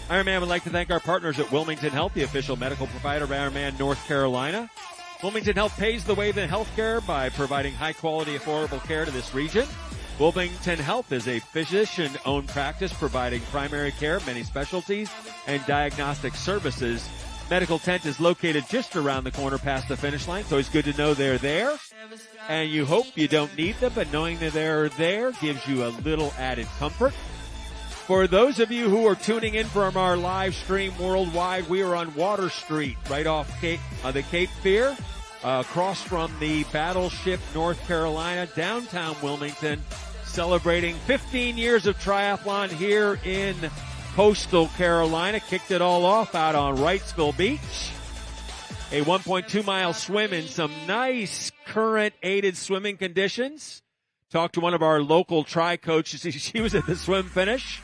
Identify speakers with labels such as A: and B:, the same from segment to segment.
A: Ironman would like to thank our partners at Wilmington Health, the official medical provider of Ironman North Carolina. Wilmington Health pays the way in healthcare by providing high-quality, affordable care to this region. Wilmington Health is a physician-owned practice providing primary care, many specialties, and diagnostic services. Medical Tent is located just around the corner past the finish line, so it's good to know they're there. And you hope you don't need them, but knowing that they're there gives you a little added comfort. For those of you who are tuning in from our live stream worldwide, we are on Water Street, right off the Cape Fear, across from the Battleship, North Carolina, downtown Wilmington, celebrating 15 years of triathlon here in coastal Carolina. Kicked it all off out on Wrightsville Beach. A 1.2-mile swim in some nice current-aided swimming conditions. Talked to one of our local tri coaches. She was at the swim finish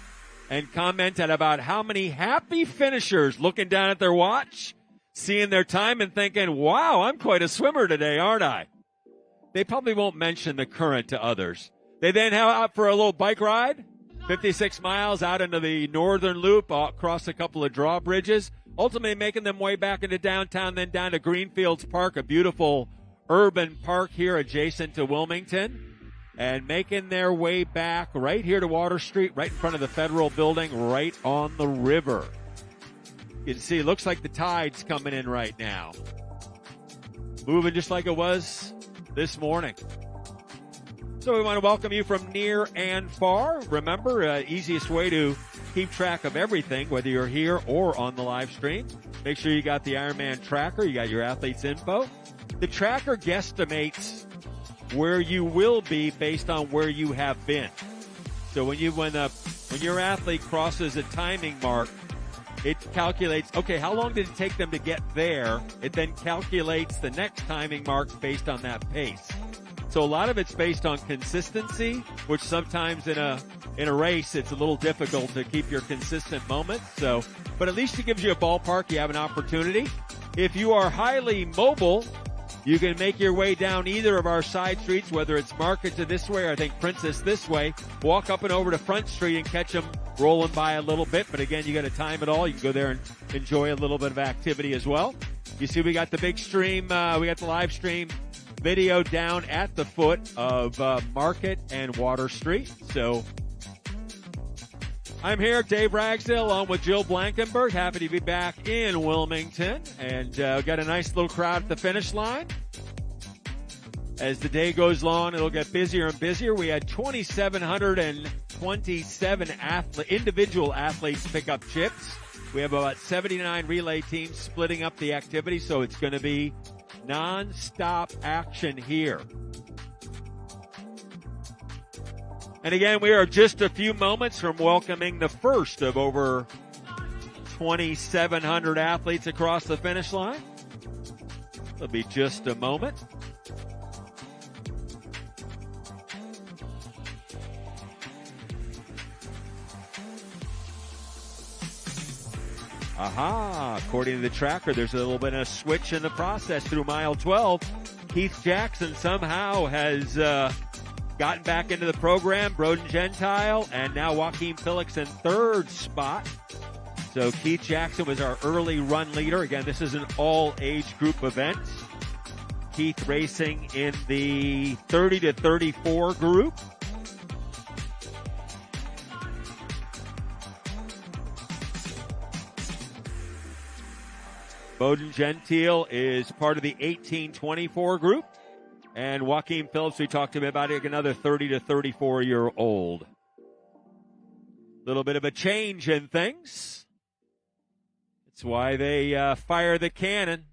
A: and commented about how many happy finishers looking down at their watch, seeing their time and thinking, wow, I'm quite a swimmer today, aren't I? They probably won't mention the current to others. They then head out for a little bike ride, 56 miles out into the northern loop, across a couple of drawbridges, ultimately making them way back into downtown, then down to Greenfields Park, a beautiful urban park here adjacent to Wilmington, and making their way back right here to Water Street, right in front of the Federal Building, right on the river. You can see, it looks like the tide's coming in right now. Moving just like it was this morning. So we want to welcome you from near and far. Remember, easiest way to keep track of everything, whether you're here or on the live stream. Make sure you got the Ironman tracker. You got your athlete's info. The tracker guesstimates where you will be based on where you have been. So when your athlete crosses a timing mark, it calculates, okay, how long did it take them to get there? It then calculates the next timing mark based on that pace. So a lot of it's based on consistency, which sometimes in a race it's a little difficult to keep your consistent moments. So, but at least it gives you a ballpark. You have an opportunity. If you are highly mobile, you can make your way down either of our side streets, whether it's Market to this way or I think Princess this way. Walk up and over to Front Street and catch them rolling by a little bit. But again, you got to time it all. You can go there and enjoy a little bit of activity as well. You see, we got the big stream. We got the live stream video down at the foot of Market and Water Street. So I'm here, Dave Ragsdale, along with Jill Blankenberg. Happy to be back in Wilmington. And got a nice little crowd at the finish line. As the day goes on, it'll get busier and busier. We had 2,727 individual athletes pick up chips. We have about 79 relay teams splitting up the activity, so it's going to be non-stop action here. And again, we are just a few moments from welcoming the first of over 2,700 athletes across the finish line. It'll be just a moment. Aha, according to the tracker, there's a little bit of a switch in the process through mile 12. Keith Jackson somehow has gotten back into the program. Broden Gentile and now Joaquin Felix in third spot. So Keith Jackson was our early run leader. Again, this is an all-age group event. Keith racing in the 30 to 34 group. Broden Gentile is part of the 18-24 group. And Joaquin Phillips, we talked to him about it, another 30 to 34-year-old. Little bit of a change in things. That's why they fire the cannon.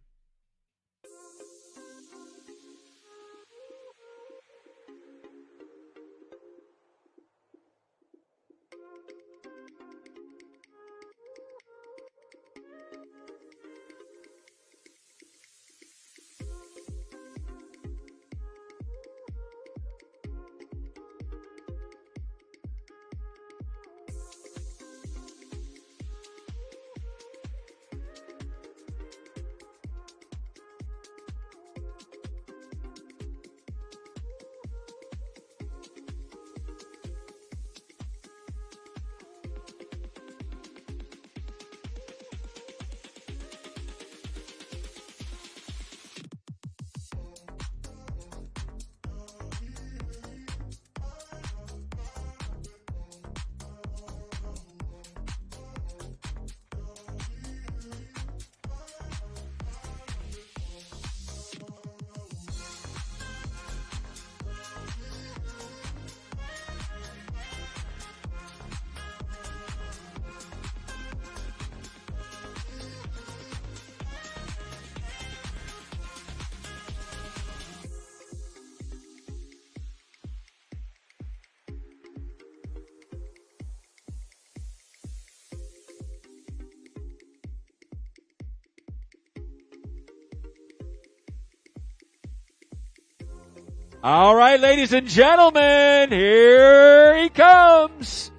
A: All right, ladies and gentlemen, here he comes.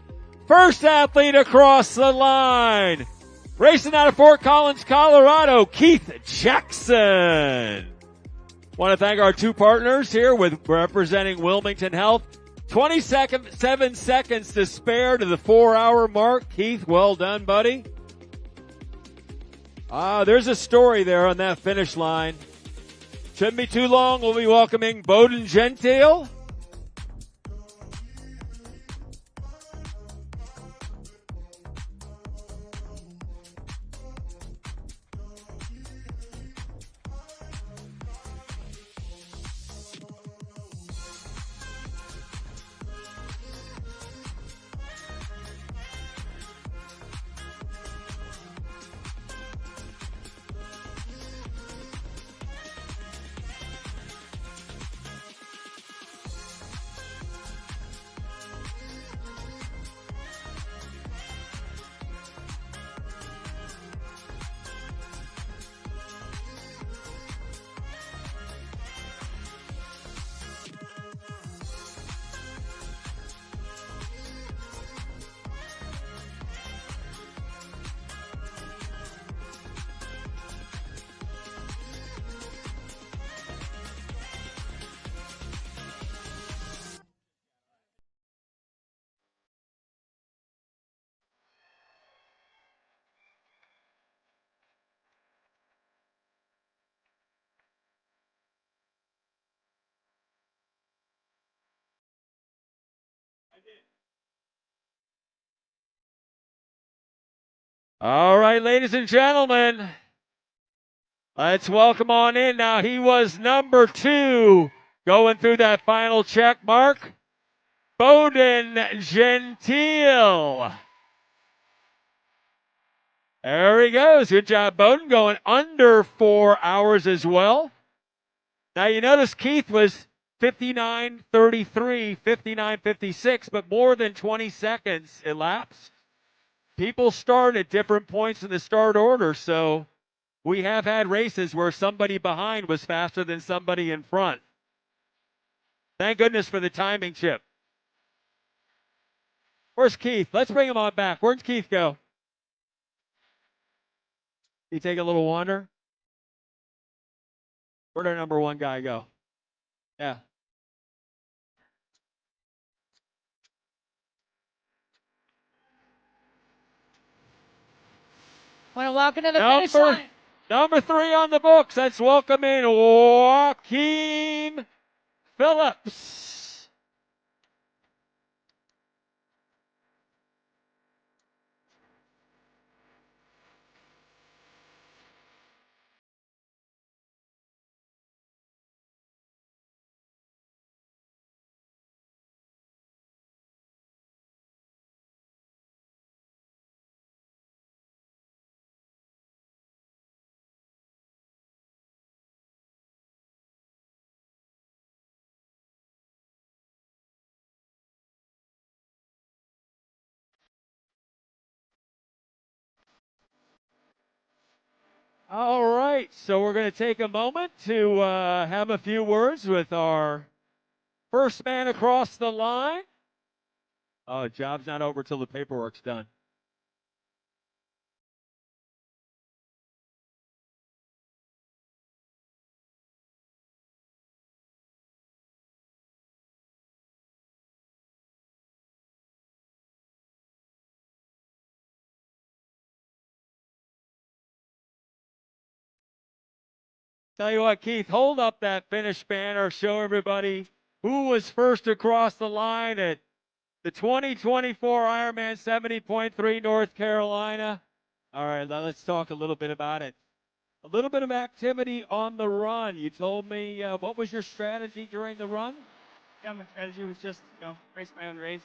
A: First athlete across the line. Racing out of Fort Collins, Colorado, Keith Jackson. Want to thank our two partners here with representing Wilmington Health. 27 seconds to spare to the 4-hour mark. Keith, well done, buddy. There's a story there on that finish line. Shouldn't be too long. We'll be welcoming Bowden Gentile. All right, ladies and gentlemen, let's welcome on in. Now, he was number 2 going through that final check mark. Bowden Gentile. There he goes. Good job, Bowden, going under 4 hours as well. Now, you notice Keith was 59:33, 59:56, but more than 20 seconds elapsed. People start at different points in the start order, so we have had races where somebody behind was faster than somebody in front. Thank goodness for the timing chip. Where's Keith? Let's bring him on back. Where'd Keith go? You take a little wander? Where'd our number 1 guy go? Yeah.
B: Want to welcome to the finish line.
A: Number 3 on the books. Let's welcome in Joaquin Phillips. All right, so we're going to take a moment to have a few words with our first man across the line. Oh, job's not over till the paperwork's done. Tell you what, Keith, hold up that finish banner. Show everybody who was first across the line at the 2024 Ironman 70.3 North Carolina. All right, now let's talk a little bit about it. A little bit of activity on the run. You told me, what was your strategy during the run?
B: Yeah, my strategy was just, race my own race,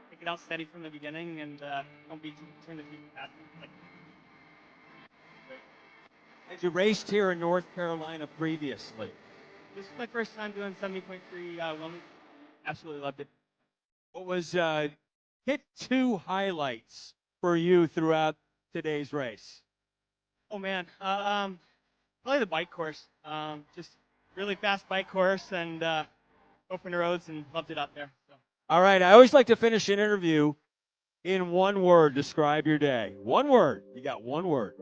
B: take it out steady from the beginning, and don't be turn the feet fast.
A: Had you raced here in North Carolina previously?
B: This is my first time doing 70.3 Wilmington. Absolutely loved it.
A: What was hit 2 highlights for you throughout today's race?
B: Oh man, probably the bike course. Just really fast bike course, and open roads and loved it out there. So.
A: All right. I always like to finish an interview in one word. Describe your day. One word. You got one word.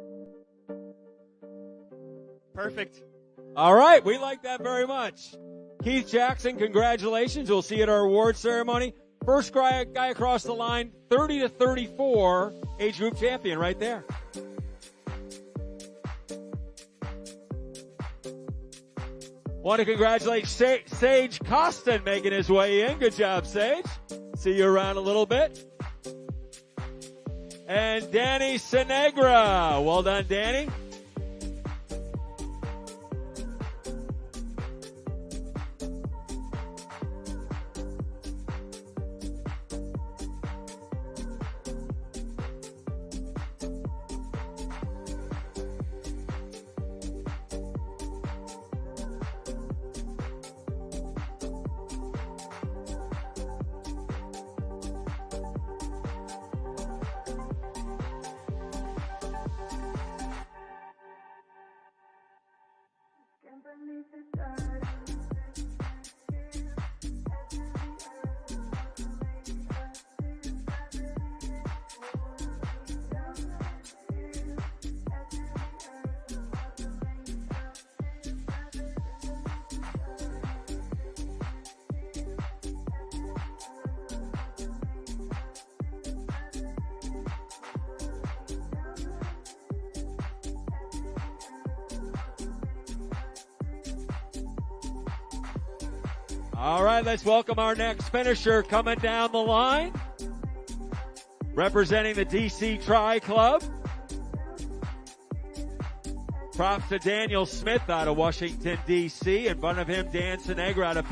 B: Perfect.
A: All right. We like that very much. Keith Jackson, congratulations. We'll see you at our award ceremony. First guy across the line, 30 to 34, age group champion right there. Want to congratulate Sage Costin making his way in. Good job, Sage. See you around a little bit. And Danny Sinegra. Well done, Danny. All right, let's welcome our next finisher coming down the line. Representing the DC Tri Club. Props to Daniel Smith out of Washington, D.C. In front of him, Dan Sinegra out of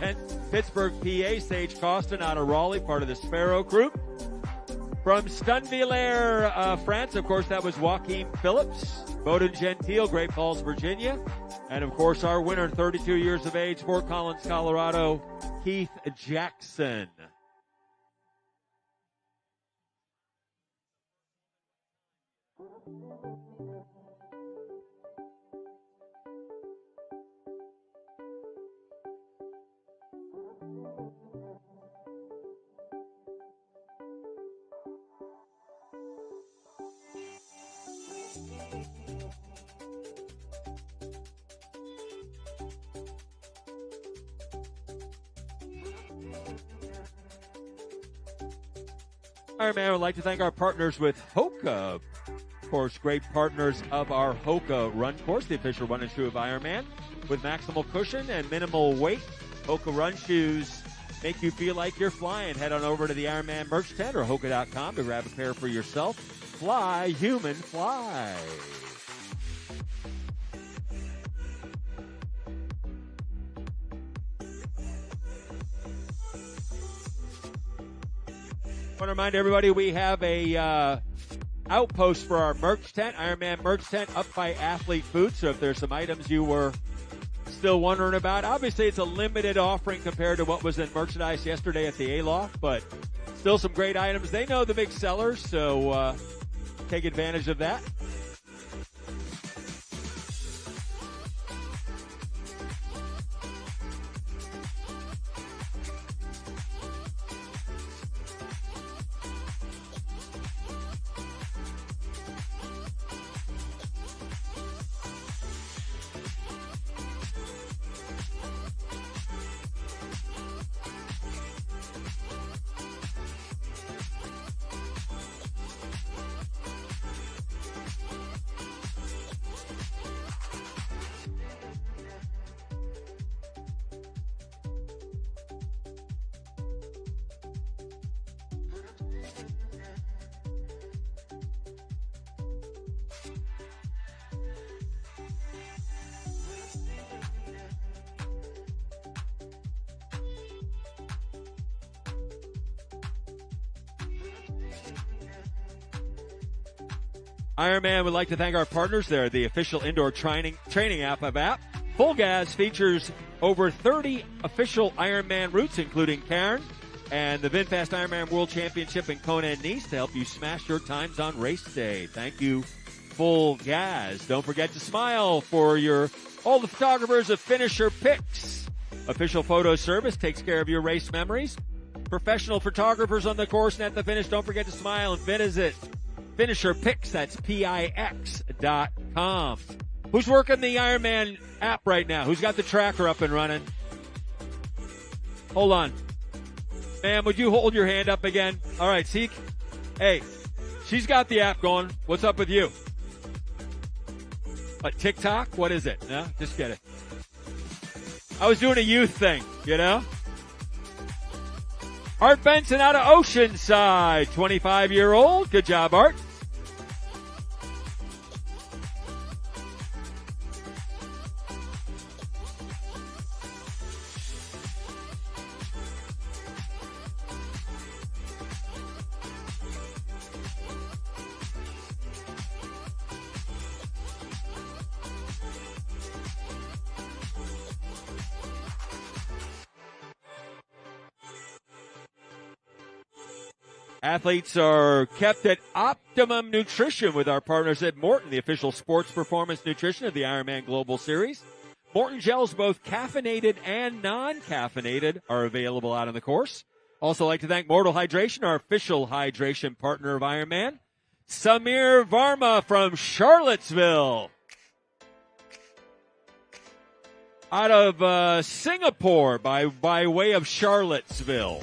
A: Pittsburgh, PA. Sage Costin out of Raleigh, part of the Sparrow Group. From Stunvillers, France, of course, that was Joaquin Phillips. Bowden Gentile, Great Falls, Virginia. And, of course, our winner, 32 years of age, Fort Collins, Colorado, Keith Jackson. Ironman would like to thank our partners with Hoka. Of course, great partners of our Hoka run course, the official run and shoe of Ironman. With maximal cushion and minimal weight, Hoka run shoes make you feel like you're flying. Head on over to the Ironman merch tent or Hoka.com to grab a pair for yourself. Fly, human, fly. I want to remind everybody we have a outpost for our merch tent, Ironman merch tent, up by Athlete Food. So if there's some items you were still wondering about, obviously it's a limited offering compared to what was in merchandise yesterday at the Aloft, but still some great items. They know the big sellers, so take advantage of that. Ironman would like to thank our partners there, the official indoor training app of app. Full Gas features over 30 official Ironman routes, including Cairn and the VinFast Ironman World Championship in Kona and Nice to help you smash your times on race day. Thank you, Full Gas. Don't forget to smile for all the photographers of finisher pics. Official photo service takes care of your race memories. Professional photographers on the course and at the finish. Don't forget to smile and visit Finisher Pix. That's PIX.com. Who's working the Ironman app right now? Who's got the tracker up and running? Hold on. Ma'am, would you hold your hand up again? All right, Seek. Hey, she's got the app going. What's up with you? What, TikTok? What is it? No, just kidding. I was doing a youth thing, you know? Art Benson out of Oceanside, 25-year-old. Good job, Art. Athletes are kept at optimum nutrition with our partners at Morton, the official sports performance nutrition of the Ironman Global Series. Morton gels, both caffeinated and non-caffeinated, are available out on the course. Also like to thank Mortal Hydration, our official hydration partner of Ironman. Samir Varma from Charlottesville. Out of Singapore by way of Charlottesville.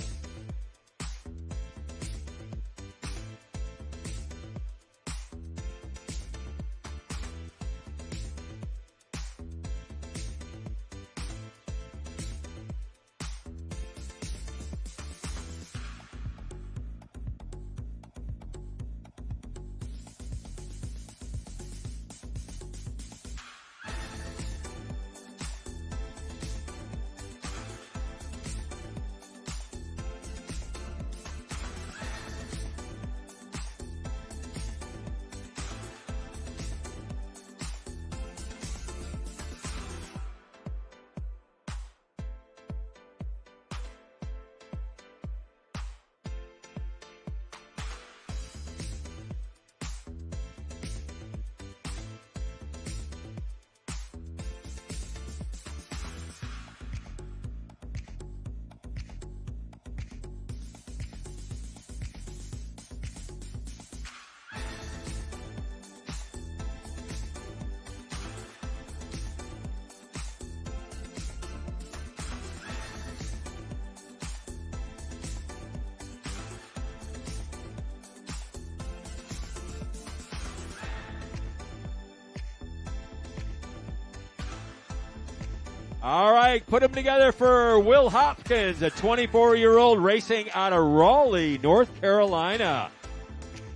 A: All right, put them together for Will Hopkins, a 24-year-old racing out of Raleigh, North Carolina.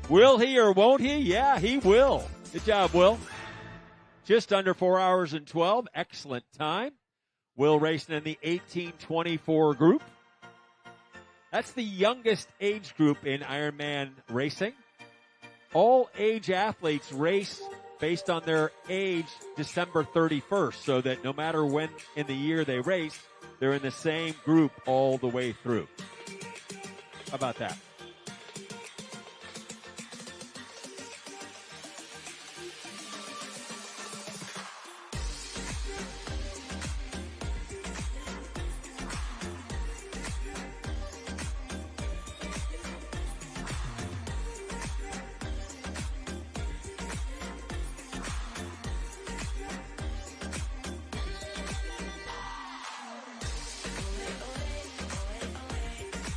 A: Will he or won't he? Yeah, he will. Good job, Will. Just under 4 hours and 12. Excellent time. Will racing in the 18-24 group. That's the youngest age group in Ironman racing. All age athletes race based on their age December 31st, so that no matter when in the year they race, they're in the same group all the way through. How about that?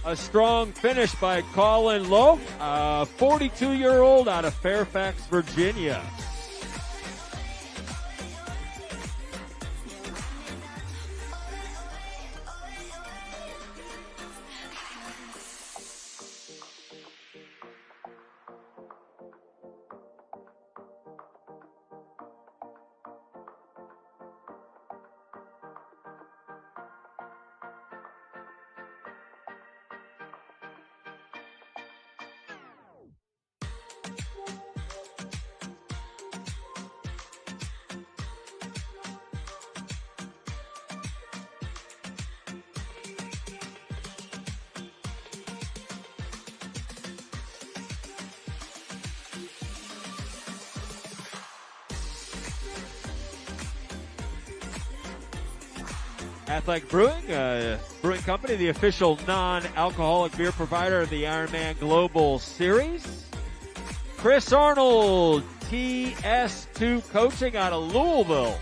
A: A strong finish by Colin Lowe, a 42-year-old out of Fairfax, Virginia. Athletic Brewing, brewing company, the official non-alcoholic beer provider of the Ironman Global Series. Chris Arnold, TS2 Coaching out of Louisville.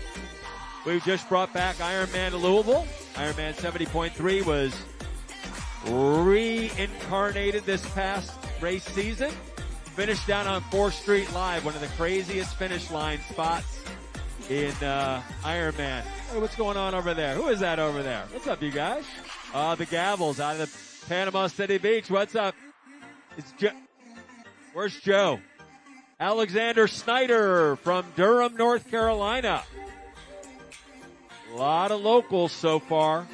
A: We've just brought back Ironman to Louisville. Ironman 70.3 was reincarnated this past race season. Finished down on 4th Street Live, one of the craziest finish line spots in Ironman. Hey, what's going on over there? Who is that over there? What's up, you guys? The Gavels out of the Panama City Beach. What's up? It's Joe. Where's Joe? Alexander Snyder from Durham, North Carolina. A lot of locals so far.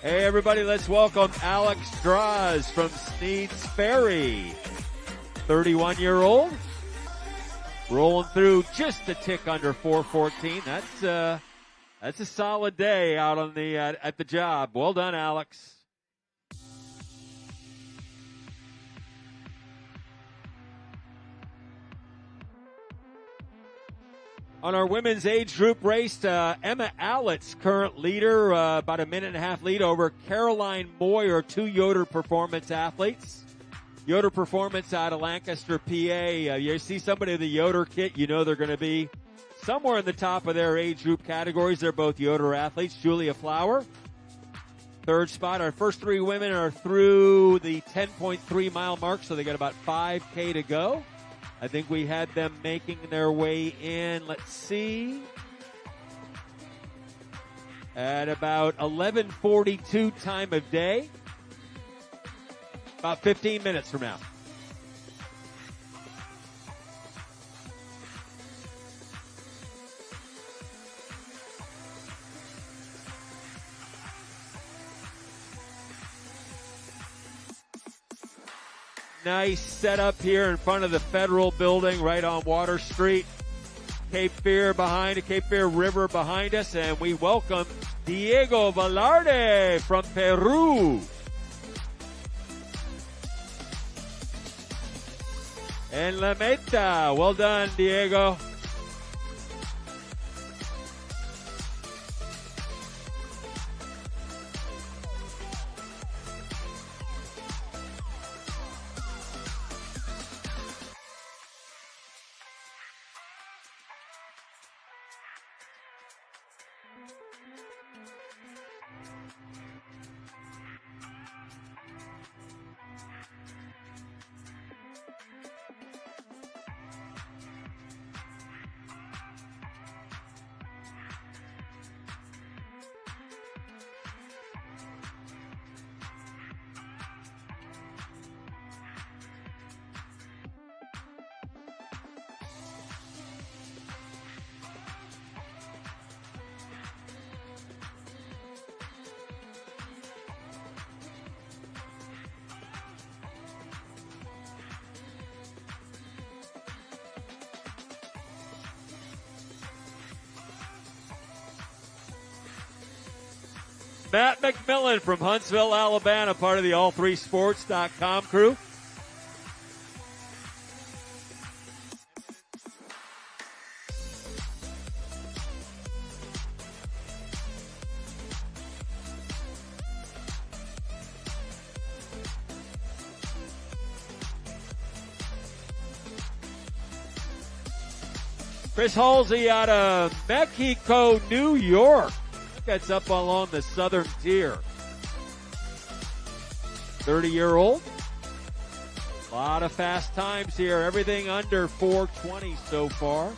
A: Hey, everybody, let's welcome Alex Draws from Sneads Ferry. 31-year-old. Rolling through just a tick under 4:14. That's a solid day out on the at the job. Well done, Alex. On our women's age group race, Emma Allett's current leader, about a minute and a half lead over Caroline Moyer, 2 Yoder Performance athletes. Yoder Performance out of Lancaster, PA. You see somebody with a Yoder kit, you know they're going to be somewhere in the top of their age group categories. They're both Yoder athletes. Julia Flower, 3rd spot. Our first 3 women are through the 10.3 mile mark, so they got about 5K to go. I think we had them making their way in, let's see, at about 11:42 time of day. About 15 minutes from now. Nice setup here in front of the Federal Building right on Water Street. Cape Fear behind, Cape Fear River behind us, and we welcome Diego Velarde from Peru. En la meta. Well done, Diego. Matt McMillan from Huntsville, Alabama, part of the all3sports.com crew. Chris Halsey out of Mexico, New York. That's up along the southern tier. 30-year-old. A lot of fast times here. Everything under 4:20 so far.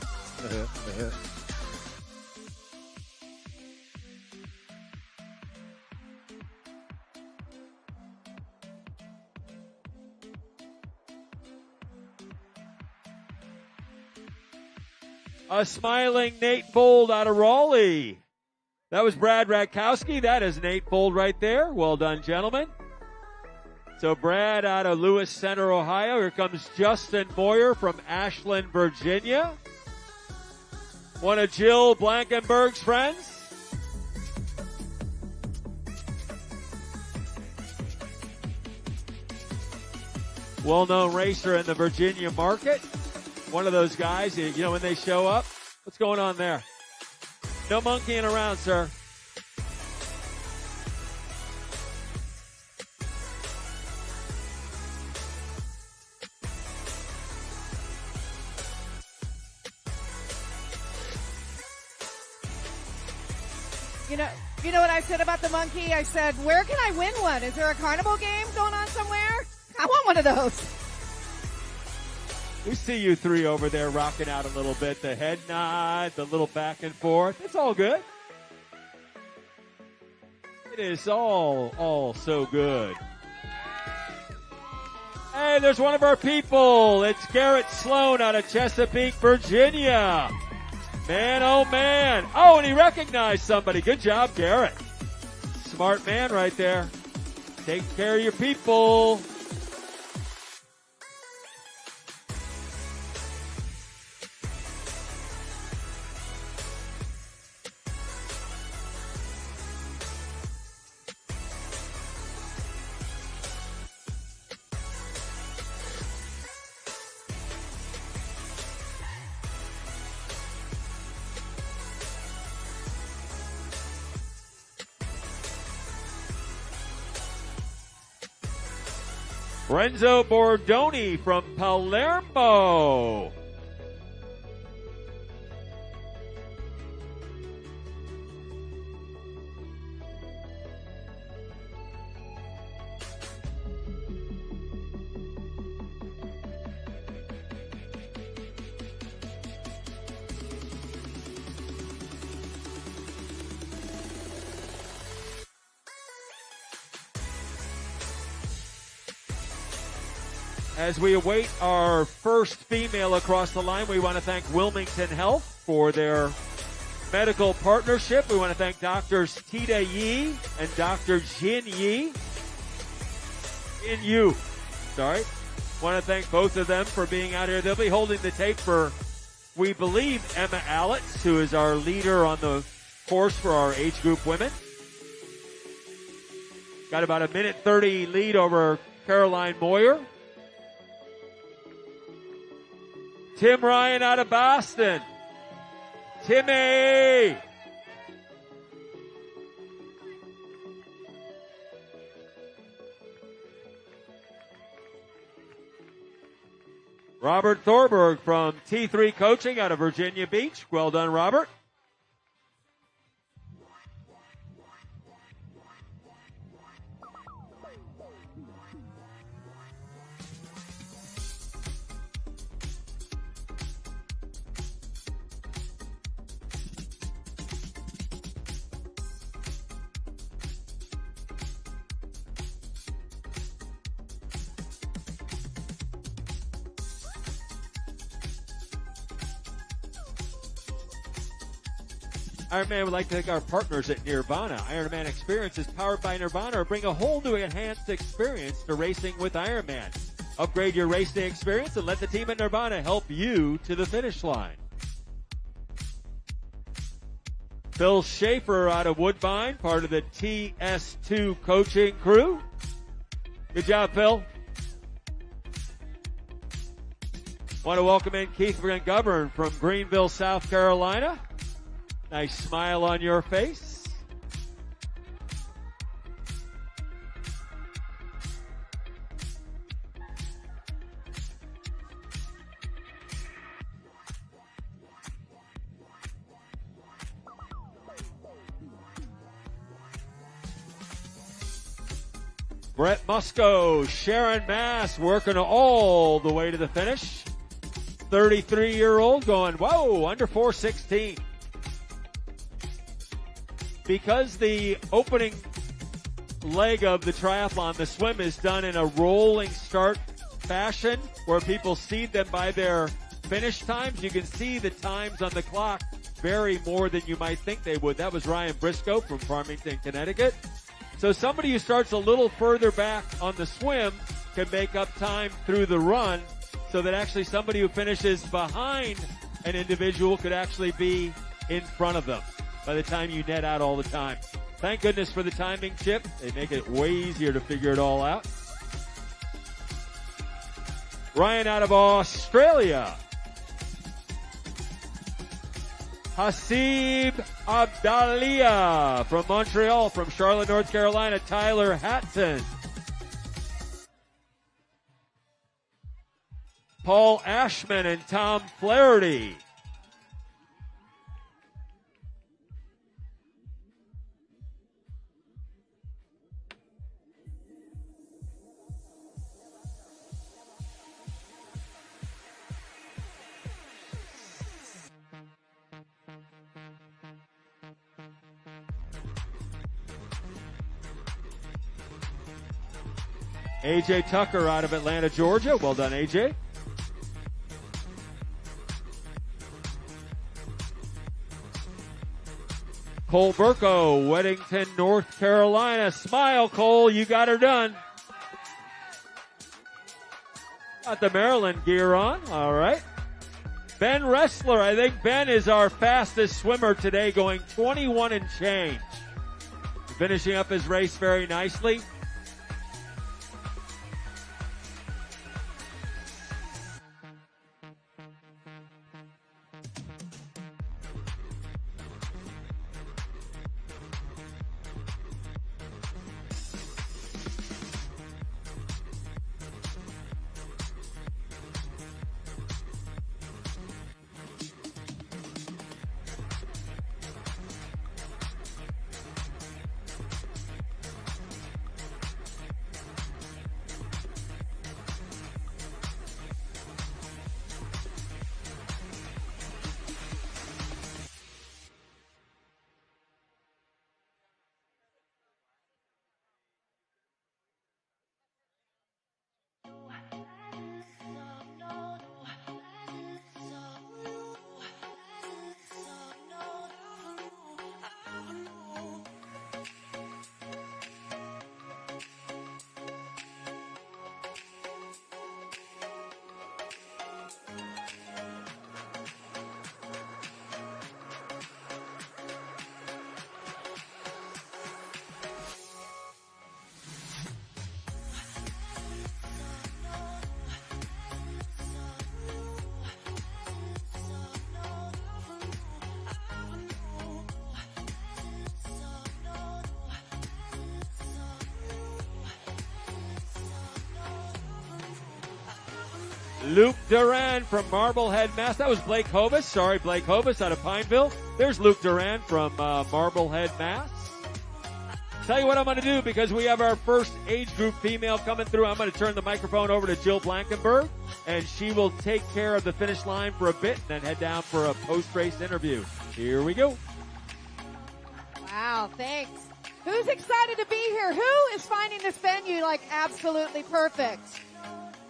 A: A smiling Nate Bold out of Raleigh. That was Brad Radkowski. That is Nate Bold right there. Well done, gentlemen. So Brad out of Lewis Center, Ohio. Here comes Justin Moyer from Ashland, Virginia. One of Jill Blankenberg's friends. Well-known racer in the Virginia market. One of those guys, you know, when they show up. What's going on there? No monkeying around, sir.
C: You know what I said about the monkey? I said, where can I win one? Is there a carnival game going on somewhere? I want one of those.
A: We see you three over there rocking out a little bit. The head nod, the little back and forth. It's all good. It is all so good. Hey, there's one of our people. It's Garrett Sloan out of Chesapeake, Virginia. Man, oh man. Oh, and he recognized somebody. Good job, Garrett. Smart man right there. Take care of your people. Renzo Bordoni from Palermo. As we await our first female across the line, we want to thank Wilmington Health for their medical partnership. We want to thank Doctors Tita Yi and Dr. Jin Yi. Want to thank both of them for being out here. They'll be holding the tape for, we believe, Emma Allitz, who is our leader on the course for our age group women. Got about a minute 30 lead over Caroline Moyer. Tim Ryan out of Boston. Timmy! Robert Thorberg from T3 Coaching out of Virginia Beach. Well done, Robert. Ironman would like to thank our partners at Nirvana. Ironman Experience is powered by Nirvana. Bring a whole new enhanced experience to racing with Ironman. Upgrade your racing experience and let the team at Nirvana help you to the finish line. Phil Schaefer out of Woodbine, part of the TS2 coaching crew. Good job, Phil. Want to welcome in Keith McGovern from Greenville, South Carolina. Nice smile on your face. Brett Musco, Sharon Mass working all the way to the finish. 33-year-old going, whoa, under 4:16. Because the opening leg of the triathlon, the swim, is done in a rolling start fashion where people seed them by their finish times. You can see the times on the clock vary more than you might think they would. That was Ryan Briscoe from Farmington, Connecticut. So somebody who starts a little further back on the swim can make up time through the run, so that actually somebody who finishes behind an individual could actually be in front of them by the time you net out all the time. Thank goodness for the timing chip. They make it way easier to figure it all out. Ryan out of Australia. Hasib Abdalia from Montreal. From Charlotte, North Carolina, Tyler Hatton. Paul Ashman and Tom Flaherty. AJ Tucker out of Atlanta, Georgia. Well done, AJ. Cole Burko, Weddington, North Carolina. Smile, Cole. You got her done. Got the Maryland gear on. All right. Ben Ressler. I think Ben is our fastest swimmer today, going 21 and change. Finishing up his race very nicely. Luke Duran from Marblehead, Mass. That was Blake Hovis. Sorry, Blake Hovis out of Pineville. There's Luke Duran from Marblehead, Mass. Tell you what I'm going to do, because we have our first age group female coming through. I'm going to turn the microphone over to Jill Blankenberg, and she will take care of the finish line for a bit and then head down for a post-race interview. Here we go.
C: Wow, thanks. Who's excited to be here? Who is finding this venue like absolutely perfect?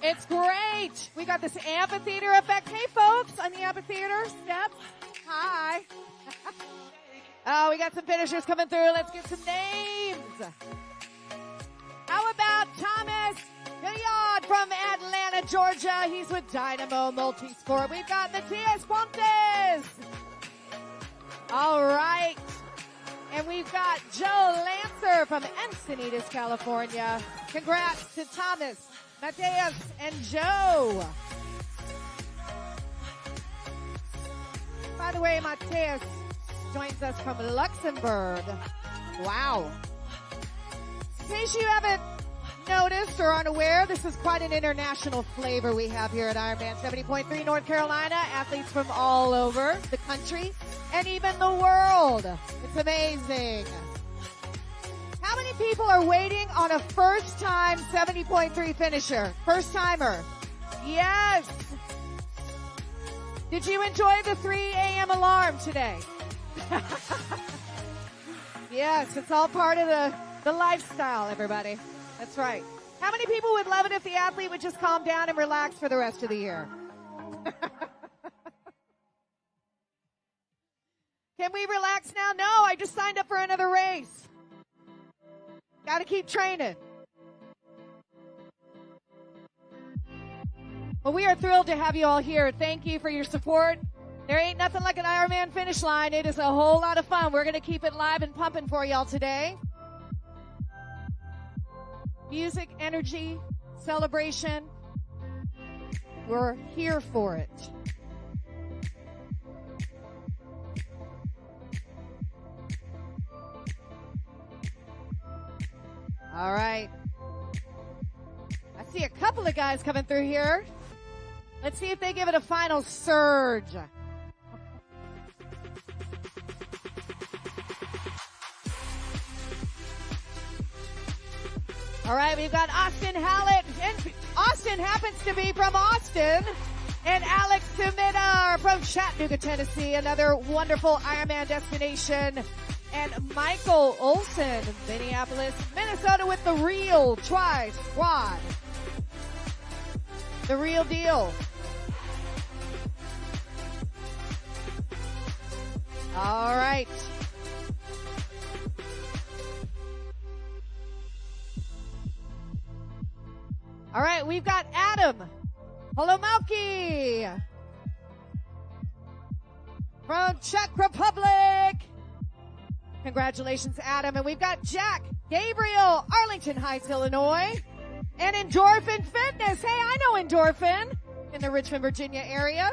C: It's great. We got this amphitheater effect. Hey, folks on the amphitheater steps. Hi. Oh, we got some finishers coming through. Let's get some names. How about Thomas Hilliard from Atlanta, Georgia? He's with Dynamo Multisport. We've got Matias Pontes. All right. And we've got Joe Lancer from Encinitas, California. Congrats to Thomas, Mateus, and Joe. By the way, Mateus joins us from Luxembourg. Wow. In case you haven't noticed or aren't aware, this is quite an international flavor we have here at Ironman 70.3 North Carolina. Athletes from all over the country and even the world. It's amazing. How many people are waiting on a first-time 70.3 finisher? First-timer. Yes. Did you enjoy the 3 a.m. alarm today? Yes, it's all part of the lifestyle, everybody. That's right. How many people would love it if the athlete would just calm down and relax for the rest of the year? Can we relax now? No, I just signed up for another race. Got to keep training. Well, we are thrilled to have you all here. Thank you for your support. There ain't nothing like an Ironman finish line. It is a whole lot of fun. We're going to keep it live and pumping for y'all today. Music, energy, celebration. We're here for it. All right. I see a couple of guys coming through here. Let's see if they give it a final surge. All right, we've got Austin Hallett, and Austin happens to be from Austin, and Alex Sumida from Chattanooga, Tennessee, another wonderful Ironman destination, and Michael Olson, Minneapolis, Minnesota, with the real Tri Squad. The real deal. All right. All right, we've got Adam Holomowski from Czech Republic. Congratulations, Adam. And we've got Jack Gabriel, Arlington Heights, Illinois. And Endorphin Fitness. Hey, I know Endorphin in the Richmond, Virginia area.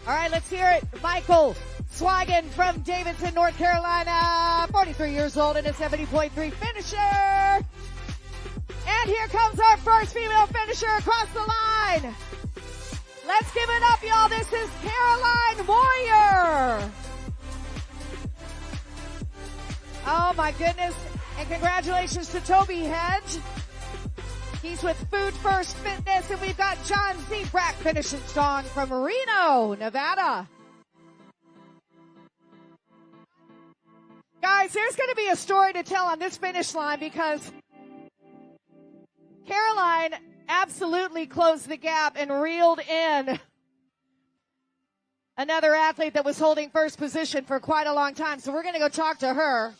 C: All right, let's hear it. Michael Swaggin from Davidson, North Carolina, 43 years old and a 70.3 finisher. And here comes our first female finisher across the line. Let's give it up, y'all. This is Caroline Moyer. Oh, my goodness. And congratulations to Toby Hedge. He's with Food First Fitness, and we've got John Zebrak finishing strong from Reno, Nevada. Guys, there's going to be a story to tell on this finish line because Caroline absolutely closed the gap and reeled in another athlete that was holding first position for quite a long time. So we're going to go talk to her.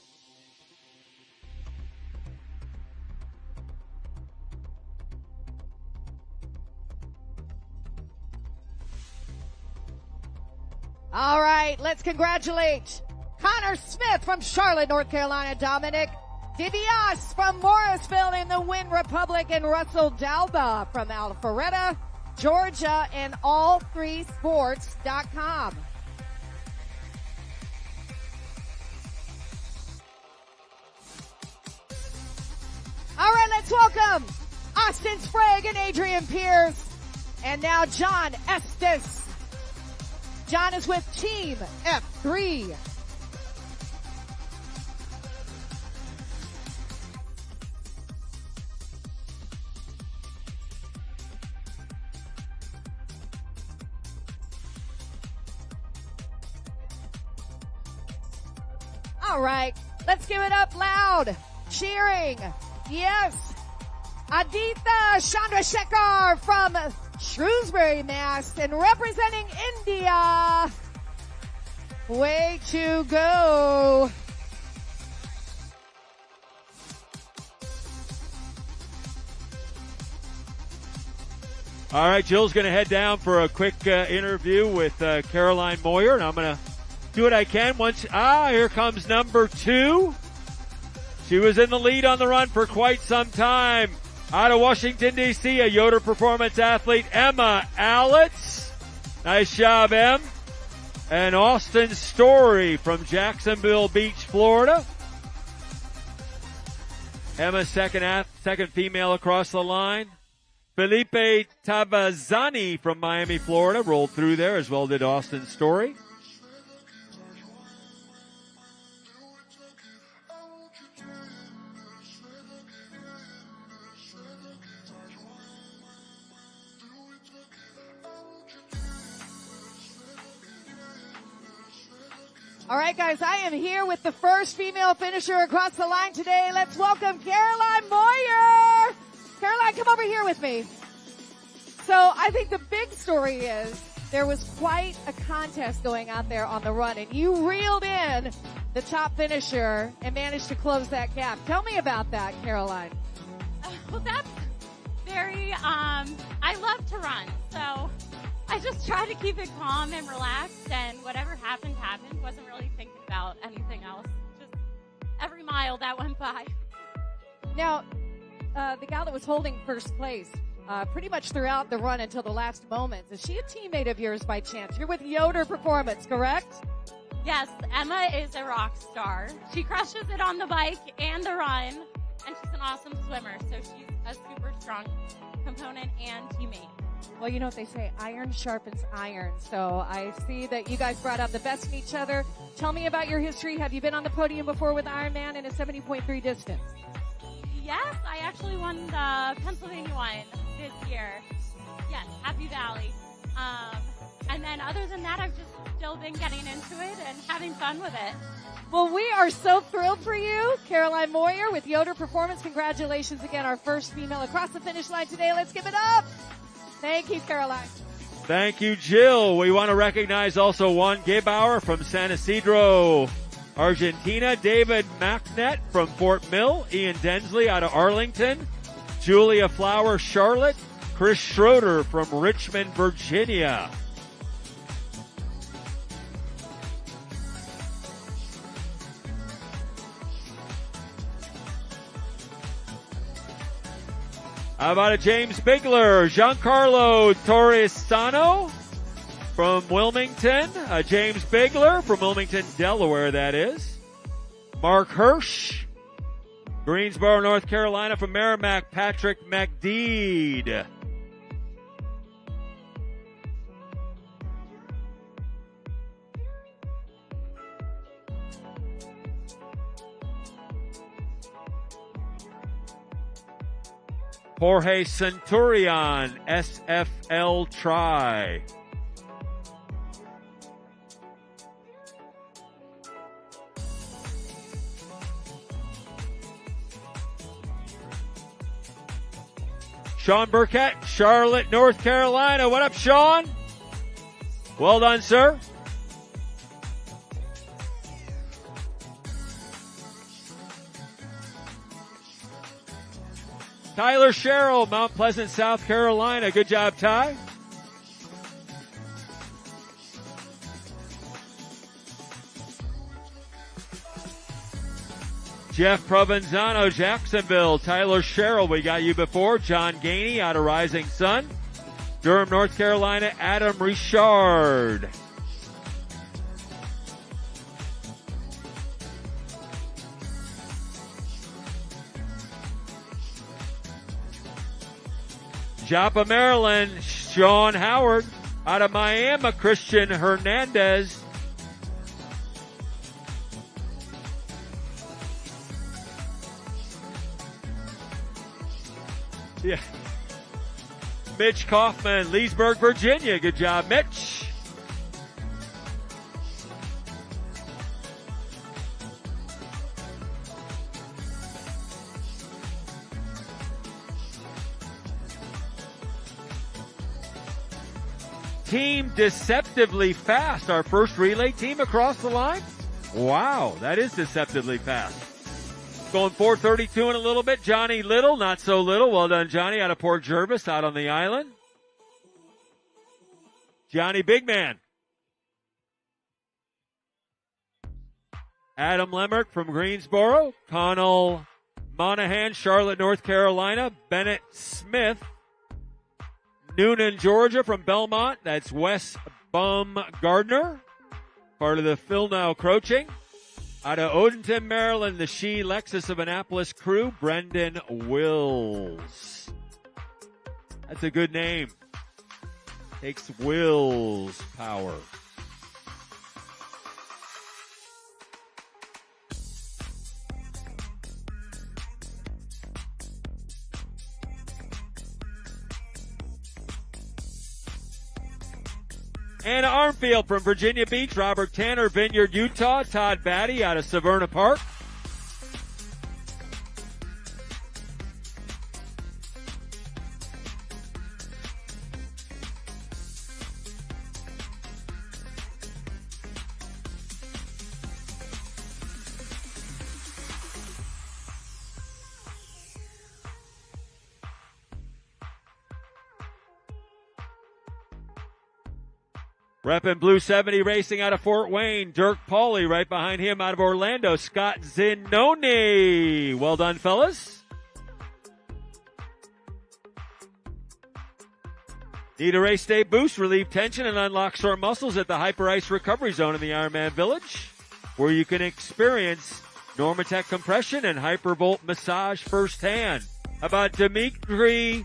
C: All right, let's congratulate Connor Smith from Charlotte, North Carolina, Dominic DeVias from Morrisville in the Wynn Republic, and Russell Dalba from Alpharetta, Georgia, and all3sports.com. All right, let's welcome Austin Sprague and Adrian Pierce, and now John Estes. John is with Team F3. All right, let's give it up loud. Cheering. Yes. Aditha Chandrasekhar from Shrewsbury, Mass, and representing India. Way to go.
A: All right, Jill's going to head down for a quick interview with Caroline Moyer, and I'm going to do what I can. Here comes number 2. She was in the lead on the run for quite some time. Out of Washington, D.C., a Yoder Performance athlete, Emma Allitz. Nice job, Em. And Austin Story from Jacksonville Beach, Florida. Emma, second female across the line. Felipe Tavazzani from Miami, Florida, rolled through there, as well did Austin Story.
C: All right, guys, I am here with the first female finisher across the line today. Let's welcome Caroline Moyer. Caroline, come over here with me. So I think the big story is there was quite a contest going out there on the run, and you reeled in the top finisher and managed to close that gap. Tell me about that, Caroline.
D: Well, that's very, I love to run, so I just try to keep it calm and relaxed, and whatever happened, happened. Wasn't really thinking about anything else. Just every mile that went by.
C: Now, the gal that was holding first place, pretty much throughout the run until the last moments, is she a teammate of yours by chance? You're with Yoder Performance, correct?
D: Yes, Emma is a rock star. She crushes it on the bike and the run, and she's an awesome swimmer, so she's a super strong component and teammate.
C: Well, you know what they say, iron sharpens iron. So I see that you guys brought out the best in each other. Tell me about your history. Have you been on the podium before with Ironman in a 70.3 distance?
D: Yes, I actually won the Pennsylvania one this year. Yes, Happy Valley. And then other than that, I've just still been getting into it and having fun with it.
C: Well, we are so thrilled for you. Caroline Moyer with Yoder Performance. Congratulations again, our first female across the finish line today. Let's give it up. Thank you, Caroline.
A: Thank you, Jill. We want to recognize also Juan Gebauer from San Isidro, Argentina, David Macnet from Fort Mill, Ian Densley out of Arlington, Julia Flower, Charlotte, Chris Schroeder from Richmond, Virginia. How about a James Bigler, Giancarlo Torresano from Wilmington, James Bigler from Wilmington, Delaware, that is. Mark Hirsch, Greensboro, North Carolina from Merrimack, Patrick McDeed. Jorge Centurion, SFL Tri. Sean Burkett, Charlotte, North Carolina. What up, Sean? Well done, sir. Tyler Sherrill, Mount Pleasant, South Carolina. Good job, Ty. Jeff Provenzano, Jacksonville. Tyler Sherrill, we got you before. John Gainey out of Rising Sun. Durham, North Carolina, Adam Richard. Joppa, Maryland, Sean Howard. Out of Miami, Christian Hernandez. Yeah. Mitch Kaufman, Leesburg, Virginia. Good job, Mitch. Team Deceptively Fast, our first relay team across the line. Wow, that is deceptively fast. Going 4:32 in a little bit. Johnny Little, not so little. Well done, Johnny, out of Port Jervis, out on the island. Johnny Bigman. Adam Lemmerk from Greensboro. Connell Monahan, Charlotte, North Carolina. Bennett Smith, Noonan, Georgia, from Belmont. That's Wes Baumgardner, part of the Phil Now Coaching. Out of Odenton, Maryland, the She Lexus of Annapolis crew, Brendan Wills. That's a good name. Takes Wills power. Anna Armfield from Virginia Beach, Robert Tanner, Vineyard, Utah, Todd Batty out of Severna Park. Reppin' Blue 70 racing out of Fort Wayne. Dirk Pauly right behind him out of Orlando. Scott Zinoni. Well done, fellas. Need a race day boost, relieve tension, and unlock sore muscles at the Hyper Ice Recovery Zone in the Ironman Village, where you can experience Normatec compression and Hypervolt massage firsthand. How about Dmitry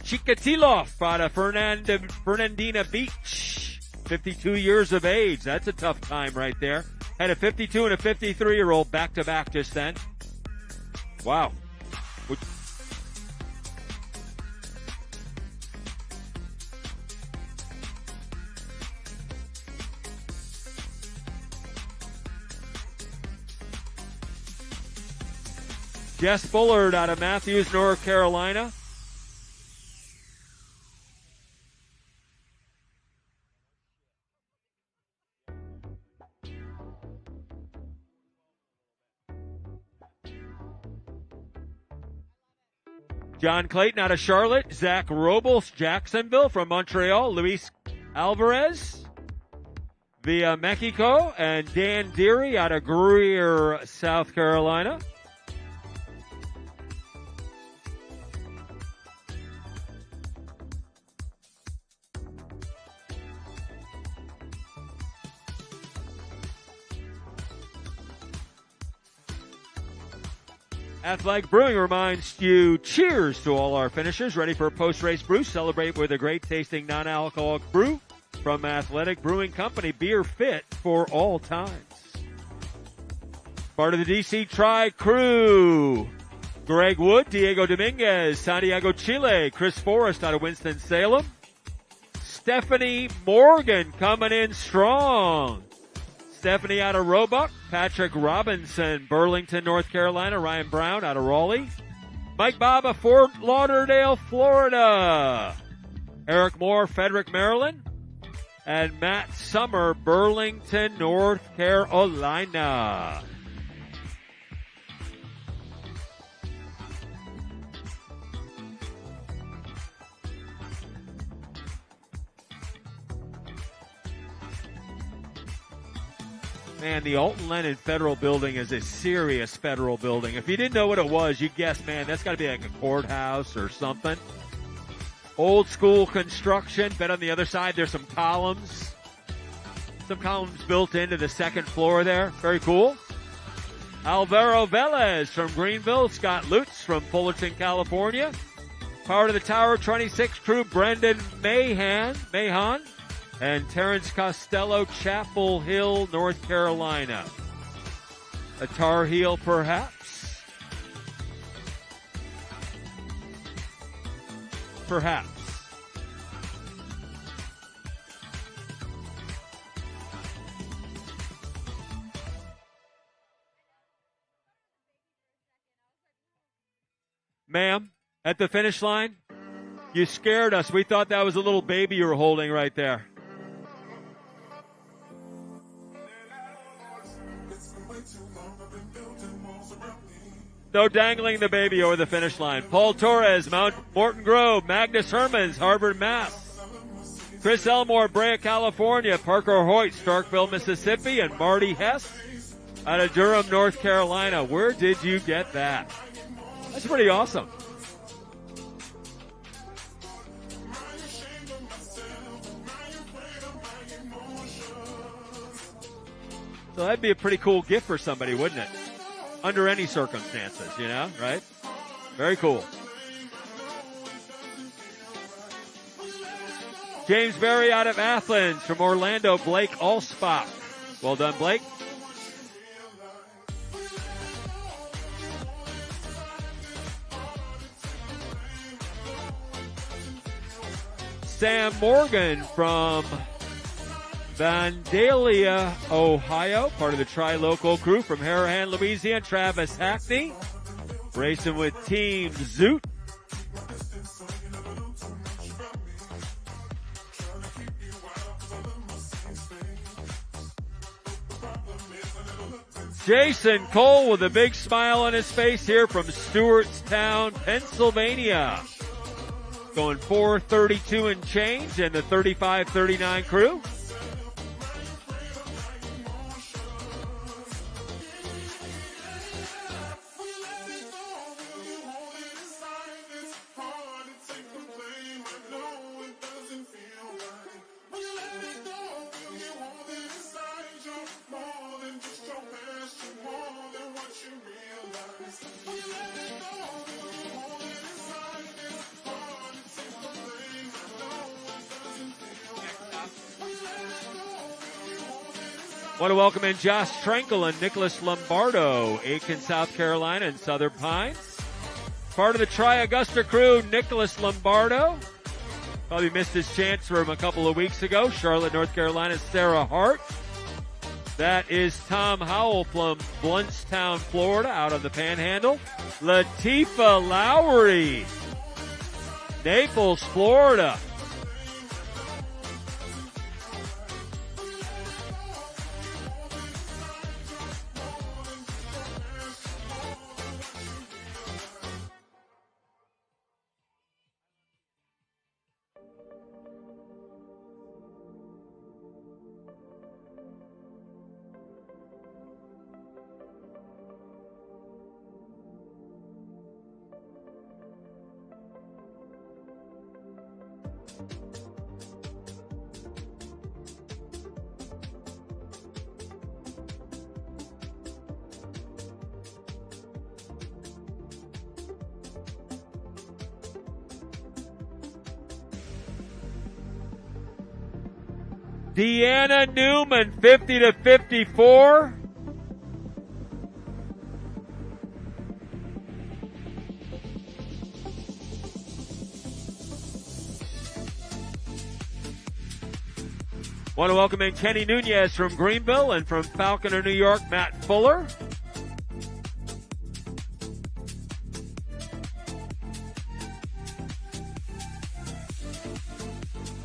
A: Chikatilov out of Fernandina Beach? 52 years of age. That's a tough time right there. Had a 52 and a 53-year-old back-to-back just then. Wow. Jess Bullard out of Matthews, North Carolina. John Clayton out of Charlotte. Zach Robles, Jacksonville. From Montreal, Luis Alvarez via Mexico. And Dan Deary out of Greer, South Carolina. Athletic Brewing reminds you, cheers to all our finishers ready for a post-race brew. Celebrate with a great-tasting non-alcoholic brew from Athletic Brewing Company. Beer fit for all times. Part of the DC Tri crew. Greg Wood, Diego Dominguez, Santiago, Chile. Chris Forrest out of Winston-Salem. Stephanie Morgan coming in strong. Stephanie out of Roebuck. Patrick Robinson, Burlington, North Carolina. Ryan Brown out of Raleigh. Mike Baba, Fort Lauderdale, Florida. Eric Moore, Frederick, Maryland. And Matt Summer, Burlington, North Carolina. Man, the Alton Lennon Federal Building is a serious federal building. If you didn't know what it was, you'd guess, man, that's got to be like a courthouse or something. Old school construction. Bet on the other side there's some columns. Some columns built into the second floor there. Very cool. Alvaro Velez from Greenville. Scott Lutz from Fullerton, California. Part of the Tower 26 crew, Brendan Mahan. And Terrence Costello, Chapel Hill, North Carolina. A Tar Heel, perhaps? Perhaps. Ma'am, at the finish line, you scared us. We thought that was a little baby you were holding right there. No dangling the baby over the finish line. Paul Torres, Mount Morton Grove. Magnus Hermans, Harvard, Mass. Chris Elmore, Brea, California. Parker Hoyt, Starkville, Mississippi. And Marty Hess out of Durham, North Carolina. Where did you get that? That's pretty awesome. So that'd be a pretty cool gift for somebody, wouldn't it? Under any circumstances, you know, right? Very cool. James Berry out of Athens. From Orlando, Blake Allspach. Well done, Blake. Sam Morgan from Vandalia, Ohio, part of the Tri-Local crew from Harahan, Louisiana, Travis Hackney, racing with Team Zoot. Jason Cole with a big smile on his face here from Stewartstown, Pennsylvania. Going 4:32 and change, and the 35:39 crew. Want to welcome in Josh Trankel and Nicholas Lombardo, Aiken, South Carolina, and Southern Pines. Part of the Tri-Augusta crew, Nicholas Lombardo. Probably missed his chance from a couple of weeks ago. Charlotte, North Carolina, Sarah Hart. That is Tom Howell from Bluntstown, Florida, out of the Panhandle. Latifa Lowry, Naples, Florida. Deanna Newman, 50-54. Want to welcome in Kenny Nunez from Greenville, and from Falconer, New York, Matt Fuller.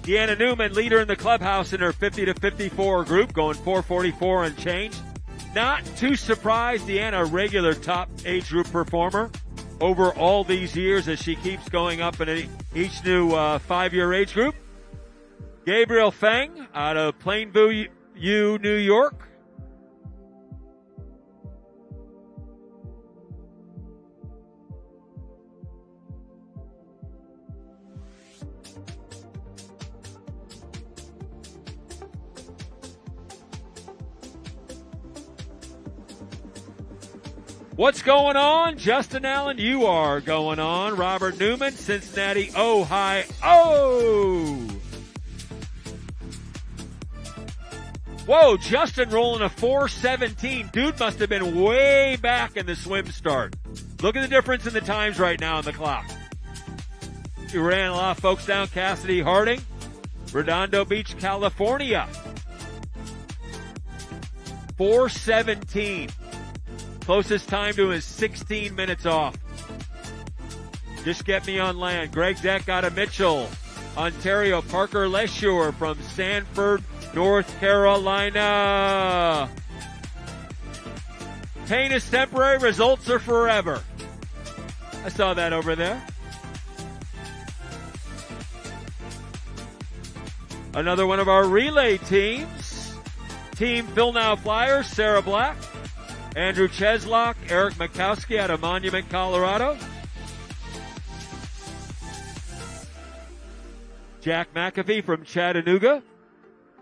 A: Deanna Newman, leader in the clubhouse in her 50-54 group, going 4:44 and change. Not too surprised, Deanna, a regular top age group performer over all these years as she keeps going up in each new 5-year age group. Gabriel Feng out of Plainview, New York. What's going on? Justin Allen, you are going on. Robert Newman, Cincinnati, Ohio. Whoa, Justin rolling a 4:17. Dude must have been way back in the swim start. Look at the difference in the times right now on the clock. You ran a lot of folks down. Cassidy Harding, Redondo Beach, California. 4:17. Closest time to him is 16 minutes off. Just get me on land. Greg Deck out of Mitchell, Ontario. Parker Lesure from Sanford, North Carolina. Pain is temporary, results are forever. I saw that over there. Another one of our relay teams. Team Phil Now Flyers, Sarah Black, Andrew Cheslock, Eric Mikowski out of Monument, Colorado. Jack McAfee from Chattanooga.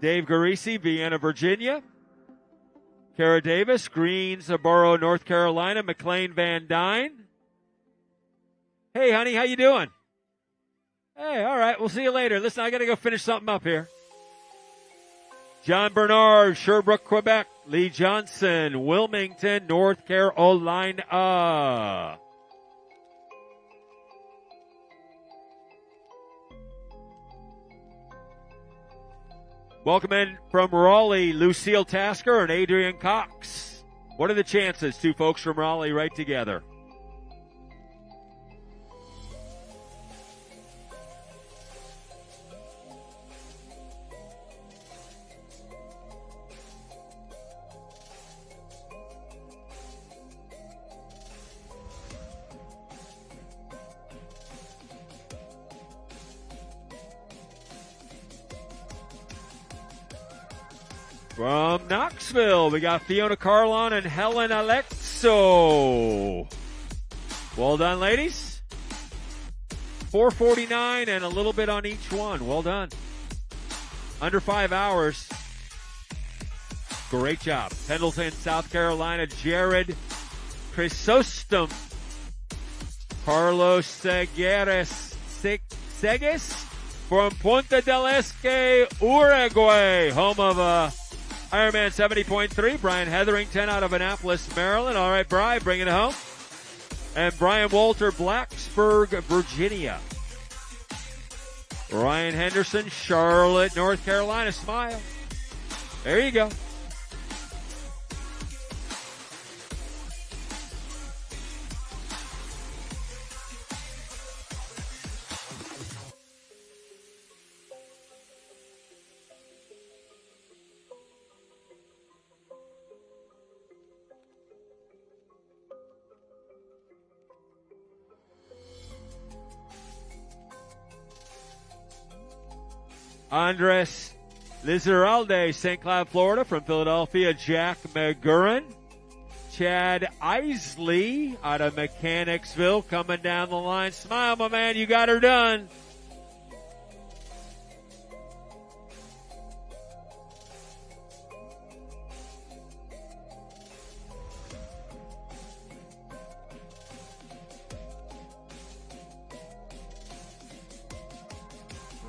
A: Dave Garisi, Vienna, Virginia. Kara Davis, Greensboro, North Carolina. McLean Van Dyne. Hey, honey, how you doing? Hey, all right, we'll see you later. Listen, I got to go finish something up here. John Bernard, Sherbrooke, Quebec. Lee Johnson, Wilmington, North Carolina. Welcome in from Raleigh, Lucille Tasker and Adrian Cox. What are the chances? Two folks from Raleigh right together. From Knoxville, we got Fiona Carlon and Helen Alexo. Well done, ladies. 4:49 and a little bit on each one. Well done. Under 5 hours. Great job. Pendleton, South Carolina, Jared Chrysostom. Carlos Segues from Punta del Este, Uruguay, home of Ironman 70.3, Brian Hetherington out of Annapolis, Maryland. All right, Brian, bring it home. And Brian Walter, Blacksburg, Virginia. Ryan Henderson, Charlotte, North Carolina. Smile. There you go. Andres Lizaralde, St. Cloud, Florida. From Philadelphia, Jack McGurran. Chad Isley out of Mechanicsville coming down the line. Smile, my man, you got her done.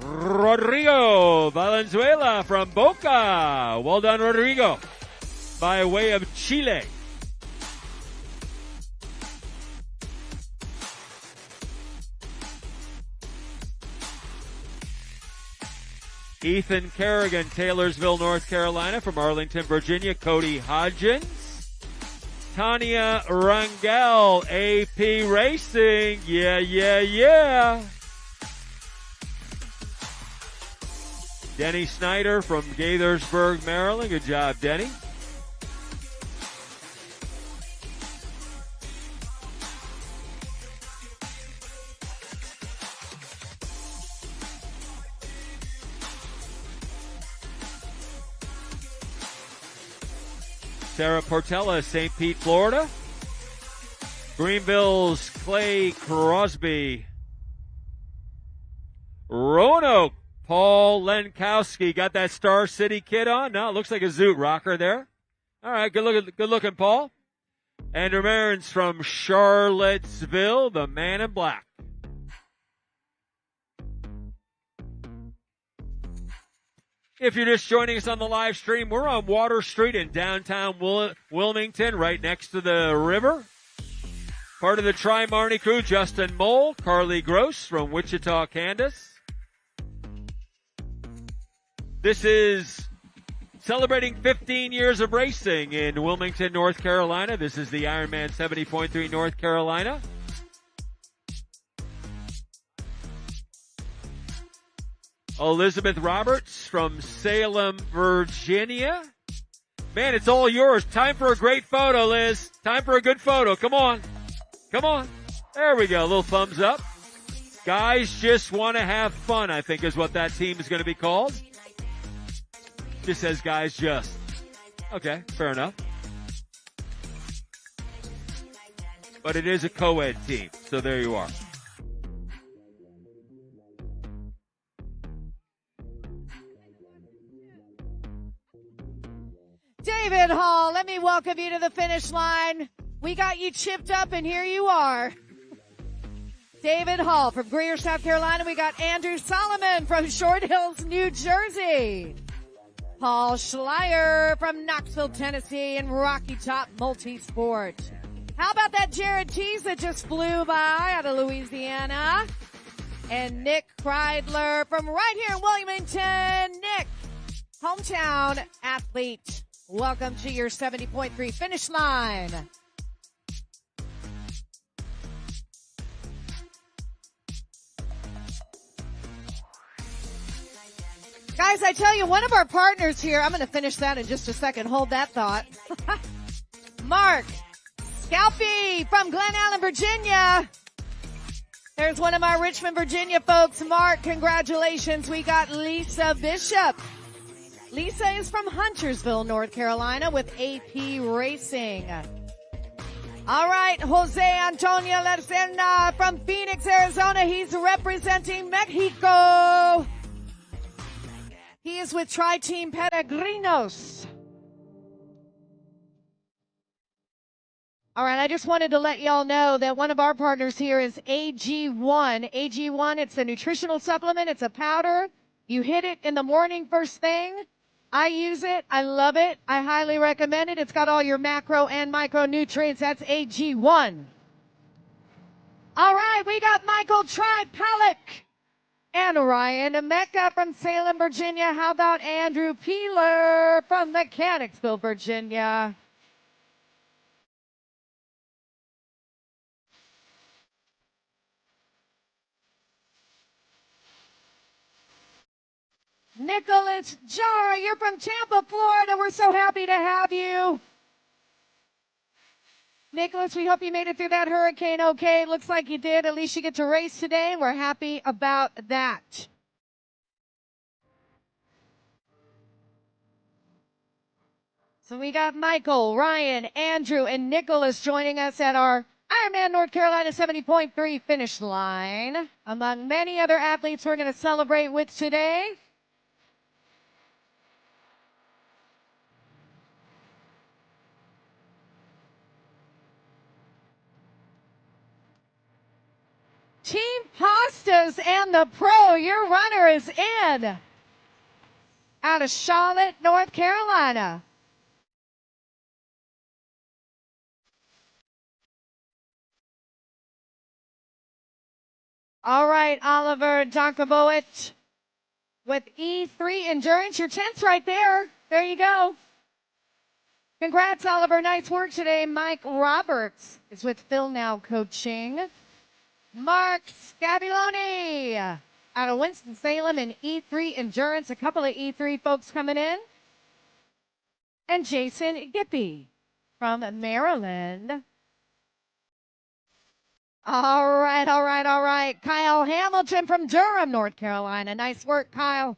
A: Rodrigo Valenzuela from Boca. Well done, Rodrigo. By way of Chile. Ethan Kerrigan, Taylorsville, North Carolina. From Arlington, Virginia, Cody Hodgins. Tanya Rangel, AP Racing. Yeah. Denny Snyder from Gaithersburg, Maryland. Good job, Denny. Sarah Portella, St. Pete, Florida. Greenville's Clay Crosby. Roanoke, Paul Lenkowski. Got that Star City kit on? No, it looks like a Zoot rocker there. All right, good looking, Paul. Andrew Marins from Charlottesville, the man in black. If you're just joining us on the live stream, we're on Water Street in downtown Wilmington, right next to the river. Part of the Tri-Marnie crew, Justin Mole, Carly Gross from Wichita, Kansas. This is celebrating 15 years of racing in Wilmington, North Carolina. This is the Ironman 70.3 North Carolina. Elizabeth Roberts from Salem, Virginia. Man, it's all yours. Time for a great photo, Liz. Time for a good photo. Come on. There we go. A little thumbs up. Guys just want to have fun, I think is what that team is going to be called. Just says guys just. Okay, fair enough. But it is a co-ed team, so there you are.
C: David Hall, let me welcome you to the finish line. We got you chipped up, and here you are. David Hall from Greer, South Carolina. We got Andrew Solomon from Short Hills, New Jersey. Paul Schleier from Knoxville, Tennessee, and Rocky Top Multisport. How about that Jared Teese that just flew by out of Louisiana? And Nick Kreidler from right here in Wilmington. Nick, Hometown athlete, welcome to your 70.3 finish line. Guys, I tell you, one of our partners here, I'm going to finish that in just a second. Hold that thought. Mark Scalpy from Glen Allen, Virginia. There's one of our Richmond, Virginia folks. Mark, congratulations. We got Lisa Bishop. Lisa is from Huntersville, North Carolina with AP Racing. All right, Jose Antonio Lercena from Phoenix, Arizona. He's representing Mexico. He is with Tri-Team Peregrinos. All right, I just wanted to let y'all know that one of our partners here is AG1. AG1, it's a nutritional supplement. It's a powder. You hit it in the morning first thing. I use it. I love it. I highly recommend it. It's got all your macro and micronutrients. That's AG1. All right, we got Michael Tripalic and Ryan Mecca from Salem, Virginia. How about Andrew Peeler from Mechanicsville, Virginia? Nicholas Jara, you're from Tampa, Florida. We're so happy to have you. Nicholas, we hope you made it through that hurricane okay. Looks like you did. At least you get to race today, and we're happy about that. So we got Michael, Ryan, Andrew, and Nicholas joining us at our Ironman North Carolina 70.3 finish line. Among many other athletes we're going to celebrate with today. Team Pastas and the Pro, your runner is in. Out of Charlotte, North Carolina. All right, Oliver Donkabowicz with E3 Endurance. Your 10th's right there. There you go. Congrats, Oliver. Nice work today. Mike Roberts is with Phil Now Coaching. Mark Scabiloni out of Winston-Salem in E3 Endurance. A couple of E3 folks coming in. And Jason Gippy from Maryland. All right. Kyle Hamilton from Durham, North Carolina. Nice work, Kyle.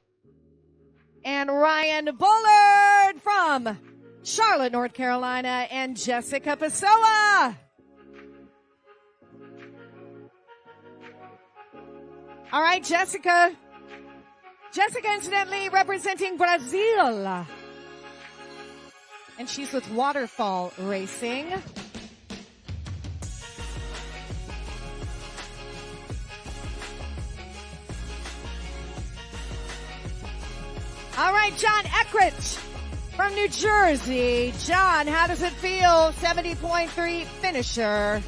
C: And Ryan Bullard from Charlotte, North Carolina. And Jessica Pessoa. All right, Jessica. Jessica, incidentally, representing Brazil. And she's with Waterfall Racing. All right, John Eckert from New Jersey. John, how does it feel? 70.3 finisher.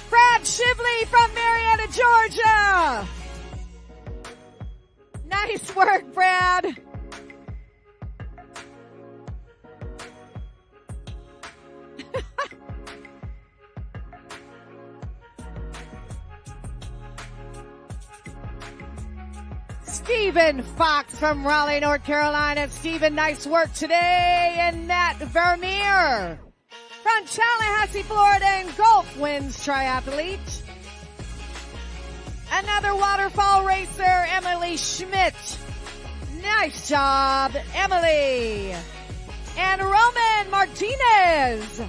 C: Brad Shively from Marietta, Georgia. Nice work, Brad. Stephen Fox from Raleigh, North Carolina. Stephen, nice work today. And Nat Vermeer from Tallahassee, Florida, and Gulf Winds triathlete. Another waterfall racer, Emily Schmidt. Nice job, Emily. And Roman Martinez,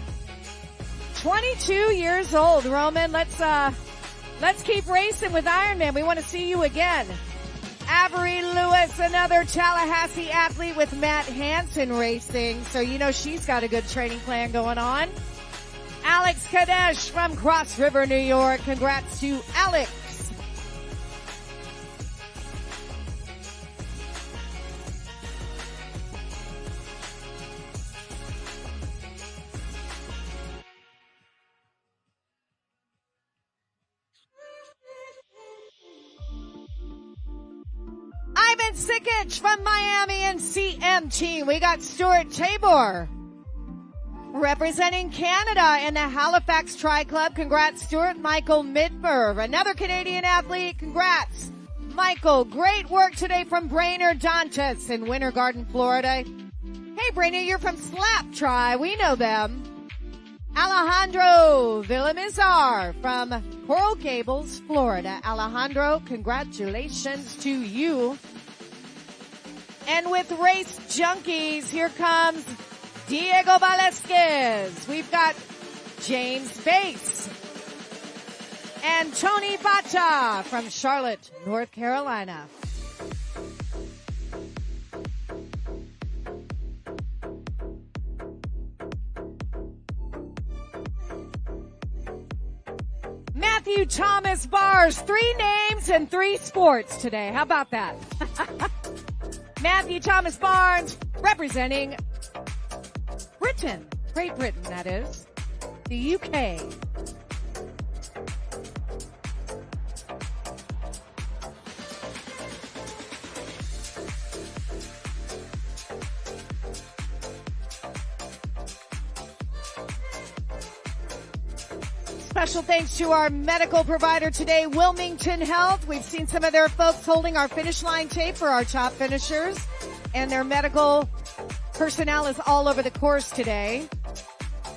C: 22 years old. Roman, let's keep racing with Ironman. We want to see you again. Avery Lewis, another Tallahassee athlete with Matt Hansen Racing. So you know she's got a good training plan going on. Alex Kadesh from Cross River, New York. Congrats to Alex. Simon Sikich from Miami and CM team. We got Stuart Tabor representing Canada in the Halifax Tri Club. Congrats, Stuart. Michael Midmer, another Canadian athlete. Congrats, Michael. Great work today from Brainerd Dantas in Winter Garden, Florida. Hey, Brainerd, you're from Slap Tri. We know them. Alejandro Villamizar from Coral Gables, Florida. Alejandro, congratulations to you. And with Race Junkies, here comes Diego Valesquez. We've got James Bates and Tony Bacha from Charlotte, North Carolina. Matthew Thomas Bars, 3 names and 3 sports today. How about that? Matthew Thomas Barnes representing Britain, Great Britain, that is, the UK. Special thanks to our medical provider today, Wilmington Health. We've seen some of their folks holding our finish line tape for our top finishers, and their medical personnel is all over the course today.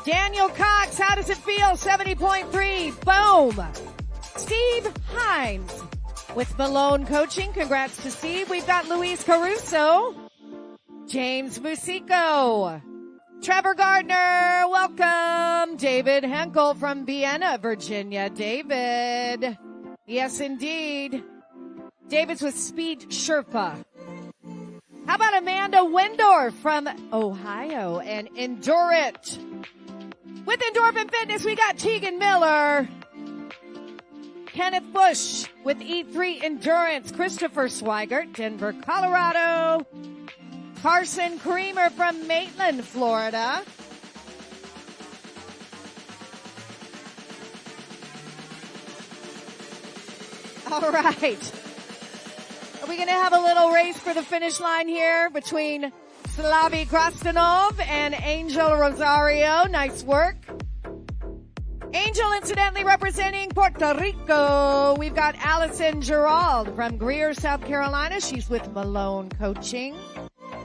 C: Daniel Cox, how does it feel? 70.3, boom. Steve Hines with Malone Coaching. Congrats to Steve. We've got Luis Caruso, James Musico, Trevor Gardner, welcome. David Henkel from Vienna, Virginia. David. Yes, indeed. David's with Speed Sherpa. How about Amanda Wendorf from Ohio and Endure It? With Endorphin Fitness, we got Tegan Miller, Kenneth Bush with E3 Endurance, Christopher Swigert, Denver, Colorado, Carson Creamer from Maitland, Florida. All right. Are we going to have a little race for the finish line here between Slavi Krastanov and Angel Rosario? Nice work. Angel, incidentally, representing Puerto Rico. We've got Allison Gerald from Greer, South Carolina. She's with Malone Coaching.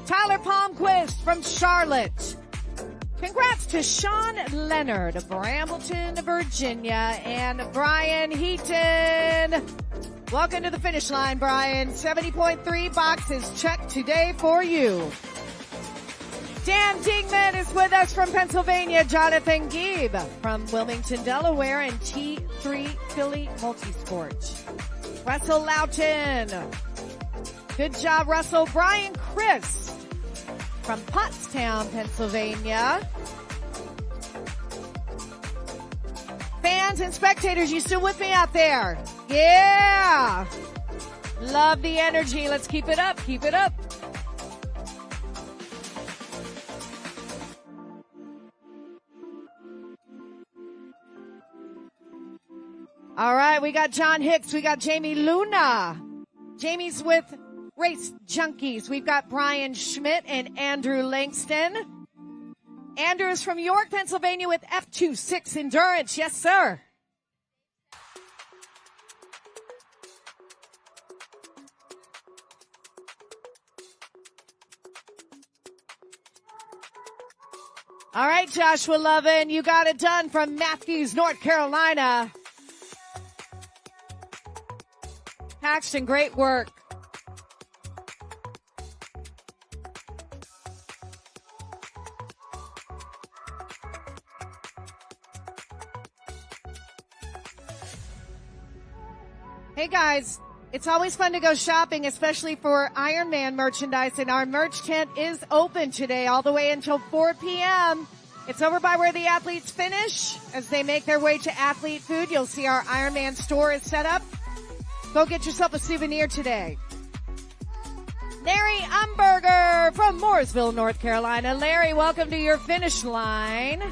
C: Tyler Palmquist from Charlotte. Congrats to Sean Leonard of Brambleton, Virginia, and Brian Heaton. Welcome to the finish line, Brian. 70.3 boxes checked today for you. Dan Dingman is with us from Pennsylvania. Jonathan Gieb from Wilmington, Delaware, and T3 Philly Multisport. Russell Loughton. Good job, Russell. Brian Chris from Pottstown, Pennsylvania. Fans and spectators, you still with me out there? Yeah. Love the energy. Let's keep it up. Keep it up. All right, we got John Hicks. We got Jamie Luna. Jamie's with Race Junkies. We've got Brian Schmidt and Andrew Langston. Andrew is from York, Pennsylvania with F26 Endurance. Yes, sir. All right, Joshua Lovin, you got it done from Matthews, North Carolina. Paxton, great work. Hey guys, it's always fun to go shopping, especially for Ironman merchandise, and our merch tent is open today all the way until 4 p.m. It's over by where the athletes finish. As they make their way to athlete food, you'll see our Ironman store is set up. Go get yourself a souvenir today. Larry Umberger from Mooresville, North Carolina. Larry, welcome to your finish line.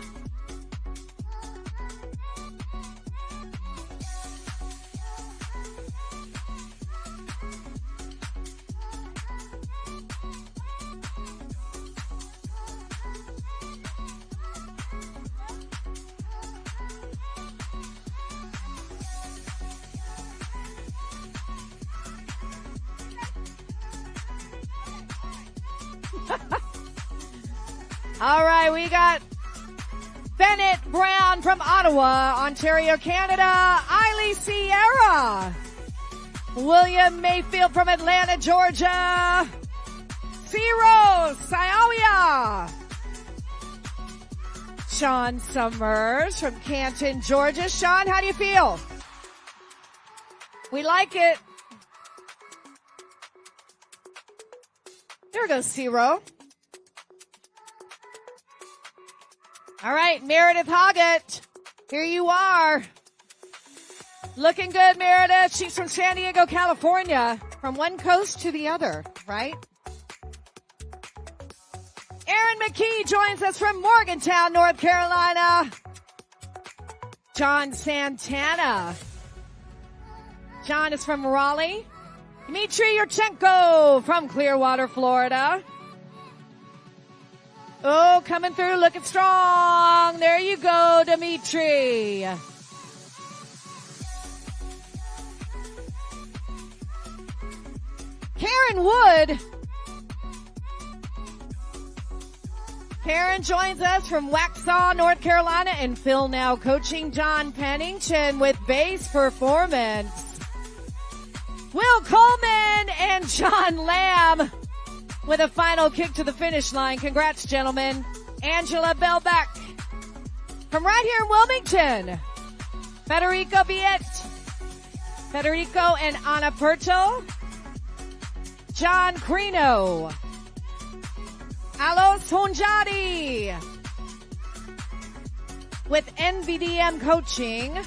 C: All right, we got Bennett Brown from Ottawa, Ontario, Canada. Eiley Sierra. William Mayfield from Atlanta, Georgia. Ciro Saoya. Sean Summers from Canton, Georgia. Sean, how do you feel? We like it. There goes Ciro. All right, Meredith Hoggett. Here you are. Looking good, Meredith. She's from San Diego, California. From one coast to the other, right? Aaron McKee joins us from Morgantown, North Carolina. John Santana. John is from Raleigh. Dmitry Yurchenko from Clearwater, Florida. Oh, coming through, looking strong. There you go, Dmitry. Karen Wood. Karen joins us from Waxhaw, North Carolina, and Phil now coaching John Pennington with base performance. Will Coleman and John Lamb with a final kick to the finish line. Congrats, gentlemen. Angela Belbeck from right here in Wilmington. Federico Biet. Federico and Anna Perto. John Crino. Alos Honjadi with NVDM coaching.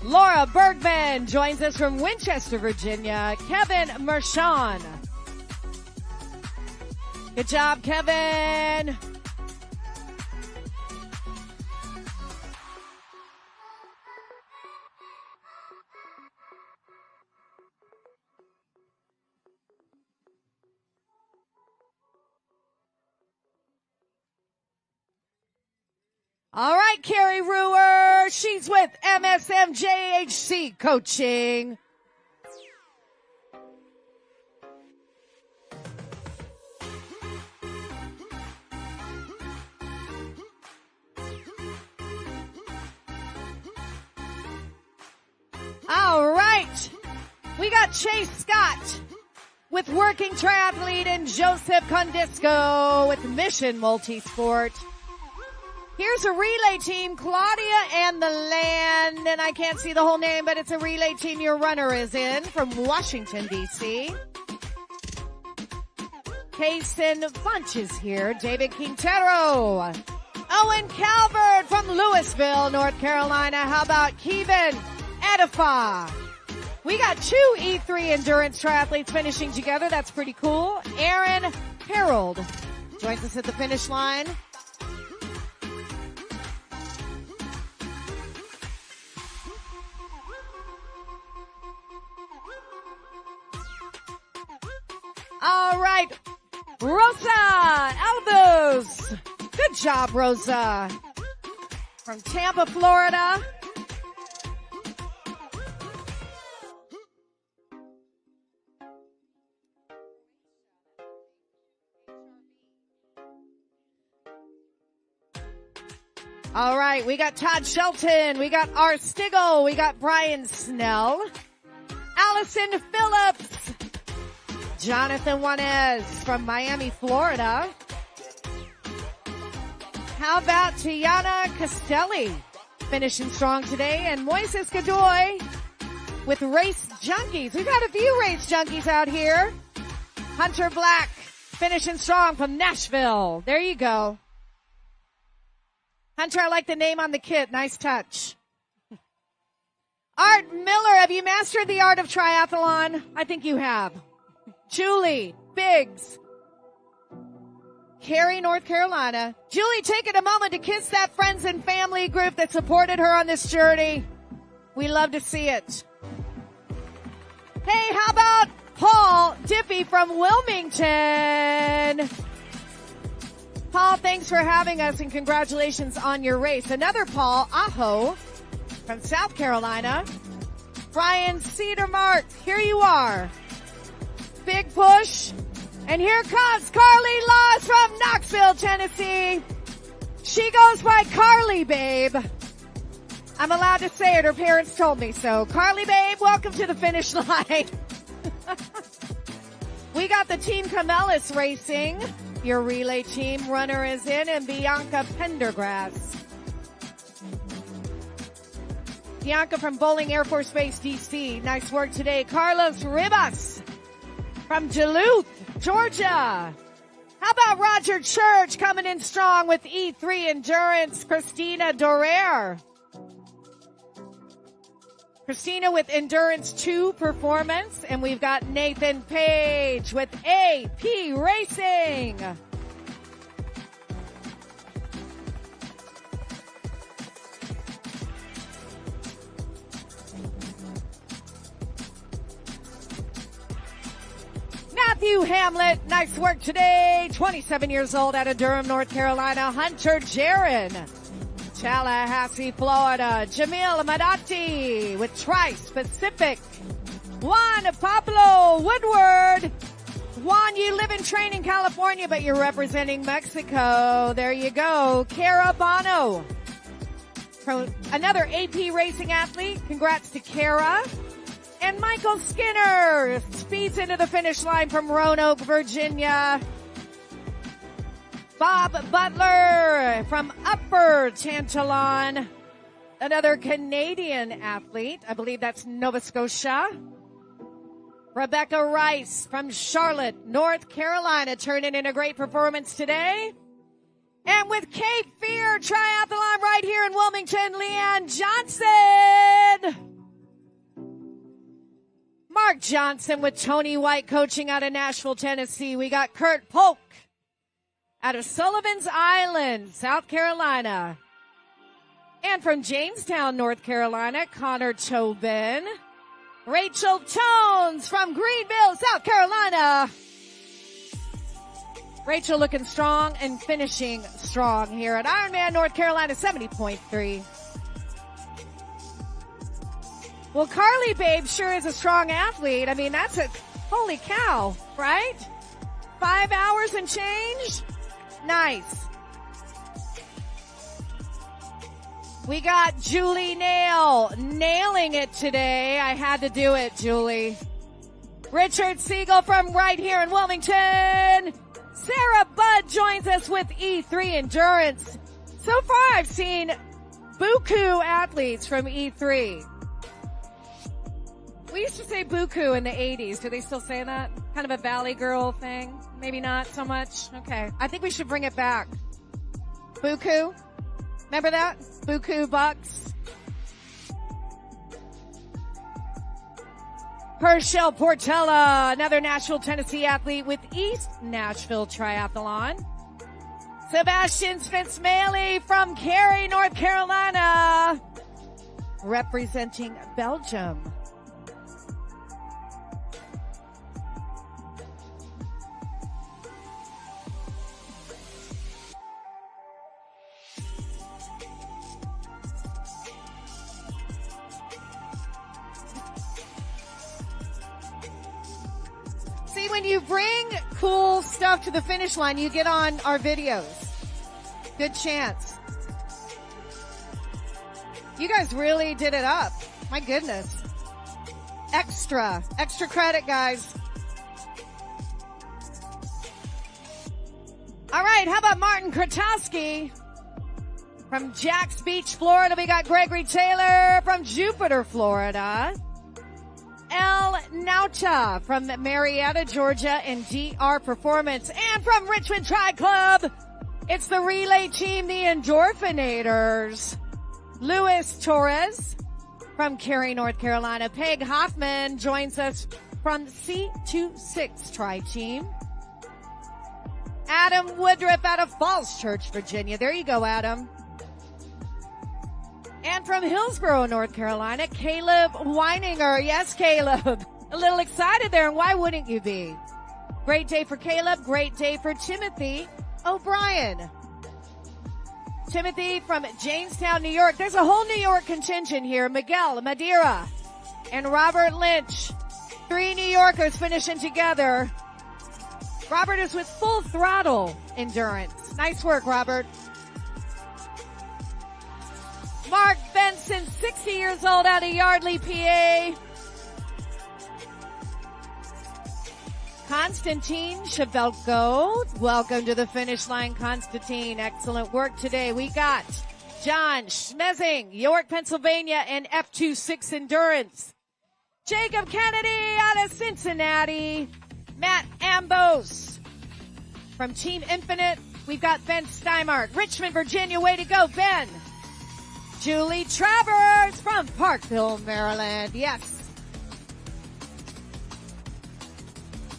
C: Laura Bergman joins us from Winchester, Virginia. Kevin Mershon. Good job, Kevin. All right, Carrie Ruhr. She's with MSMJHC coaching. All right. We got Chase Scott with Working Triathlete and Joseph Condisco with Mission Multisport. Here's a relay team, Claudia and the Land, and I can't see the whole name, but it's a relay team your runner is in from Washington, D.C. Kaysen Bunch is here, David Quintero. Owen Calvert from Louisville, North Carolina. How about Kevin Edifa? We got two E3 endurance triathletes finishing together. That's pretty cool. Aaron Harold joins us at the finish line. All right, Rosa Albus. Good job, Rosa. From Tampa, Florida. All right, we got Todd Shelton. We got R. Stiggle. We got Brian Snell. Allison Phillips. Jonathan Juanez from Miami, Florida. How about Tiana Castelli finishing strong today? And Moises Godoy with Race Junkies. We've had a few Race Junkies out here. Hunter Black finishing strong from Nashville. There you go. Hunter, I like the name on the kit. Nice touch. Art Miller, have you mastered the art of triathlon? I think you have. Julie Biggs, Cary, North Carolina. Julie taking a moment to kiss that friends and family group that supported her on this journey. We love to see it. Hey, how about Paul Diffie from Wilmington? Paul, thanks for having us and congratulations on your race. Another Paul, Aho from South Carolina. Brian Cedarmark, here you are. big push. And here comes Carly Laws from Knoxville, Tennessee. She goes by Carly Babe. I'm allowed to say it. Her parents told me so. Carly Babe, welcome to the finish line. We got the Team Camellis racing. Your relay team runner is in, and Bianca Pendergrass. Bianca from Bowling Air Force Base, D.C. Nice work today. Carlos Ribas from Duluth, Georgia. How about Roger Church coming in strong with E3 Endurance? Christina Dorer. Christina with Endurance 2 Performance. And we've got Nathan Page with AP Racing. Matthew Hamlet, nice work today. 27 years old out of Durham, North Carolina. Hunter Jaron, Tallahassee, Florida. Jamil Madati with Tri-Specific. Juan Pablo Woodward. Juan, you live and train in California, but you're representing Mexico. There you go. Cara Bono, another AP racing athlete. Congrats to Cara. And Michael Skinner speeds into the finish line from Roanoke, Virginia. Bob Butler from Upper Tantalon, another Canadian athlete. I believe that's Nova Scotia. Rebecca Rice from Charlotte, North Carolina, turning in a great performance today. And with Cape Fear Triathlon right here in Wilmington, Leanne Johnson. Mark Johnson with Tony White coaching out of Nashville, Tennessee. We got Kurt Polk out of Sullivan's Island, South Carolina. And from Jamestown, North Carolina, Connor Tobin. Rachel Tones from Greenville, South Carolina. Rachel looking strong and finishing strong here at Ironman North Carolina 70.3. Well, Carly Babe sure is a strong athlete. I mean, that's a, holy cow, right? 5 hours and change? Nice. We got Julie Nail nailing it today. I had to do it, Julie. Richard Siegel from right here in Wilmington. Sarah Budd joins us with E3 Endurance. So far, I've seen buku athletes from E3. We used to say buku in the 80s. Do they still say that? Kind of a Valley Girl thing? Maybe not so much? Okay. I think we should bring it back. Buku? Remember that? Buku bucks? Herschel Portella, another Nashville, Tennessee athlete with East Nashville Triathlon. Sebastian Spence-Maley from Cary, North Carolina, representing Belgium. See, when you bring cool stuff to the finish line, you get on our videos. Good chance. You guys really did it up. My goodness. Extra credit, guys. All right, how about Martin Kratowski from Jacks Beach, Florida? We got Gregory Taylor from Jupiter, Florida. El Nauta from Marietta, Georgia, and DR Performance. And from Richmond Tri Club, it's the relay team, the Endorphinators. Luis Torres from Cary, North Carolina. Peg Hoffman joins us from C26 Tri Team. Adam Woodruff out of Falls Church, Virginia. There you go, Adam. And from Hillsborough, North Carolina, Caleb Weininger. Yes, Caleb. A little excited there, and why wouldn't you be? Great day for Caleb. Great day for Timothy O'Brien. Timothy from Jamestown, New York. There's a whole New York contingent here. Miguel Madeira and Robert Lynch. 3 New Yorkers finishing together. Robert is with Full Throttle Endurance. Nice work, Robert. Mark Benson, 60 years old, out of Yardley, PA. Constantine Chevelko, welcome to the finish line, Constantine. Excellent work today. We got John Schmezing, York, Pennsylvania, and F26 Endurance. Jacob Kennedy out of Cincinnati. Matt Ambos from Team Infinite. We've got Ben Steinmark, Richmond, Virginia. Way to go, Ben. Julie Travers from Parkville, Maryland. Yes.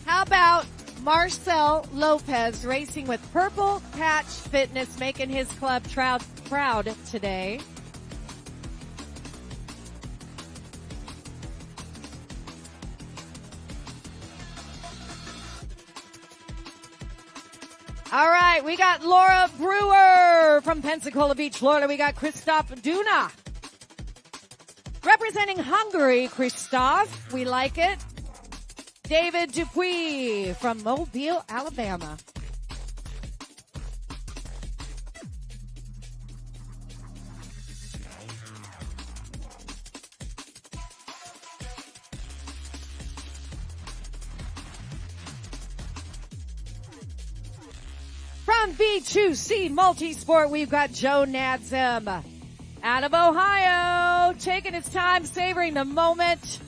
C: How about Marcel Lopez racing with Purple Patch Fitness, making his club proud today. All right, we got Laura Brewer from Pensacola Beach, Florida. We got Christoph Duna. Representing Hungary, Christoph. We like it. David Dupuis from Mobile, Alabama. From B2C Multisport, we've got Joe Nadzim out of Ohio, taking his time, savoring the moment.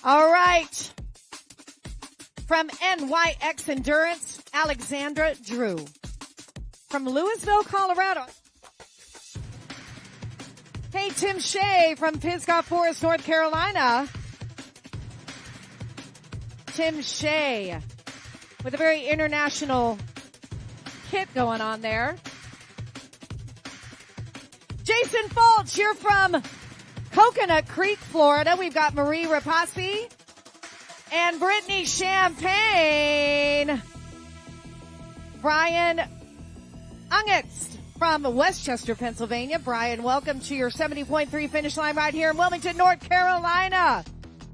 C: All right. From NYX Endurance, Alexandra Drew. From Louisville, Colorado. Hey, Tim Shea from Pisgah Forest, North Carolina. Tim Shea with a very international kit going on there. Jason Fulch, you're from Coconut Creek, Florida. We've got Marie Rapasi and Brittany Champagne. Brian Ungitz from Westchester, Pennsylvania. Brian, welcome to your 70.3 finish line right here in Wilmington, North Carolina.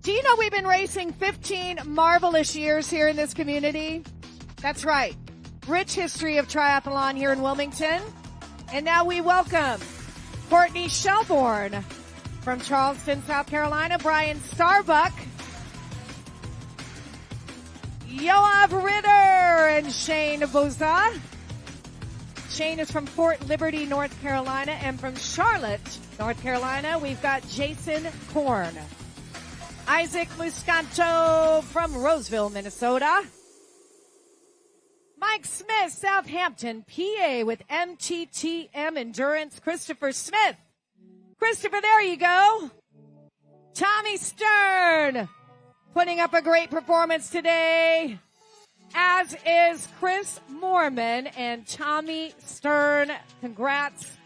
C: Do you know we've been racing 15 marvelous years here in this community? That's right. Rich history of triathlon here in Wilmington. And now we welcome Courtney Shelbourne from Charleston, South Carolina. Brian Starbuck, Yoav Ritter, and Shane Boza. Shane is from Fort Liberty, North Carolina, and from Charlotte, North Carolina, we've got Jason Korn. Isaac Muscanto from Roseville, Minnesota. Mike Smith, Southampton, PA, with MTTM Endurance. Christopher Smith. Christopher, there you go. Tommy Stern, putting up a great performance today, as is Chris Moorman and Tommy Stern. Congrats.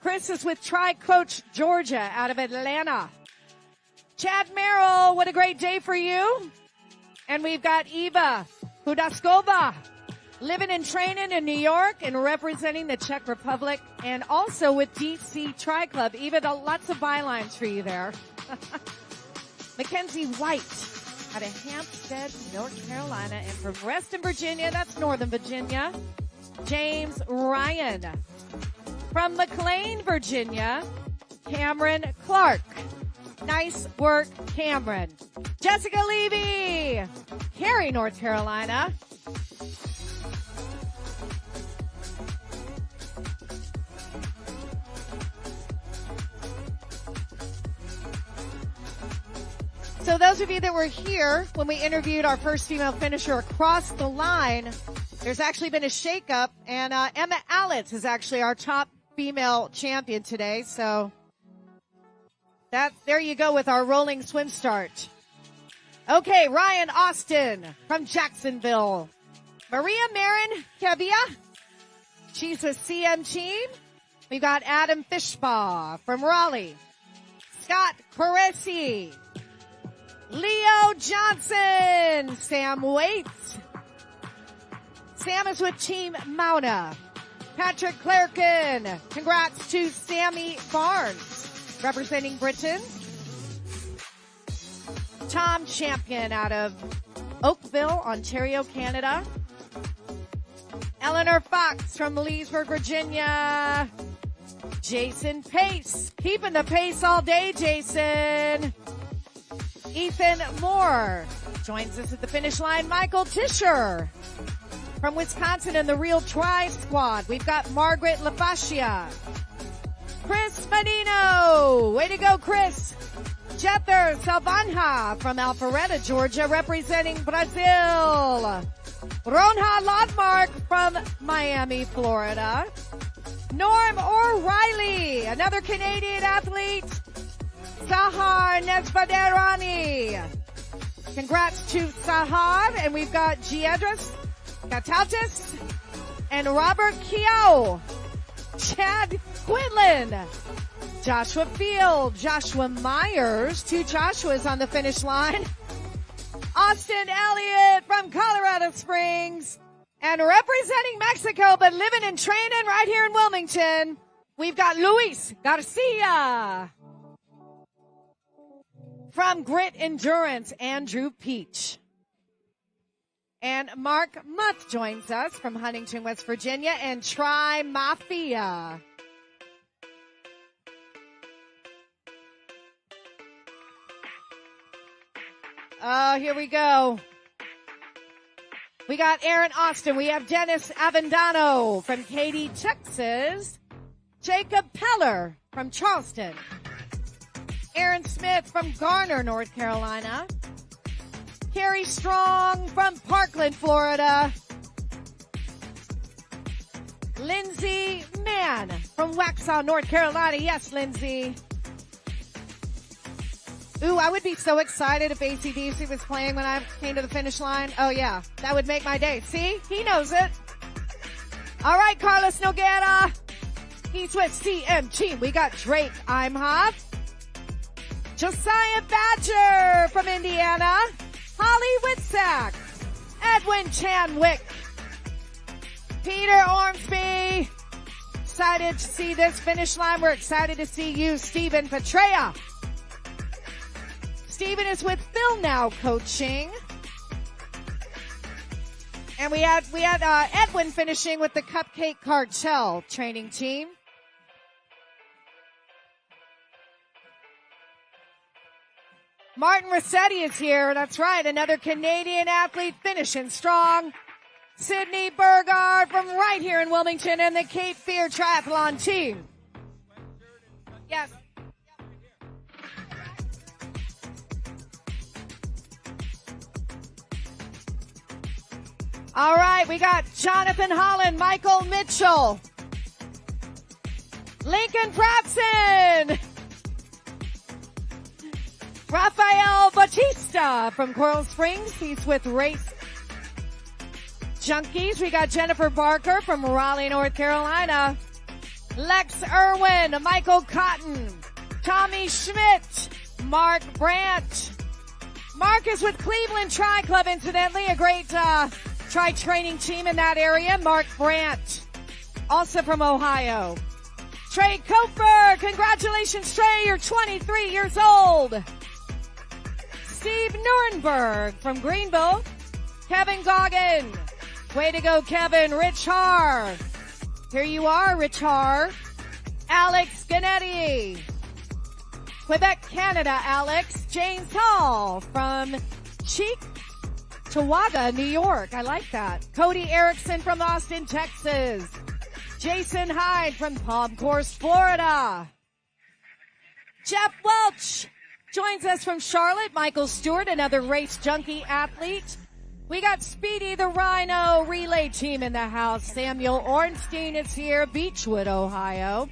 C: Chris is with Tri-Coach Georgia out of Atlanta. Chad Merrill, what a great day for you. And we've got Eva Hudaskova, living and training in New York and representing the Czech Republic, and also with DC Tri Club. Eva, lots of bylines for you there. Mackenzie White out of Hampstead, North Carolina, and from Reston, Virginia, that's Northern Virginia, James Ryan. From McLean, Virginia, Cameron Clark. Nice work, Cameron. Jessica Levy, Cary, North Carolina. So those of you that were here when we interviewed our first female finisher across the line, there's actually been a shakeup, and Emma Allitz is actually our top female champion today. So there you go with our rolling swim start. Okay, Ryan Austin from Jacksonville. Maria Marin Kevia, she's with CM Team. We've got Adam Fishbaugh from Raleigh. Scott Caresi. Leo Johnson. Sam Waits. Sam is with Team Mauna. Patrick Clerkin. Congrats to Sammy Barnes, representing Britain. Tom Champion out of Oakville, Ontario, Canada. Eleanor Fox from Leesburg, Virginia. Jason Pace. Keeping the pace all day, Jason. Ethan Moore joins us at the finish line. Michael Tischer from Wisconsin in the Real Tri Squad. We've got Margaret LaFascia. Chris Menino. Way to go, Chris. Jether Salvanha from Alpharetta, Georgia, representing Brazil. Ronha Lodmark from Miami, Florida. Norm O'Reilly, another Canadian athlete. Sahar Nesvaderani. Congrats to Sahar. And we've got Giedras Katautis and Robert Kiao. Chad Quinlan. Joshua Field, Joshua Myers, two Joshuas on the finish line. Austin Elliott from Colorado Springs. And representing Mexico, but living and training right here in Wilmington, we've got Luis Garcia. From Grit Endurance, Andrew Peach. And Mark Muth joins us from Huntington, West Virginia, and Tri Mafia. Oh, here we go. We got Aaron Austin. We have Dennis Avendano from Katy, Texas. Jacob Peller from Charleston. Aaron Smith from Garner, North Carolina. Carrie Strong from Parkland, Florida. Lindsay Mann from Waxhaw, North Carolina. Yes, Lindsay. Ooh, I would be so excited if AC/DC was playing when I came to the finish line. Oh yeah, that would make my day. See? He knows it. All right, Carlos Noguera. He's with CM Team. We got Drake Imhoff. Josiah Badger from Indiana. Holly Whitsack. Edwin Chanwick. Peter Ormsby. Excited to see this finish line. We're excited to see you, Stephen Petrea. Stephen is with Phil Now Coaching. And we had Edwin finishing with the Cupcake Cartel training team. Martin Rossetti is here. That's right. Another Canadian athlete finishing strong. Sydney Burgard from right here in Wilmington and the Cape Fear Triathlon team. Yes. All right, we got Jonathan Holland, Michael Mitchell, Lincoln Pratson, Rafael Batista from Coral Springs. He's with Race Junkies. We got Jennifer Barker from Raleigh, North Carolina, Lex Irwin, Michael Cotton, Tommy Schmidt, Mark Brandt. Mark is with Cleveland Tri Club, incidentally, a great tri-training team in that area. Mark Brandt, also from Ohio. Trey Koper, congratulations, Trey, you're 23 years old. Steve Nuremberg from Greenville. Kevin Goggin, way to go, Kevin. Rich Har, here you are, Rich Har. Alex Ganetti, Quebec, Canada, Alex. James Hall from Cheektowaga, New York. I like that. Cody Erickson from Austin, Texas. Jason Hyde from Palm Coast, Florida. Jeff Welch, Joins us from Charlotte, Michael Stewart, another race junkie athlete. We got Speedy the Rhino relay team in the house. Samuel Ornstein is here, Beechwood, Ohio.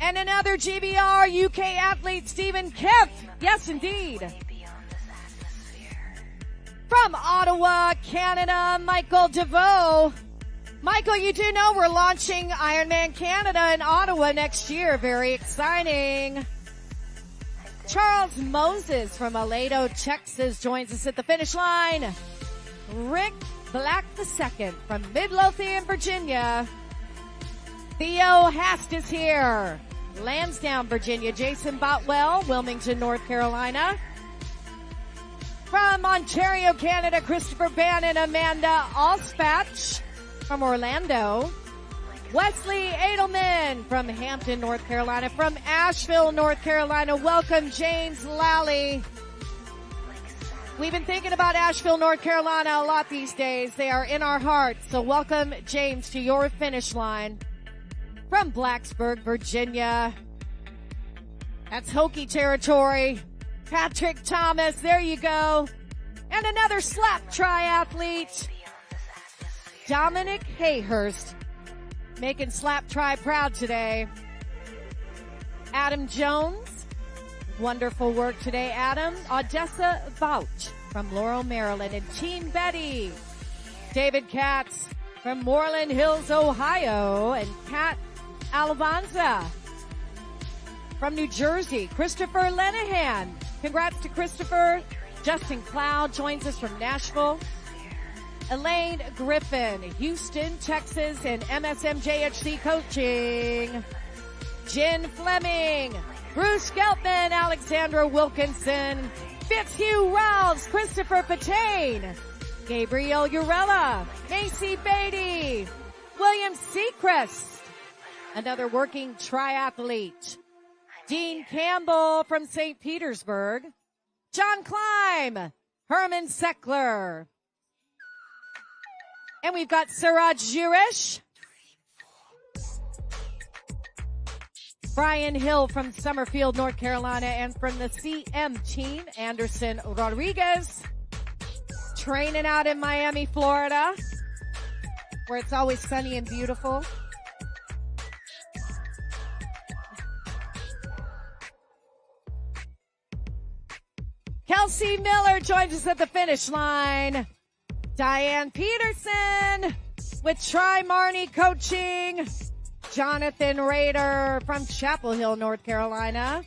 C: And another GBR UK athlete, Stephen Kemp. Yes, indeed. From Ottawa, Canada, Michael DeVoe. Michael, you do know we're launching Ironman Canada in Ottawa next year. Very exciting. Charles Moses from Aledo, Texas joins us at the finish line. Rick Black II from Midlothian, Virginia. Theo Hast is here. Lansdowne, Virginia. Jason Botwell, Wilmington, North Carolina. From Ontario, Canada, Christopher Bannon, Amanda Allspatch from Orlando. Wesley Edelman from Hampton, North Carolina. From Asheville, North Carolina, welcome James Lally. We've been thinking about Asheville, North Carolina a lot these days. They are in our hearts. So welcome, James, to your finish line. From Blacksburg, Virginia. That's Hokie territory. Patrick Thomas, there you go. And another slap triathlete. Dominic Hayhurst, making slap tri proud today. Adam Jones, wonderful work today, Adam. Odessa Vouch from Laurel, Maryland. And Team Betty, David Katz from Moreland Hills, Ohio. And Kat Alavanza from New Jersey. Christopher Lenahan, congrats to Christopher. Justin Cloud joins us from Nashville. Elaine Griffin, Houston, Texas, and MSMJHC coaching. Jen Fleming, Bruce Geltman, Alexandra Wilkinson, Fitzhugh Rouse, Christopher Patain, Gabriel Urella, Macy Beatty, William Seacrest, another working triathlete. Dean Campbell from St. Petersburg. John Klein, Herman Seckler. And we've got Suraj Jirish. Brian Hill from Summerfield, North Carolina. And from the CM team, Anderson Rodriguez. Training out in Miami, Florida, where it's always sunny and beautiful. Kelsey Miller joins us at the finish line. Diane Peterson with Tri Marnie coaching. Jonathan Rader from Chapel Hill, North Carolina.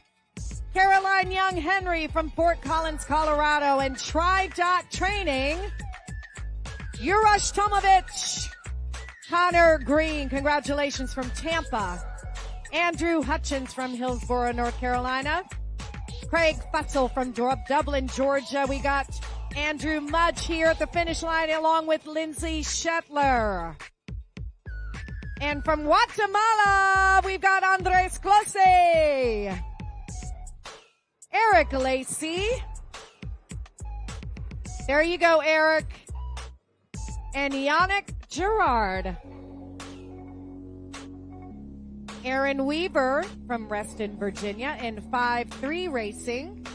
C: Caroline Young Henry from Fort Collins, Colorado. And Tri-Dot Training. Urosh Tomovich. Connor Green, congratulations from Tampa. Andrew Hutchins from Hillsborough, North Carolina. Craig Fussell from Dublin, Georgia. We got Andrew Mudge here at the finish line along with Lindsay Shetler. And from Guatemala, we've got Andres Close. Eric Lacey. There you go, Eric. And Yannick Gerard. Aaron Weaver from Reston, Virginia in 5-3 racing.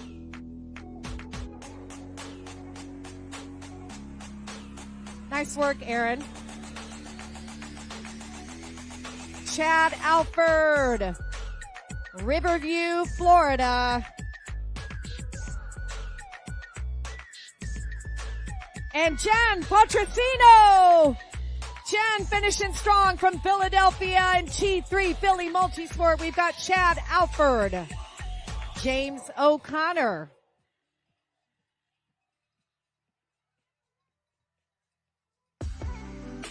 C: Nice work, Aaron. Chad Alford, Riverview, Florida. And Jen Patrocino. Jen finishing strong from Philadelphia and T3 Philly Multisport. We've got Chad Alford, James O'Connor.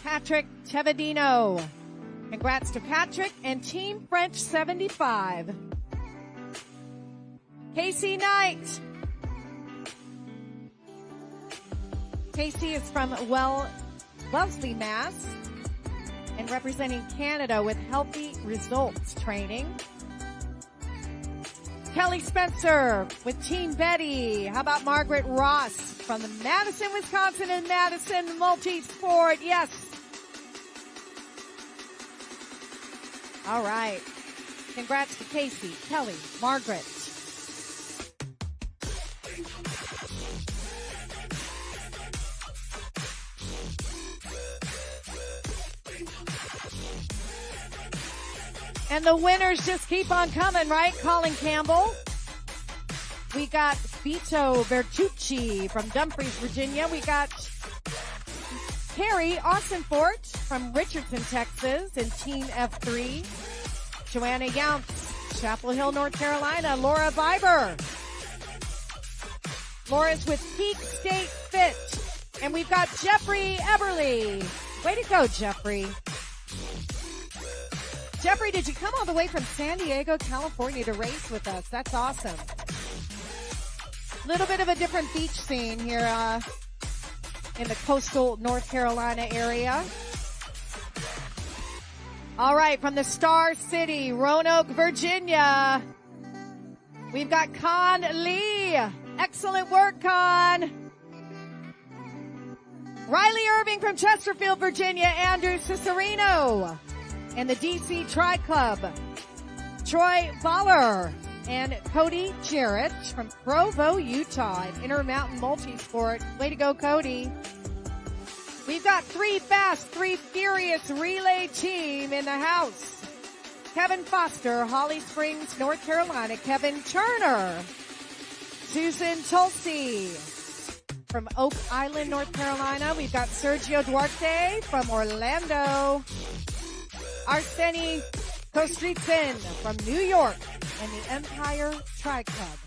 C: Patrick Tevadino. Congrats to Patrick and Team French 75. Casey Knight. Casey is from Wellesley, Mass. And representing Canada with Healthy Results Training. Kelly Spencer with Team Betty. How about Margaret Ross from the Madison, Wisconsin and Madison Multisport? Yes. All right. Congrats to Casey, Kelly, Margaret. And the winners just keep on coming, right? Colin Campbell. We got Vito Bertucci from Dumfries, Virginia. We got Harry Austinfort from Richardson, Texas in Team F3. Joanna Younts, Chapel Hill, North Carolina. Laura Viber. Laura's with Peak State Fit. And we've got Jeffrey Eberly. Way to go, Jeffrey. Jeffrey, did you come all the way from San Diego, California to race with us? That's awesome. Little bit of a different beach scene here in the coastal North Carolina area. All right, from the Star City, Roanoke, Virginia, we've got Con Lee. Excellent work, Con. Riley Irving from Chesterfield, Virginia, Andrew Cicerino. And the DC Tri Club, Troy Baller and Cody Jarrett from Provo, Utah, at Intermountain Multisport. Way to go, Cody. We've got 3 fast, 3 furious relay team in the house. Kevin Foster, Holly Springs, North Carolina. Kevin Turner. Susan Tulsi from Oak Island, North Carolina. We've got Sergio Duarte from Orlando. Arseni Kostritsin from New York and the Empire Tri Club.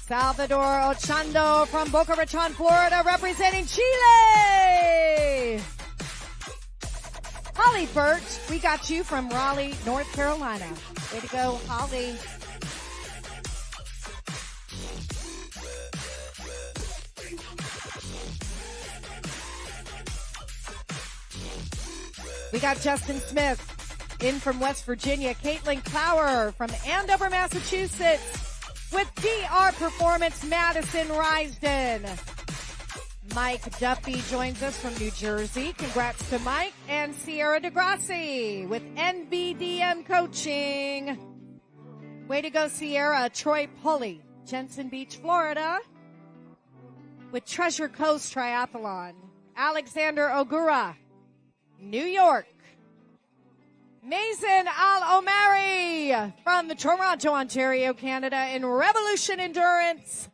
C: Salvador Ochando from Boca Raton, Florida, representing Chile. Holly Burt, we got you from Raleigh, North Carolina. Way to go, Holly. We got Justin Smith in from West Virginia. Caitlin Clower from Andover, Massachusetts with DR Performance, Madison Risden. Mike Duffy joins us from New Jersey. Congrats to Mike. And Sierra DeGrassi with NBDM Coaching. Way to go, Sierra. Troy Pulley, Jensen Beach, Florida with Treasure Coast Triathlon. Alexander Ogura, New York. Mason Al-Omari from Toronto, Ontario, Canada in Revolution Endurance.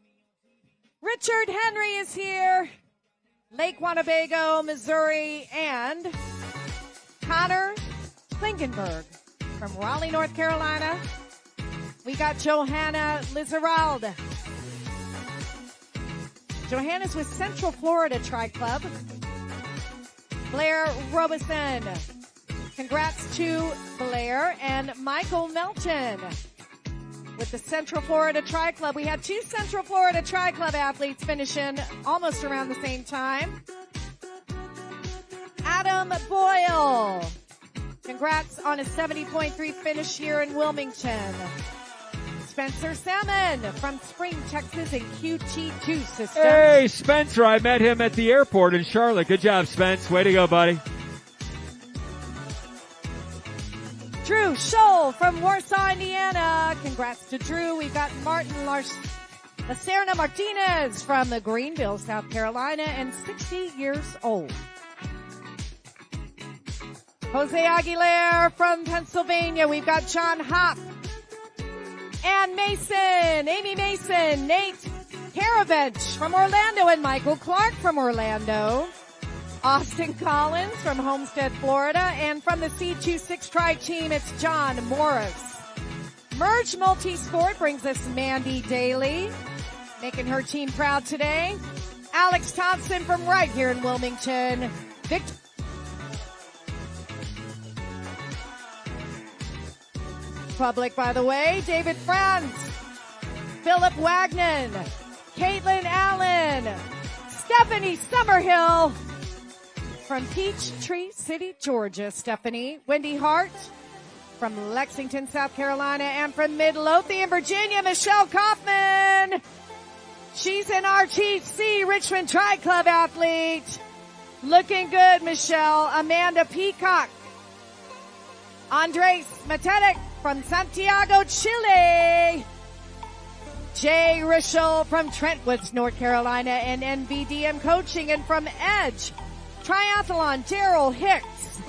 C: Richard Henry is here. Lake Winnebago, Missouri, and Connor Klingenberg from Raleigh, North Carolina. We got Johanna Lizarald. Johanna's with Central Florida Tri Club. Blair Robeson. Congrats to Blair and Michael Melton with the Central Florida Tri Club. We had 2 Central Florida Tri Club athletes finishing almost around the same time. Adam Boyle. Congrats on a 70.3 finish here in Wilmington. Spencer Salmon from Spring, Texas in QT2 Systems.
A: Hey, Spencer, I met him at the airport in Charlotte. Good job, Spence. Way to go, buddy.
C: Drew Scholl from Warsaw, Indiana. Congrats to Drew. We've got Martin Lacerna Martinez from the Greenville, South Carolina, and 60 years old. Jose Aguilera from Pennsylvania. We've got John Hopp. And Mason, Amy Mason, Nate Caravich from Orlando, and Michael Clark from Orlando. Austin Collins from Homestead, Florida, and from the C26 Tri Team, it's John Morris. Merge Multisport brings us Mandy Daly, making her team proud today. Alex Thompson from right here in Wilmington. Public, by the way, David Franz, Philip Wagnon, Caitlin Allen, Stephanie Summerhill from Peachtree City, Georgia, Stephanie. Wendy Hart from Lexington, South Carolina, and from Midlothian, Virginia, Michelle Kaufman. She's an RTC Richmond Tri Club athlete. Looking good, Michelle. Amanda Peacock. Andres Matetic from Santiago, Chile. Jay Rischel from Trentwoods, North Carolina, and NBDM Coaching. And from Edge Triathlon, Daryl Hicks.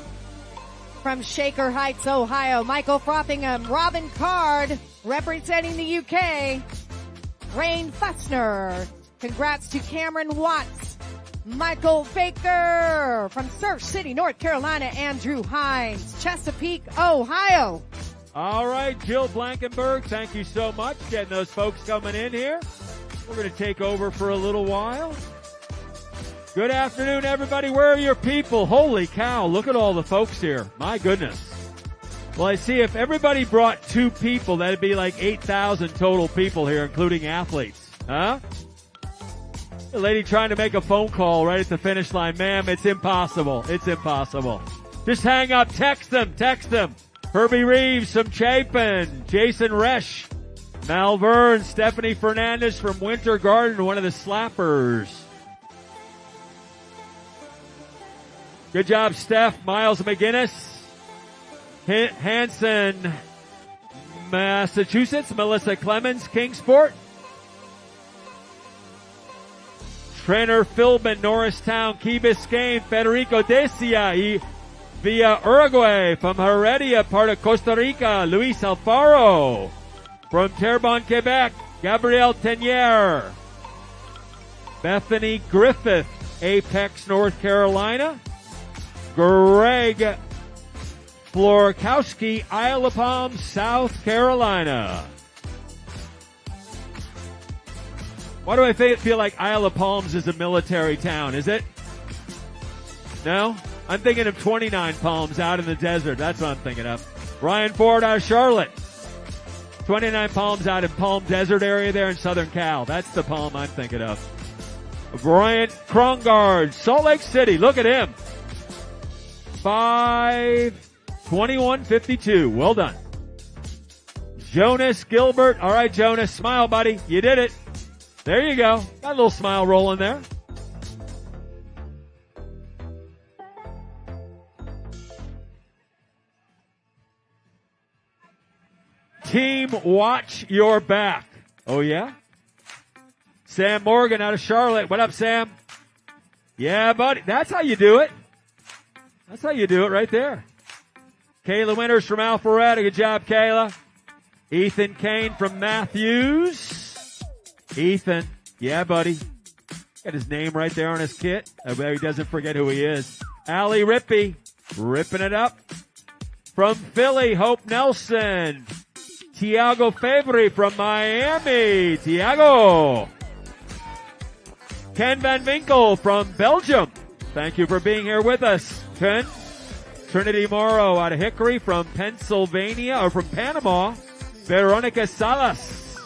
C: From Shaker Heights, Ohio, Michael Frothingham. Robin Card, representing the UK. Rain Fussner. Congrats to Cameron Watts. Michael Baker. From Surf City, North Carolina, Andrew Hines. Chesapeake, Ohio.
A: All right, Jill Blankenberg, thank you so much. Getting those folks coming in here. We're going to take over for a little while. Good afternoon, everybody. Where are your people? Holy cow, look at all the folks here. My goodness. Well, I see if everybody brought 2 people, that'd be like 8,000 total people here, including athletes. Huh? A lady trying to make a phone call right at the finish line. Ma'am, it's impossible. It's impossible. Just hang up. Text them. Text them. Herbie Reeves from Chapin. Jason Resch. Malvern. Stephanie Fernandez from Winter Garden, one of the slappers. Good job, Steph. Miles McGinnis. Hanson, Massachusetts. Melissa Clemens, Kingsport. Trainer Philbin, Norristown, Key Biscayne. Federico Decia via Uruguay. From Heredia, part of Costa Rica, Luis Alfaro. From Terrebonne, Quebec, Gabrielle Tenier. Bethany Griffith, Apex, North Carolina. Greg Florkowski, Isle of Palms, South Carolina. Why do I feel like Isle of Palms is a military town? Is it? No? I'm thinking of 29 Palms out in the desert. That's what I'm thinking of. Ryan Ford out of Charlotte. 29 Palms out in Palm Desert area there in Southern Cal. That's the Palm I'm thinking of. Bryant Krongard, Salt Lake City. Look at him. 5:21:52. Well done. Jonas Gilbert. All right, Jonas. Smile, buddy. You did it. There you go. Got a little smile rolling there. Team Watch Your Back. Oh, yeah? Sam Morgan out of Charlotte. What up, Sam? Yeah, buddy. That's how you do it. That's how you do it right there. Kayla Winters from Alpharetta. Good job, Kayla. Ethan Kane from Matthews. Ethan. Yeah, buddy. Got his name right there on his kit. I bet he doesn't forget who he is. Allie Rippey. Ripping it up. From Philly, Hope Nelson. Tiago Fabry from Miami. Tiago. Ken Van Winkle from Belgium. Thank you for being here with us, Ken. Trinity Morrow out of Hickory from Pennsylvania, or from Panama. Veronica Salas.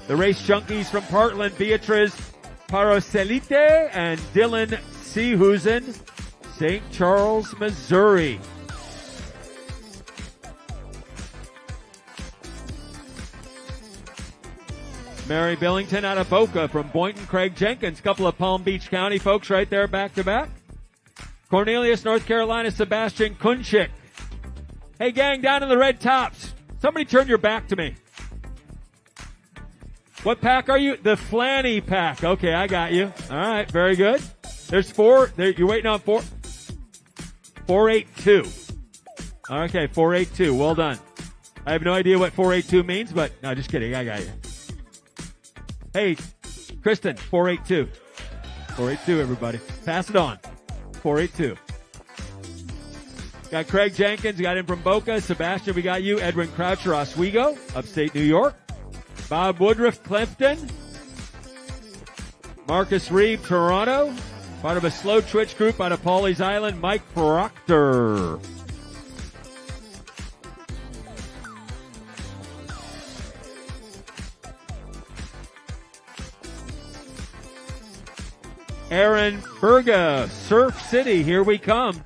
A: The Race Junkies from Portland, Beatriz Paracelite and Dylan Seehusen, St. Charles, Missouri. Mary Billington out of Boca from Boynton, Craig Jenkins. Couple of Palm Beach County folks right there back to back. Cornelius, North Carolina, Sebastian Kunchik. Hey gang, down in the red tops. Somebody turn your back to me. What pack are you? The Flanny pack. Okay, I got you. All right, very good. There's 4. You're waiting on 4. 482. Okay, 482. Well done. I have no idea what 482 means, but no, just kidding. I got you. Hey, Kristen, 482. 482, everybody. Pass it on. 482. Got Craig Jenkins, got him from Boca. Sebastian, we got you. Edwin Croucher, Oswego, upstate New York. Bob Woodruff, Clifton. Marcus Reeve, Toronto. Part of a slow twitch group out of Pawleys Island. Mike Proctor. Aaron Berga, Surf City, here we come.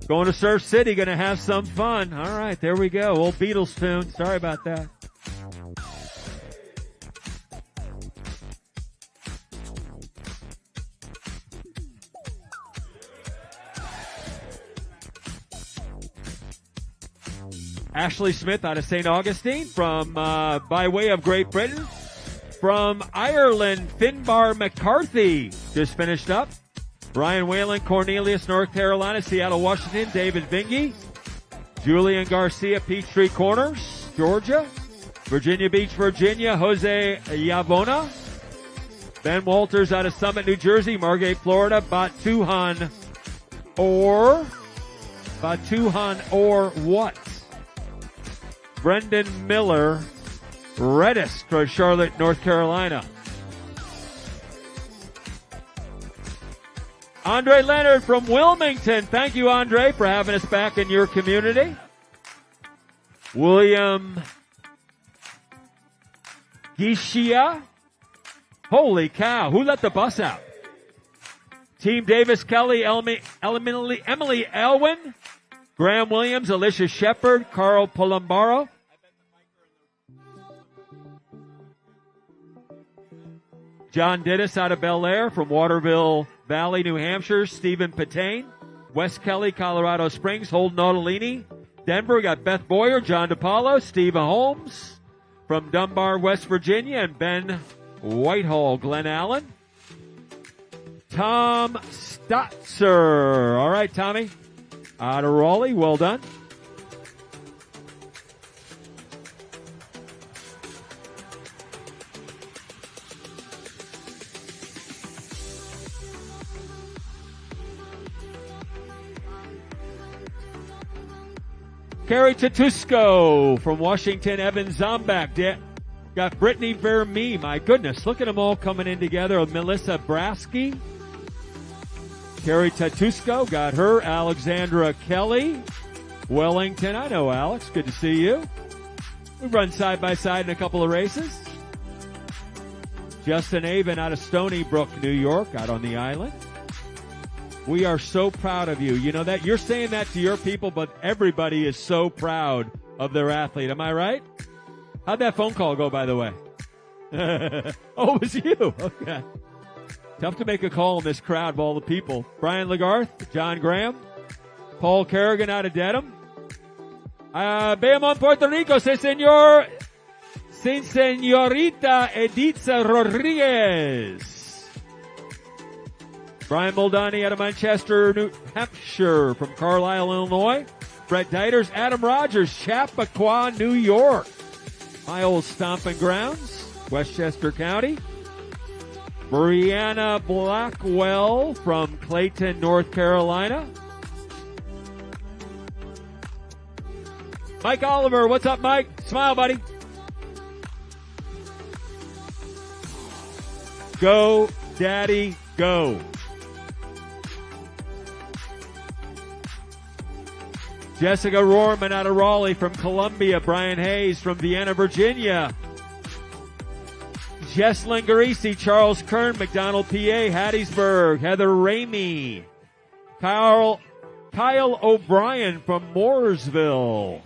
A: Going to Surf City, going to have some fun. All right, there we go. Old Beatles tune. Sorry about that. Ashley Smith out of St. Augustine from by way of Great Britain. From Ireland, Finbar McCarthy just finished up. Ryan Whalen, Cornelius, North Carolina. Seattle, Washington, David Vingy. Julian Garcia, Peachtree Corners, Georgia. Virginia Beach, Virginia, Jose Yavona. Ben Walters out of Summit, New Jersey. Margate, Florida. Batuhan or what? Brendan Miller, Redis for Charlotte, North Carolina. Andre Leonard from Wilmington. Thank you, Andre, for having us back in your community. William Gishia. Holy cow. Who let the bus out? Team Davis Kelly, Emily Elwin, Graham Williams, Alicia Shepard, Carl Palombaro. John Dittis out of Bel Air from Waterville Valley, New Hampshire. Stephen Patain. West Kelly, Colorado Springs. Holden Nautolini. Denver, got Beth Boyer, John DePaulo, Steve Holmes from Dunbar, West Virginia, and Ben Whitehall, Glen Allen. Tom Stotzer. All right, Tommy. Out of Raleigh. Well done. Carrie Tatusco from Washington, Evan Zombak. Got Brittany Vermee. My goodness, look at them all coming in together. Melissa Brasky. Carrie Tatusco, got her. Alexandra Kelly. Wellington, I know Alex. Good to see you. We run side by side in a couple of races. Justin Avon out of Stony Brook, New York, out on the island. We are so proud of you. You know that? You're saying that to your people, but everybody is so proud of their athlete. Am I right? How'd that phone call go, by the way? Oh, it was you. Okay. Tough to make a call in this crowd of all the people. Brian Lagarth, John Graham, Paul Kerrigan out of Dedham. Bayamon, Puerto Rico, señorita Editza Rodriguez. Brian Moldani out of Manchester, New Hampshire, from Carlisle, Illinois. Brett Deiters, Adam Rogers, Chappaqua, New York. My old stomping grounds, Westchester County. Brianna Blackwell from Clayton, North Carolina. Mike Oliver, what's up, Mike? Smile, buddy. Go, Daddy, go. Jessica Rohrman out of Raleigh from Columbia. Brian Hayes from Vienna, Virginia. Jess Lingarisi, Charles Kern, McDonald, PA, Hattiesburg. Heather Ramey. Kyle O'Brien from Mooresville.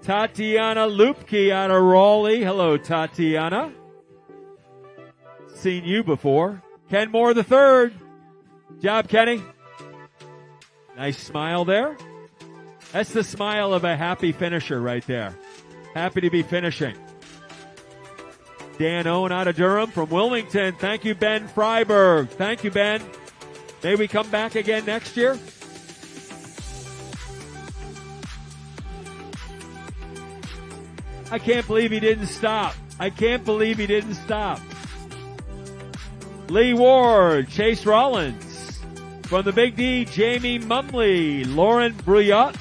A: Tatiana Lupke out of Raleigh. Hello, Tatiana. Seen you before. Ken Moore III. Job, Kenny. Nice smile there. That's the smile of a happy finisher right there. Happy to be finishing. Dan Owen out of Durham from Wilmington. Thank you, Ben Freiberg. Thank you, Ben. May we come back again next year? I can't believe he didn't stop. I can't believe he didn't stop. Lee Ward, Chase Rollins. From the Big D, Jamie Mumley. Lauren Bruyot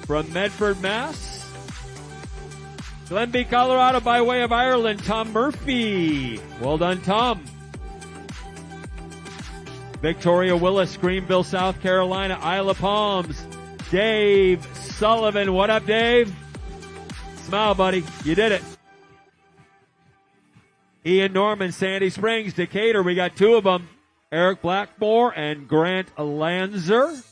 A: from Medford, Mass. Glenby, Colorado by way of Ireland, Tom Murphy. Well done, Tom. Victoria Willis, Greenville, South Carolina. Isla Palms, Dave Sullivan. What up, Dave? Smile, buddy. You did it. Ian Norman, Sandy Springs, Decatur. We got two of them. Eric Blackmore and Grant Lanzer.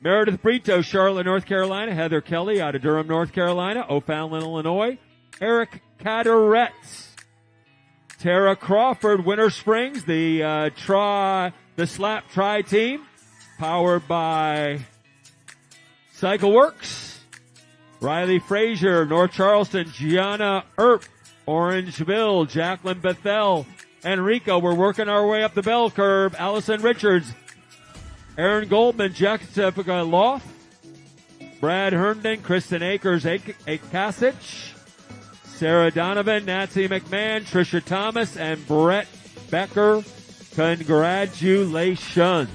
A: Meredith Brito, Charlotte, North Carolina. Heather Kelly out of Durham, North Carolina. O'Fallon, Illinois. Eric Caderetz. Tara Crawford, Winter Springs. The Slap Tri team. Powered by CycleWorks. Riley Frazier, North Charleston. Gianna Earp, Orangeville. Jacqueline Bethel, Enrico, we're working our way up the bell curve. Allison Richards, Aaron Goldman, Jessica Loft, Brad Herndon, Kristen Akers, Akasich, Sarah Donovan, Nancy McMahon, Trisha Thomas, and Brett Becker. Congratulations.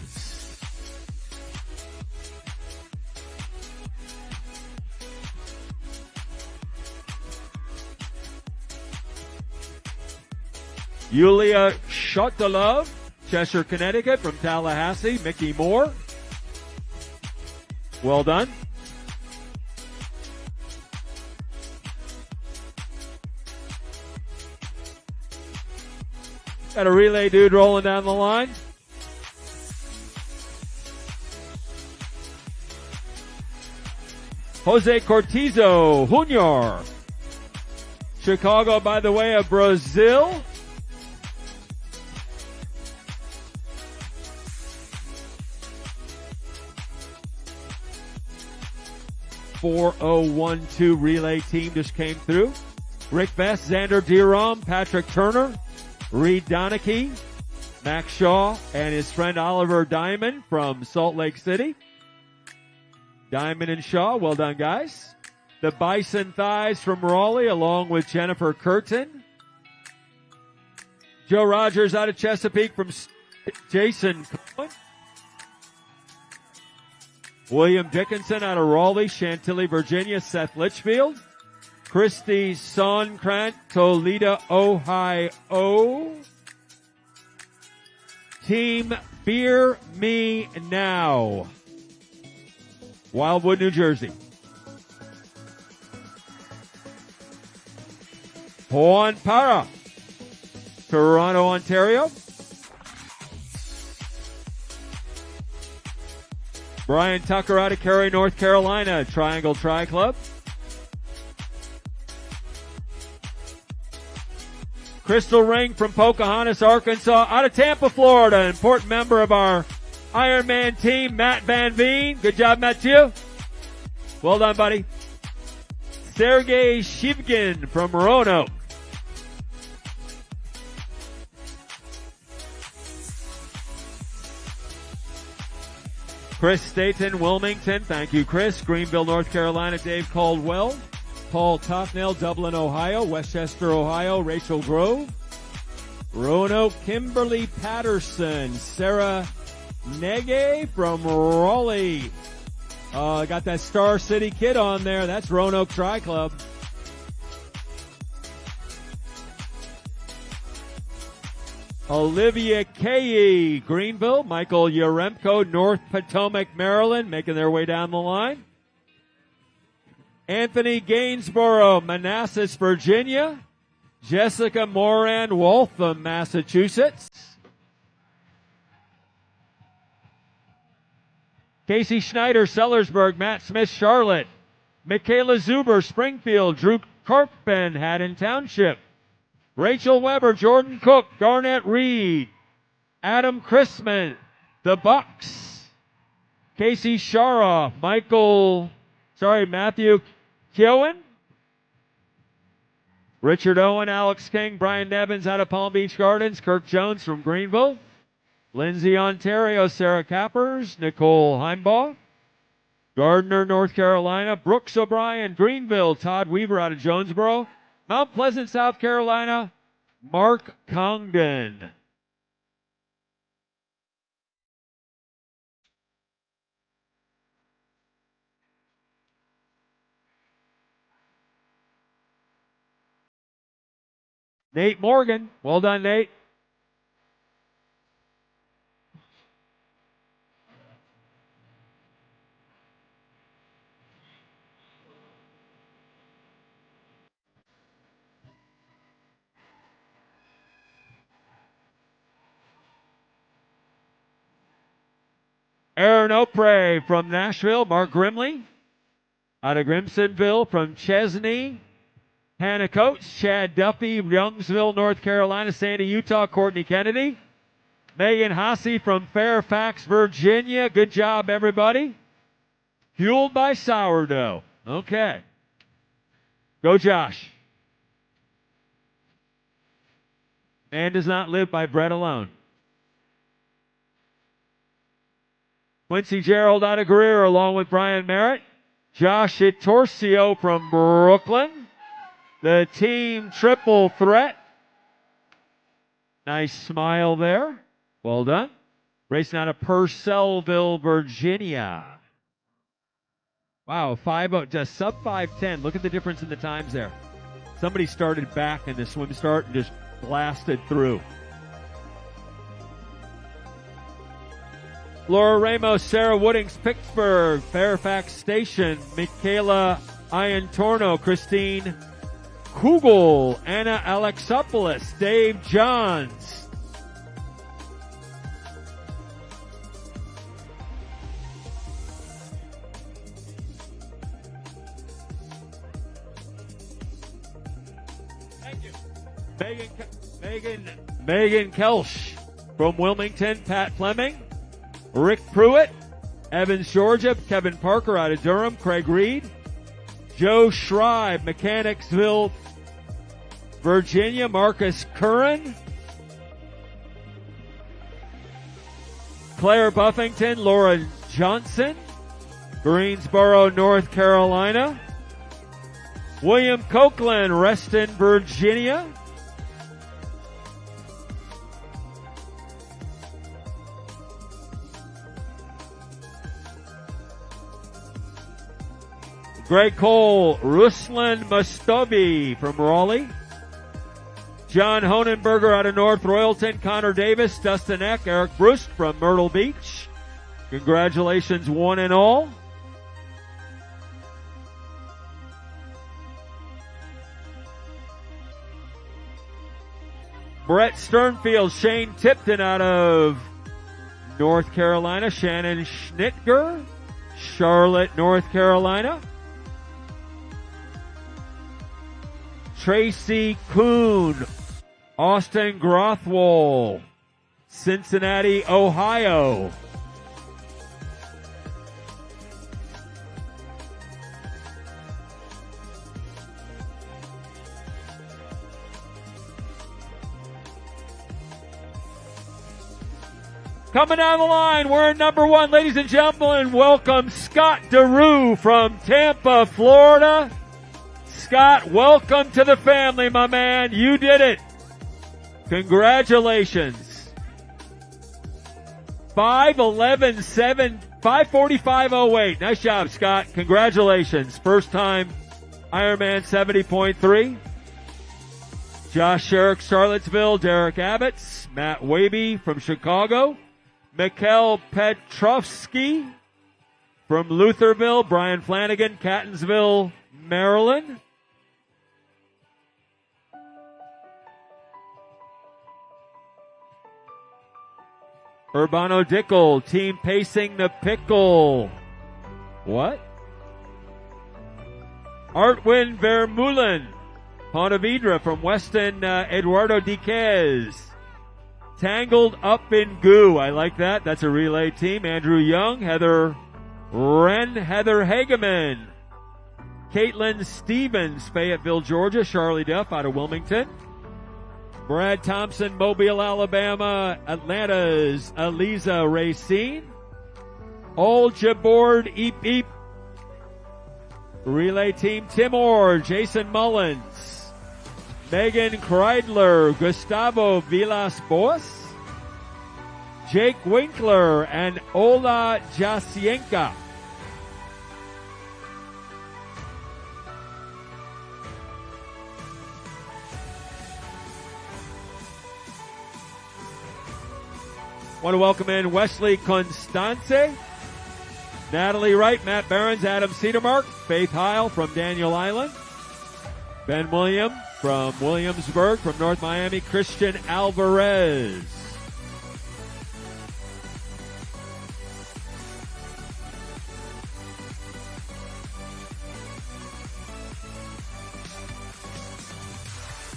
A: Yulia Shotalov, Cheshire, Connecticut, from Tallahassee. Mickey Moore. Well done. Got a relay dude rolling down the line. Jose Cortizo Junior. Chicago by the way of Brazil. .4012 relay team just came through. Rick Best, Xander Derom, Patrick Turner, Reed Donachie, Max Shaw, and his friend Oliver Diamond from Salt Lake City. Diamond and Shaw, well done, guys. The Bison Thighs from Raleigh, along with Jennifer Curtin. Joe Rogers out of Chesapeake from Jason Cohen. William Dickinson out of Raleigh, Chantilly, Virginia, Seth Litchfield. Christy Sonkrant, Toledo, Ohio. Team Beer Me Now, Wildwood, New Jersey. Juan Para, Toronto, Ontario. Brian Tucker out of Cary, North Carolina, Triangle Tri Club. Crystal Ring from Pocahontas, Arkansas, out of Tampa, Florida, an important member of our Ironman team, Matt Van Veen. Good job, Matthew. Well done, buddy. Sergey Shivgin from Roanoke. Chris Staten, Wilmington. Thank you, Chris. Greenville, North Carolina, Dave Caldwell. Paul Tofnell, Dublin, Ohio. Westchester, Ohio, Rachel Grove. Roanoke, Kimberly Patterson. Sarah Nege from Raleigh. Got that Star City kid on there. That's Roanoke Tri Club. Olivia Kay, Greenville. Michael Yaremko, North Potomac, Maryland, making their way down the line. Anthony Gainsborough, Manassas, Virginia. Jessica Moran, Waltham, Massachusetts. Casey Schneider, Sellersburg. Matt Smith, Charlotte. Michaela Zuber, Springfield. Drew Karpen, Haddon Township. Rachel Weber, Jordan Cook, Garnett Reed. Adam Chrisman, the Bucks. Casey Shara, Matthew Kiowan. Richard Owen, Alex King, Brian Nevins out of Palm Beach Gardens. Kirk Jones from Greenville. Lindsay, Ontario, Sarah Cappers. Nicole Heimbaugh. Gardner, North Carolina. Brooks O'Brien, Greenville. Todd Weaver out of Jonesboro. Mount Pleasant, South Carolina. Mark Congdon. Nate Morgan. Well done, Nate. Aaron Opre from Nashville. Mark Grimley out of Grimsonville. From Chesney, Hannah Coates. Chad Duffy, Youngsville, North Carolina. Sandy, Utah. Courtney Kennedy. Megan Hasse from Fairfax, Virginia. Good job, everybody. Fueled by sourdough. Okay. Go, Josh. Man does not live by bread alone. Quincy Gerald out of Greer along with Brian Merritt. Josh Itorcio from Brooklyn. The team triple threat. Nice smile there. Well done. Racing out of Purcellville, Virginia. Wow, just sub 5:10. Look at the difference in the times there. Somebody started back in the swim start and just blasted through. Laura Ramos, Sarah Woodings, Pittsburgh, Fairfax Station, Michaela Iantorno, Christine Kugel, Anna Alexopoulos, Dave Johns. Thank you. Megan Kelsch from Wilmington, Pat Fleming, Rick Pruitt, Evans, Georgia, Kevin Parker out of Durham, Craig Reed, Joe Schreiber, Mechanicsville, Virginia, Marcus Curran, Claire Buffington, Laura Johnson, Greensboro, North Carolina, William Copeland, Reston, Virginia, Greg Cole, Ruslan Mustobi from Raleigh, John Honenberger out of North Royalton, Connor Davis, Dustin Eck, Eric Brust from Myrtle Beach. Congratulations, one and all. Brett Sternfield, Shane Tipton out of North Carolina, Shannon Schnitger, Charlotte, North Carolina. Tracy Kuhn, Austin Grothwol, Cincinnati, Ohio. Coming down the line, we're at number one. Ladies and gentlemen, welcome Scott DeRue from Tampa, Florida. Scott, welcome to the family, my man. You did it. Congratulations. 5:11.7, 5:45.08. Nice job, Scott. Congratulations. First time Ironman 70.3. Josh Sherrick, Charlottesville. Derek Abbott's. Matt Waby from Chicago. Mikkel Petrovsky from Lutherville. Brian Flanagan, Catonsville, Maryland. Urbano Dickel, team pacing the pickle. What? Artwin Vermeulen, Ponte Vedra from Weston, Eduardo Diquez. Tangled Up in Goo. I like that. That's a relay team. Andrew Young, Heather Wren, Heather Hageman. Caitlin Stevens, Fayetteville, Georgia. Charlie Duff out of Wilmington. Brad Thompson, Mobile, Alabama. Atlanta's Eliza Racine. Old Jaboard, Eep Eep. Relay team, Tim Orr, Jason Mullins. Megan Kreidler, Gustavo Vilas Boas. Jake Winkler and Ola Jasienka. Want to welcome in Wesley Constance, Natalie Wright, Matt Behrens, Adam Cedarmark, Faith Heil from Daniel Island, Ben William from Williamsburg, from North Miami, Christian Alvarez.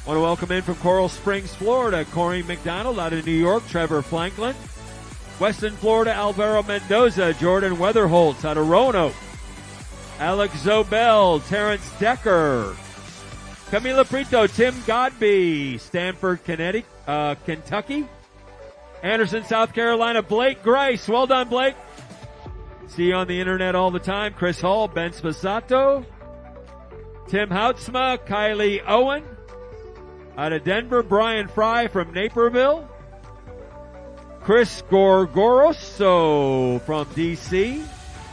A: Want to welcome in from Coral Springs, Florida, Corey McDonald out of New York, Trevor Franklin. Western Florida, Alvaro Mendoza, Jordan Weatherholtz out of Roanoke. Alex Zobel, Terrence Decker. Camila Prito, Tim Godby, Stanford, Kentucky. Anderson, South Carolina, Blake Grice. Well done, Blake. See you on the internet all the time. Chris Hall, Ben Spasato. Tim Houtsma, Kylie Owen. Out of Denver, Brian Fry from Naperville. Chris Gorgoroso from D.C.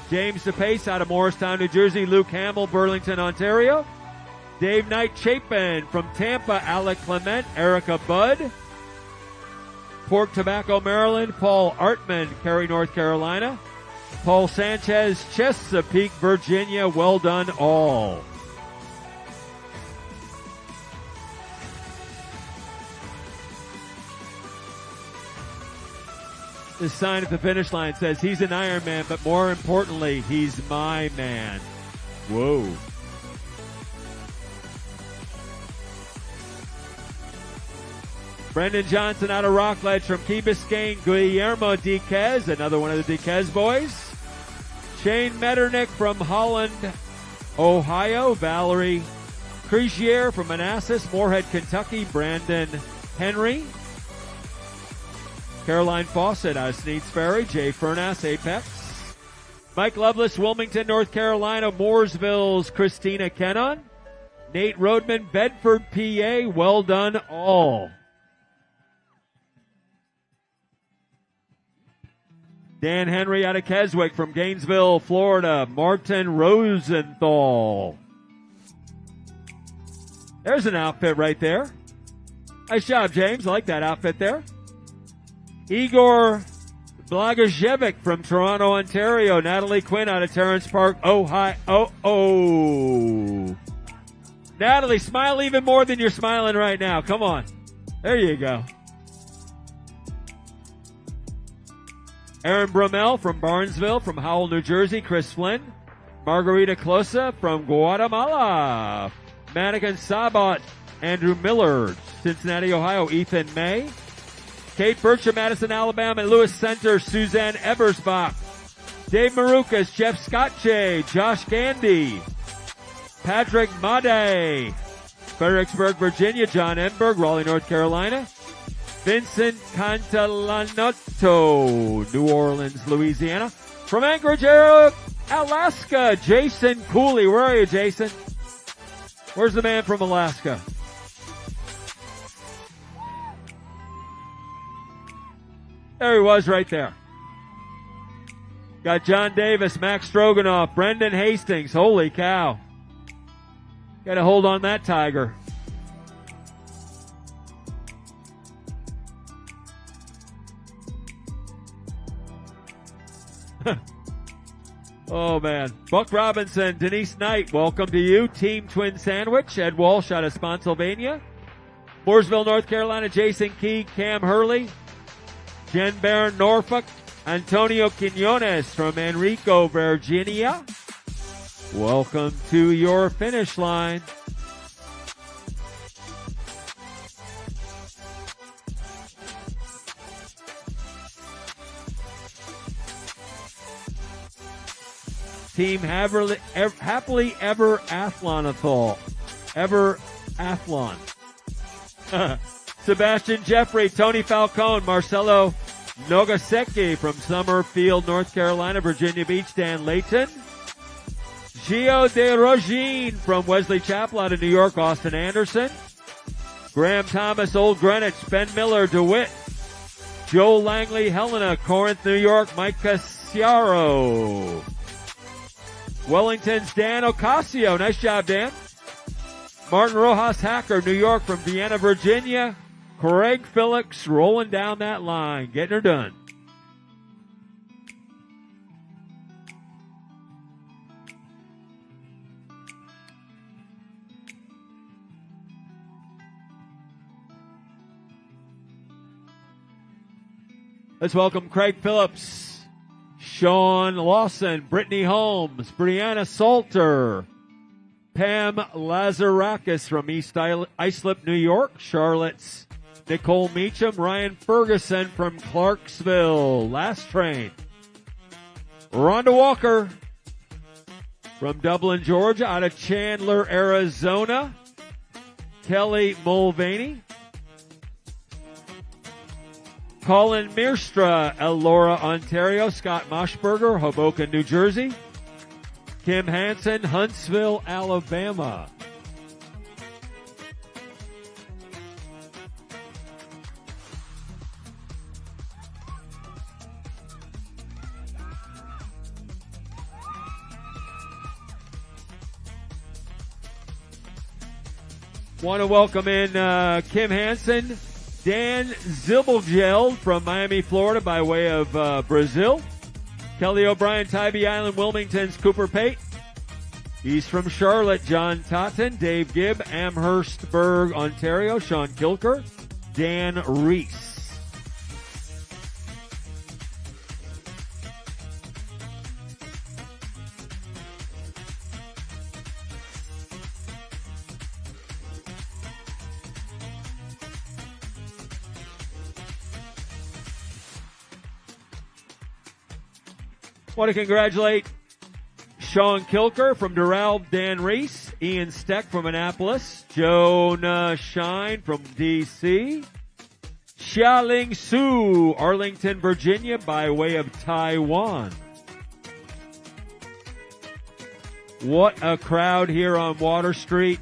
A: James DePace out of Morristown, New Jersey. Luke Hamill, Burlington, Ontario. Dave Knight Chapin from Tampa. Alec Clement, Erica Budd. Port Tobacco, Maryland. Paul Artman, Cary, North Carolina. Paul Sanchez, Chesapeake, Virginia. Well done all. This sign at the finish line says he's an Ironman, but more importantly, he's my man. Whoa. Brendan Johnson out of Rockledge from Key Biscayne. Guillermo Diquez, another one of the Diquez boys. Shane Metternich from Holland, Ohio. Valerie Cregier from Manassas, Moorhead, Kentucky. Brandon Henry. Caroline Fawcett out of Sneeds Ferry. Jay Furnass, Apex. Mike Lovelace, Wilmington, North Carolina. Mooresville's Christina Kennon. Nate Rodman, Bedford, PA. Well done all. Dan Henry out of Keswick from Gainesville, Florida. Martin Rosenthal. There's an outfit right there. Nice job, James. I like that outfit there. Igor Blagojevich from Toronto, Ontario. Natalie Quinn out of Terrence Park, Ohio. Natalie, smile even more than you're smiling right now. Come on. There you go. Aaron Brummel from Barnesville, from Howell, New Jersey. Chris Flynn. Margarita Closa from Guatemala. Mannequin Sabat. Andrew Miller, Cincinnati, Ohio. Ethan May. Kate Bircham, Madison, Alabama. Lewis Center, Suzanne Ebersbach. Dave Marukas, Jeff Scotche. Josh Gandy. Patrick Made. Fredericksburg, Virginia. John Enberg, Raleigh, North Carolina. Vincent Cantalanotto, New Orleans, Louisiana. From Anchorage, Alaska, Jason Cooley. Where are you, Jason? Where's the man from Alaska? There he was right there. Got John Davis, Max Stroganoff, Brendan Hastings. Holy cow. Got to hold on that tiger. Oh, man. Buck Robinson, Denise Knight, welcome to you. Team Twin Sandwich, Ed Walsh out of Spotsylvania. Mooresville, North Carolina, Jason Key, Cam Hurley. Jen Barron, Norfolk. Antonio Quinones from Enrico, Virginia. Welcome to your finish line. Team Happily Ever Athlon. Ever Athlon. Sebastian Jeffrey, Tony Falcone, Marcelo Nogaseki from Summerfield, North Carolina, Virginia Beach, Dan Layton. Gio De Rogine from Wesley Chapel out of New York, Austin Anderson. Graham Thomas, Old Greenwich, Ben Miller, DeWitt. Joe Langley, Helena, Corinth, New York, Mike Casiaro. Wellington's Dan Ocasio. Nice job, Dan. Martin Rojas Hacker, New York from Vienna, Virginia. Craig Phillips rolling down that line, getting her done. Let's welcome Craig Phillips, Sean Lawson, Brittany Holmes, Brianna Salter, Pam Lazarakis from East Islip, New York, Charlotte's Nicole Meacham, Ryan Ferguson from Clarksville, Last Train. Rhonda Walker from Dublin, Georgia, out of Chandler, Arizona. Kelly Mulvaney. Colin Meerstra, Elora, Ontario. Scott Moshberger, Hoboken, New Jersey. Kim Hansen, Huntsville, Alabama. Want to welcome in Kim Hansen, Dan Zibelgeld from Miami, Florida by way of Brazil. Kelly O'Brien, Tybee Island, Wilmington's Cooper Pate. He's from Charlotte, John Totten. Dave Gibb, Amherstburg, Ontario. Sean Kilker, Dan Reese. Want to congratulate Sean Kilker from Doral, Dan Reese, Ian Steck from Annapolis, Jonah Shine from D.C., Xialing Su, Arlington, Virginia, by way of Taiwan. What a crowd here on Water Street.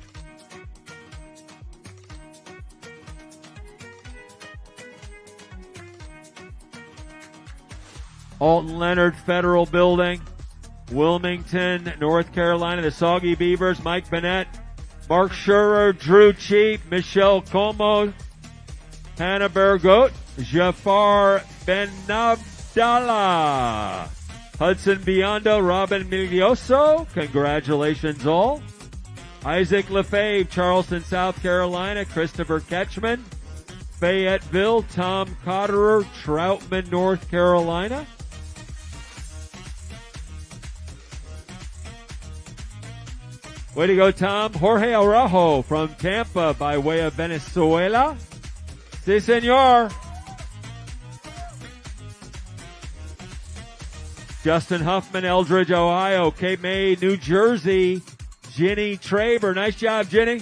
A: Alton Leonard Federal Building, Wilmington, North Carolina, the Soggy Beavers, Mike Bennett, Mark Schurer, Drew Cheap, Michelle Como, Hannah Bergoat, Jafar Benabdallah, Hudson Biondo, Robin Miglioso, congratulations all. Isaac Lefebvre, Charleston, South Carolina, Christopher Ketchman, Fayetteville, Tom Cotterer, Troutman, North Carolina. Way to go, Tom. Jorge Araujo from Tampa by way of Venezuela. Si, senor. Justin Huffman, Eldridge, Ohio. Cape May, New Jersey. Jenny Traber. Nice job, Jenny.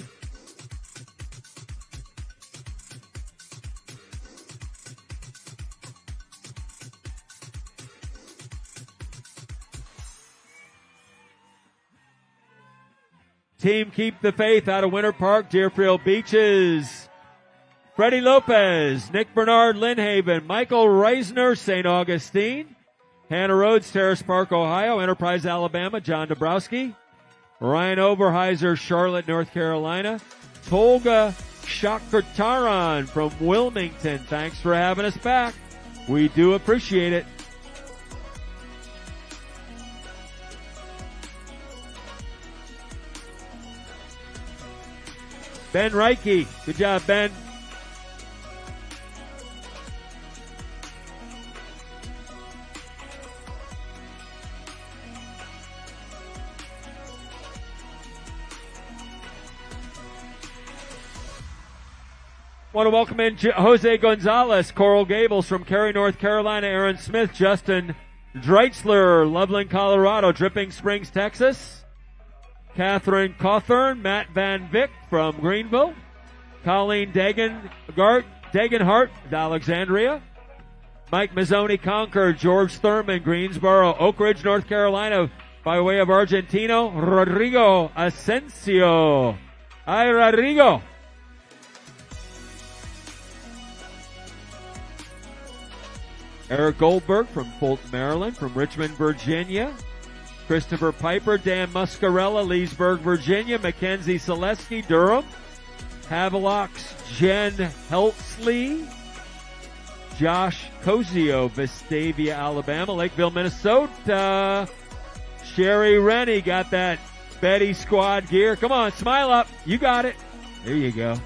A: Team Keep the Faith out of Winter Park, Deerfield Beaches. Freddie Lopez, Nick Bernard, Lynn Haven, Michael Reisner, St. Augustine. Hannah Rhodes, Terrace Park, Ohio. Enterprise, Alabama, John Dabrowski. Ryan Oberheiser, Charlotte, North Carolina. Tolga Shakartaran from Wilmington. Thanks for having us back. We do appreciate it. Ben Reike. Good job, Ben. Want to welcome in Jose Gonzalez, Coral Gables from Cary, North Carolina. Aaron Smith, Justin Dreitzler, Loveland, Colorado. Dripping Springs, Texas. Catherine Cawthorn, Matt Van Vick from Greenville. Colleen Degenhart, Alexandria. Mike Mazzoni, Concord. George Thurman, Greensboro. Oak Ridge, North Carolina, by way of Argentino. Rodrigo Asensio. Hi, Rodrigo. Eric Goldberg from Fulton, Maryland. From Richmond, Virginia. Christopher Piper, Dan Muscarella, Leesburg, Virginia. Mackenzie Selesky, Durham. Havelocks, Jen Heltsley. Josh Cozio, Vestavia, Alabama. Lakeville, Minnesota. Sherry Rennie got that Betty squad gear. Come on, smile up. You got it. There you go.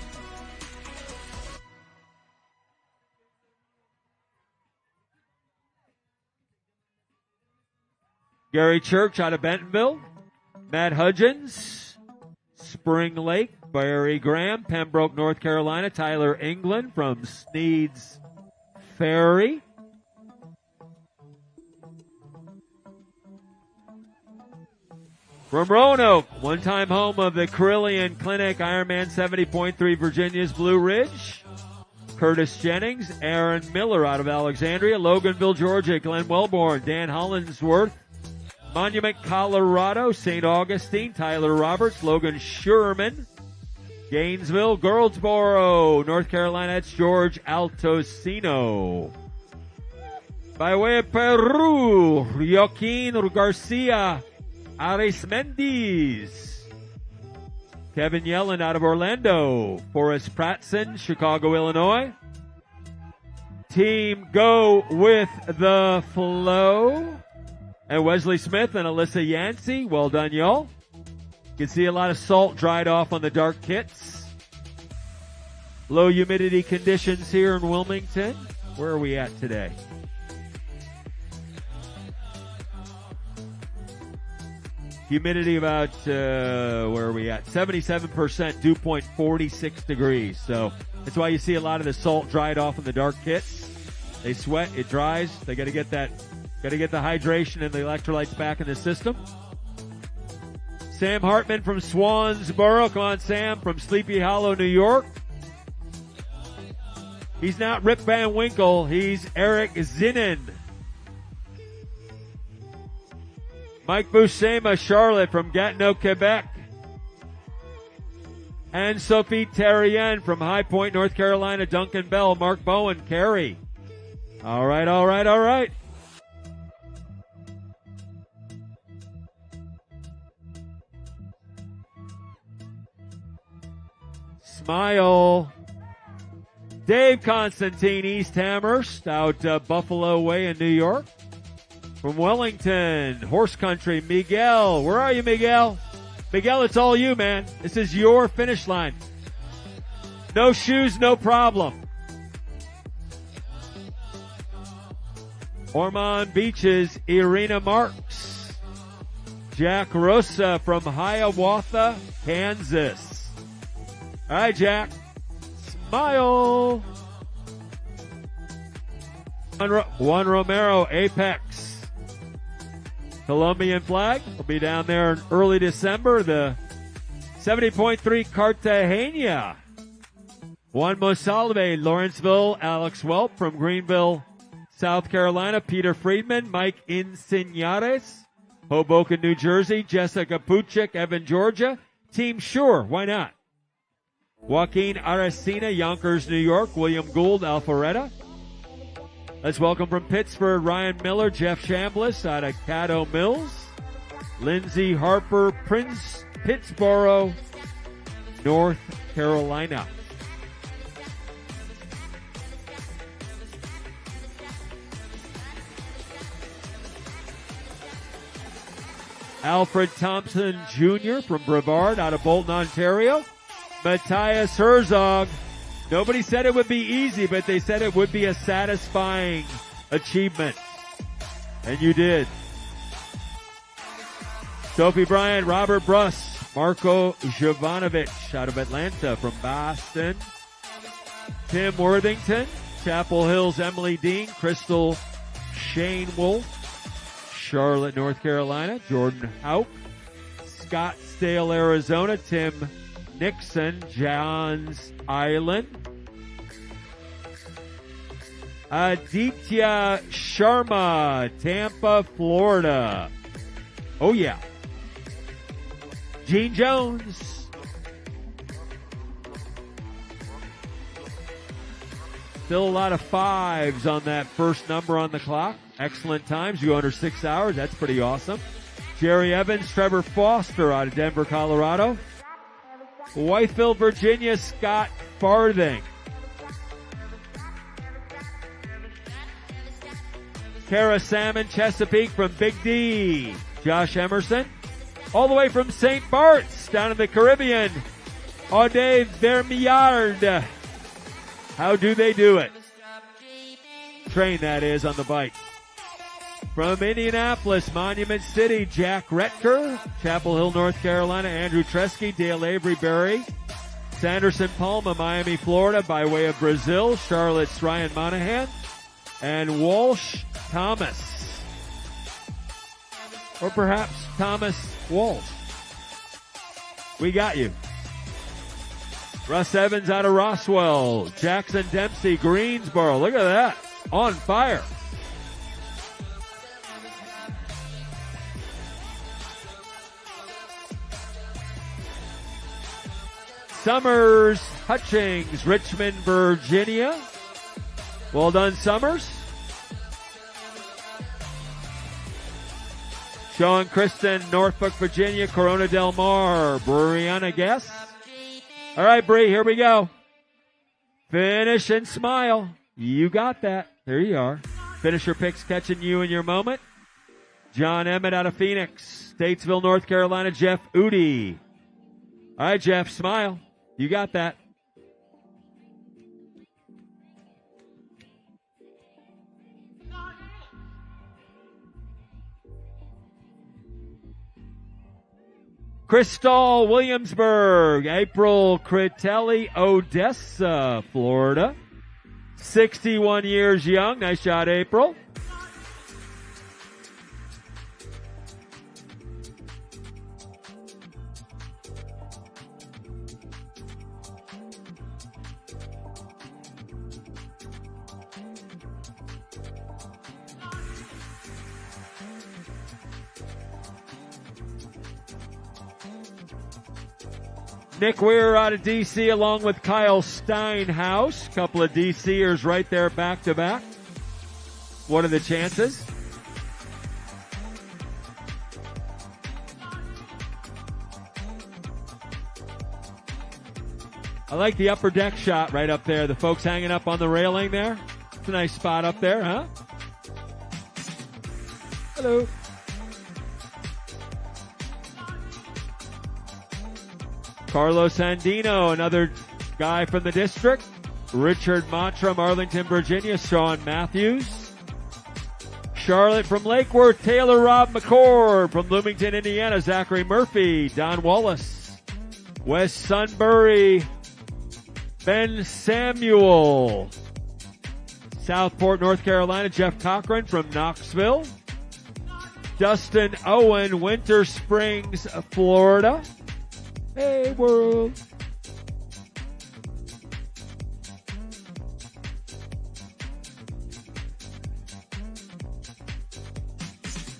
A: Gary Church out of Bentonville. Matt Hudgens, Spring Lake. Barry Graham, Pembroke, North Carolina. Tyler England from Sneed's Ferry. From Roanoke, one-time home of the Carillion Clinic, Ironman 70.3, Virginia's Blue Ridge. Curtis Jennings, Aaron Miller out of Alexandria, Loganville, Georgia, Glenn Wellborn, Dan Hollinsworth, Monument, Colorado, St. Augustine, Tyler Roberts, Logan Sherman, Gainesville, Girlsboro, North Carolina, that's George Altosino. By way of Peru, Joaquin Garcia, Arismendiz, Kevin Yellen out of Orlando, Forrest Prattson, Chicago, Illinois. Team Go With The Flow. And Wesley Smith and Alyssa Yancey. Well done, y'all. You can see a lot of salt dried off on the dark kits. Low humidity conditions here in Wilmington. Where are we at today? Humidity about, where are we at? 77%, dew point 46 degrees. So that's why you see a lot of the salt dried off in the dark kits. They sweat, it dries. They got to get the hydration and the electrolytes back in the system. Sam Hartman from Swansboro. Come on, Sam, from Sleepy Hollow, New York. He's not Rip Van Winkle. He's Eric Zinnen. Mike Buscema, Charlotte from Gatineau, Quebec. And Sophie Terrien from High Point, North Carolina. Duncan Bell, Mark Bowen, Cary. All right, all right, all right. Smile. Dave Constantine, East Amherst, out Buffalo Way in New York. From Wellington, Horse Country, Miguel. Where are you, Miguel? Miguel, it's all you, man. This is your finish line. No shoes, no problem. Ormond Beaches, Irina Marks. Jack Rosa from Hiawatha, Kansas. All right, Jack. Smile. Juan Romero, Apex. Colombian flag will be down there in early December. The 70.3 Cartagena. Juan Monsalve, Lawrenceville. Alex Welp from Greenville, South Carolina. Peter Friedman, Mike Insignares, Hoboken, New Jersey. Jessica Puchik, Evan, Georgia. Team Sure, why not? Joaquin Aracena, Yonkers, New York. William Gould, Alpharetta. Let's welcome from Pittsburgh, Ryan Miller, Jeff Chambliss out of Caddo Mills. Lindsay Harper, Prince, Pittsboro, North Carolina. Alfred Thompson Jr. from Brevard out of Bolton, Ontario. Matthias Herzog. Nobody said it would be easy, but they said it would be a satisfying achievement. And you did. Sophie Bryant, Robert Bruss, Marco Jovanovic out of Atlanta from Boston. Tim Worthington, Chapel Hills, Emily Dean, Crystal Shane Wolf, Charlotte, North Carolina. Jordan Hauk, Scottsdale, Arizona. Tim Nixon, Johns Island. Aditya Sharma, Tampa, Florida. Oh yeah. Gene Jones. Still a lot of fives on that first number on the clock. Excellent times. You go under 6 hours. That's pretty awesome. Jerry Evans, Trevor Foster out of Denver, Colorado. Whiteville, Virginia, Scott Farthing. Kara Salmon, Chesapeake from Big D. Josh Emerson. All the way from St. Bart's down in the Caribbean. Aude Vermillard. How do they do it? Train, that is, on the bike. From Indianapolis, Monument City, Jack Retker. Chapel Hill, North Carolina, Andrew Tresky, Dale Avery-Berry. Sanderson Palma, Miami, Florida, by way of Brazil. Charlotte's Ryan Monahan. And Walsh Thomas. Or perhaps Thomas Walsh. We got you. Russ Evans out of Roswell. Jackson Dempsey, Greensboro. Look at that. On fire. Summers Hutchings, Richmond, Virginia. Well done, Summers. Sean Kristen, Norfolk, Virginia. Corona Del Mar, Brianna Guess. All right, Bree, here we go. Finish and smile. You got that. There you are. Finisher picks catching you in your moment. John Emmett out of Phoenix. Statesville, North Carolina, Jeff Udi. All right, Jeff, smile. You got that. Crystal Williamsburg, April Critelli, Odessa, Florida. 61 years young. Nice shot, April. Nick Weir out of D.C. along with Kyle Steinhaus. Couple of D.C.ers right there back to back. What are the chances? I like the upper deck shot right up there. The folks hanging up on the railing there. It's a nice spot up there, huh? Hello. Carlos Andino, another guy from the district. Richard Mottram, Arlington, Virginia. Sean Matthews. Charlotte from Lake Worth. Taylor Rob McCord from Bloomington, Indiana. Zachary Murphy. Don Wallace. West Sunbury. Ben Samuel. Southport, North Carolina. Jeff Cochran from Knoxville. Dustin Owen, Winter Springs, Florida. Hey, world.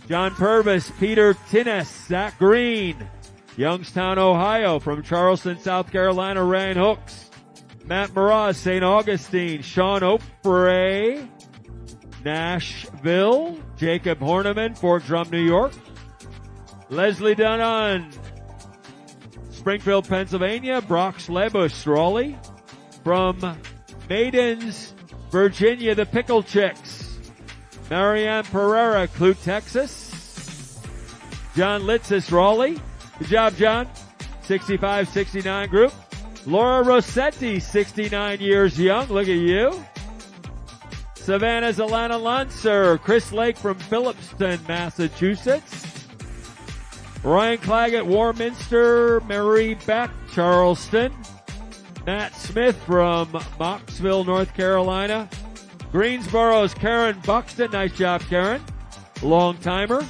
A: John Purvis, Peter Tinnes, Zach Green, Youngstown, Ohio. From Charleston, South Carolina, Ryan Hooks. Matt Mraz, St. Augustine. Sean Opre, Nashville. Jacob Horneman, Fort Drum, New York. Leslie Dunn, Springfield, Pennsylvania. Brock Slebus, Raleigh. From Maidens, Virginia, the Pickle Chicks. Marianne Pereira, Clute, Texas. John Litzis, Raleigh. Good job, John. 65-69 group. Laura Rossetti, 69 years young. Look at you. Savannah's Alana Lancer. Chris Lake from Phillipston, Massachusetts. Ryan Claggett, Warminster. Marie Beck, Charleston. Matt Smith from Mocksville, North Carolina. Greensboro's Karen Buxton. Nice job, Karen. Long timer.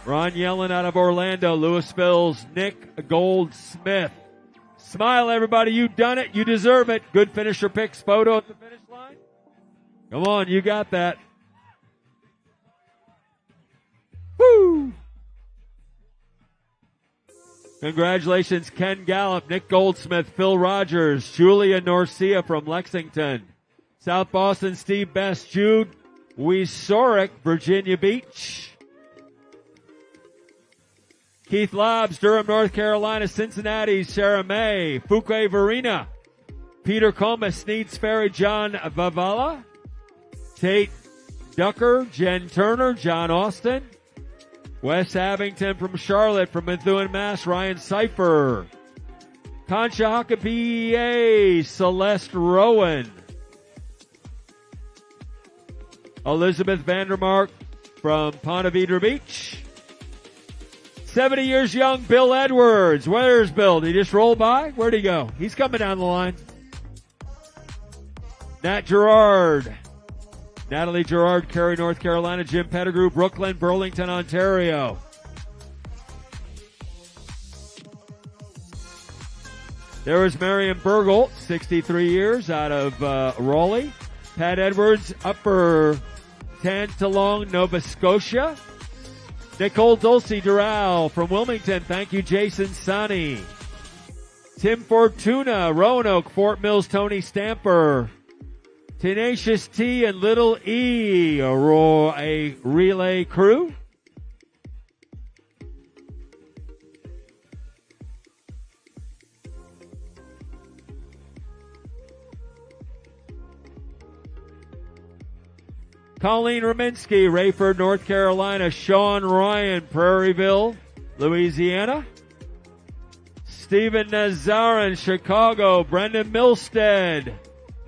A: Ron Yellen out of Orlando. Louisville's Nick Goldsmith. Smile, everybody. You done it. You deserve it. Good finisher picks photo at the finish line. Come on. You got that. Woo! Congratulations, Ken Gallup, Nick Goldsmith, Phil Rogers, Julia Norcia from Lexington. South Boston, Steve Best, Jude Wiesoric, Virginia Beach. Keith Lobbs, Durham, North Carolina. Cincinnati, Sarah May. Fuquay Varina. Peter Comas, Sneads Ferry, John Vavala. Tate Ducker, Jen Turner, John Austin. Wes Abington from Charlotte, from Methuen, Mass. Ryan Seifer. Conshohocken, PA. Celeste Rowan. Elizabeth Vandermark from Ponte Vedra Beach. 70 years young, Bill Edwards. Where's Bill? Did he just roll by? Where'd he go? He's coming down the line. Nat Gerard. Natalie Gerard, Cary, North Carolina. Jim Pettigrew, Brooklyn, Burlington, Ontario. There is Marion Burgholt, 63 years, out of Raleigh. Pat Edwards, Upper Tantalong, Nova Scotia. Nicole Dulcie Doral from Wilmington. Thank you, Jason Sonny. Tim Fortuna, Roanoke, Fort Mills, Tony Stamper. Tenacious T and Little E, a relay crew. Colleen Raminsky, Rayford, North Carolina. Sean Ryan, Prairieville, Louisiana. Stephen Nazarin, Chicago. Brendan Milstead.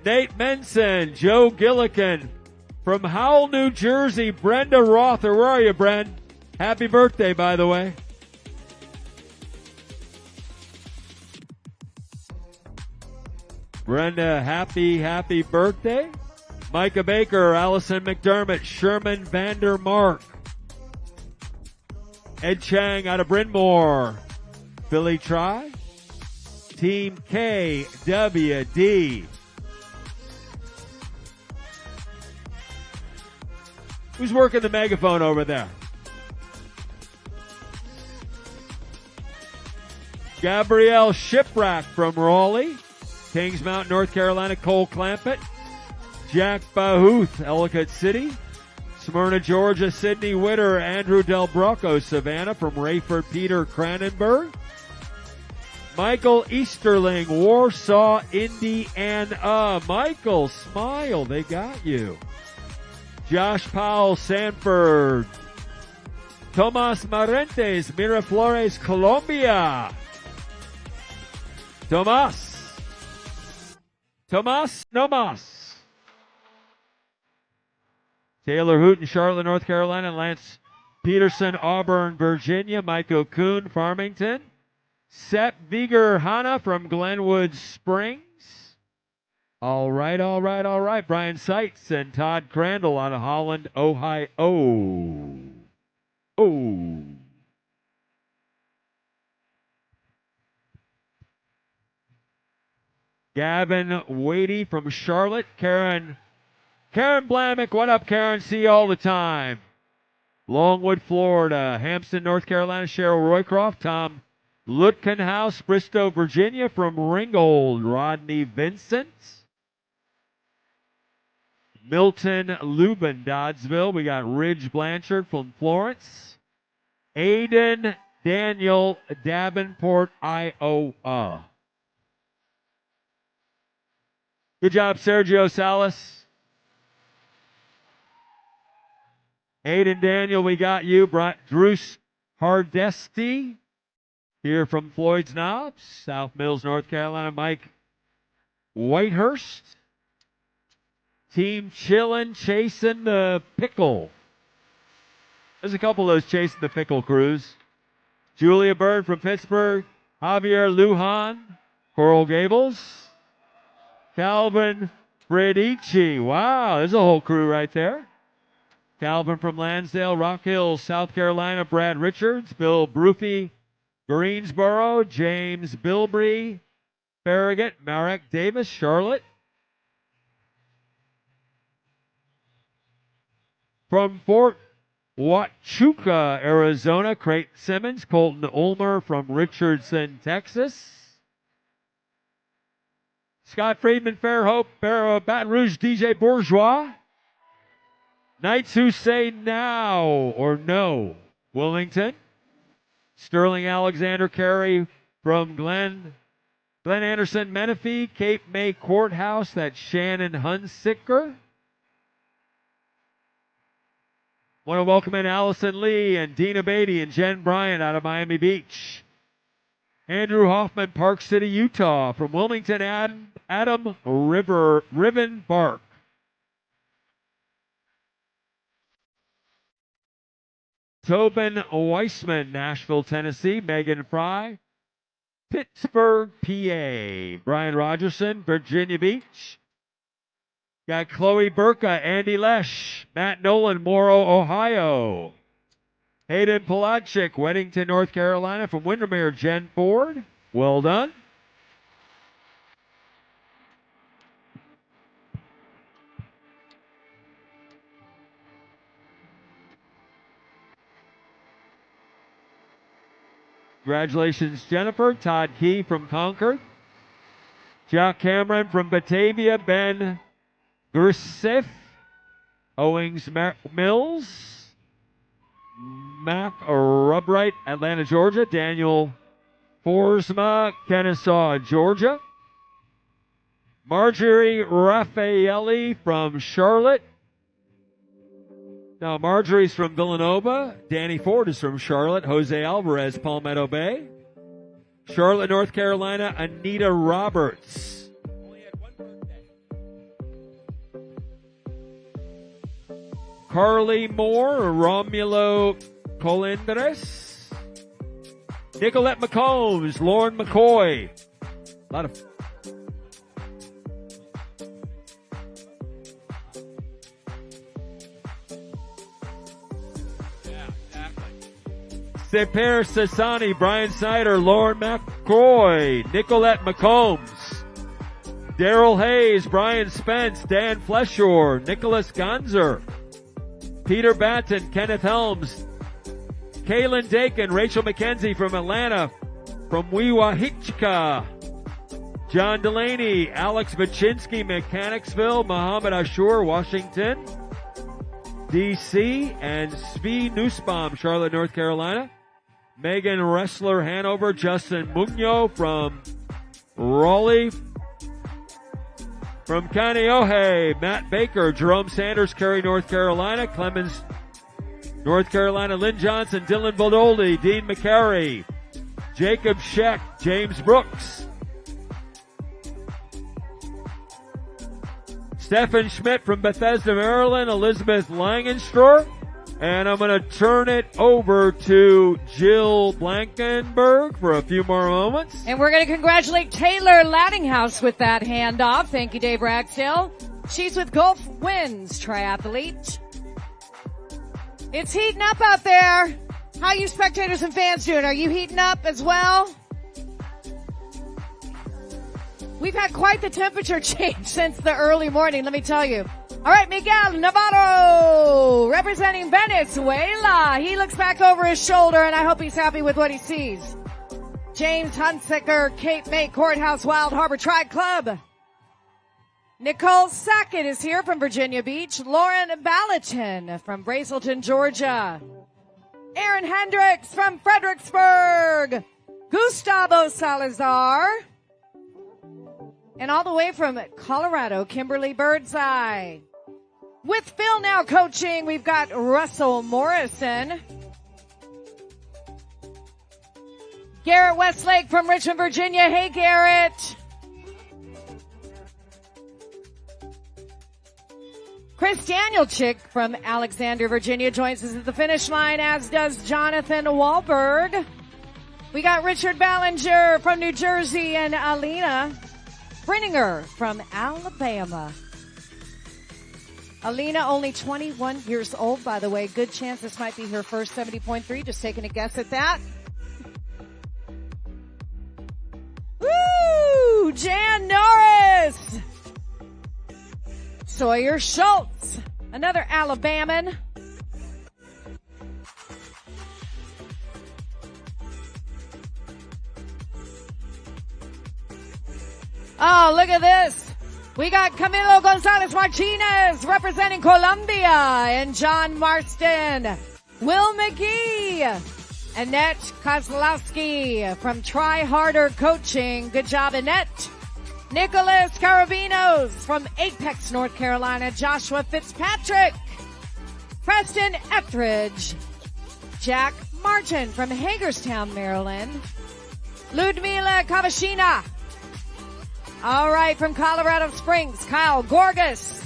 A: Nate Menson, Joe Gillikin. From Howell, New Jersey, Brenda Rother. Where are you, Bren? Happy birthday, by the way. Brenda, happy birthday. Micah Baker, Allison McDermott, Sherman Vandermark. Ed Chang out of Bryn Mawr. Philly Tri. Team KWD. Who's working the megaphone over there? Gabrielle Shiprack from Raleigh. Kings Mountain, North Carolina, Cole Clampett. Jack Bahuth, Ellicott City. Smyrna, Georgia, Sydney Witter. Andrew Del Brocco, Savannah from Rayford, Peter Cranenberg. Michael Easterling, Warsaw, Indiana. Michael, smile, they got you. Josh Powell, Sanford. Tomas Marentes, Miraflores, Colombia. Tomas Nomas. Taylor Hooten, Charlotte, North Carolina. Lance Peterson, Auburn, Virginia. Michael Kuhn, Farmington. Seth Viger Hanna from Glenwood Springs. All right. Brian Seitz and Todd Crandall out of Holland, Ohio. Gavin Wadey from Charlotte. Karen Blamick. What up, Karen? See you all the time. Longwood, Florida. Hampton, North Carolina. Cheryl Roycroft. Tom Lutkenhouse, Bristow, Virginia. From Ringgold, Rodney Vincent. Milton Lubin, Doddsville. We got Ridge Blanchard from Florence. Aiden Daniel, Davenport, Iowa. Good job, Sergio Salas. Aiden Daniel, we got you. Bruce Hardesty here from Floyd's Knobs, South Mills, North Carolina. Mike Whitehurst. Team Chillin', Chasing the Pickle. There's a couple of those Chasing the Pickle crews. Julia Bird from Pittsburgh. Javier Lujan, Coral Gables. Calvin Fredici. Wow, there's a whole crew right there. Calvin from Lansdale, Rock Hill, South Carolina. Brad Richards. Bill Brufy, Greensboro. James Bilbrey, Farragut. Marek Davis, Charlotte. From Fort Huachuca, Arizona, Creighton Simmons. Colton Ulmer from Richardson, Texas. Scott Friedman, Fairhope, Baton Rouge, DJ Bourgeois. Knights Who Say Now or No, Wilmington. Sterling Alexander Carey from Glenn Anderson, Menifee. Cape May Courthouse, that's Shannon Hunsicker. Want to welcome in Allison Lee and Dina Beatty and Jen Bryant out of Miami Beach. Andrew Hoffman, Park City, Utah. From Wilmington, Adam Riven Bark. Tobin Weissman, Nashville, Tennessee. Megan Fry, Pittsburgh, PA. Brian Rogerson, Virginia Beach. Got Chloe Burka, Andy Lesh, Matt Nolan, Morrow, Ohio. Hayden Palachik, Weddington, North Carolina. From Windermere, Jen Ford. Well done. Congratulations, Jennifer. Todd Key from Concord. Jack Cameron from Batavia. Ben Gursif. Owings Mills. Mac Rubright, Atlanta, Georgia. Daniel Forsma, Kennesaw, Georgia. Marjorie Raffaelli from Charlotte. Now, Marjorie's from Villanova. Danny Ford is from Charlotte. Jose Alvarez, Palmetto Bay. Charlotte, North Carolina, Anita Roberts. Only had one birthday. Carly Moore, Romulo Colindres. Nicolette McCombs, Lauren McCoy. A lot of... Seper Sassani, Brian Snyder, Lauren McCoy, Nicolette McCombs, Daryl Hayes, Brian Spence, Dan Fleshore, Nicholas Gonzer, Peter Batten, Kenneth Helms, Kaylin Dakin, Rachel McKenzie from Atlanta, from Weewahichka, John Delaney, Alex Baczynski, Mechanicsville, Muhammad Ashur, Washington, D.C., and Svi Nussbaum, Charlotte, North Carolina. Megan Ressler, Hanover. Justin Mugno from Raleigh. From Kaneohe, Matt Baker. Jerome Sanders, Cary, North Carolina. Clemens, North Carolina. Lynn Johnson, Dylan Bodoldi, Dean McCary. Jacob Scheck, James Brooks. Stephen Schmidt from Bethesda, Maryland. Elizabeth Langenstraw. And I'm going to turn it over to Jill Blankenberg for a few more moments.
C: And we're going to congratulate Taylor Lattinghouse with that handoff. Thank you, Dave Ragsdale. She's with Gulf Winds Triathlete. It's heating up out there. How you spectators and fans doing? Are you heating up as well? We've had quite the temperature change since the early morning, let me tell you. All right, Miguel Navarro, representing Venezuela. He looks back over his shoulder, and I hope he's happy with what he sees. James Hunsaker, Cape May Courthouse, Wild Harbor Tri Club. Nicole Sackett is here from Virginia Beach. Lauren Ballatin from Brazelton, Georgia. Aaron Hendricks from Fredericksburg. Gustavo Salazar. And all the way from Colorado, Kimberly Birdseye. With Phil now coaching, we've got Russell Morrison. Garrett Westlake from Richmond, Virginia. Hey, Garrett. Chris Danielczyk from Alexandria, Virginia joins us at the finish line, as does Jonathan Wahlberg. We got Richard Ballinger from New Jersey and Alina Brenninger from Alabama. Alina, only 21 years old, by the way. Good chance this might be her first 70.3. Just taking a guess at that. Woo! Jan Norris! Sawyer Schultz, another Alabaman. Oh, look at this. We got Camilo Gonzalez Martinez representing Colombia, and John Marston, Will McGee, Annette Kozlowski from Try Harder Coaching. Good job, Annette. Nicholas Carabinos from Apex, North Carolina. Joshua Fitzpatrick. Preston Etheridge. Jack Martin from Hagerstown, Maryland. Ludmila Kavashina. All right, from Colorado Springs, Kyle Gorgas.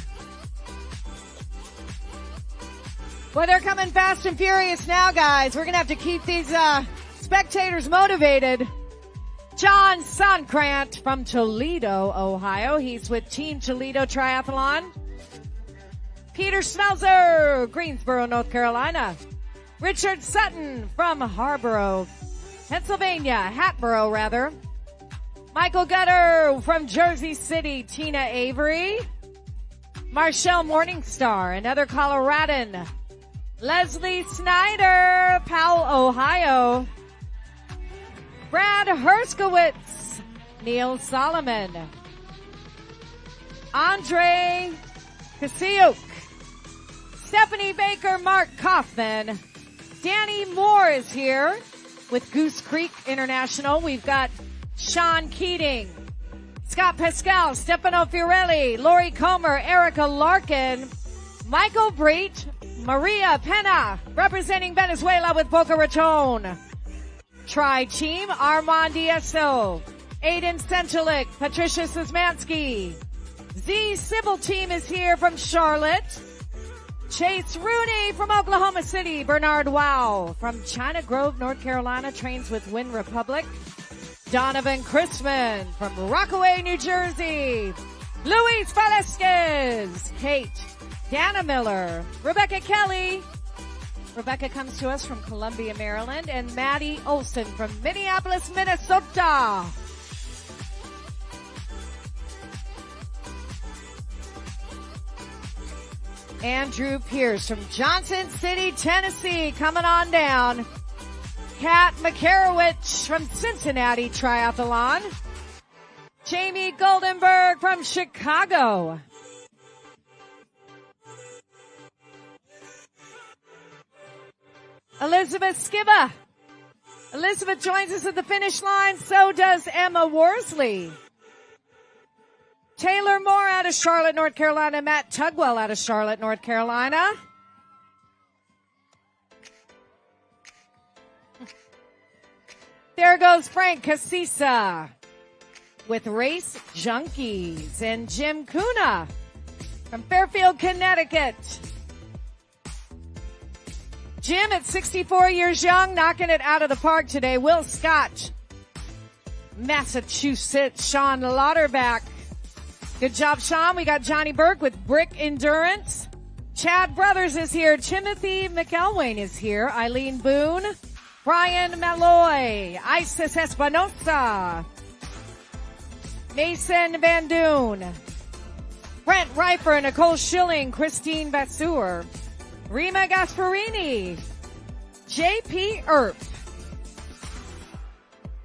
C: Well, they're coming fast and furious now, guys. We're going to have to keep these spectators motivated. John Sonkrant from Toledo, Ohio. He's with Team Toledo Triathlon. Peter Smelzer, Greensboro, North Carolina. Richard Sutton from Harborough, Pennsylvania, Hatboro, rather. Michael Gutter from Jersey City, Tina Avery. Marshall Morningstar, another Coloradan. Leslie Snyder, Powell, Ohio. Brad Herskowitz, Neil Solomon, Andre Kasiuk, Stephanie Baker, Mark Kaufman, Danny Moore is here with Goose Creek International. We've got Sean Keating, Scott Pascal, Stefano Fiorelli, Lori Comer, Erica Larkin, Michael Breach, Maria Pena, representing Venezuela with Boca Raton. Tri-Team, Armand Dieso, Aiden Senchalik, Patricia Szymanski. Z Sybil Team is here from Charlotte. Chase Rooney from Oklahoma City. Bernard Wow from China Grove, North Carolina, trains with Win Republic. Donovan Christman from Rockaway, New Jersey. Luis Velasquez. Kate. Dana Miller. Rebecca Kelly. Rebecca comes to us from Columbia, Maryland. And Maddie Olson from Minneapolis, Minnesota. Andrew Pierce from Johnson City, Tennessee, coming on down. Kat Makarowicz from Cincinnati Triathlon. Jamie Goldenberg from Chicago. Elizabeth Skiba. Elizabeth joins us at the finish line. So does Emma Worsley. Taylor Moore out of Charlotte, North Carolina. Matt Tugwell out of Charlotte, North Carolina. There goes Frank Casisa with Race Junkies. And Jim Kuna from Fairfield, Connecticut. Jim at 64 years young, knocking it out of the park today. Will Scott, Massachusetts. Sean Lauterbach. Good job, Sean. We got Johnny Burke with Brick Endurance. Chad Brothers is here. Timothy McElwain is here. Eileen Boone. Brian Malloy. Isis Espinosa. Mason Van Doon. Brent Reifer, Nicole Schilling, Christine Vasseur. Rima Gasparini. JP Earp.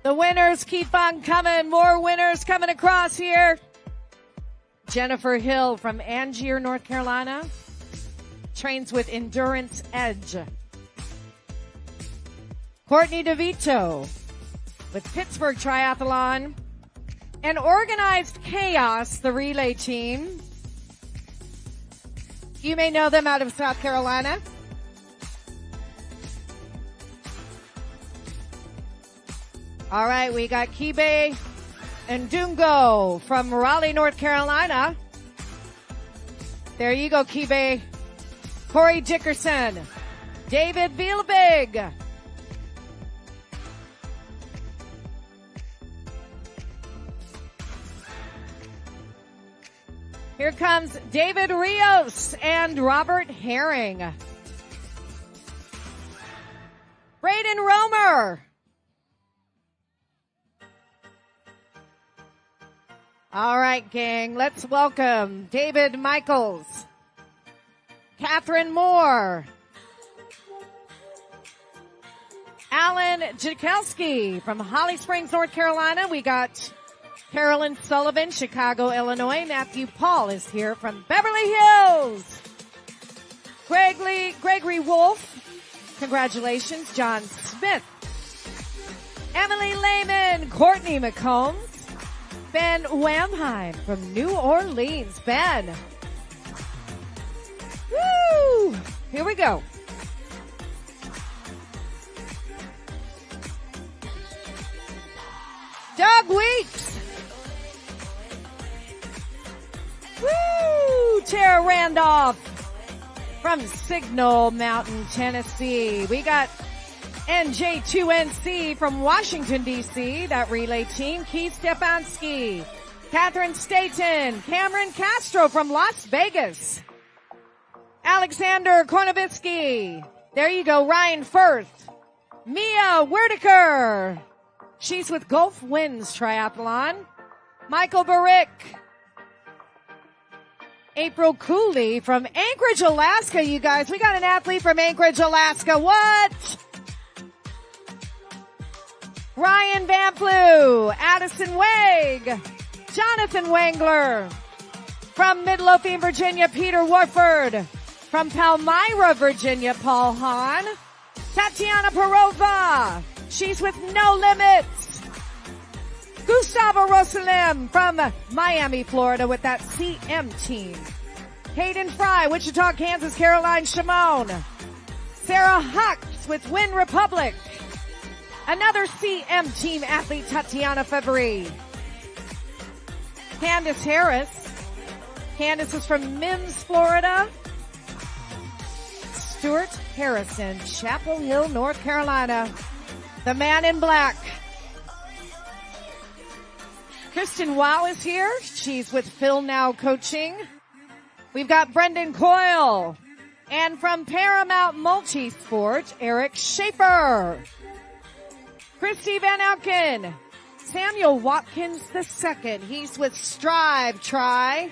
C: The winners keep on coming. More winners coming across here. Jennifer Hill from Angier, North Carolina. Trains with Endurance Edge. Courtney DeVito with Pittsburgh Triathlon. And Organized Chaos, the relay team. You may know them out of South Carolina. All right, we got Kibe and Dungo from Raleigh, North Carolina. There you go, Kibe. Corey Dickerson. David Vielbig. Here comes David Rios and Robert Herring. Braden Romer. All right, gang, let's welcome David Michaels, Catherine Moore, Alan Jakelski from Holly Springs, North Carolina. We got Carolyn Sullivan, Chicago, Illinois. Matthew Paul is here from Beverly Hills. Gregory Wolf, congratulations. John Smith, Emily Lehman, Courtney McCombs. Ben Wamheim from New Orleans. Ben. Woo! Here we go. Doug Weeks. Woo! Tara Randolph from Signal Mountain, Tennessee. We got NJ2NC from Washington, D.C., that relay team. Keith Stefanski, Catherine Staten, Cameron Castro from Las Vegas, Alexander Kornovitsky. There you go, Ryan Firth, Mia Werdeker. She's with Gulf Winds Triathlon. Michael Barrick, April Cooley from Anchorage, Alaska, you guys. We got an athlete from Anchorage, Alaska. What? Ryan Van Flew, Addison Wag, Jonathan Wangler. From Midlothian, Virginia, Peter Warford. From Palmyra, Virginia, Paul Hahn. Tatiana Perova. She's with No Limits. Gustavo Rosalim from Miami, Florida with that CM team. Hayden Fry, Wichita, Kansas, Caroline Shimon. Sarah Hux with Win Republic. Another CM team athlete, Tatiana February. Candace Harris. Candace is from Mims, Florida. Stuart Harrison, Chapel Hill, North Carolina. The man in black. Kristen Wow is here. She's with Phil Now Coaching. We've got Brendan Coyle. And from Paramount Multisport, Eric Schaefer. Christy Van Auken. Samuel Watkins II. He's with Strive Try.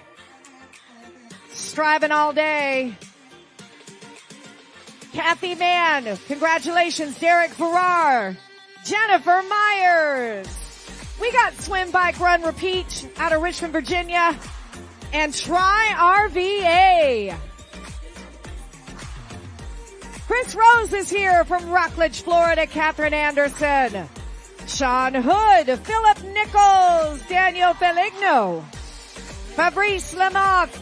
C: Striving all day. Kathy Mann. Congratulations, Derek Farrar. Jennifer Myers. We got Swim, Bike, Run, Repeat out of Richmond, Virginia. And Try RVA. Chris Rose is here from Rockledge, Florida. Catherine Anderson. Sean Hood. Philip Nichols. Daniel Feligno. Fabrice Lamotte.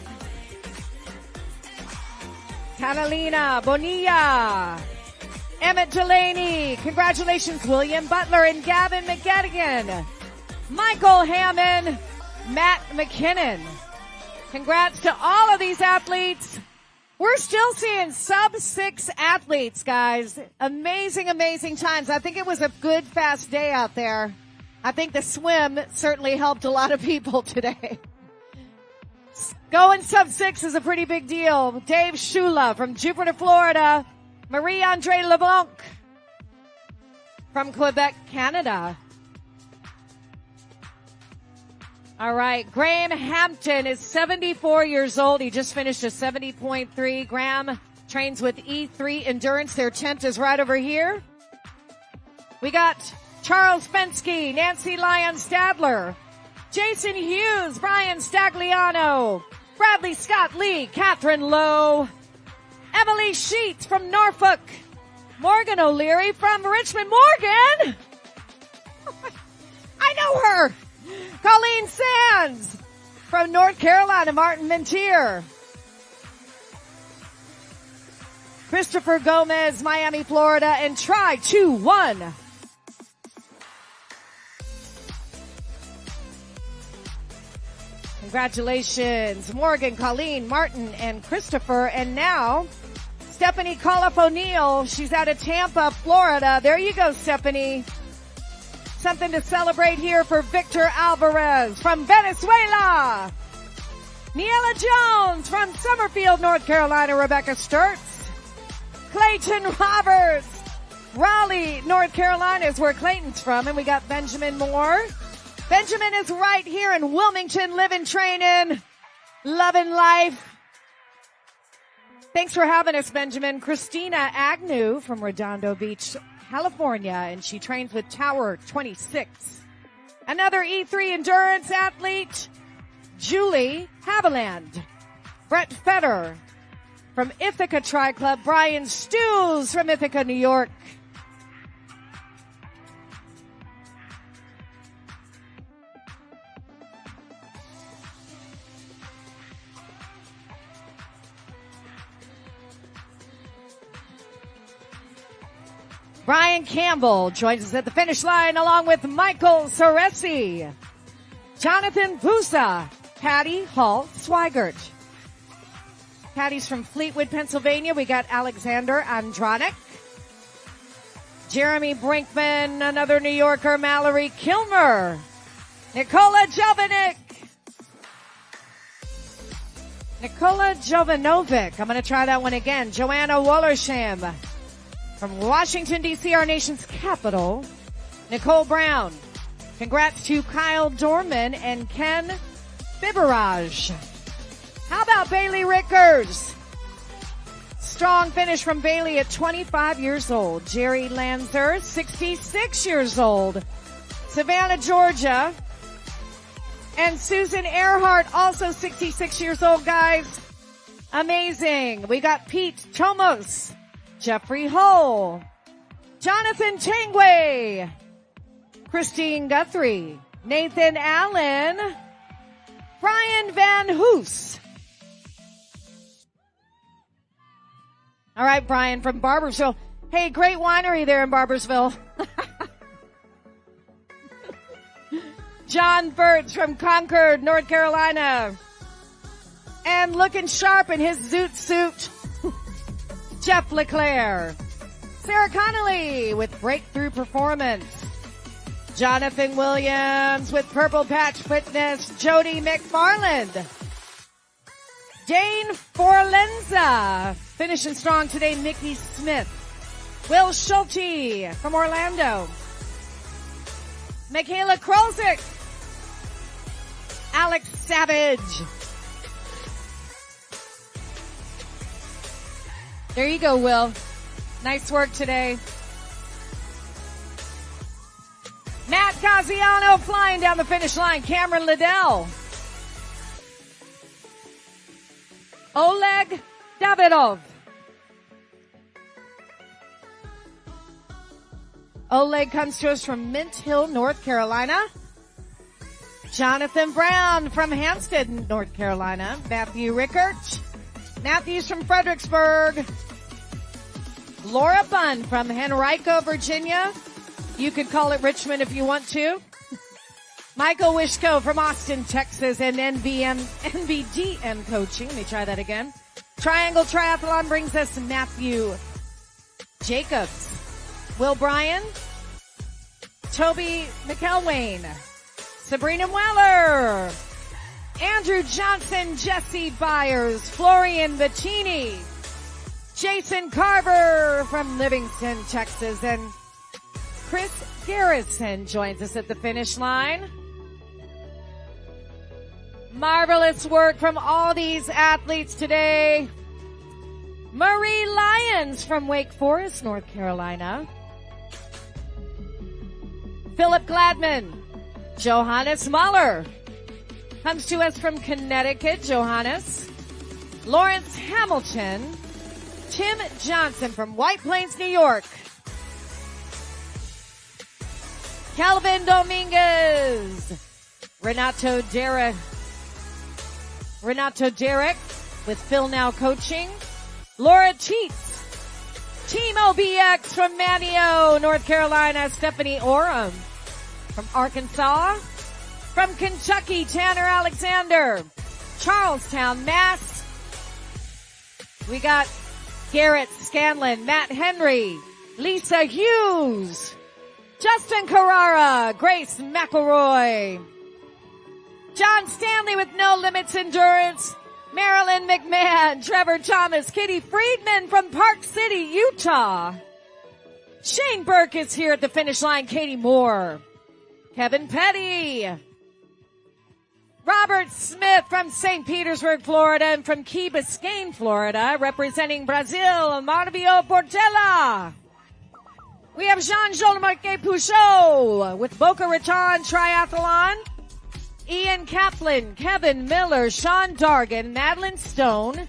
C: Catalina Bonilla. Emmett Delaney. Congratulations, William Butler and Gavin McGettigan. Michael Hammond. Matt McKinnon. Congrats to all of these athletes. We're still seeing sub-6 athletes, guys. Amazing, amazing times. I think it was a good, fast day out there. I think the swim certainly helped a lot of people today. Going sub-6 is a pretty big deal. Dave Shula from Jupiter, Florida. Marie-Andre LeBlanc from Quebec, Canada. All right. Graham Hampton is 74 years old. He just finished a 70.3. Graham trains with E3 Endurance. Their tent is right over here. We got Charles Fensky, Nancy Lyon Stadler, Jason Hughes, Brian Stagliano, Bradley Scott Lee, Catherine Lowe, Emily Sheets from Norfolk, Morgan O'Leary from Richmond. Morgan! I know her! Colleen Sands from North Carolina, Martin Mentier. Christopher Gomez, Miami, Florida, and Try 2-1. Congratulations, Morgan, Colleen, Martin, and Christopher. And now, Stephanie Coliff O'Neill. She's out of Tampa, Florida. There you go, Stephanie. Something to celebrate here for Victor Alvarez from Venezuela. Niela Jones from Summerfield, North Carolina. Rebecca Sturts. Clayton Roberts. Raleigh, North Carolina is where Clayton's from. And we got Benjamin Moore. Benjamin is right here in Wilmington, living, training, loving life. Thanks for having us, Benjamin. Christina Agnew from Redondo Beach, California, and she trains with Tower 26. Another E3 endurance athlete, Julie Haviland. Brett Fetter from Ithaca Tri Club. Brian Stews from Ithaca, New York. Brian Campbell joins us at the finish line along with Michael Soresi, Jonathan Pusa, Patty Hall Swigert. Patty's from Fleetwood, Pennsylvania. We got Alexander Andronic, Jeremy Brinkman, another New Yorker, Mallory Kilmer, Nikola Jovanovic, I'm going to try that one again. Joanna Wallersham. From Washington, D.C., our nation's capital, Nicole Brown. Congrats to Kyle Dorman and Ken Biberaj. How about Bailey Rickers? strong finish from Bailey at 25 years old. Jerry Lanzer, 66 years old. Savannah, Georgia. And Susan Earhart, also 66 years old, guys. Amazing. We got Pete Tomos, Jeffrey Hull, Jonathan Changway, Christine Guthrie, Nathan Allen, Brian Van Hoos. All right, Brian from Barbersville. Hey, great winery there in Barbersville. John Burtz from Concord, North Carolina. And looking sharp in his zoot suit, Jeff LeClaire. Sarah Connolly with Breakthrough Performance. Jonathan Williams with Purple Patch Fitness. Jody McFarland. Dane Forlenza. Finishing strong today, Nikki Smith. Will Schulte from Orlando. Michaela Krolzik. Alex Savage. There you go, Will. Nice work today. Matt Casiano flying down the finish line. Cameron Liddell. Oleg Davidov. Oleg comes to us from Mint Hill, North Carolina. Jonathan Brown from Hampstead, North Carolina. Matthew Rickert. Matthew's from Fredericksburg. Laura Bunn from Henrico, Virginia. You could call it Richmond if you want to. Michael Wishko from Austin, Texas, and NVDM coaching. Let me try that again. Triangle Triathlon brings us Matthew Jacobs. Will Bryan. Toby McElwain. Sabrina Weller. Andrew Johnson, Jesse Byers, Florian Bettini, Jason Carver from Livingston, Texas, and Chris Garrison joins us at the finish line. Marvelous work from all these athletes today. Marie Lyons from Wake Forest, North Carolina. Philip Gladman, Johannes Muller. Comes to us from Connecticut, Johannes. Lawrence Hamilton. Tim Johnson from White Plains, New York. Calvin Dominguez. Renato Derek with Phil Now Coaching. Laura Teets. Team OBX from Manio, North Carolina. Stephanie Oram from Arkansas. From Kentucky, Tanner Alexander. Charlestown, Mass. We got Garrett Scanlon, Matt Henry, Lisa Hughes, Justin Carrara, Grace McElroy, John Stanley with No Limits Endurance, Marilyn McMahon, Trevor Thomas, Kitty Friedman from Park City, Utah. Shane Burke is here at the finish line, Katie Moore, Kevin Petty, Robert Smith from St. Petersburg, Florida, and from Key Biscayne, Florida, representing Brazil, Marvio Portela. We have Jean-Jolmarque Pouchot with Boca Raton Triathlon. Ian Kaplan, Kevin Miller, Sean Dargan, Madeline Stone,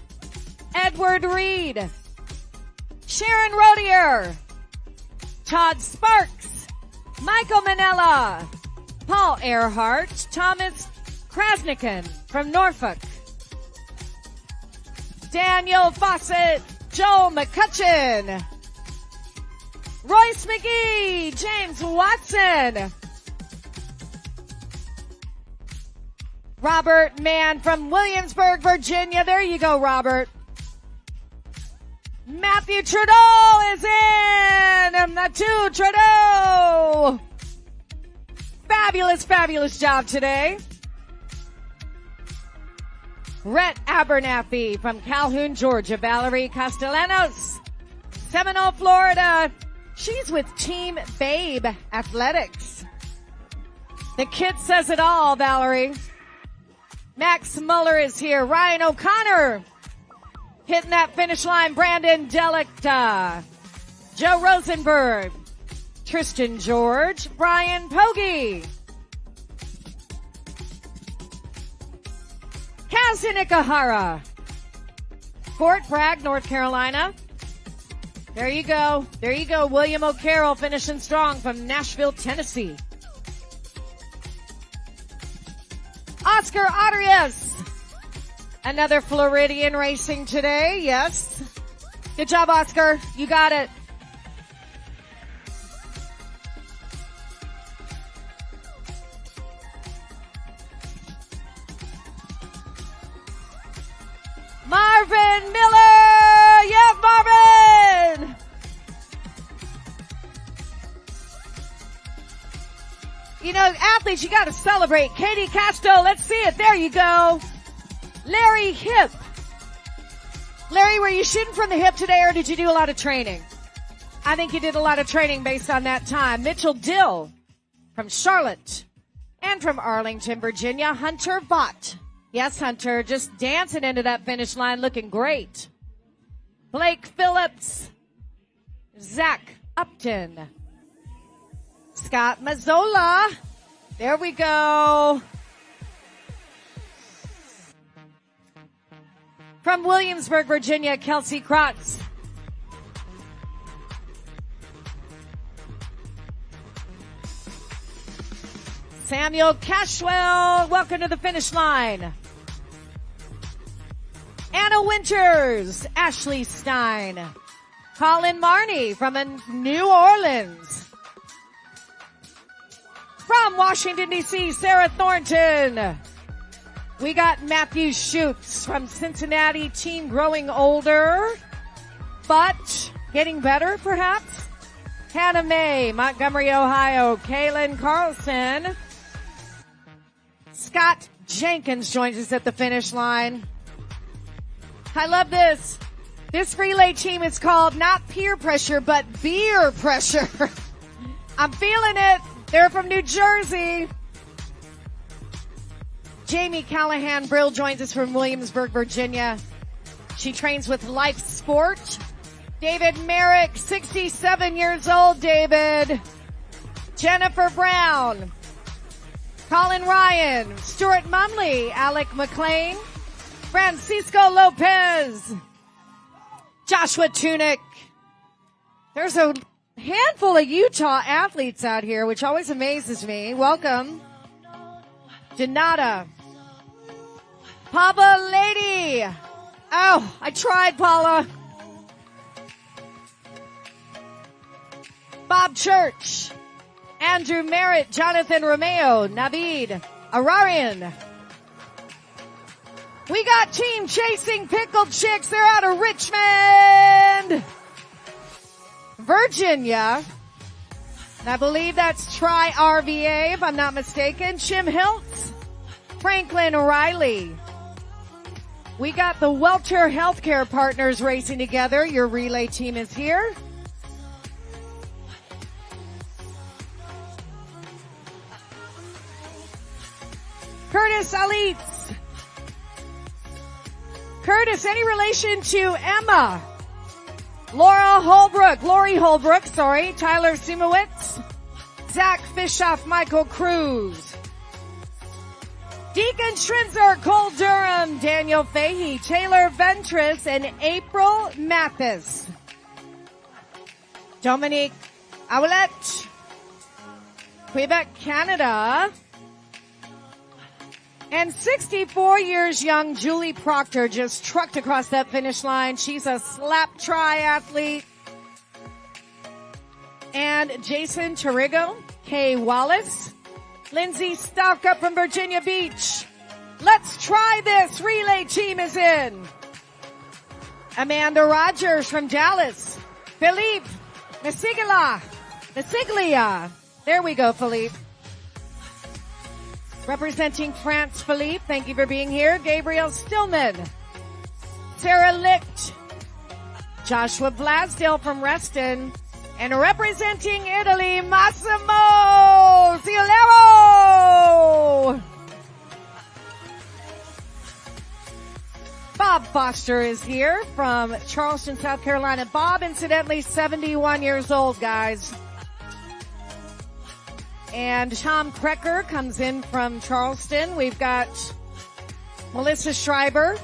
C: Edward Reed, Sharon Rodier, Todd Sparks, Michael Manella, Paul Earhart, Thomas Krasnikan from Norfolk, Daniel Fawcett, Joel McCutcheon, Royce McGee, James Watson, Robert Mann from Williamsburg, Virginia. There you go, Robert. Matthew Trudeau is in. The Trudeau. Fabulous, fabulous job today. Rhett Abernathy from Calhoun, Georgia. Valerie Castellanos, Seminole, Florida. She's with Team Babe Athletics. The kid says it all, Valerie. Max Muller is here. Ryan O'Connor Hitting that finish line, Brandon Delicta, Joe Rosenberg, Tristan George, Brian Pogge, Kazu Nikahara, Fort Bragg, North Carolina. There you go. There you go. William O'Carroll finishing strong from Nashville, Tennessee. Oscar Arias. Another Floridian racing today. Yes. Good job, Oscar. You got it. Marvin Miller! Yeah, Marvin! You know, athletes, you gotta celebrate. Katie Casto, let's see it. There you go. Larry Hip. Larry, were you shooting from the hip today or did you do a lot of training? I think you did a lot of training based on that time. Mitchell Dill from Charlotte and from Arlington, Virginia. Hunter Vaught. Yes, Hunter, just dancing into that finish line, looking great. Blake Phillips, Zach Upton, Scott Mazzola. There we go. From Williamsburg, Virginia, Kelsey Krotz. Samuel Cashwell, welcome to the finish line. Anna Winters, Ashley Stein, Colin Marney from New Orleans. From Washington, D.C., Sarah Thornton. We got Matthew Schutz from Cincinnati, team growing older, but getting better, perhaps. Hannah May, Montgomery, Ohio. Kaylin Carlson. Scott Jenkins joins us at the finish line. I love this. This relay team is called not peer pressure, but beer pressure. I'm feeling it. They're from New Jersey. Jamie Callahan Brill joins us from Williamsburg, Virginia. She trains with Life Sport. David Merrick, 67 years old, David. Jennifer Brown. Colin Ryan. Stuart Mumley. Alec McLean. Francisco Lopez. Joshua Tunick. There's a handful of Utah athletes out here, which always amazes me. Welcome. Janata. Pava Lady. Oh, I tried, Paula. Bob Church. Andrew Merritt. Jonathan Romeo. Navid Ararian. We got Team Chasing Pickled Chicks. They're out of Richmond, Virginia. And I believe that's Tri-RVA, if I'm not mistaken. Jim Hiltz. Franklin O'Reilly. We got the Welter Healthcare Partners racing together. Your relay team is here. Curtis Alitz. Curtis, any relation to Emma? Lori Holbrook, sorry. Tyler Simowitz. Zach Fischoff, Michael Cruz. Deacon Schrinzer, Cole Durham, Daniel Fahey, Taylor Ventris, and April Mathis. Dominique Aoulet, Quebec, Canada. And 64 years young Julie Proctor just trucked across that finish line. She's a slap triathlete. And Jason Torrigo, Kay Wallace, Lindsay Stalkup from Virginia Beach. Let's try this. Relay team is in. Amanda Rogers from Dallas. Philippe Mesiglia. There we go, Philippe. Representing France, Philippe, thank you for being here. Gabriel Stillman. Sarah Licht. Joshua Blasdale from Reston. And representing Italy, Massimo Ciolero. Bob Foster is here from Charleston, South Carolina. Bob, incidentally, 71 years old, guys. And Tom Krecker comes in from Charleston. We've got Melissa Schreiber,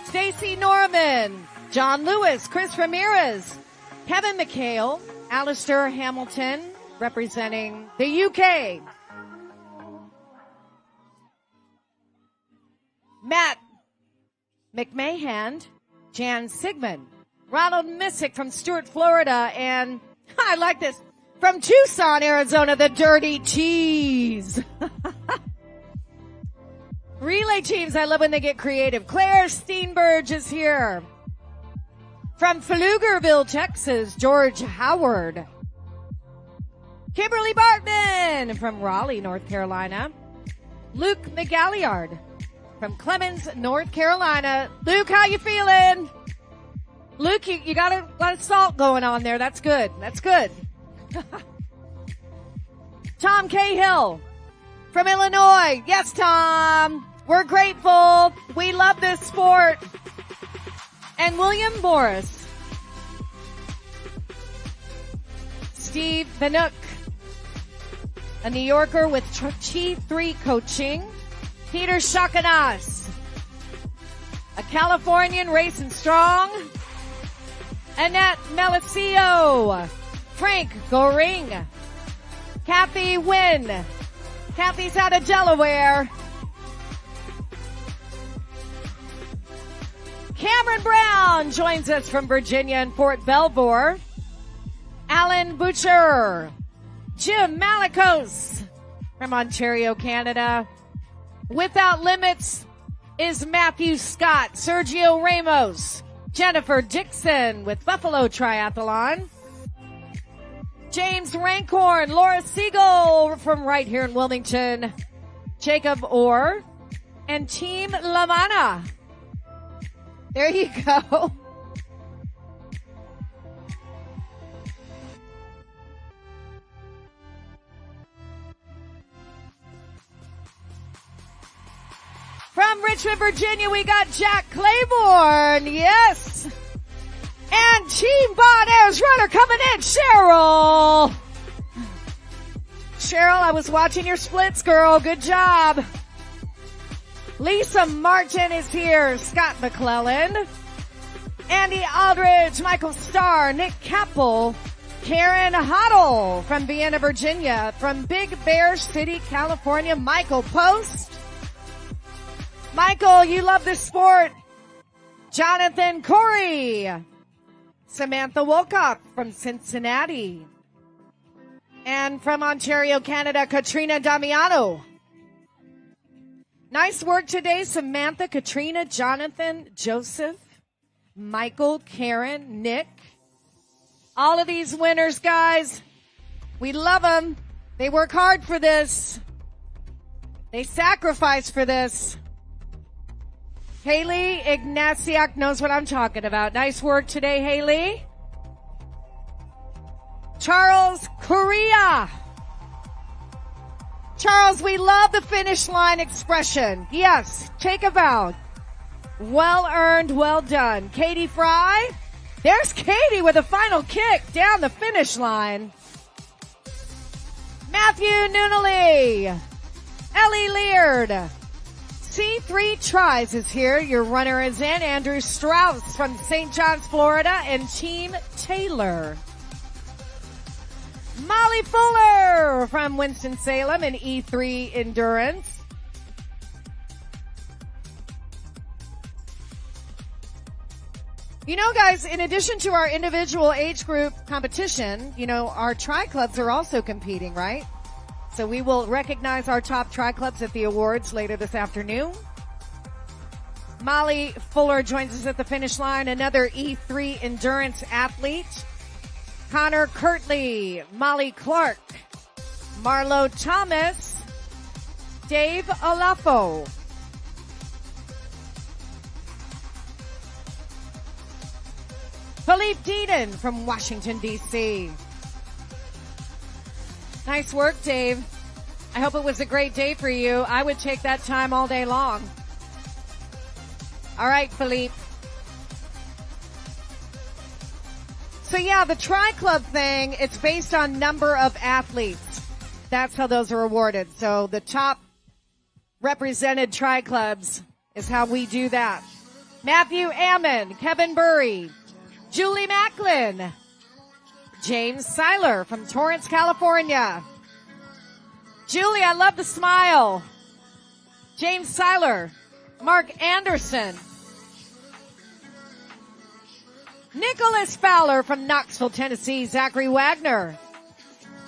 C: Stacy Norman, John Lewis, Chris Ramirez, Kevin McHale, Alistair Hamilton, representing the UK. Matt McMahon, Jan Sigmund, Ronald Missick from Stuart, Florida, and I like this, from Tucson, Arizona, the Dirty Cheese. Relay teams, I love when they get creative. Claire Steenberg is here. From Pflugerville, Texas, George Howard. Kimberly Bartman from Raleigh, North Carolina. Luke McGalliard from Clemens, North Carolina. Luke, how you feeling? Luke, you got a lot of salt going on there. That's good. That's good. Tom Cahill from Illinois. Yes, Tom. We're grateful. We love this sport. And William Morris. Steve Bannock, a New Yorker with T3 coaching. Peter Shakanas, a Californian racing strong. Annette Melicio. Frank Goring. Kathy Wynn. Kathy's out of Delaware. Cameron Brown joins us from Virginia and Fort Belvoir. Alan Butcher. Jim Malikos from Ontario, Canada. Without Limits is Matthew Scott, Sergio Ramos, Jennifer Dixon with Buffalo Triathlon. James Rancorn, Laura Siegel from right here in Wilmington, Jacob Orr, and Team Lamana. There you go. From Richmond, Virginia, we got Jack Claiborne. Yes. And Team Bon Air's runner coming in, Cheryl. Cheryl, I was watching your splits, girl. Good job. Lisa Martin is here. Scott McClellan. Andy Aldridge, Michael Starr, Nick Kappel, Karen Hoddle from Vienna, Virginia. From Big Bear City, California, Michael Post. Michael, you love this sport. Jonathan Corey. Samantha Wolcott from Cincinnati. And from Ontario, Canada, Katrina Damiano. Nice work today, Samantha, Katrina, Jonathan, Joseph, Michael, Karen, Nick. All of these winners, guys, we love them. They work hard for this. They sacrifice for this. Haley Ignatiak knows what I'm talking about. Nice work today, Haley. Charles Correa. Charles, we love the finish line expression. Yes, take a bow. Well earned, well done. Katie Fry. There's Katie with a final kick down the finish line. Matthew Nunnally. Ellie Leard. C3 Tries is here. Your runner is in. Andrew Strauss from St. John's, Florida, and Team Taylor. Molly Fuller from Winston-Salem and E3 Endurance. You know, guys, in addition to our individual age group competition, you know, our tri-clubs are also competing, right? So we will recognize our top tri-clubs at the awards later this afternoon. Molly Fuller joins us at the finish line, another E3 Endurance athlete. Connor Kirtley, Molly Clark, Marlo Thomas, Dave Olafo. Philippe Deedon from Washington, D.C. Nice work, Dave. I hope it was a great day for you. I would take that time all day long. All right, Philippe. So yeah, the Tri-Club thing, it's based on number of athletes. That's how those are awarded. So the top represented Tri-Clubs is how we do that. Matthew Ammon, Kevin Burry, Julie Macklin, James Seiler from Torrance, California. Julie, I love the smile. James Seiler, Mark Anderson, Nicholas Fowler from Knoxville, Tennessee, Zachary Wagner,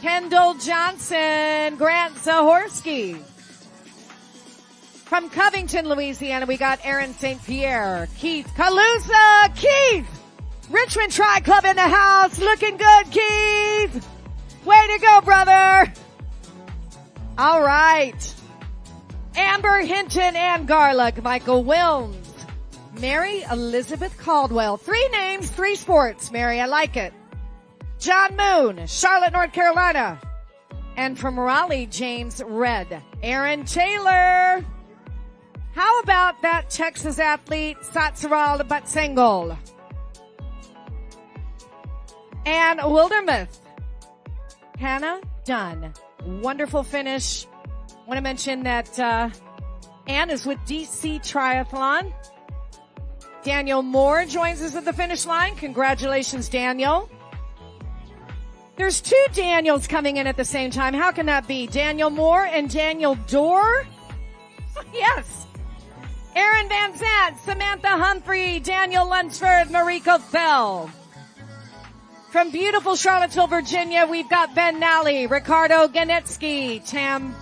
C: Kendall Johnson, Grant Zahorsky. From Covington, Louisiana, we got Aaron St. Pierre, Keith Calusa, Keith! Richmond Tri-Club in the house, looking good, Keith! Way to go, brother! All right. Amber Hinton and Garlic, Michael Wilms, Mary Elizabeth Caldwell. 3 names, 3 sports, Mary, I like it. John Moon, Charlotte, North Carolina. And from Raleigh, James Red. Aaron Taylor. How about that Texas athlete, Satsaral Batsengol? And Wildermuth. Hannah Dunn. Wonderful finish. Want to mention that Ann is with DC Triathlon. Daniel Moore joins us at the finish line. Congratulations, Daniel. There's 2 Daniels coming in at the same time. How can that be? Daniel Moore and Daniel Dorr? Yes. Aaron Van Zant, Samantha Humphrey, Daniel Lunsford, Mariko Fell. From beautiful Charlottesville, Virginia, we've got Ben Nally, Ricardo Ganetsky, Tim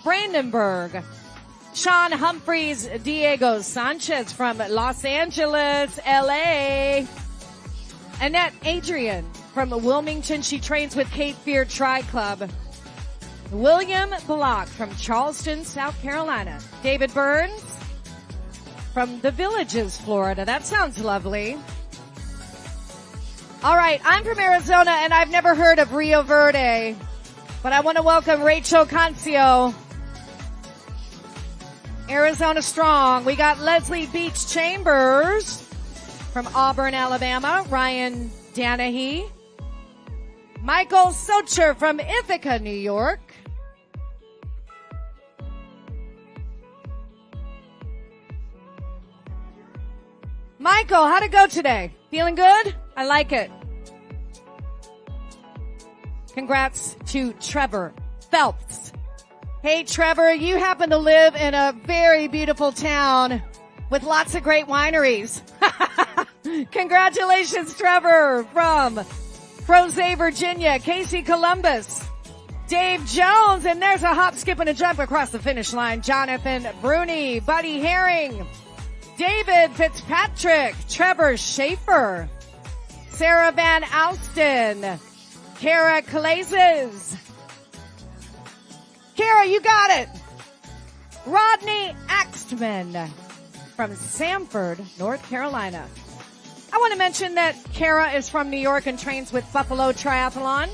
C: Brandenburg, Sean Humphreys, Diego Sanchez from Los Angeles, LA, Annette Adrian from Wilmington. She trains with Cape Fear Tri-Club. William Block from Charleston, South Carolina. David Burns from the Villages, Florida. That sounds lovely. All right, I'm from Arizona, and I've never heard of Rio Verde, but I want to welcome Rachel Cancio. Arizona strong. We got Leslie Beach Chambers from Auburn, Alabama. Ryan Danahy. Michael Socher from Ithaca, New York. Michael, how'd it go today? Feeling good? I like it. Congrats to Trevor Phelps. Hey, Trevor, you happen to live in a very beautiful town with lots of great wineries. Congratulations, Trevor, from Crozet, Virginia. Casey Columbus. Dave Jones, and there's a hop, skip, and a jump across the finish line. Jonathan Bruni, Buddy Herring, David Fitzpatrick, Trevor Schaefer, Sarah Van Alsten, Kara Calazes. Kara, you got it. Rodney Axtman from Sanford, North Carolina. I want to mention that Kara is from New York and trains with Buffalo Triathlon.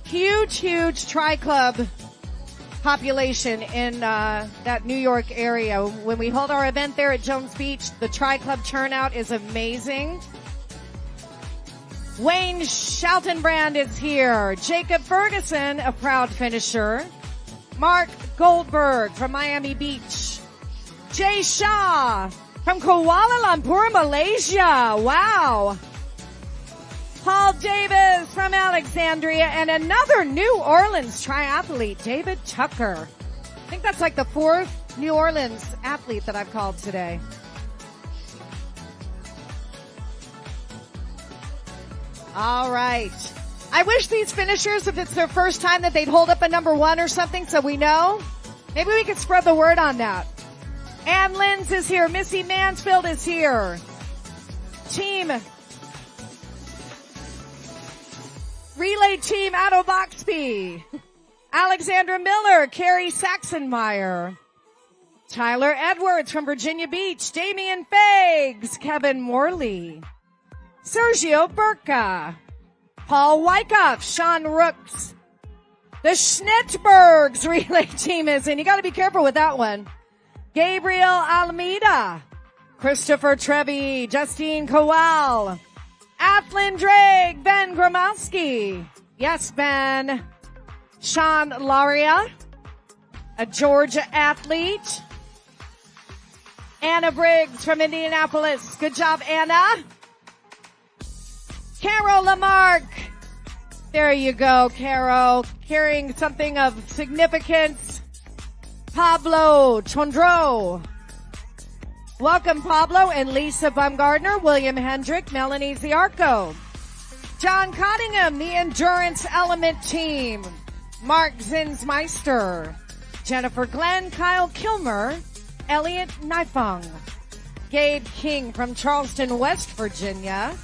C: Huge Tri-Club population in that New York area. When we hold our event there at Jones Beach, the Tri-Club turnout is amazing. Wayne Schaltenbrand is here. Jacob Ferguson, a proud finisher. Mark Goldberg from Miami Beach. Jay Shaw from Kuala Lumpur, Malaysia. Wow. Paul Davis from Alexandria, and another New Orleans triathlete, David Tucker. I think that's like the 4th New Orleans athlete that I've called today. All right. I wish these finishers, if it's their first time, that they'd hold up a number 1 or something so we know. Maybe we could spread the word on that. Ann Linz is here. Missy Mansfield is here. Relay team out of Boxby. Alexandra Miller, Carrie Saxonmeyer. Tyler Edwards from Virginia Beach. Damian Fags, Kevin Morley. Sergio Burka. Paul Wyckoff, Sean Rooks. The Schnitzbergs relay team is in. You got to be careful with that one. Gabriel Almeida, Christopher Trevi, Justine Kowal, Athlin Drake, Ben Gromowski. Yes, Ben. Sean Laria, a Georgia athlete. Anna Briggs from Indianapolis. Good job, Anna. Carol Lamarck. There you go, Carol. Carrying something of significance. Pablo Chondro. Welcome, Pablo and Lisa Baumgardner, William Hendrick, Melanie Ziarco. John Cottingham, the Endurance Element Team. Mark Zinsmeister. Jennifer Glenn, Kyle Kilmer, Elliot Nifong. Gabe King from Charleston, West Virginia.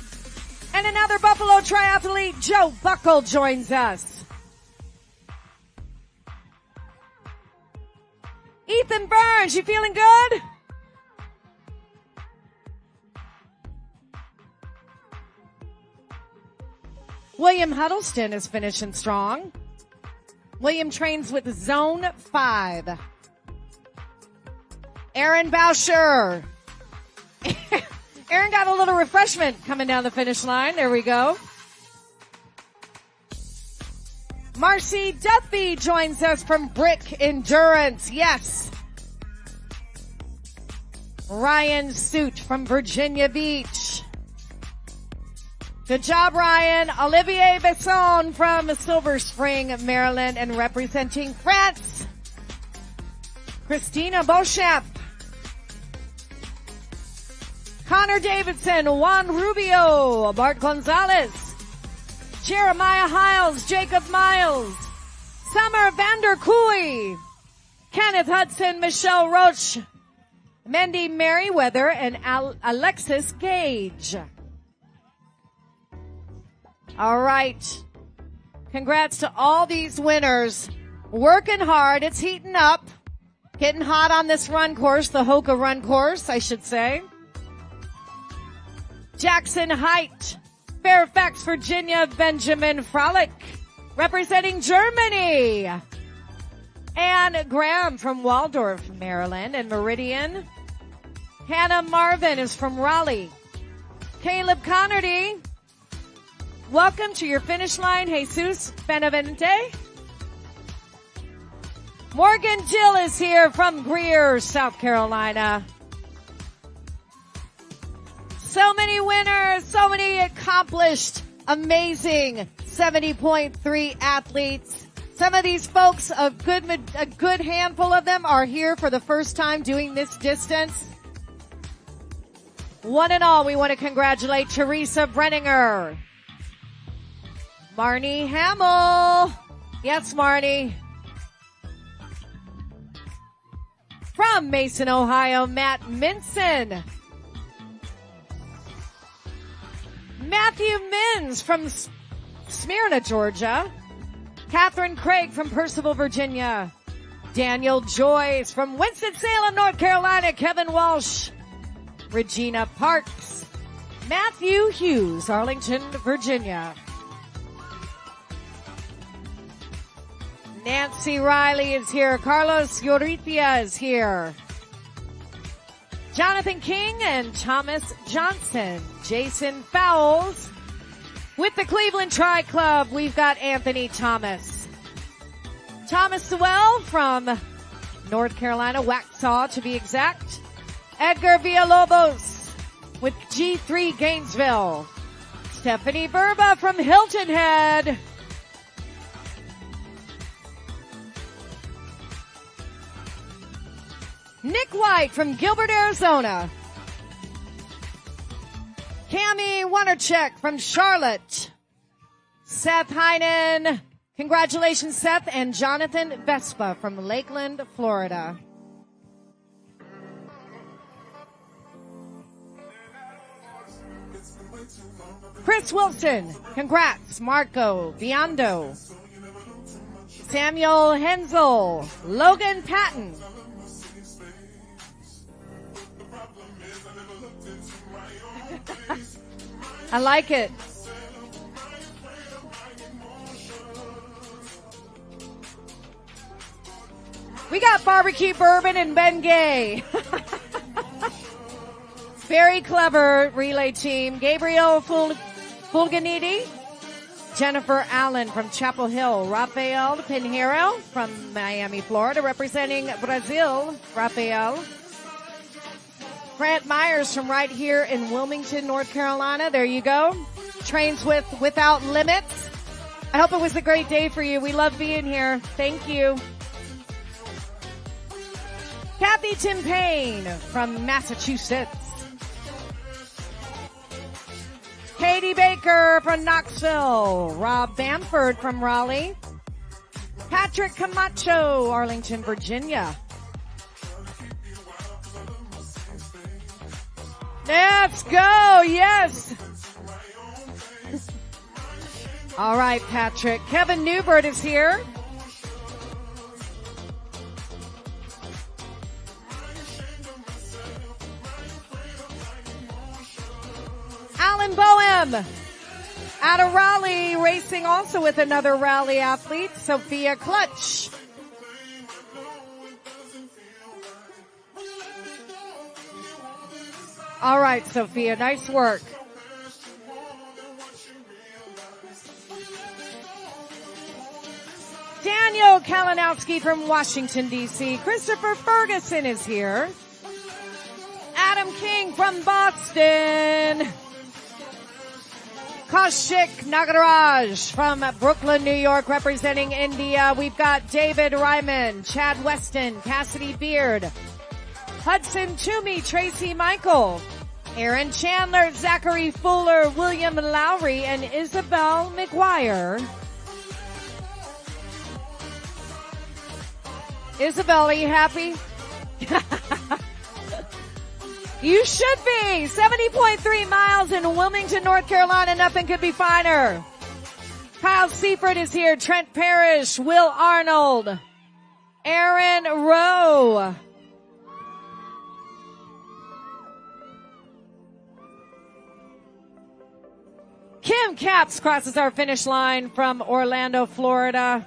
C: And another Buffalo triathlete, Joe Buckle, joins us. Ethan Burns, you feeling good? William Huddleston is finishing strong. William trains with Zone 5. Aaron Boucher. Aaron got a little refreshment coming down the finish line. There we go. Marcy Duffy joins us from Brick Endurance. Yes. Ryan Suit from Virginia Beach. Good job, Ryan. Olivier Besson from Silver Spring, Maryland, and representing France, Christina Beauchamp. Connor Davidson, Juan Rubio, Bart Gonzalez, Jeremiah Hiles, Jacob Miles, Summer Vanderkooy, Kenneth Hudson, Michelle Roach, Mendy Merriweather, and Alexis Gage. All right. Congrats to all these winners. Working hard. It's heating up. Getting hot on this run course, the Hoka run course, I should say. Jackson Height, Fairfax, Virginia, Benjamin Frolic, representing Germany. Anne Graham from Waldorf, Maryland, and Meridian. Hannah Marvin is from Raleigh. Caleb Connerty, welcome to your finish line, Jesus Benavente. Morgan Jill is here from Greer, South Carolina. So many winners, so many accomplished, amazing 70.3 athletes. Some of these folks, a good handful of them are here for the first time doing this distance. One and all, we want to congratulate Teresa Brenninger. Marnie Hamill. Yes, Marnie. From Mason, Ohio, Matt Minson. Matthew Mins from Smyrna, Georgia. Catherine Craig from Percival, Virginia. Daniel Joyce from Winston-Salem, North Carolina. Kevin Walsh. Regina Parks. Matthew Hughes, Arlington, Virginia. Nancy Riley is here. Carlos Yorritia is here. Jonathan King and Thomas Johnson. Jason Fowles. With the Cleveland Tri Club, we've got Anthony Thomas. Thomas Sewell from North Carolina, Waxhaw to be exact. Edgar Villalobos with G3 Gainesville. Stephanie Burba from Hilton Head. Nick White from Gilbert, Arizona. Cammie Wondercheck from Charlotte. Seth Heinen. Congratulations, Seth. And Jonathan Vespa from Lakeland, Florida. Chris Wilson. Congrats. Marco Biondo. Samuel Hensel. Logan Patton. I like it. We got barbecue bourbon and Bengay. Very clever relay team. Gabriel Fulganiti, Jennifer Allen from Chapel Hill, Rafael Pinheiro from Miami, Florida, representing Brazil, Rafael. Grant Myers from right here in Wilmington, North Carolina. There you go. Trains without limits. I hope it was a great day for you. We love being here. Thank you. Kathy Timpane from Massachusetts. Katie Baker from Knoxville. Rob Bamford from Raleigh. Patrick Camacho, Arlington, Virginia. Let's go. Yes. All right, Patrick. Kevin Newbert is here. Alan Boehm out of Raleigh, racing also with another Raleigh athlete, Sophia Clutch. All right, Sophia, nice work. Daniel Kalinowski from Washington, D.C. Christopher Ferguson is here. Adam King from Boston. Kaushik Nagaraj from Brooklyn, New York, representing India. We've got David Ryman, Chad Weston, Cassidy Beard, Hudson Toomey, Tracy Michael, Aaron Chandler, Zachary Fuller, William Lowry, and Isabel McGuire. Isabel, are you happy? You should be. 70.3 miles in Wilmington, North Carolina. Nothing could be finer. Kyle Seifert is here. Trent Parrish, Will Arnold, Aaron Rowe. Kim Capps crosses our finish line from Orlando, Florida.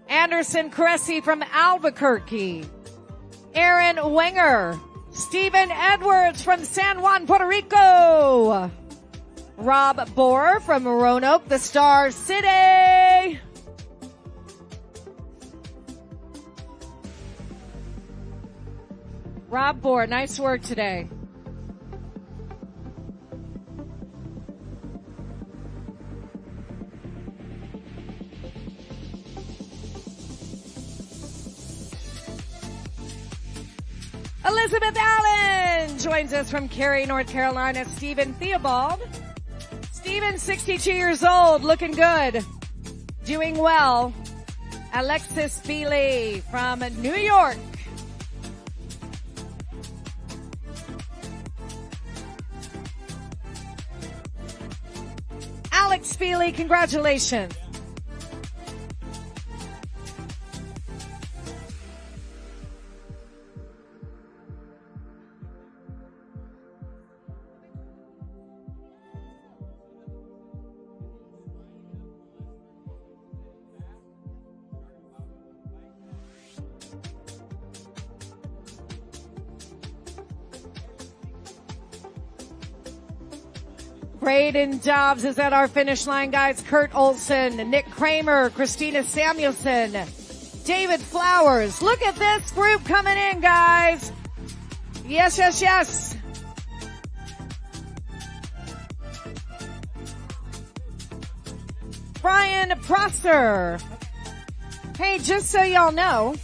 C: Anderson Cressy from Albuquerque. Aaron Wenger. Stephen Edwards from San Juan, Puerto Rico. Rob Bohr from Roanoke, the Star City. Rob Bohr, nice work today. Elizabeth Allen joins us from Cary, North Carolina. Stephen Theobald. Stephen, 62 years old, looking good, doing well. Alexis Feely from New York. Alex Feely, congratulations. Braden Dobbs is at our finish line, guys. Kurt Olson, Nick Kramer, Christina Samuelson, David Flowers. Look at this group coming in, guys. Yes, yes, yes. Brian Prosser. Hey, just so y'all know,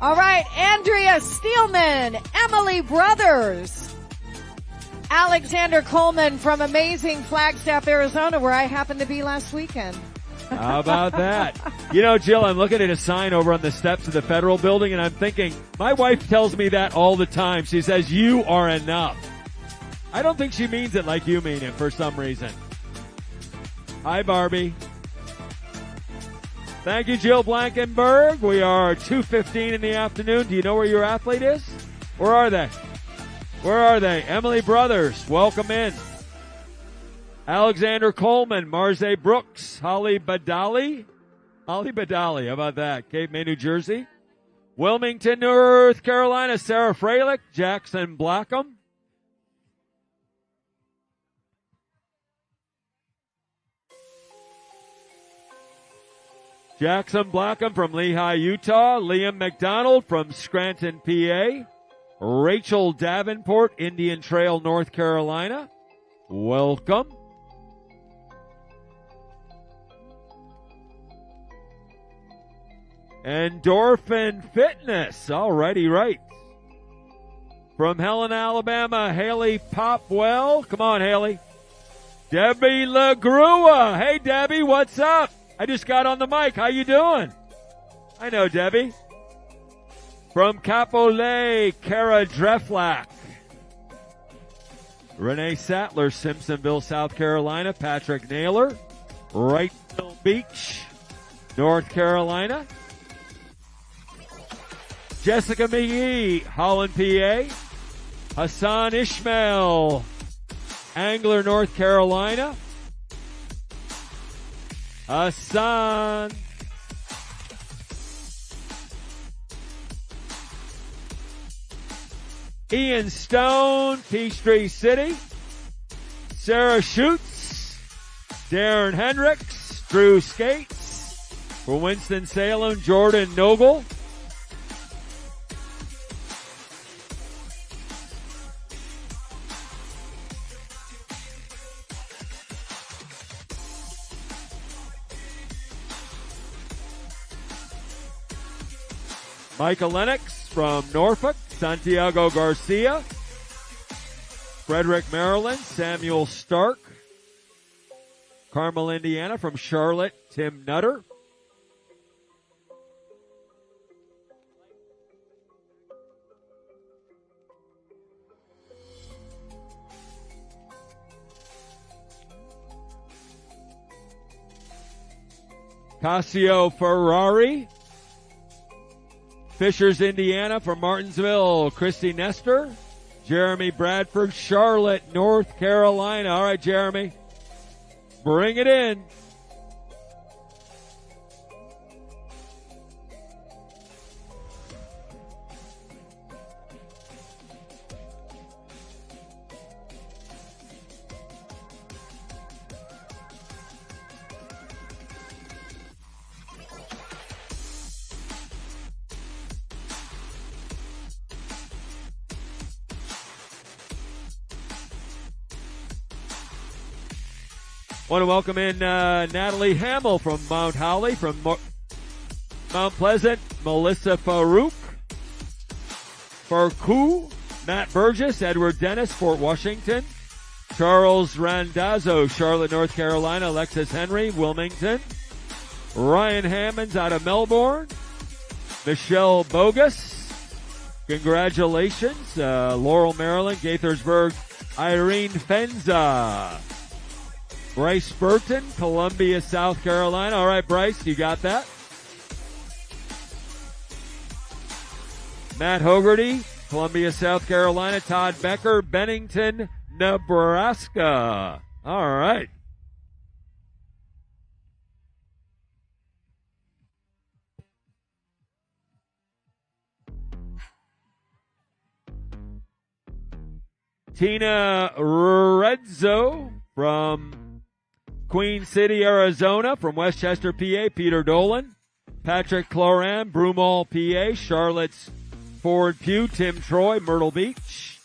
C: all right, Andrea Steelman, Emily Brothers, Alexander Coleman from amazing Flagstaff, Arizona, where I happened to be last weekend.
A: How about that? You know, Jill, I'm looking at a sign over on the steps of the Federal Building, and I'm thinking, my wife tells me that all the time. She says, you are enough. I don't think she means it like you mean it for some reason. Hi, Barbie. Thank you, Jill Blankenberg. We are 2:15 in the afternoon. Do you know where your athlete is? Where are they? Where are they? Emily Brothers, welcome in. Alexander Coleman, Marze Brooks, Holly Badali. Holly Badali, how about that? Cape May, New Jersey. Wilmington, North Carolina, Sarah Freilich, Jackson Blackham. Jackson Blackham from Lehigh, Utah. Liam McDonald from Scranton, PA. Rachel Davenport, Indian Trail, North Carolina. Welcome. Endorphin Fitness. Alrighty, right. From Helena, Alabama, Haley Popwell. Come on, Haley. Debbie LaGrua. Hey, Debbie, what's up? I just got on the mic. How you doing? I know, Debbie. From Capole, Kara Dreflack. Renee Sattler, Simpsonville, South Carolina. Patrick Naylor, Wrightville Beach, North Carolina. Jessica McGee, Holland, PA. Hassan Ishmael, Angler, North Carolina. Hassan. Ian Stone, Peachtree City. Sarah Schutz. Darren Hendricks. Drew Skates. For Winston-Salem, Jordan Noble. Micah Lennox from Norfolk, Santiago Garcia, Frederick, Maryland, Samuel Stark, Carmel, Indiana, from Charlotte, Tim Nutter. Cassio Ferrari, Fishers, Indiana, from Martinsville, Christy Nestor. Jeremy Bradford, Charlotte, North Carolina. All right, Jeremy, bring it in. Want to welcome in Natalie Hamill from Mount Holly, from Mount Pleasant, Melissa Farouk, Matt Burgess, Edward Dennis, Fort Washington, Charles Randazzo, Charlotte, North Carolina, Alexis Henry, Wilmington, Ryan Hammonds out of Melbourne, Michelle Bogus, congratulations, Laurel, Maryland, Gaithersburg, Irene Fenza, Bryce Burton, Columbia, South Carolina. All right, Bryce, you got that. Matt Hogarty, Columbia, South Carolina. Todd Becker, Bennington, Nebraska. All right. Tina Redzo from Queen City, Arizona. From Westchester, PA, Peter Dolan. Patrick Cloran, Broomall, PA. Charlotte's Ford Pugh, Tim Troy, Myrtle Beach.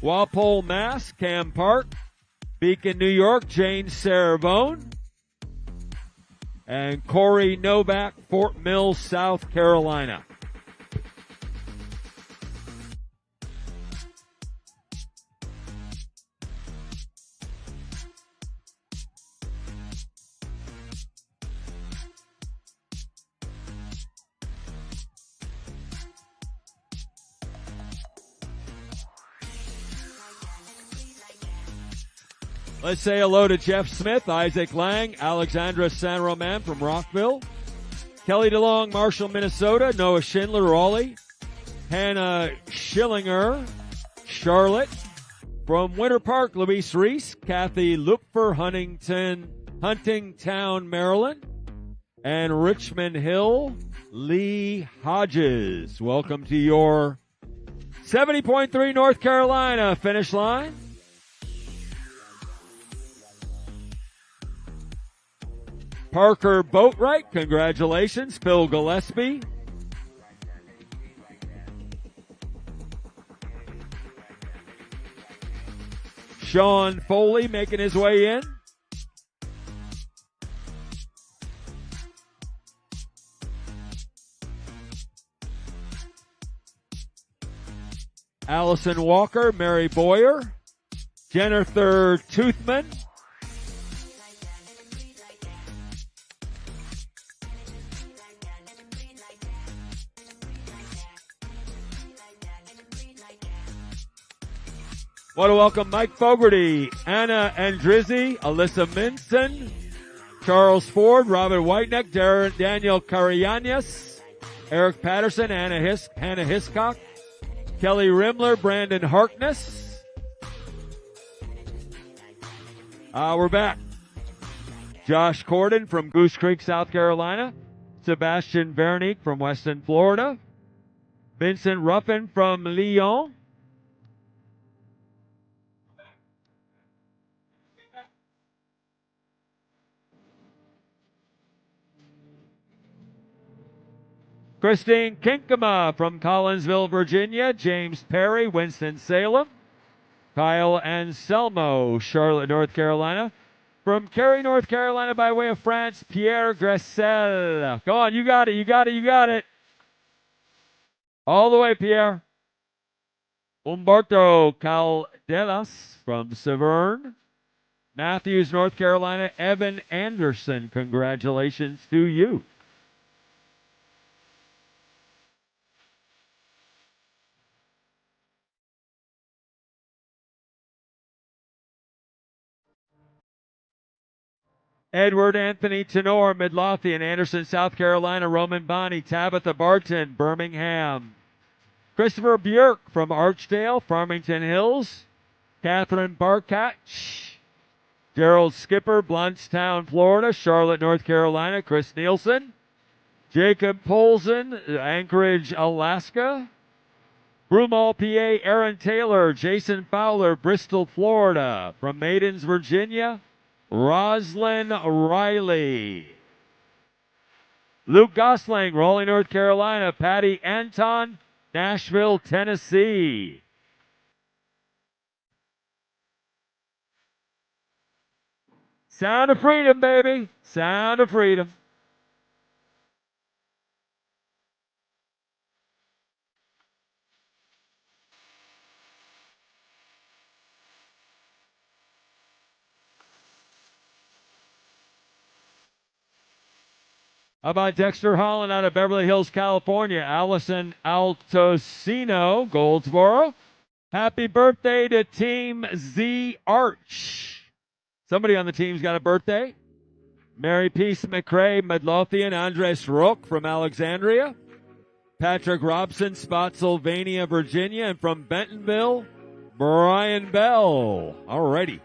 A: Walpole, Mass, Cam Park. Beacon, New York, Jane Saravone. And Corey Novak, Fort Mill, South Carolina. Let's say hello to Jeff Smith, Isaac Lang, Alexandra San Roman from Rockville, Kelly DeLong, Marshall, Minnesota, Noah Schindler, Raleigh, Hannah Schillinger, Charlotte, From Winter Park, Luis Reese, Kathy Lupfer, Huntingtown, Maryland, and Richmond Hill, Lee Hodges. Welcome to your 70.3 North Carolina finish line. Parker Boatwright, congratulations. Phil Gillespie. Sean Foley making his way in. Allison Walker, Mary Boyer, Jennifer Toothman, want to welcome Mike Fogarty, Anna Andrizzi, Alyssa Minson, Charles Ford, Robert Whiteneck, Daniel Carianas, Eric Patterson, Hannah Hiscock, Kelly Rimler, Brandon Harkness. We're back. Josh Corden from Goose Creek, South Carolina. Sebastian Vernick from Weston, Florida. Vincent Ruffin from Lyon. Christine Kinkema from Collinsville, Virginia. James Perry, Winston-Salem. Kyle Anselmo, Charlotte, North Carolina. From Cary, North Carolina, by way of France, Pierre Gressel. Go on, you got it, you got it, you got it. All the way, Pierre. Umberto Caldelas from Severn. Matthews, North Carolina. Evan Anderson, congratulations to you. Edward Anthony Tenor, Midlothian, Anderson, South Carolina. Roman Bonney, Tabitha Barton, Birmingham. Christopher Björk from Archdale, Farmington Hills. Catherine Barkach. Gerald Skipper, Bluntstown, Florida. Charlotte, North Carolina. Chris Nielsen. Jacob Polson, Anchorage, Alaska. Broomall, PA, Aaron Taylor. Jason Fowler, Bristol, Florida. From Maidens, Virginia. Roslyn Riley. Luke Gosling, Raleigh, North Carolina. Patty Anton, Nashville, Tennessee. Sound of freedom, baby. Sound of freedom. How about Dexter Holland out of Beverly Hills, California? Allison Altosino, Goldsboro. Happy birthday to Team Z Arch. Somebody on the team's got a birthday. Mary Peace McCrae, Midlothian. Andres Rook from Alexandria. Patrick Robson, Spotsylvania, Virginia. And from Bentonville, Brian Bell. All righty.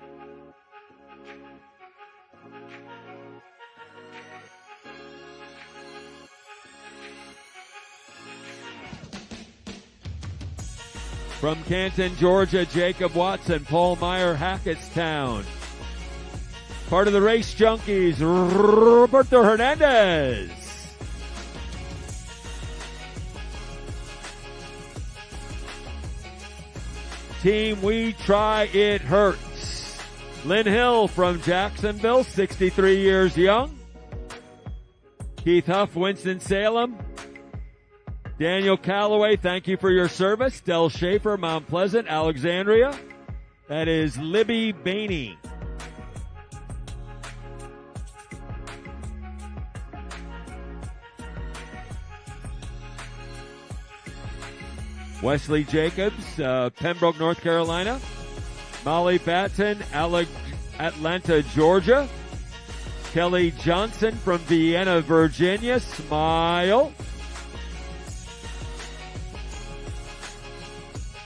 A: From Canton, Georgia, Jacob Watson, Paul Meyer, Hackettstown. Part of the Race Junkies, Roberto Hernandez. Team We Try It Hurts. Lynn Hill from Jacksonville, 63 years young. Keith Huff, Winston-Salem. Daniel Calloway, thank you for your service. Del Schaefer, Mount Pleasant, Alexandria. That is Libby Bainey. Wesley Jacobs, Pembroke, North Carolina. Molly Batten, Atlanta, Georgia. Kelly Johnson from Vienna, Virginia.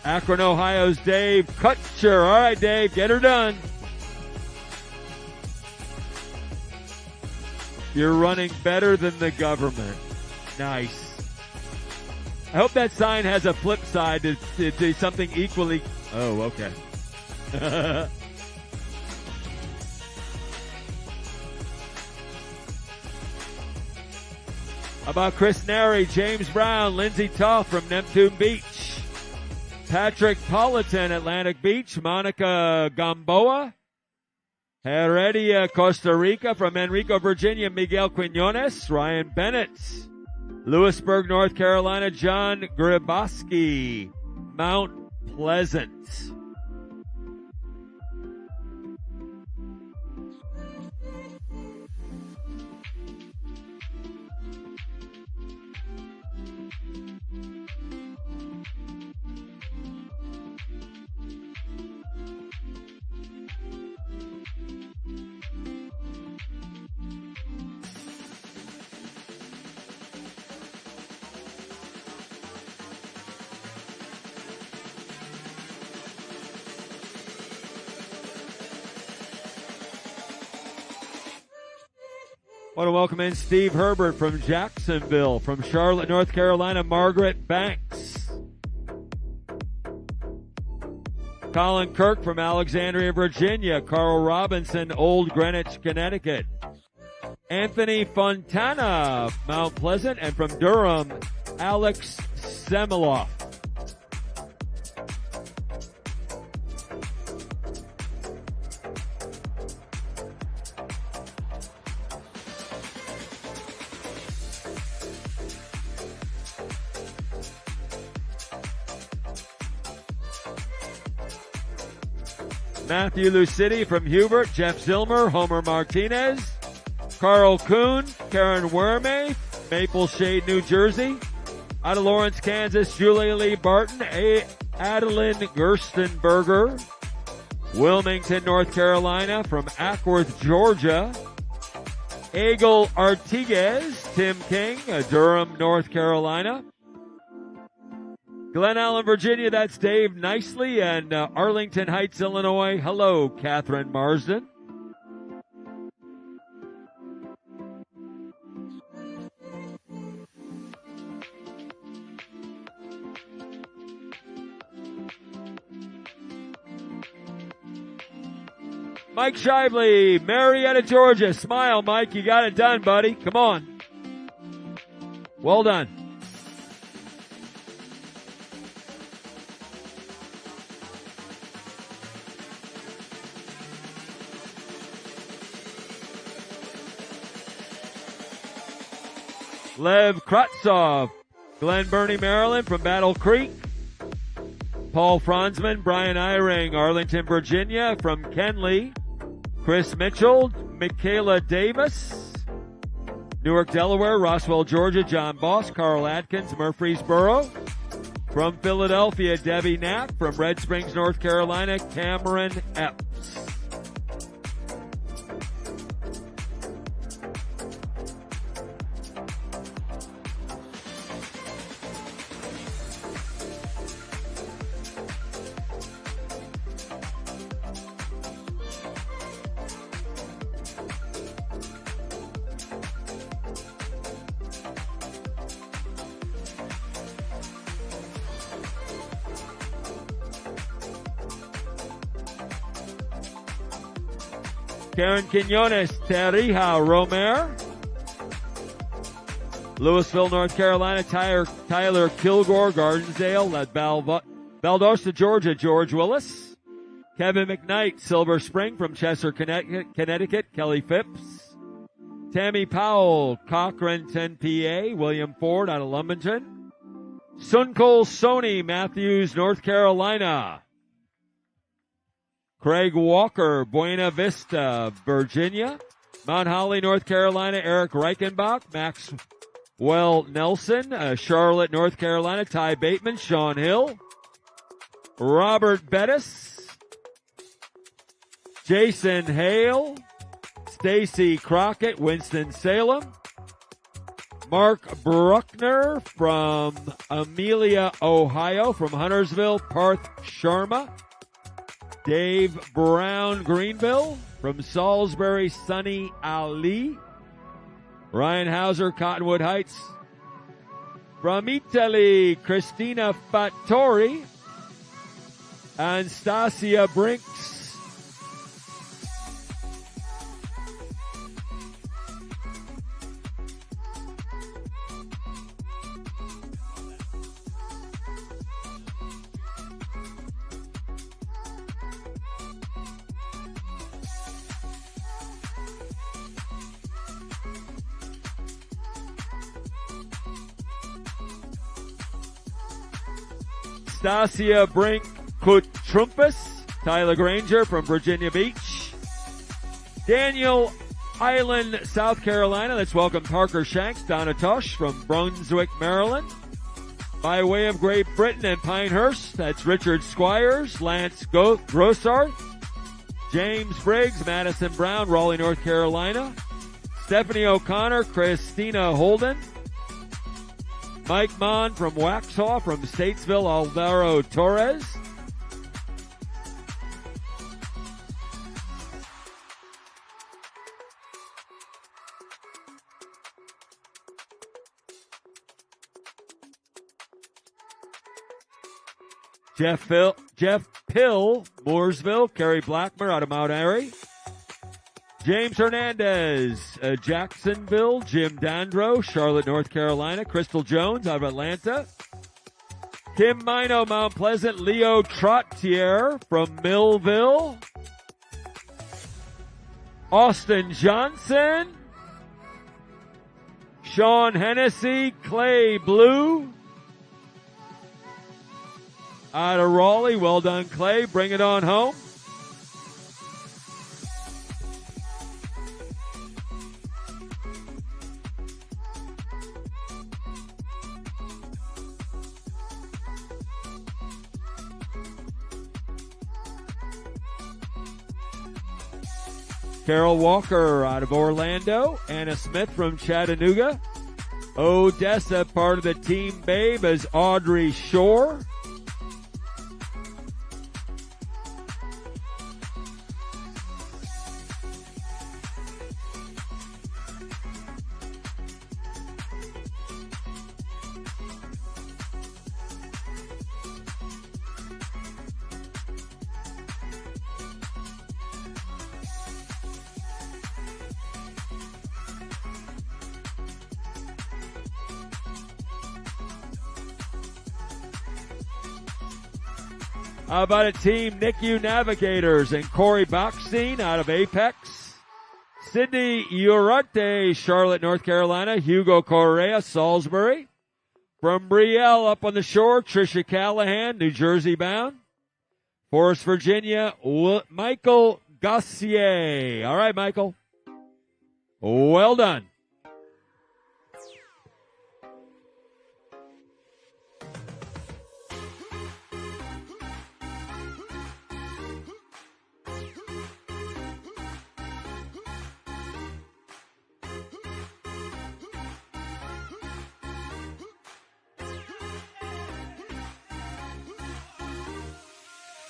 A: Akron, Ohio's Dave Kutcher. All right, Dave, get her done. You're running better than the government. Nice. I hope that sign has a flip side to do something equally. Oh, okay. How about Chris Neri, James Brown, Lindsay Toth from Neptune Beach, Patrick Politan, Atlantic Beach, Monica Gamboa, Heredia, Costa Rica, from Enrico, Virginia, Miguel Quinones, Ryan Bennett, Lewisburg, North Carolina, John Griboski, Mount Pleasant. Want to welcome in Steve Herbert from Jacksonville, from Charlotte, North Carolina, Margaret Banks. Colin Kirk from Alexandria, Virginia, Carl Robinson, Old Greenwich, Connecticut. Anthony Fontana, Mount Pleasant, and from Durham, Alex Semiloff. Matthew Lucidi from Hubert, Jeff Zilmer, Homer Martinez, Carl Kuhn, Karen Werme, Maple Shade, New Jersey, out of Lawrence, Kansas, Julia Lee Barton, Adeline Gerstenberger, Wilmington, North Carolina, from Ackworth, Georgia, Egil Artiguez, Tim King, Durham, North Carolina, Glen Allen, Virginia, that's Dave Nicely, and Arlington Heights, Illinois. Hello, Catherine Marsden. Mike Shively, Marietta, Georgia. Smile, Mike. You got it done, buddy. Come on. Well done. Lev Kratsov, Glen Burnie, Maryland, from Battle Creek. Paul Franzman, Brian Eyring, Arlington, Virginia, from Kenley. Chris Mitchell, Michaela Davis, Newark, Delaware, Roswell, Georgia, John Boss, Carl Atkins, Murfreesboro. From Philadelphia, Debbie Knapp. From Red Springs, North Carolina, Cameron Epps. Karen Quinones, Tarija Romer. Louisville, North Carolina, Tyler Kilgore, Gardensdale, Valdosta, Georgia, George Willis. Kevin McKnight, Silver Spring, from Chester, Connecticut, Kelly Phipps. Tammy Powell, Cochranton, PA, William Ford out of Lumberton. Sunkol Sony, Matthews, North Carolina. Craig Walker, Buena Vista, Virginia. Mount Holly, North Carolina, Eric Reichenbach. Maxwell Nelson, Charlotte, North Carolina, Ty Bateman, Sean Hill. Robert Bettis. Jason Hale. Stacy Crockett, Winston-Salem. Mark Bruckner from Amelia, Ohio. From Huntersville, Parth Sharma. Dave Brown, Greenville. From Salisbury, Sunny Ali. Ryan Hauser, Cottonwood Heights. From Italy, Christina Fattori. Anastasia Brinks. Stasia Brink Kutrumpus, Tyler Granger from Virginia Beach. Daniel Island, South Carolina. Let's welcome Parker Shanks, Donna Tosh from Brunswick, Maryland. By way of Great Britain and Pinehurst, that's Richard Squires, Lance Grossart, James Briggs, Madison Brown, Raleigh, North Carolina. Stephanie O'Connor, Christina Holden. Mike Mon from Waxhaw, from Statesville, Alvaro Torres. Jeff Pill, Mooresville. Kerry Blackmer out of Mount Airy. James Hernandez, Jacksonville. Jim Dandro, Charlotte, North Carolina. Crystal Jones out of Atlanta. Kim Mino, Mount Pleasant. Leo Trottier from Millville. Austin Johnson. Sean Hennessy, Clay Blue. Out of Raleigh. Well done, Clay. Bring it on home. Carol Walker out of Orlando. Anna Smith from Chattanooga. Odessa, part of the Team Babe, is Audrey Shore. How about a team NICU Navigators and Corey Boxstein out of Apex. Sydney Urarte, Charlotte, North Carolina. Hugo Correa, Salisbury. From Brielle up on the shore, Tricia Callahan, New Jersey bound. Forest, Virginia, Michael Gossier. All right, Michael. Well done.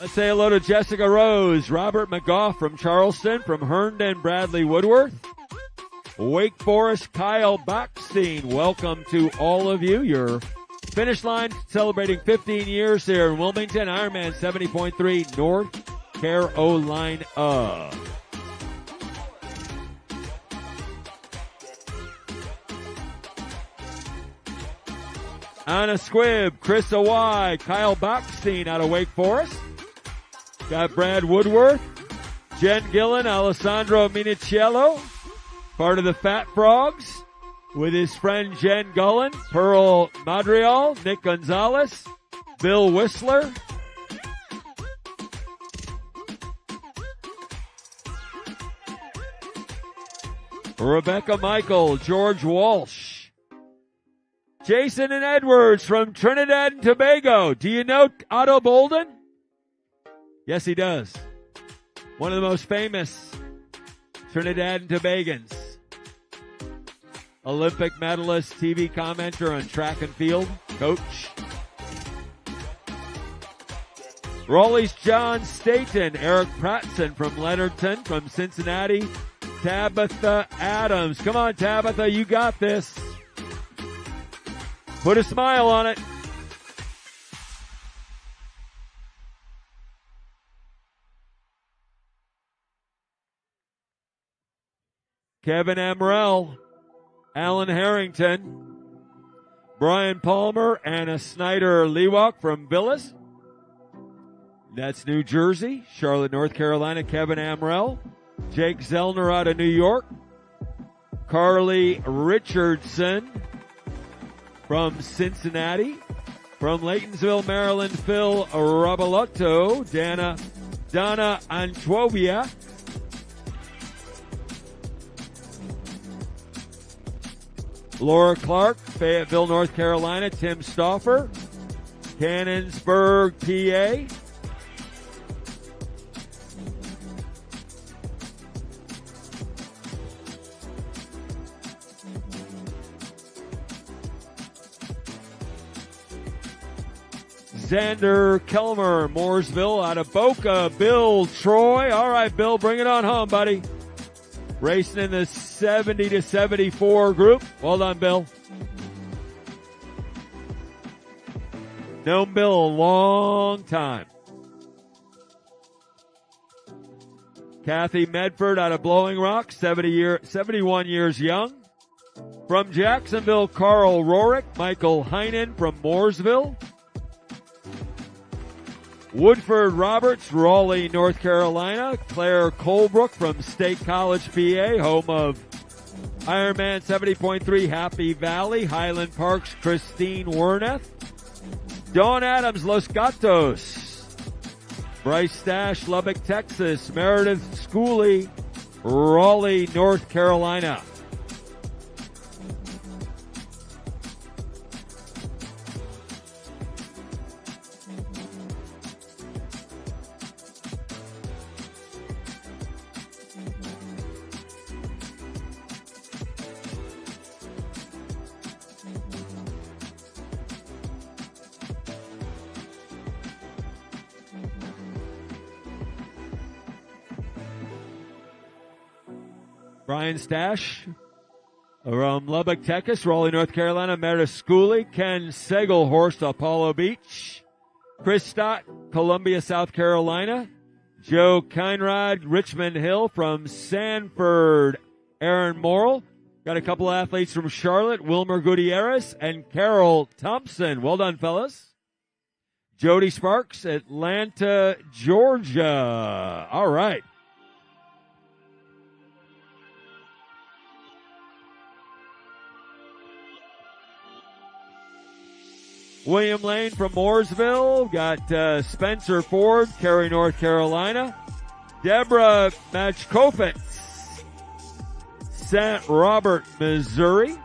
A: Let's say hello to Jessica Rose, Robert McGough from Charleston, from Herndon, Bradley Woodworth. Wake Forest, Kyle Bachstein. Welcome to all of you. Your finish line celebrating 15 years here in Wilmington, Ironman 70.3, North Carolina. Anna Squibb, Chris Awai, Kyle Bachstein out of Wake Forest. Got Brad Woodworth, Jen Gillen, Alessandro Minichiello, part of the Fat Frogs, with his friend Jen Gullen, Pearl Madrigal, Nick Gonzalez, Bill Whistler. Rebecca Michael, George Walsh. Jason and Edwards from Trinidad and Tobago. Do you know Otto Bolden? Yes, he does. One of the most famous Trinidad and Tobagans. Olympic medalist, TV commenter on track and field, coach. Raleigh's John Staten, Eric Pratson from Leonardton, from Cincinnati, Tabitha Adams. Come on, Tabitha, you got this. Put a smile on it. Kevin Amrell, Alan Harrington, Brian Palmer, Anna Snyder-Lewak from Villas. That's New Jersey. Charlotte, North Carolina, Kevin Amrell. Jake Zellner out of New York. Carly Richardson from Cincinnati. From Laytonsville, Maryland, Phil Rabalotto. Donna Antovia. Laura Clark, Fayetteville, North Carolina. Tim Stauffer, Cannonsburg, PA. Xander Kelmer, Mooresville, out of Boca. Bill Troy. All right, Bill, bring it on home, buddy. Racing in the 70 to 74 group. Well done, Bill. Known Bill a long time. Kathy Medford out of Blowing Rock, 71 years young. From Jacksonville, Carl Rorick. Michael Heinen from Mooresville. Woodford Roberts, Raleigh, North Carolina. Claire Colebrook from State College, PA, home of Ironman 70.3, Happy Valley. Highland Park's Christine Werneth. Dawn Adams, Los Gatos. Bryce Stash, Lubbock, Texas. Meredith Schooley, Raleigh, North Carolina. Brian Stash from Lubbock, Texas. Raleigh, North Carolina. Meredith Schooley. Ken Segelhorst, Apollo Beach. Chris Stott, Columbia, South Carolina. Joe Keinrod, Richmond Hill. From Sanford, Aaron Morrill. Got a couple athletes from Charlotte. Wilmer Gutierrez and Carol Thompson. Well done, fellas. Jody Sparks, Atlanta, Georgia. All right. William Lane from Mooresville. Got Spencer Ford, Cary, North Carolina. Deborah Matchkofitz, St. Robert, Missouri.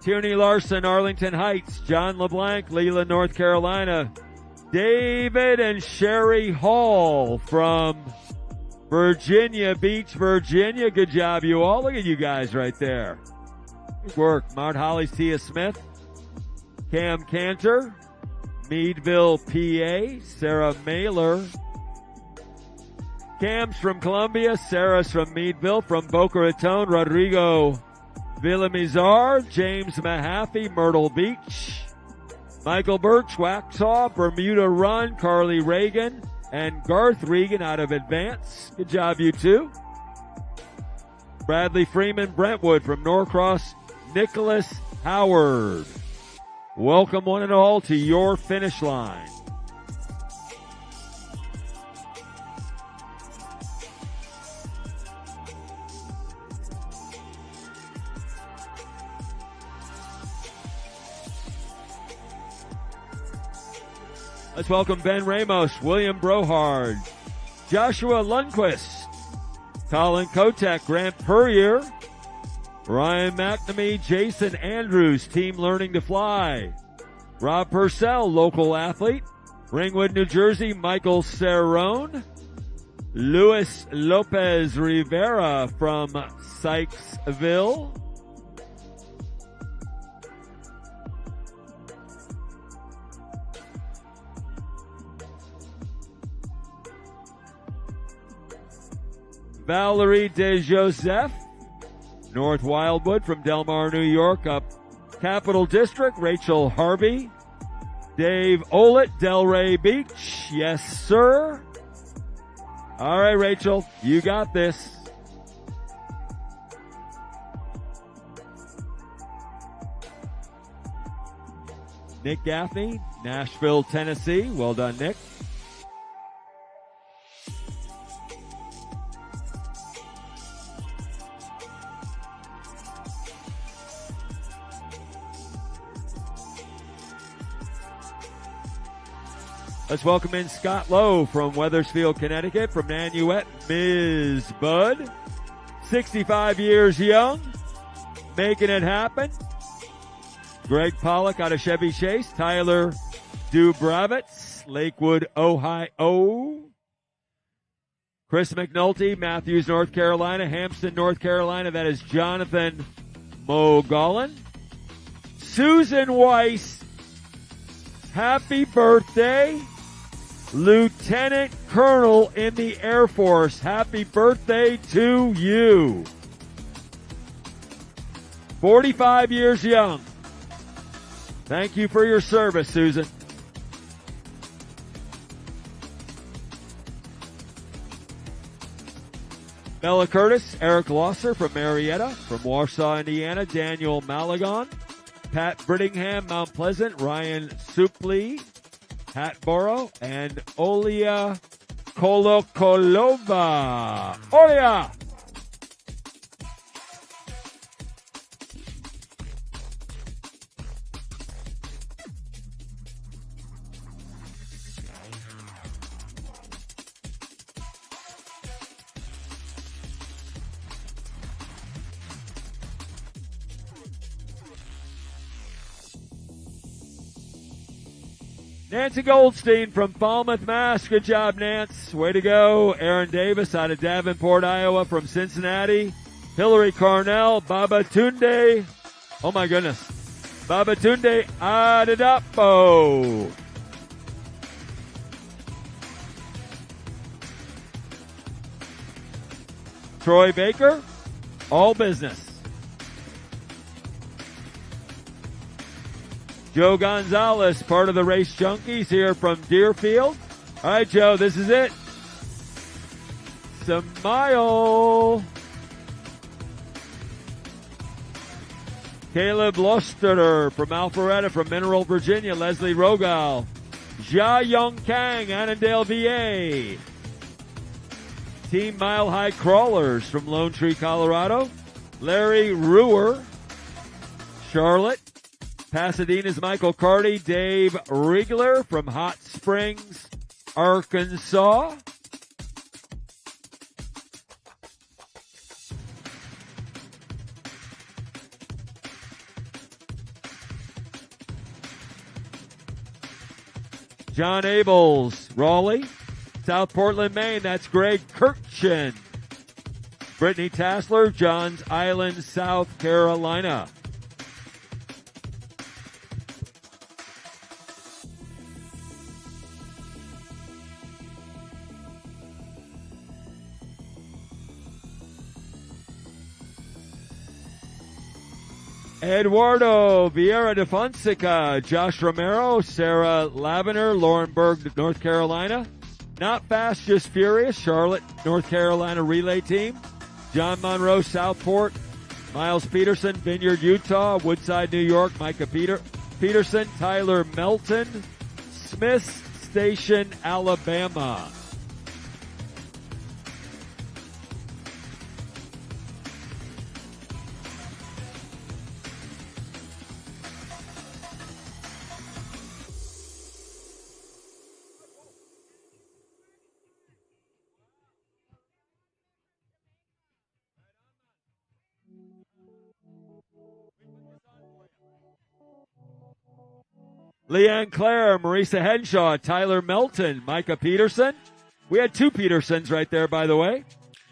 A: Tierney Larson, Arlington Heights. John LeBlanc, Leland, North Carolina. David and Sherry Hall from Virginia Beach, Virginia. Good job, you all. Look at you guys right there. Good work. Mount Holly's Tia Smith. Cam Cantor, Meadville, PA. Sarah Mailer. Cam's from Columbia. Sarah's from Meadville. From Boca Raton, Rodrigo Villamizar. James Mahaffey, Myrtle Beach. Michael Birch, Waxhaw, Bermuda Run. Carly Reagan and Garth Regan out of Advance. Good job, you two. Bradley Freeman, Brentwood from Norcross. Nicholas Howard. Welcome one and all to your finish line. Let's welcome Ben Ramos, William Brohard, Joshua Lundquist, Colin Kotek, Grant Purrier, Ryan McNamee, Jason Andrews, Team Learning to Fly. Rob Purcell, local athlete. Ringwood, New Jersey, Michael Cerrone. Luis Lopez Rivera from Sykesville. Valerie DeJoseph, North Wildwood from Delmar, New York, up Capital District. Rachel Harvey. Dave Olet, Delray Beach. Yes, sir. All right, Rachel, you got this. Nick Gaffney, Nashville, Tennessee. Well done, Nick. Let's welcome in Scott Lowe from Weathersfield, Connecticut, from Nanuet, Ms. Bud. 65 years young, making it happen. Greg Pollock out of Chevy Chase. Tyler Dubravitz, Lakewood, Ohio. Chris McNulty, Matthews, North Carolina. Hampton, North Carolina. That is Jonathan Mogolin. Susan Weiss, happy birthday. Lieutenant Colonel in the Air Force. Happy birthday to you. 45 years young. Thank you for your service, Susan. Bella Curtis, Eric Losser from Marietta, from Warsaw, Indiana. Daniel Malagon, Pat Brittingham, Mount Pleasant. Ryan Supley, Hatboro, and Olia Kolokolova. Olia! Nancy Goldstein from Falmouth, Mass. Good job, Nance. Way to go. Aaron Davis out of Davenport, Iowa, from Cincinnati. Hillary Carnell, Babatunde. Oh my goodness. Babatunde Adedapo. Troy Baker, all business. Joe Gonzalez, part of the Race Junkies here from Deerfield. All right, Joe, this is it. Smile. Caleb Losterer from Alpharetta, from Mineral, Virginia. Leslie Rogal. Jia Young Kang, Annandale, VA. Team Mile High Crawlers from Lone Tree, Colorado. Larry Ruhr, Charlotte. Pasadena's Michael Carty. Dave Riegler from Hot Springs, Arkansas. John Abels, Raleigh. South Portland, Maine. That's Greg Kirchen. Brittany Tassler, Johns Island, South Carolina. Eduardo Vieira de Fonseca, Josh Romero, Sarah Lavender, Laurenburg, North Carolina. Not Fast, Just Furious, Charlotte, North Carolina relay team. John Monroe, Southport. Miles Peterson, Vineyard, Utah. Woodside, New York, Micah Peterson. Tyler Melton, Smith Station, Alabama. Leanne Clare, Marisa Henshaw, Tyler Melton, Micah Peterson. We had 2 Petersons right there, by the way.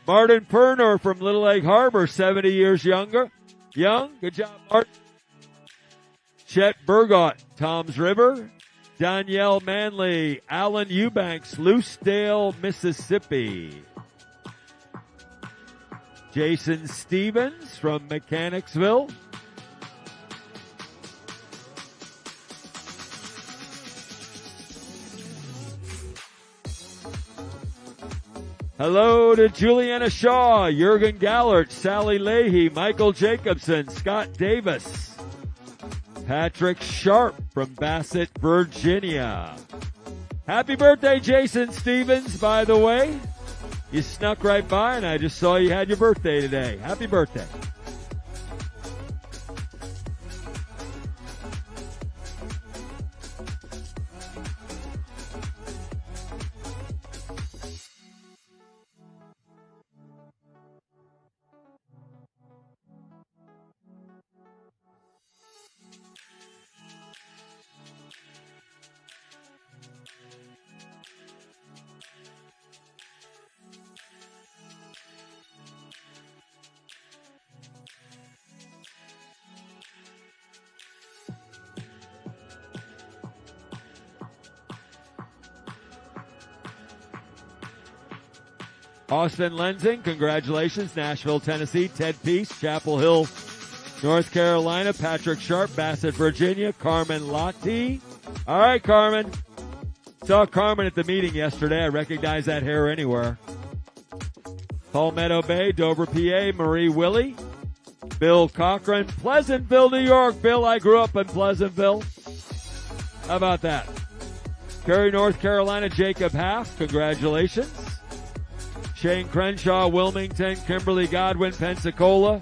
A: Martin Perner from Little Egg Harbor, 70 years young. Good job, Martin. Chet Burgott, Toms River. Danielle Manley, Alan Eubanks, Loosedale, Mississippi. Jason Stevens from Mechanicsville. Hello to Juliana Shaw, Jurgen Gallert, Sally Leahy, Michael Jacobson, Scott Davis, Patrick Sharp from Bassett, Virginia. Happy birthday, Jason Stevens, by the way. You snuck right by and I just saw you had your birthday today. Happy birthday. Austin Lenzing, congratulations. Nashville, Tennessee. Ted Peace, Chapel Hill, North Carolina. Patrick Sharp, Bassett, Virginia. Carmen Lotti. All right, Carmen. Saw Carmen at the meeting yesterday. I recognize that hair anywhere. Palmetto Bay, Dover, PA. Marie Willie. Bill Cochran, Pleasantville, New York. Bill, I grew up in Pleasantville. How about that? Cary, North Carolina. Jacob Half, congratulations. Shane Crenshaw, Wilmington. Kimberly Godwin, Pensacola.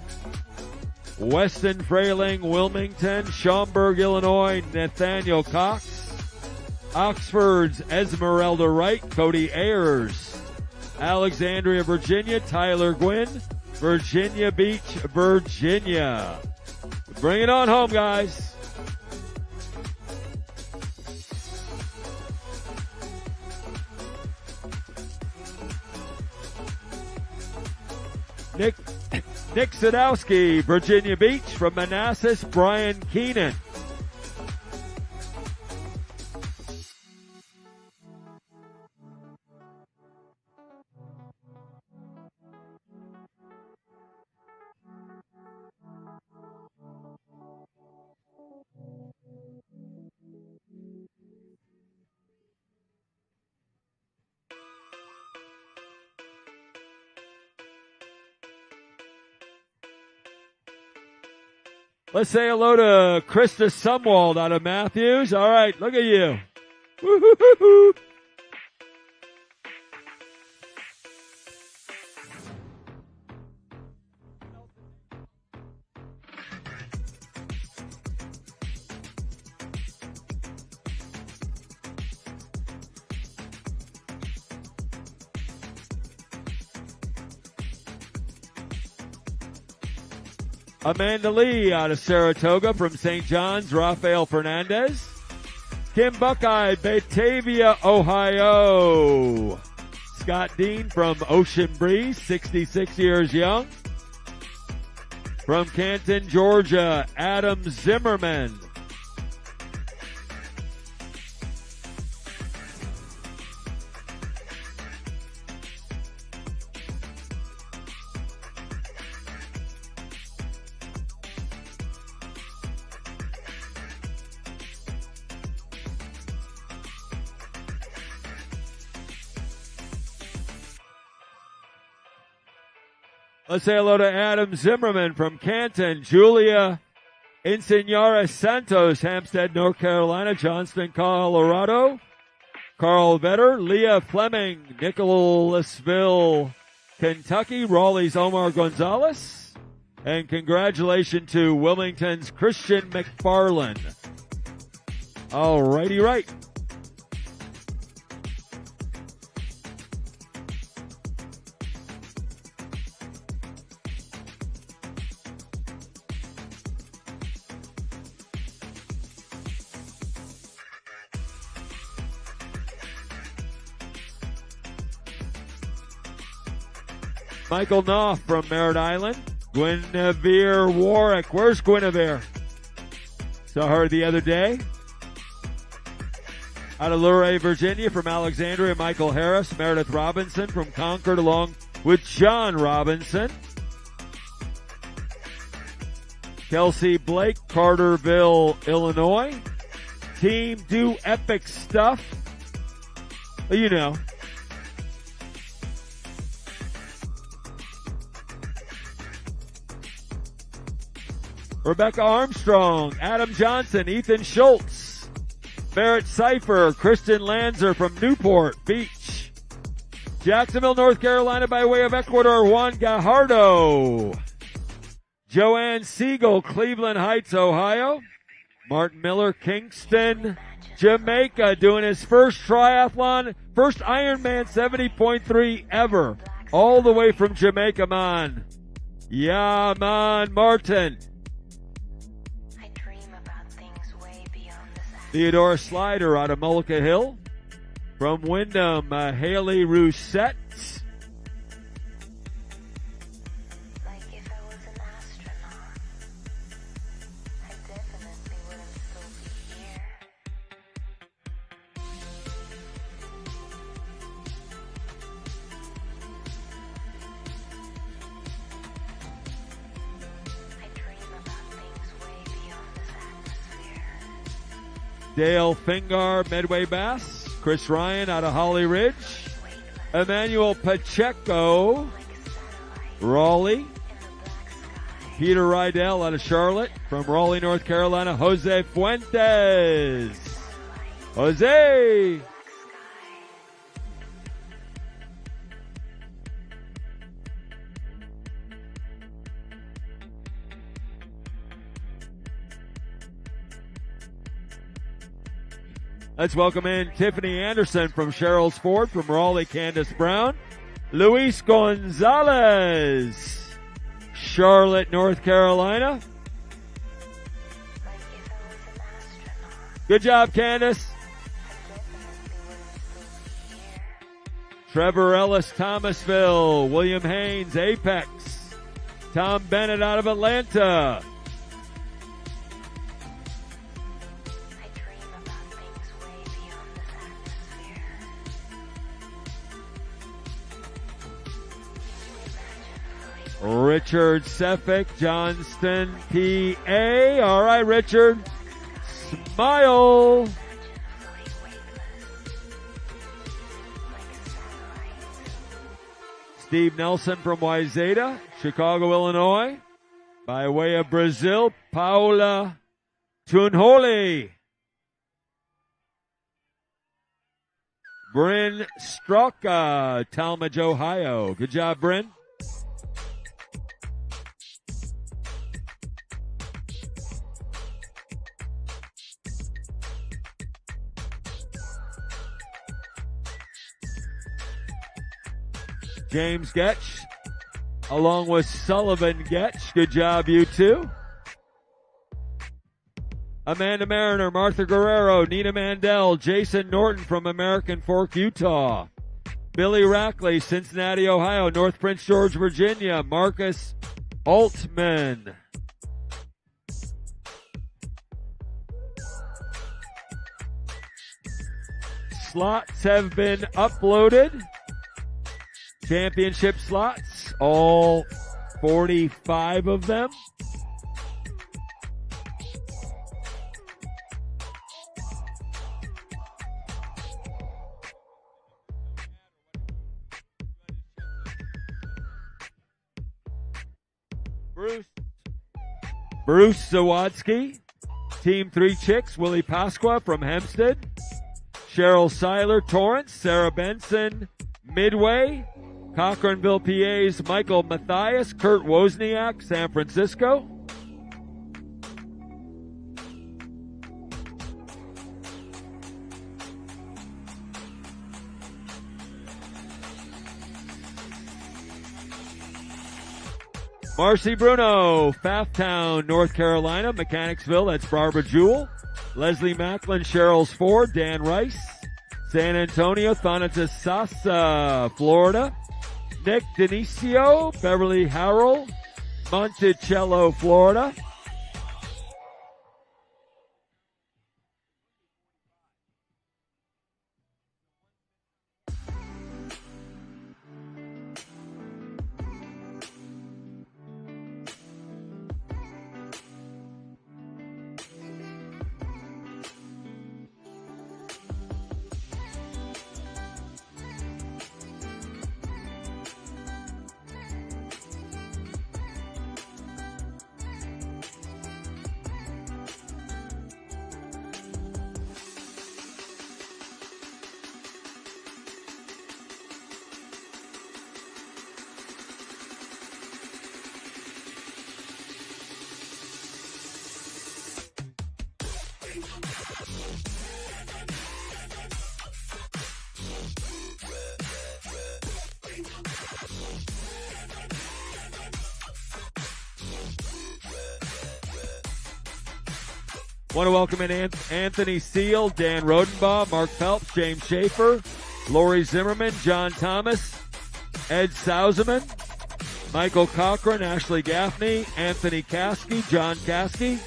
A: Weston Frayling, Wilmington. Schaumburg, Illinois. Nathaniel Cox. Oxford's Esmeralda Wright. Cody Ayers. Alexandria, Virginia. Tyler Gwynn. Virginia Beach, Virginia. Bring it on home, guys. Nick Sadowski, Virginia Beach. From Manassas, Brian Keenan. Let's say hello to Krista Sumwald out of Matthews. All right, look at you. Woo-hoo-hoo-hoo. Amanda Lee out of Saratoga. From St. John's, Rafael Fernandez. Kim Buckeye, Batavia, Ohio. Scott Dean from Ocean Breeze, 66 years young. From Canton, Georgia, Adam Zimmerman. Let's say hello to Adam Zimmerman from Canton. Julia Insignara Santos, Hampstead, North Carolina. Johnston, Colorado. Carl Vetter. Leah Fleming, Nicholasville, Kentucky. Raleigh's Omar Gonzalez. And congratulations to Wilmington's Christian McFarland. All righty, right. Michael Knopf from Merritt Island. Guinevere Warwick. Where's Guinevere? Saw her the other day. Out of Luray, Virginia, from Alexandria, Michael Harris. Meredith Robinson from Concord, along with John Robinson. Kelsey Blake, Carterville, Illinois. Team Do Epic Stuff. You know. Rebecca Armstrong, Adam Johnson, Ethan Schultz, Barrett Cipher, Kristen Lanzer from Newport Beach, Jacksonville, North Carolina by way of Ecuador, Juan Gajardo, Joanne Siegel, Cleveland Heights, Ohio, Martin Miller, Kingston, Jamaica, doing his first triathlon, first Ironman 70.3 ever, all the way from Jamaica, man. Yeah, man, Martin. Theodora Slider out of Mullica Hill. From Wyndham, Haley Rousset.
E: Like if I was an astronaut, I definitely wouldn't still be here. I dream about things way beyond this atmosphere.
A: Dale Fingar, Medway Bass. Chris Ryan out of Holly Ridge. Emmanuel Pacheco, Raleigh. Peter Rydell out of Charlotte. From Raleigh, North Carolina, Jose Fuentes. Jose! Let's welcome in Tiffany Anderson from Cheryl's Ford. From Raleigh, Candace Brown. Luis Gonzalez, Charlotte, North Carolina. Good job, Candace. Trevor Ellis, Thomasville. William Haynes, Apex. Tom Bennett out of Atlanta. Richard Seffick, Johnston, PA. All right, Richard. Smile. Steve Nelson from Wayzata, Chicago, Illinois. By way of Brazil, Paula Tunholi. Bryn Straka, Talmadge, Ohio. Good job, Bryn. James Getch, along with Sullivan Getch. Good job, you two. Amanda Mariner, Martha Guerrero, Nina Mandel, Jason Norton from American Fork, Utah. Billy Rackley, Cincinnati, Ohio. North Prince George, Virginia. Marcus Altman. Slots have been uploaded. Championship slots, all 45 of them. Bruce Zawodzki, Team 3 Chicks, Willie Pasqua from Hempstead. Cheryl Seiler, Torrance. Sarah Benson, Midway. Cochranville, PA's Michael Mathias, Kurt Wozniak, San Francisco. Marcy Bruno, Pfafftown, North Carolina. Mechanicsville, that's Barbara Jewell. Leslie Macklin, Cheryl's Ford. Dan Rice, San Antonio. Thanatos Sasa, Florida. Nick Denicio, Beverly Harrell, Monticello, Florida. Want to welcome in Anthony Seal, Dan Rodenbaugh, Mark Phelps, James Schaefer, Lori Zimmerman, John Thomas, Ed Sauseman, Michael Cochran, Ashley Gaffney, Anthony Caskey, John Caskey,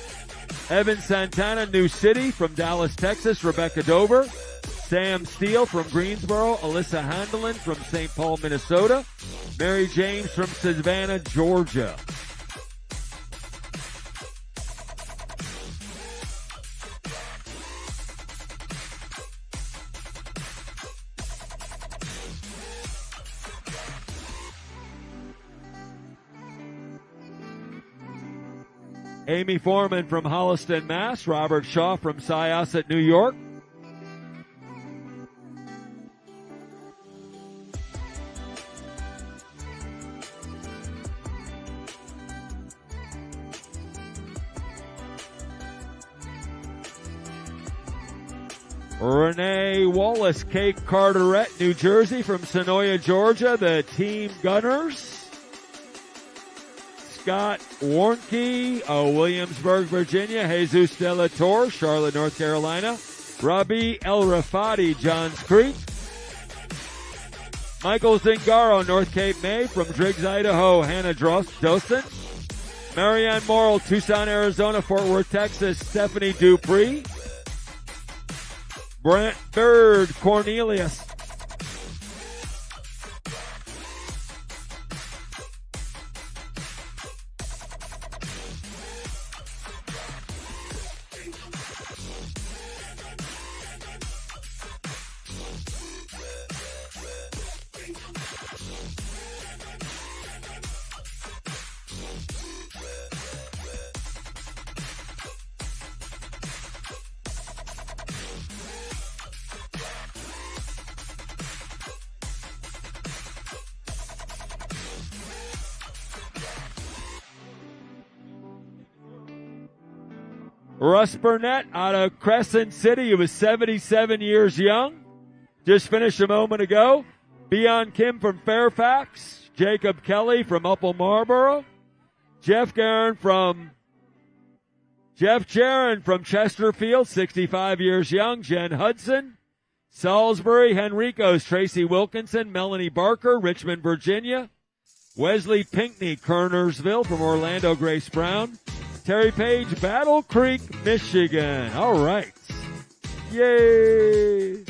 A: Evan Santana, New City from Dallas, Texas, Rebecca Dover, Sam Steele from Greensboro, Alyssa Handelin from St. Paul, Minnesota, Mary James from Savannah, Georgia. Amy Foreman from Holliston, Mass. Robert Shaw from Syosset, New York. Renee Wallace, Cape Carteret, New Jersey from Sonoya, Georgia, the Team Gunners. Scott Warnke, Williamsburg, Virginia. Jesus De La Torre, Charlotte, North Carolina. Rabi El Rafati, Johns Creek. Michael Zingaro, North Cape, May. From Driggs, Idaho, Hannah Dosen. Marianne Morrill, Tucson, Arizona. Fort Worth, Texas, Stephanie Dupree. Brent Bird, Cornelius. Russ Burnett out of Crescent City. He was 77 years young. Just finished a moment ago. Beon Kim from Fairfax. Jacob Kelly from Upper Marlboro. Jeff Jaron from Chesterfield, 65 years young. Jen Hudson. Salisbury, Henricos, Tracy Wilkinson. Melanie Barker, Richmond, Virginia. Wesley Pinkney, Kernersville from Orlando, Grace Brown. Terry Page, Battle Creek, Michigan. All right. Yay.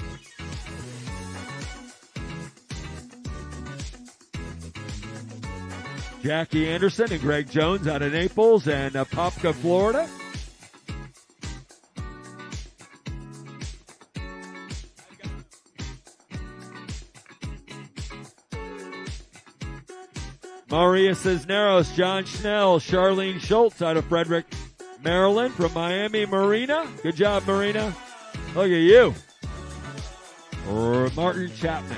A: Jackie Anderson and Greg Jones out of Naples and Apopka, Florida. Maria Cisneros, John Schnell, Charlene Schultz out of Frederick, Maryland from Miami Marina. Good job, Marina. Look at you. Martin Chapman.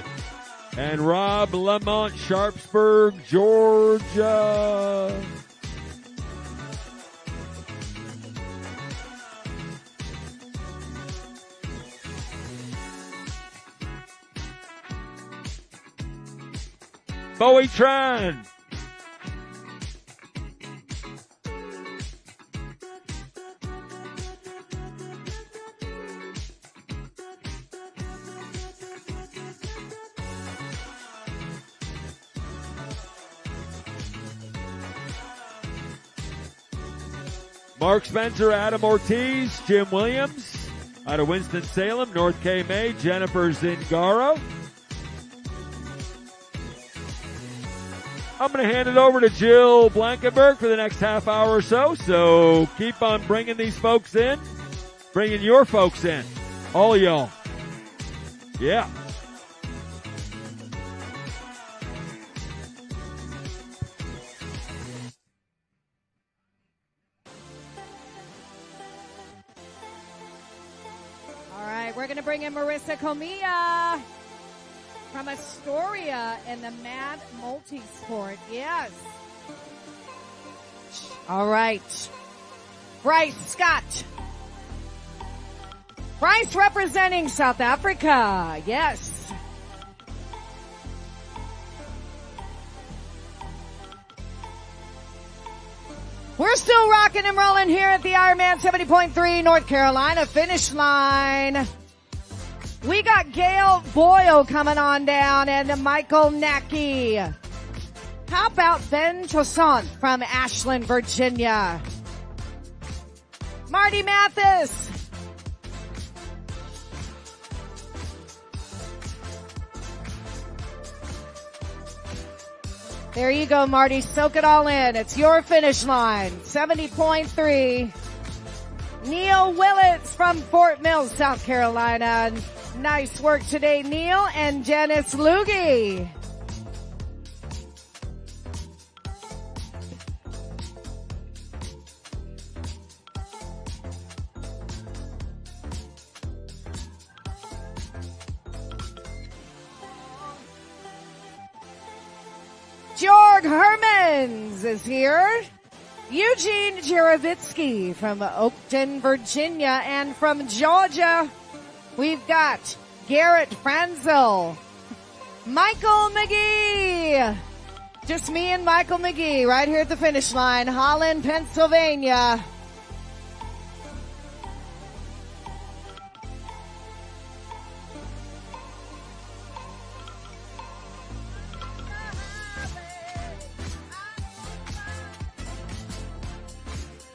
A: And Rob Lamont, Sharpsburg, Georgia. Bowie Tran. Mark Spencer, Adam Ortiz, Jim Williams. Out of Winston-Salem, North K. May, Jennifer Zingaro. I'm going to hand it over to Jill Blankenberg for the next half hour or so. So keep on bringing these folks in, bringing your folks in, all of y'all. Yeah.
C: All right, we're going to bring in Marissa Comilla from Astoria in the Mad Multisport. Yes. All right. Bryce Scott. Bryce representing South Africa. Yes. We're still rocking and rolling here at the Ironman 70.3 North Carolina finish line. We got Gail Boyle coming on down and Michael Nackey. How about Ben Toussaint from Ashland, Virginia? Marty Mathis. There you go, Marty. Soak it all in. It's your finish line. 70.3. Neil Willits from Fort Mill, South Carolina. Nice work today, Neil and Janice Lugie. Jorg Hermans is here. Eugene Jarovitsky from Oakton, Virginia, and from Georgia, we've got Garrett Franzel, Michael McGee. Just me and Michael McGee right here at the finish line, Holland, Pennsylvania.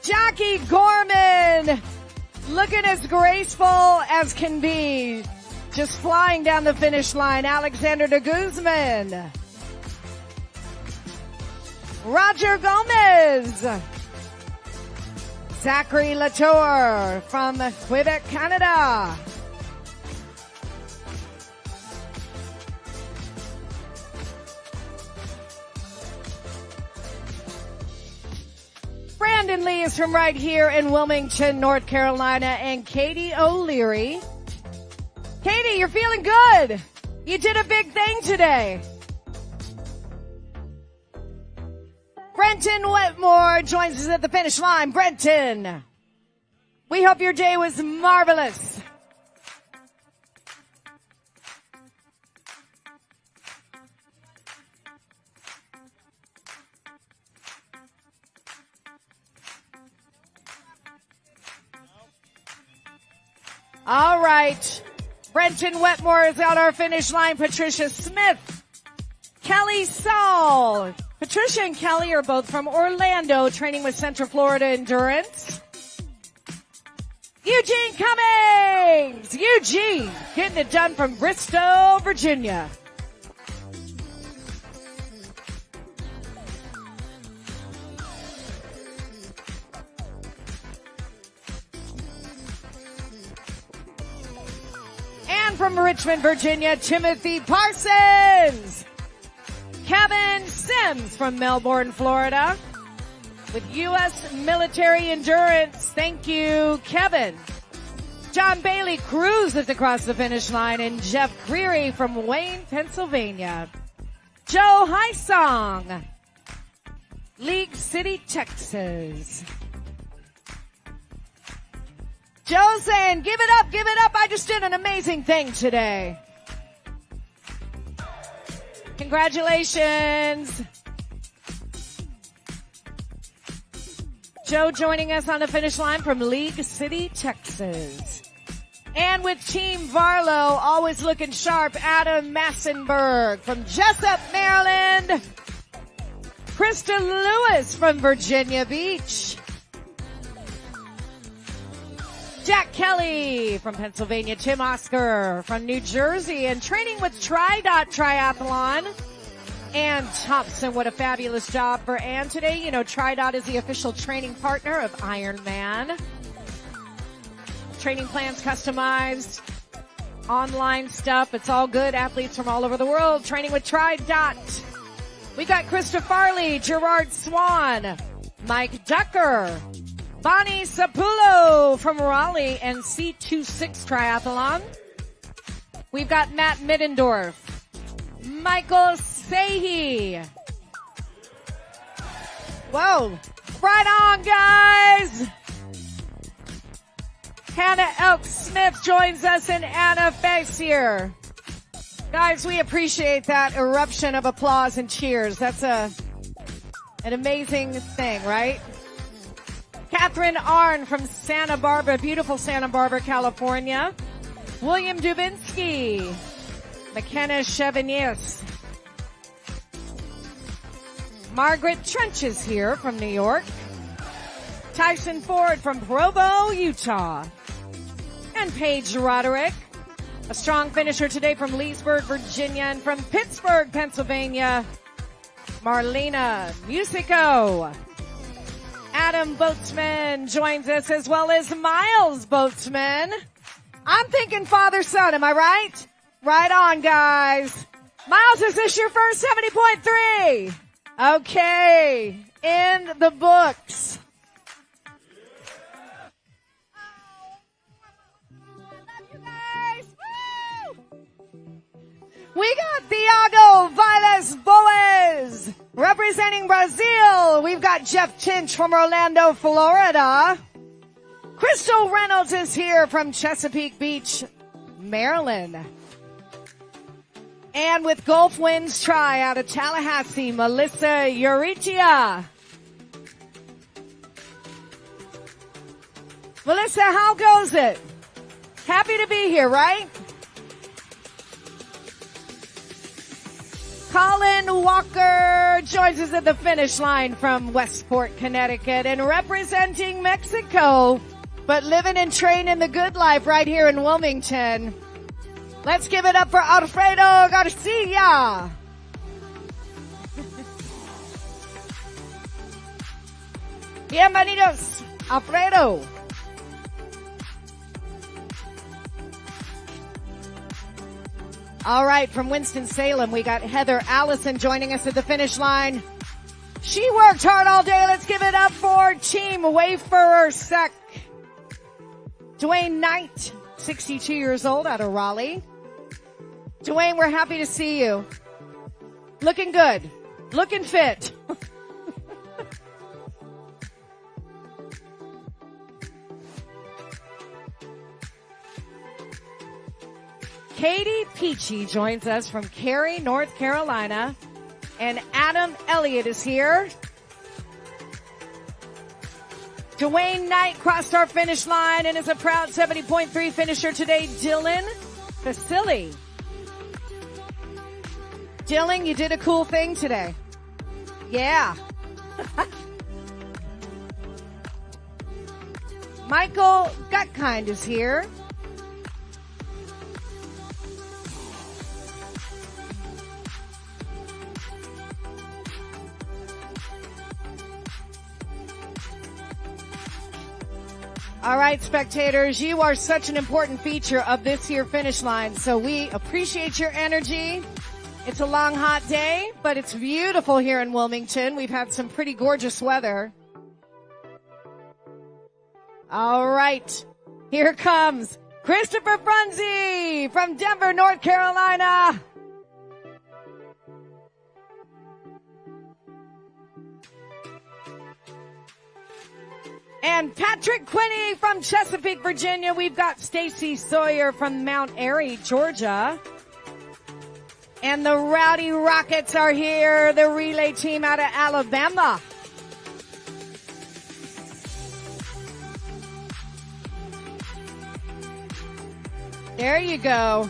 C: Jackie Gorman, looking as graceful as can be, just flying down the finish line. Alexander de Guzman, Roger Gomez, Zachary Latour from Quebec, Canada. Brandon Lee is from right here in Wilmington, North Carolina, and Katie O'Leary. Katie, you're feeling good. You did a big thing today. Brenton Wetmore joins us at the finish line. Brenton, we hope your day was marvelous. All right. Brenton Wetmore is at our finish line. Patricia Smith, Kelly Saul. Patricia and Kelly are both from Orlando, training with Central Florida Endurance. Eugene Cummings. Eugene getting it done from Bristol, Virginia. From Richmond, Virginia, Timothy Parsons. Kevin Sims from Melbourne, Florida, with U.S. Military Endurance. Thank you, Kevin. John Bailey cruises across the finish line, and Jeff Creary from Wayne, Pennsylvania. Joe Hysong, League City, Texas. Joe saying, give it up, I just did an amazing thing today. Congratulations. Joe joining us on the finish line from League City, Texas. And with Team Varlo, always looking sharp, Adam Massenberg from Jessup, Maryland. Krista Lewis from Virginia Beach. Jack Kelly from Pennsylvania, Tim Oscar from New Jersey, and training with Triathlon. Ann Thompson, what a fabulous job for Ann today. You know, TriDot is the official training partner of IRONMAN. Training plans customized, online stuff. It's all good. Athletes from all over the world training with TriDot. We got Krista Farley, Gerard Swan, Mike Ducker, Bonnie Sapulo from Raleigh and C26 Triathlon. We've got Matt Middendorf, Michael Sahi. Whoa. Right on, guys. Hannah Elk-Smith joins us and Anna Facier. Guys, we appreciate that eruption of applause and cheers. That's an amazing thing, right? Catherine Arn from Santa Barbara, beautiful Santa Barbara, California. William Dubinsky. McKenna Chevignes. Margaret Trench is here from New York. Tyson Ford from Provo, Utah. And Paige Roderick, a strong finisher today from Leesburg, Virginia, and from Pittsburgh, Pennsylvania, Marlena Musico. Adam Boatsman joins us, as well as Miles Boatsman. I'm thinking father-son, am I right? Right on, guys. Miles, is this your first 70.3? Okay, in the books. We got Thiago Vilas Boas representing Brazil. We've got Jeff Tinch from Orlando, Florida. Crystal Reynolds is here from Chesapeake Beach, Maryland. And with Gulf Winds Try out of Tallahassee, Melissa Uritia. Melissa, how goes it? Happy to be here, right? Colin Walker joins us at the finish line from Westport, Connecticut, and representing Mexico, but living and training the good life right here in Wilmington. Let's give it up for Alfredo Garcia. Bienvenidos, Alfredo. All right, from Winston-Salem, we got Heather Allison joining us at the finish line. She worked hard all day. Let's give it up for Team Wayfarer Sec. Dwayne Knight, 62 years old, out of Raleigh. Dwayne, we're happy to see you. Looking good. Looking fit. Katie Peachy joins us from Cary, North Carolina. And Adam Elliott is here. Dwayne Knight crossed our finish line and is a proud 70.3 finisher today. Dylan Vasily. Dylan, you did a cool thing today. Yeah. Michael Gutkind is here. All right, spectators, you are such an important feature of this here finish line, so we appreciate your energy. It's a long, hot day, but it's beautiful here in Wilmington. We've had some pretty gorgeous weather. All right, here comes Christopher Frunze from Denver, North Carolina. And Patrick Quinney from Chesapeake, Virginia. We've got Stacy Sawyer from Mount Airy, Georgia. And the Rowdy Rockets are here, the relay team out of Alabama. There you go.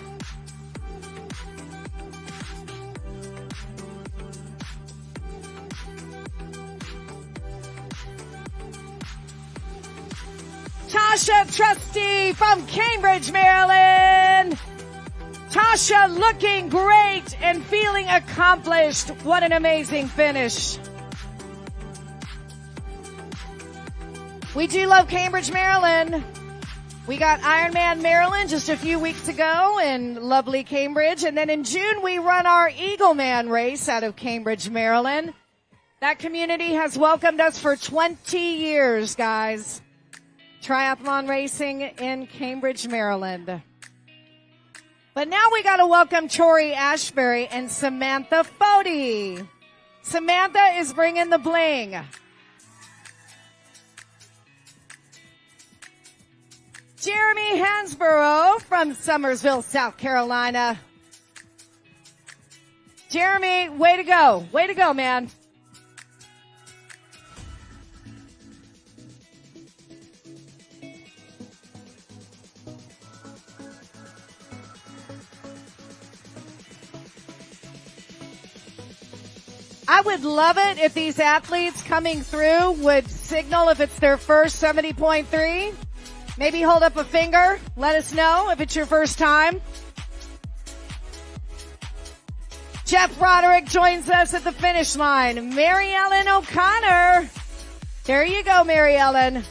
C: Tasha Trusty from Cambridge, Maryland. Tasha looking great and feeling accomplished. What an amazing finish. We do love Cambridge, Maryland. We got Ironman Maryland just a few weeks ago in lovely Cambridge. And then in June, we run our Eagleman race out of Cambridge, Maryland. That community has welcomed us for 20 years, guys. Triathlon racing in Cambridge, Maryland. But now we got to welcome Tori Ashbury and Samantha Fody. Samantha is bringing the bling. Jeremy Hansborough from Summersville, South Carolina. Jeremy, way to go. Way to go, man. I would love it if these athletes coming through would signal if it's their first 70.3. Maybe hold up a finger. Let us know if it's your first time. Jeff Roderick joins us at the finish line. Mary Ellen O'Connor. There you go, Mary Ellen.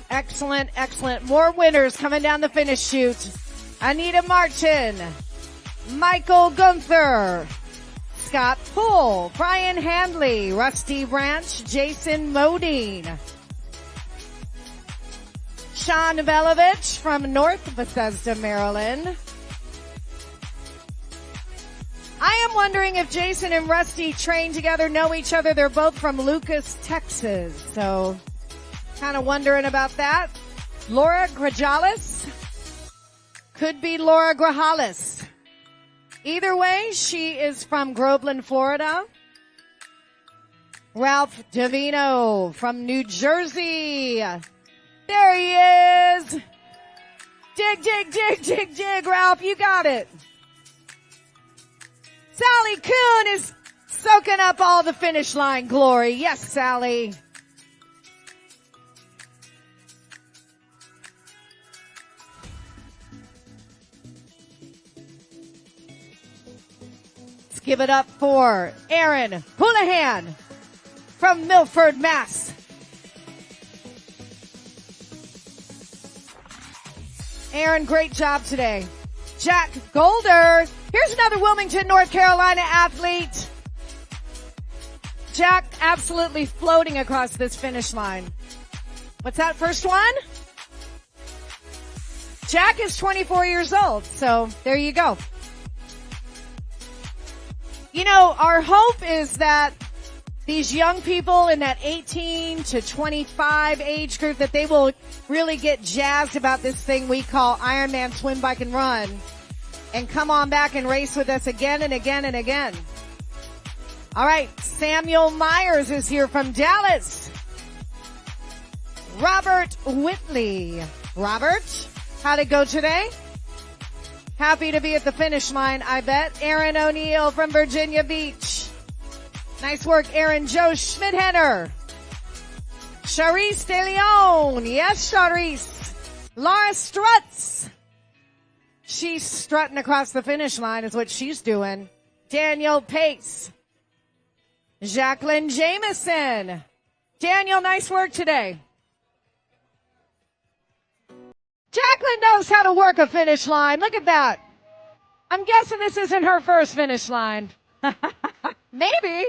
C: Excellent, excellent. More winners coming down the finish chute. Anita Martin. Michael Gunther. Scott Poole, Brian Handley, Rusty Branch, Jason Modine. Sean Belovich from North Bethesda, Maryland. I am wondering if Jason and Rusty train together, know each other. They're both from Lucas, Texas. So, kind of wondering about that. Laura Grajalis. Could be Laura Grajalis. Either way, she is from Groveland, Florida. Ralph Davino from New Jersey. There he is. Dig, dig, dig, dig, dig, Ralph. You got it. Sally Kuhn is soaking up all the finish line glory. Yes, Sally. Give it up for Aaron Houlihan from Milford, Mass. Aaron, great job today. Jack Golder. Here's another Wilmington, North Carolina athlete. Jack absolutely floating across this finish line. What's that first one? Jack is 24 years old, so there you go. You know, our hope is that these young people in that 18 to 25 age group, that they will really get jazzed about this thing we call Ironman Swim, Bike, and Run and come on back and race with us again and again and again. All right, Samuel Myers is here from Dallas. Robert Whitley. Robert, how'd it go today? Happy to be at the finish line, I bet. Aaron O'Neill from Virginia Beach. Nice work, Aaron. Joe Schmidhenner. Charisse De Leon. Yes, Charisse. Laura Struts. She's strutting across the finish line is what she's doing. Daniel Pace. Jacqueline Jameson. Daniel, nice work today. Jacqueline knows how to work a finish line. Look at that. I'm guessing this isn't her first finish line. Maybe.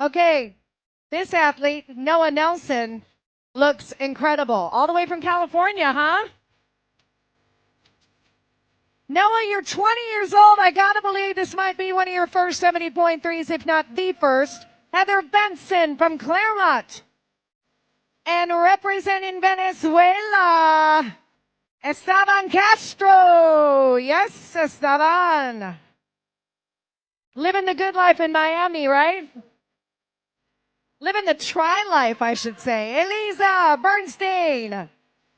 C: Okay. This athlete, Noah Nelson, looks incredible. All the way from California, huh? Noah, you're 20 years old. I gotta believe this might be one of your first 70.3s, if not the first. Heather Benson from Claremont. And representing Venezuela, Esteban Castro. Yes, Esteban. Living the good life in Miami, right? Living the tri-life, I should say. Eliza Bernstein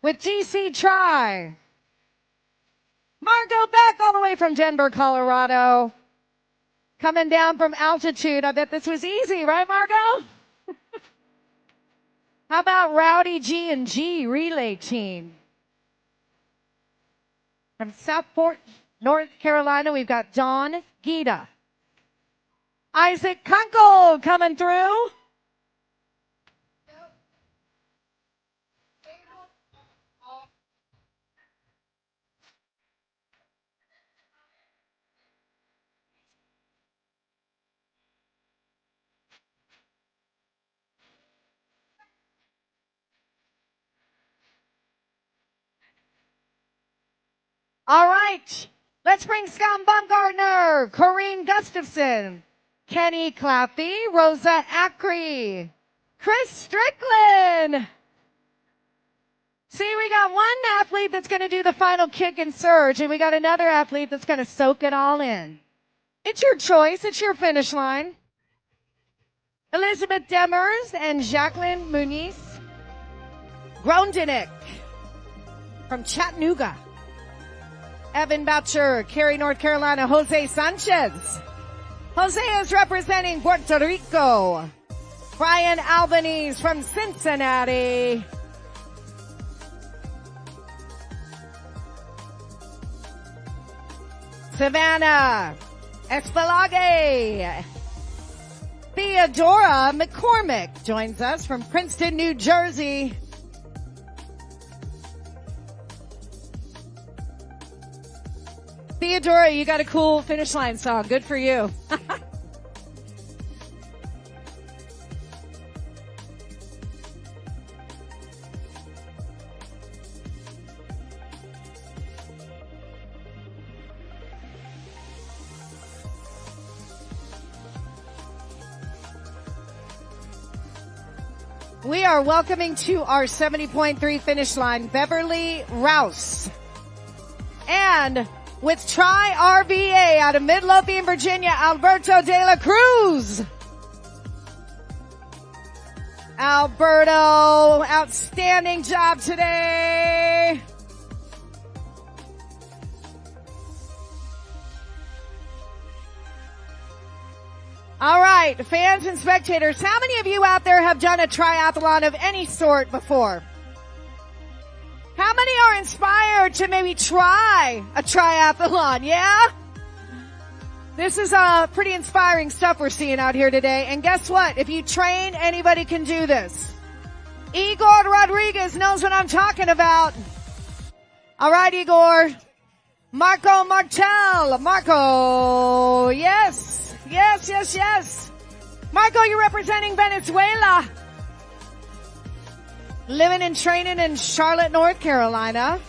C: with GC Tri. Marco back all the way from Denver, Colorado. Coming down from altitude. I bet this was easy, right, Marco? How about Rowdy G&G Relay Team? From Southport, North Carolina, we've got Dawn Gita. Isaac Kunkel coming through. All right, let's bring Scott Baumgartner, Corrine Gustafson, Kenny Claffey, Rosa Acri, Chris Strickland. See, we got one athlete that's going to do the final kick and surge, and we got another athlete that's going to soak it all in. It's your choice. It's your finish line. Elizabeth Demers and Jacqueline Muniz. Grondinick from Chattanooga. Evan Boucher, Cary, North Carolina. Jose Sanchez. Jose is representing Puerto Rico. Brian Albanese from Cincinnati. Savannah Espalage. Theodora McCormick joins us from Princeton, New Jersey. Theodora, you got a cool finish line song. Good for you. We are welcoming to our 70.3 finish line, Beverly Rouse. And with Tri-RVA out of Midlothian, Virginia, Alberto de la Cruz. Alberto, outstanding job today. All right, fans and spectators, how many of you out there have done a triathlon of any sort before? How many are inspired to maybe try a triathlon? Yeah? This is pretty inspiring stuff we're seeing out here today. And guess what? If you train, anybody can do this. Igor Rodriguez knows what I'm talking about. All right, Igor. Marco Martel. Marco. Yes. Yes, yes, yes. Marco, you're representing Venezuela. Living and training in Charlotte, North Carolina.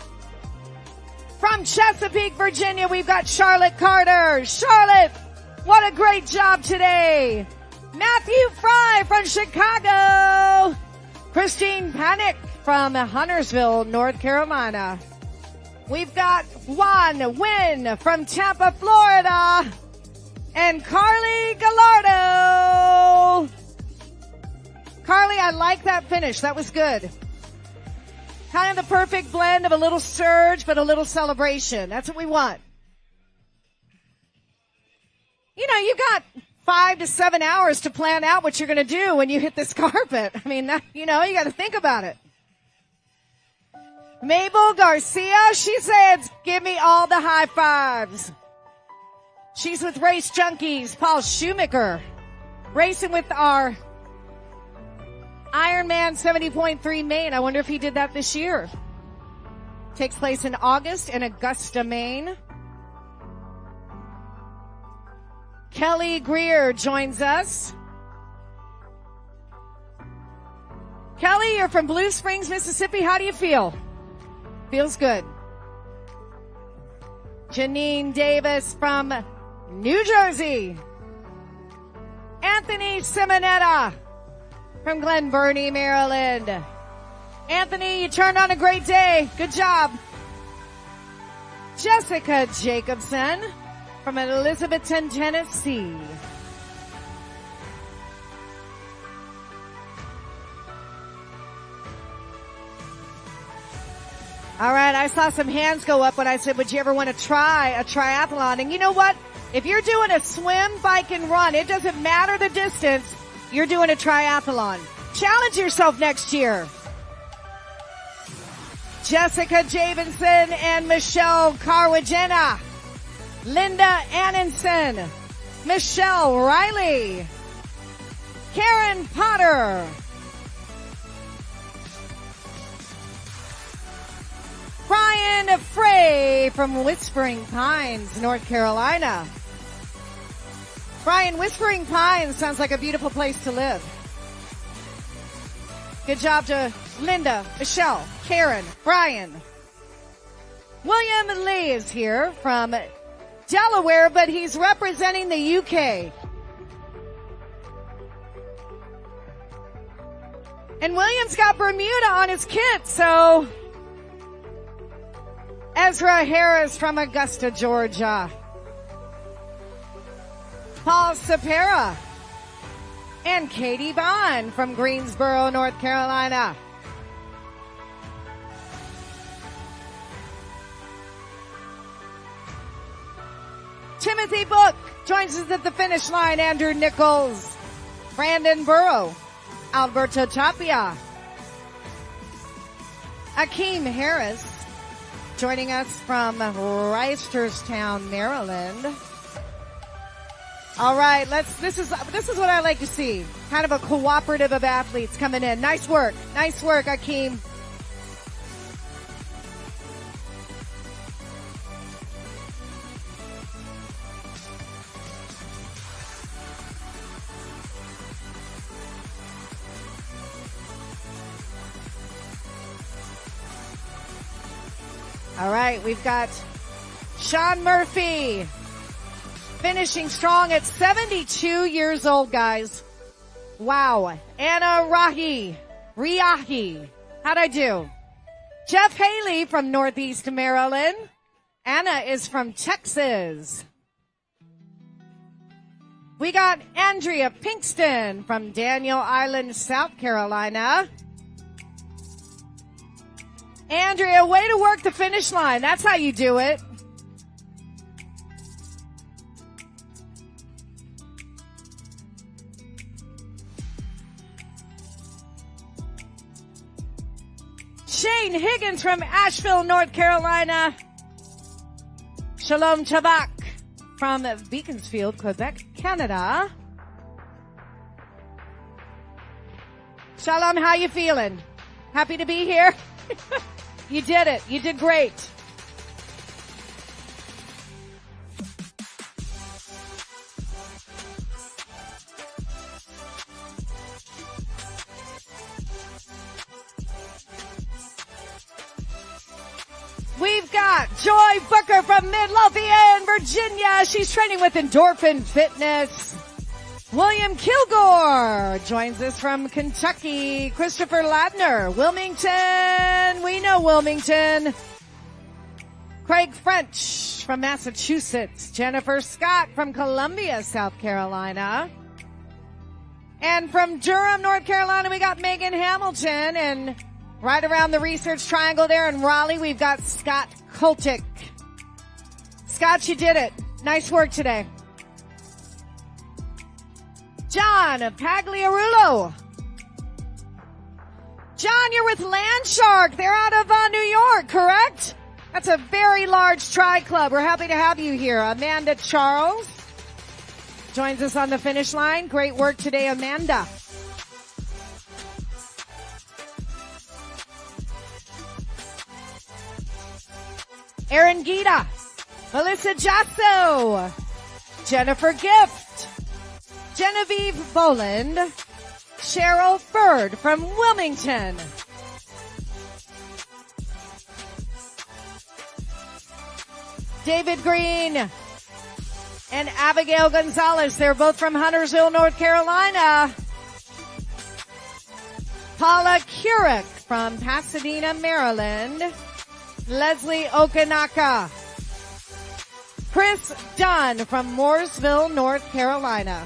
C: From Chesapeake, Virginia, we've got Charlotte Carter. Charlotte, what a great job today. Matthew Fry from Chicago. Christine Panic from Huntersville, North Carolina. We've got Juan Wynn from Tampa, Florida. And Carly Gallardo. Carly, I like that finish. That was good. Kind of the perfect blend of a little surge, but a little celebration. That's what we want. You know, you got 5 to 7 hours to plan out what you're going to do when you hit this carpet. I mean, you know, you got to think about it. Mabel Garcia, she said, give me all the high fives. She's with Race Junkies, Paul Shoemaker, racing with our IRONMAN 70.3 Maine. I wonder if he did that this year. Takes place in August in Augusta, Maine. Kelly Greer joins us. Kelly, you're from Blue Springs, Mississippi. How do you feel? Feels good. Janine Davis from New Jersey. Anthony Simonetta from Glen Burnie, Maryland. Anthony, you turned on a great day. Good job. Jessica Jacobson from Elizabethton, Tennessee. All right, I saw some hands go up when I said, would you ever want to try a triathlon? And you know what? If you're doing a swim, bike, and run, it doesn't matter the distance, you're doing a triathlon. Challenge yourself next year. Jessica Javinson and Michelle Carwagena. Linda Annenson. Michelle Riley. Karen Potter. Brian Frey from Whispering Pines, North Carolina. Brian, Whispering Pines sounds like a beautiful place to live. Good job to Linda, Michelle, Karen, Brian. William Lee is here from Delaware, but he's representing the UK. And William's got Bermuda on his kit, so Ezra Harris from Augusta, Georgia. Paul Sapera and Katie Bond from Greensboro, North Carolina. Timothy Book joins us at the finish line. Andrew Nichols, Brandon Burrow, Alberto Tapia, Akeem Harris joining us from Reisterstown, Maryland. All right, this is what I like to see. Kind of a cooperative of athletes coming in. Nice work, Akeem. All right, we've got Sean Murphy finishing strong at 72 years old, guys. Wow. Anna Riahi. How'd I do? Jeff Haley from Northeast Maryland. Anna is from Texas. We got Andrea Pinkston from Daniel Island, South Carolina. Andrea, way to work the finish line. That's how you do it. Shane Higgins from Asheville, North Carolina. Shalom Tabak from Beaconsfield, Quebec, Canada. Shalom, how you feeling? Happy to be here? You did it. You did great. We've got Joy Booker from Midlothian, Virginia. She's training with Endorphin Fitness. William Kilgore joins us from Kentucky. Christopher Ladner, Wilmington. We know Wilmington. Craig French from Massachusetts. Jennifer Scott from Columbia, South Carolina. And from Durham, North Carolina, we got Megan Hamilton. And right around the Research Triangle there in Raleigh, we've got Scott Koltick. Scott, you did it. Nice work today. John Pagliarulo. John, you're with Landshark. They're out of New York, correct? That's a very large tri club. We're happy to have you here. Amanda Charles joins us on the finish line. Great work today, Amanda. Erin Gita, Melissa Jasso, Jennifer Gift, Genevieve Boland, Cheryl Bird from Wilmington. David Green and Abigail Gonzalez. They're both from Huntersville, North Carolina. Paula Kurek from Pasadena, Maryland. Leslie Okanaka. Chris Dunn from Mooresville, North Carolina.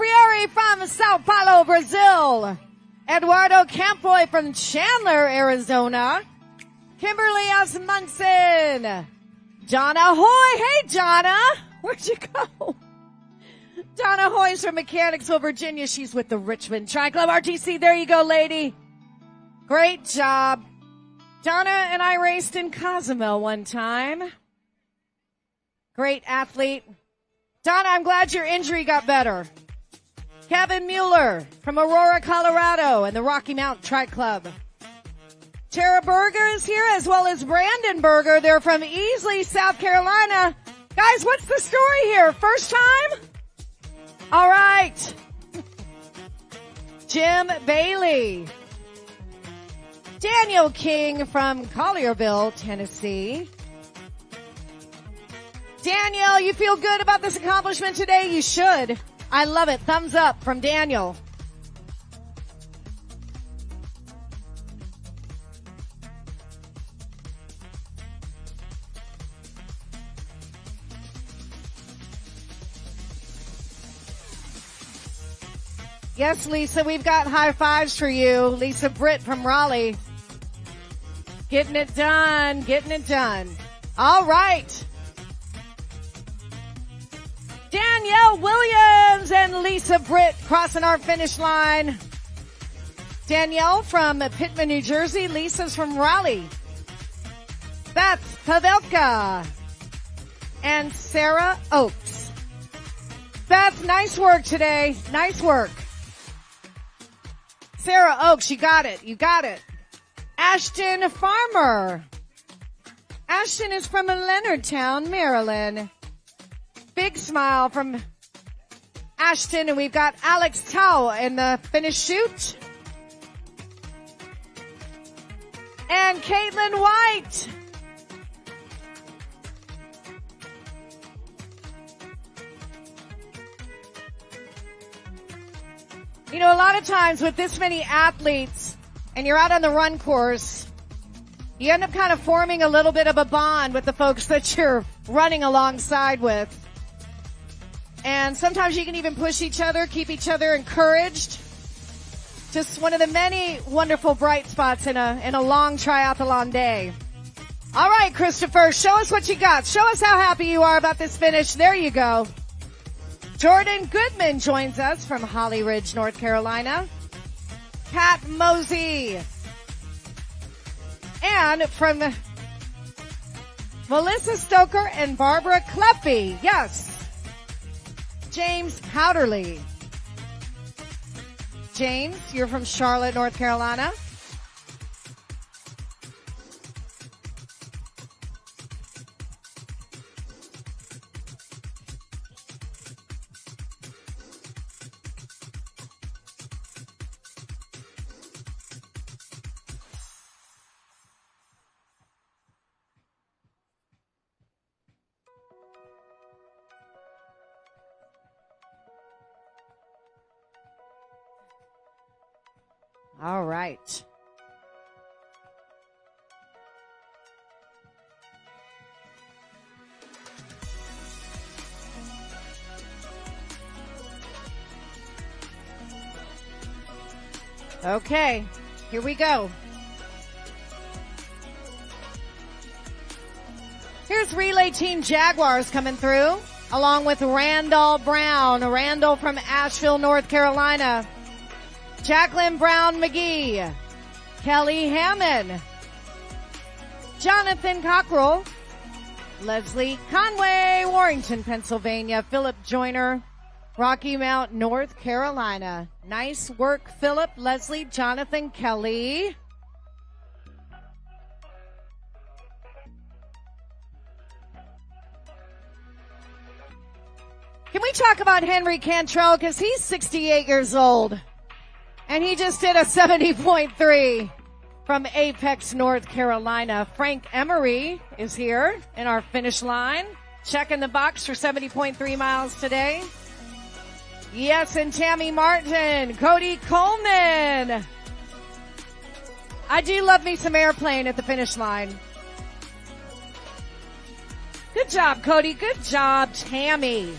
C: Frieri from Sao Paulo, Brazil. Eduardo Campoy from Chandler, Arizona. Kimberly Asmunsen. Donna Hoy. Hey, Donna. Where'd you go? Donna Hoy's from Mechanicsville, Virginia. She's with the Richmond Tri Club RTC. There you go, lady. Great job. Donna and I raced in Cozumel one time. Great athlete. Donna, I'm glad your injury got better. Kevin Mueller from Aurora, Colorado and the Rocky Mountain Tri Club. Tara Berger is here as well as Brandon Berger. They're from Easley, South Carolina. Guys, what's the story here? First time? All right. Jim Bailey. Daniel King from Collierville, Tennessee. Daniel, you feel good about this accomplishment today? You should. I love it. Thumbs up from Daniel. Yes, Lisa, we've got high fives for you. Lisa Britt from Raleigh. Getting it done, getting it done. All right. Danielle Williams and Lisa Britt crossing our finish line. Danielle from Pittman, New Jersey. Lisa's from Raleigh. That's Pavelka and Sarah Oakes. Beth, nice work today. Nice work. Sarah Oakes, you got it. You got it. Ashton Farmer. Ashton is from Leonardtown, Maryland. Big smile from Ashton, and we've got Alex Tao in the finish chute. And Caitlin White. You know, a lot of times with this many athletes and you're out on the run course, you end up kind of forming a little bit of a bond with the folks that you're running alongside with. And sometimes you can even push each other, keep each other encouraged. Just one of the many wonderful bright spots in a long triathlon day. All right, Christopher, show us what you got. Show us how happy you are about this finish. There you go. Jordan Goodman joins us from Holly Ridge, North Carolina. Pat Mosey. And from Melissa Stoker and Barbara Cleffy. Yes. James Powderly. James, you're from Charlotte, North Carolina. All right. Okay, here we go. Here's Relay Team Jaguars coming through, along with Randall Brown. Randall from Asheville, North Carolina. Jacqueline Brown McGee, Kelly Hammond, Jonathan Cockrell, Leslie Conway, Warrington, Pennsylvania, Philip Joyner, Rocky Mount, North Carolina. Nice work, Philip, Leslie, Jonathan, Kelly. Can we talk about Henry Cantrell, because he's 68 years old. And he just did a 70.3 from Apex, North Carolina. Frank Emery is here in our finish line. Checking the box for 70.3 miles today. Yes, and Tammy Martin, Cody Coleman. I do love me some airplane at the finish line. Good job, Cody. Good job, Tammy.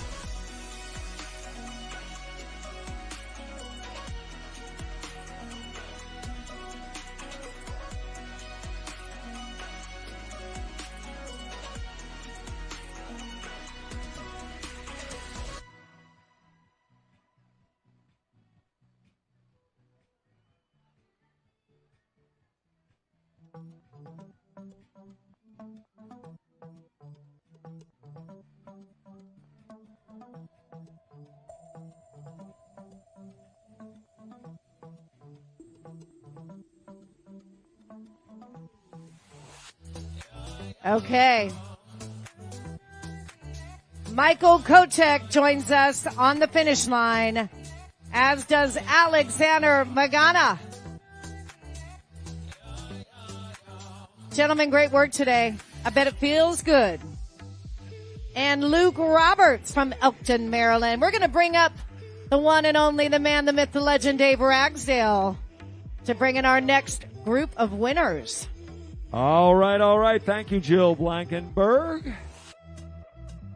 C: Okay. Michael Kotek joins us on the finish line, as does Alexander Magana. Gentlemen, great work today. I bet it feels good. And Luke Roberts from Elkton, Maryland. We're going to bring up the one and only, the man, the myth, the legend, Dave Ragsdale, to bring in our next group of winners.
A: All right. Thank you, Jill Blankenberg.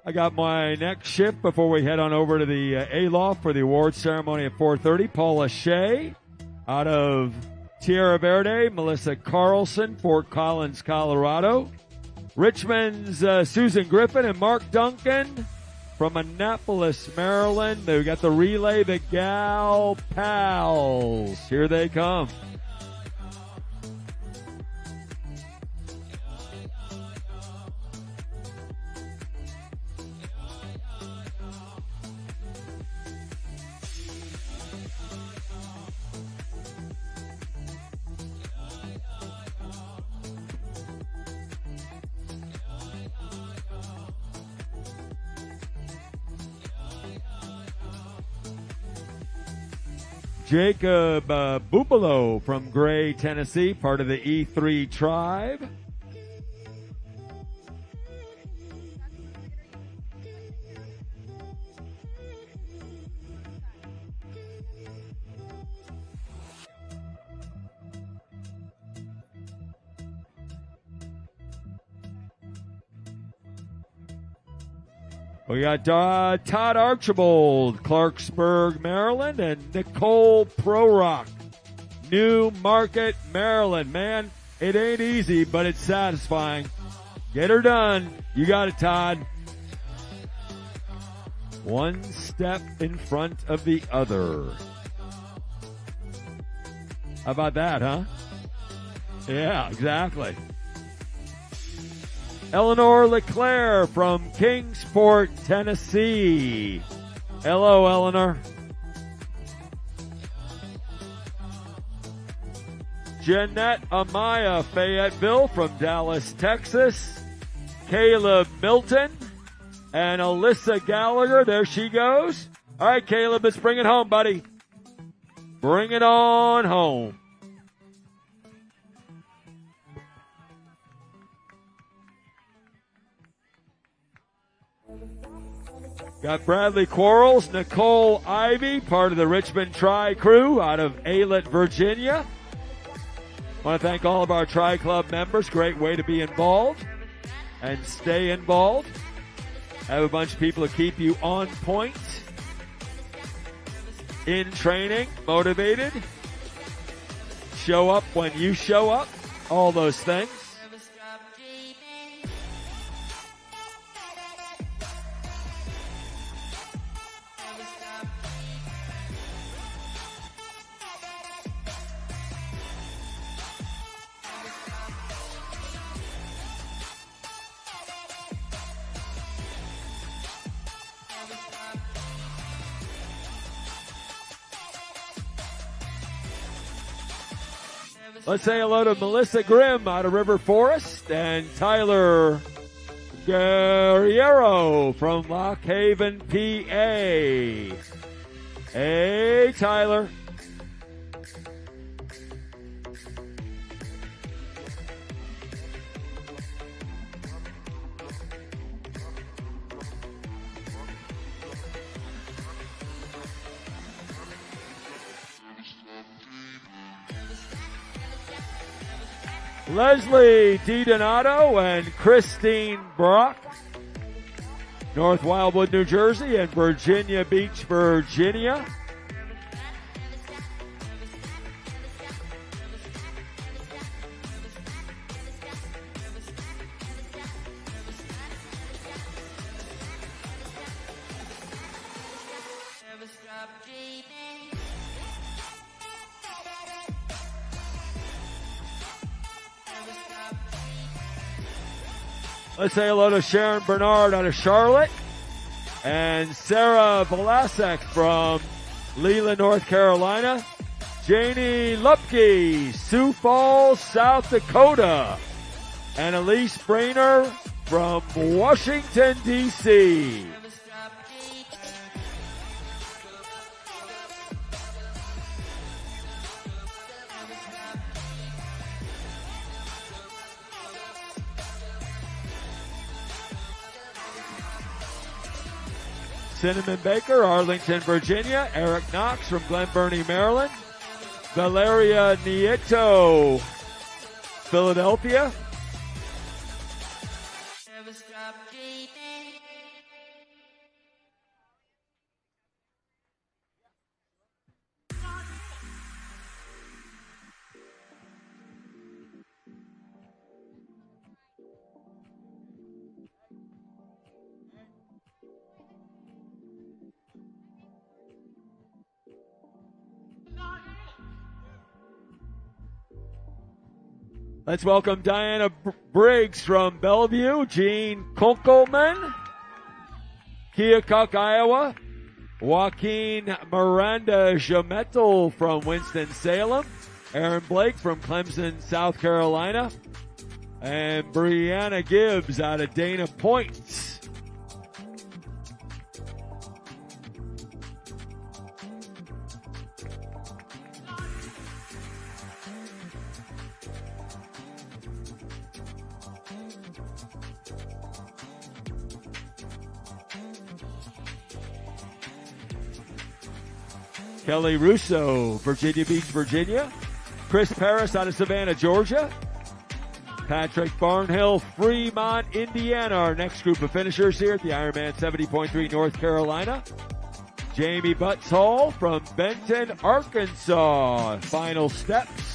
A: I got my next shift before we head on over to the A-Loft for the awards ceremony at 4:30. Paula Shea out of Tierra Verde. Melissa Carlson, Fort Collins, Colorado. Richmond's Susan Griffin and Mark Duncan from Annapolis, Maryland. They got the relay, the Gal Pals. Here they come. Jacob Bubalo from Gray, Tennessee, part of the E3 tribe. We got Todd Archibald, Clarksburg, Maryland, and Nicole Prorock, New Market, Maryland. Man, it ain't easy, but it's satisfying. Get her done. You got it, Todd. One step in front of the other. How about that, huh? Yeah, exactly. Eleanor LeClaire from Kingsport, Tennessee. Hello, Eleanor. Jeanette Amaya Fayetteville from Dallas, Texas. Caleb Milton and Alyssa Gallagher. There she goes. All right, Caleb, let's bring it home, buddy. Bring it on home. Got Bradley Quarles, Nicole Ivy, part of the Richmond Tri crew out of Aylett, Virginia. Want to thank all of our Tri Club members. Great way to be involved and stay involved. Have a bunch of people to keep you on point, in training, motivated, show up when you show up, all those things. Let's say hello to Melissa Grimm out of River Forest and Tyler Guerriero from Lock Haven, PA. Hey, Tyler. Leslie DiDonato and Christine Brock, North Wildwood, New Jersey, and Virginia Beach, Virginia. Let's say hello to Sharon Bernard out of Charlotte and Sarah Velasek from Leland, North Carolina. Janie Lupke, Sioux Falls, South Dakota. Annalise Brainer from Washington, D.C. Cinnamon Baker, Arlington, Virginia. Eric Knox from Glen Burnie, Maryland. Valeria Nieto, Philadelphia. Let's welcome Diana Briggs from Bellevue, Gene Kunkelman, Keokuk, Iowa, Joaquin Miranda Jametel from Winston-Salem, Aaron Blake from Clemson, South Carolina, and Brianna Gibbs out of Dana Point. Kelly Russo, Virginia Beach, Virginia. Chris Paris out of Savannah, Georgia. Patrick Barnhill, Fremont, Indiana. Our next group of finishers here at the Ironman 70.3 North Carolina. Jamie Butts Hall from Benton, Arkansas. Final steps.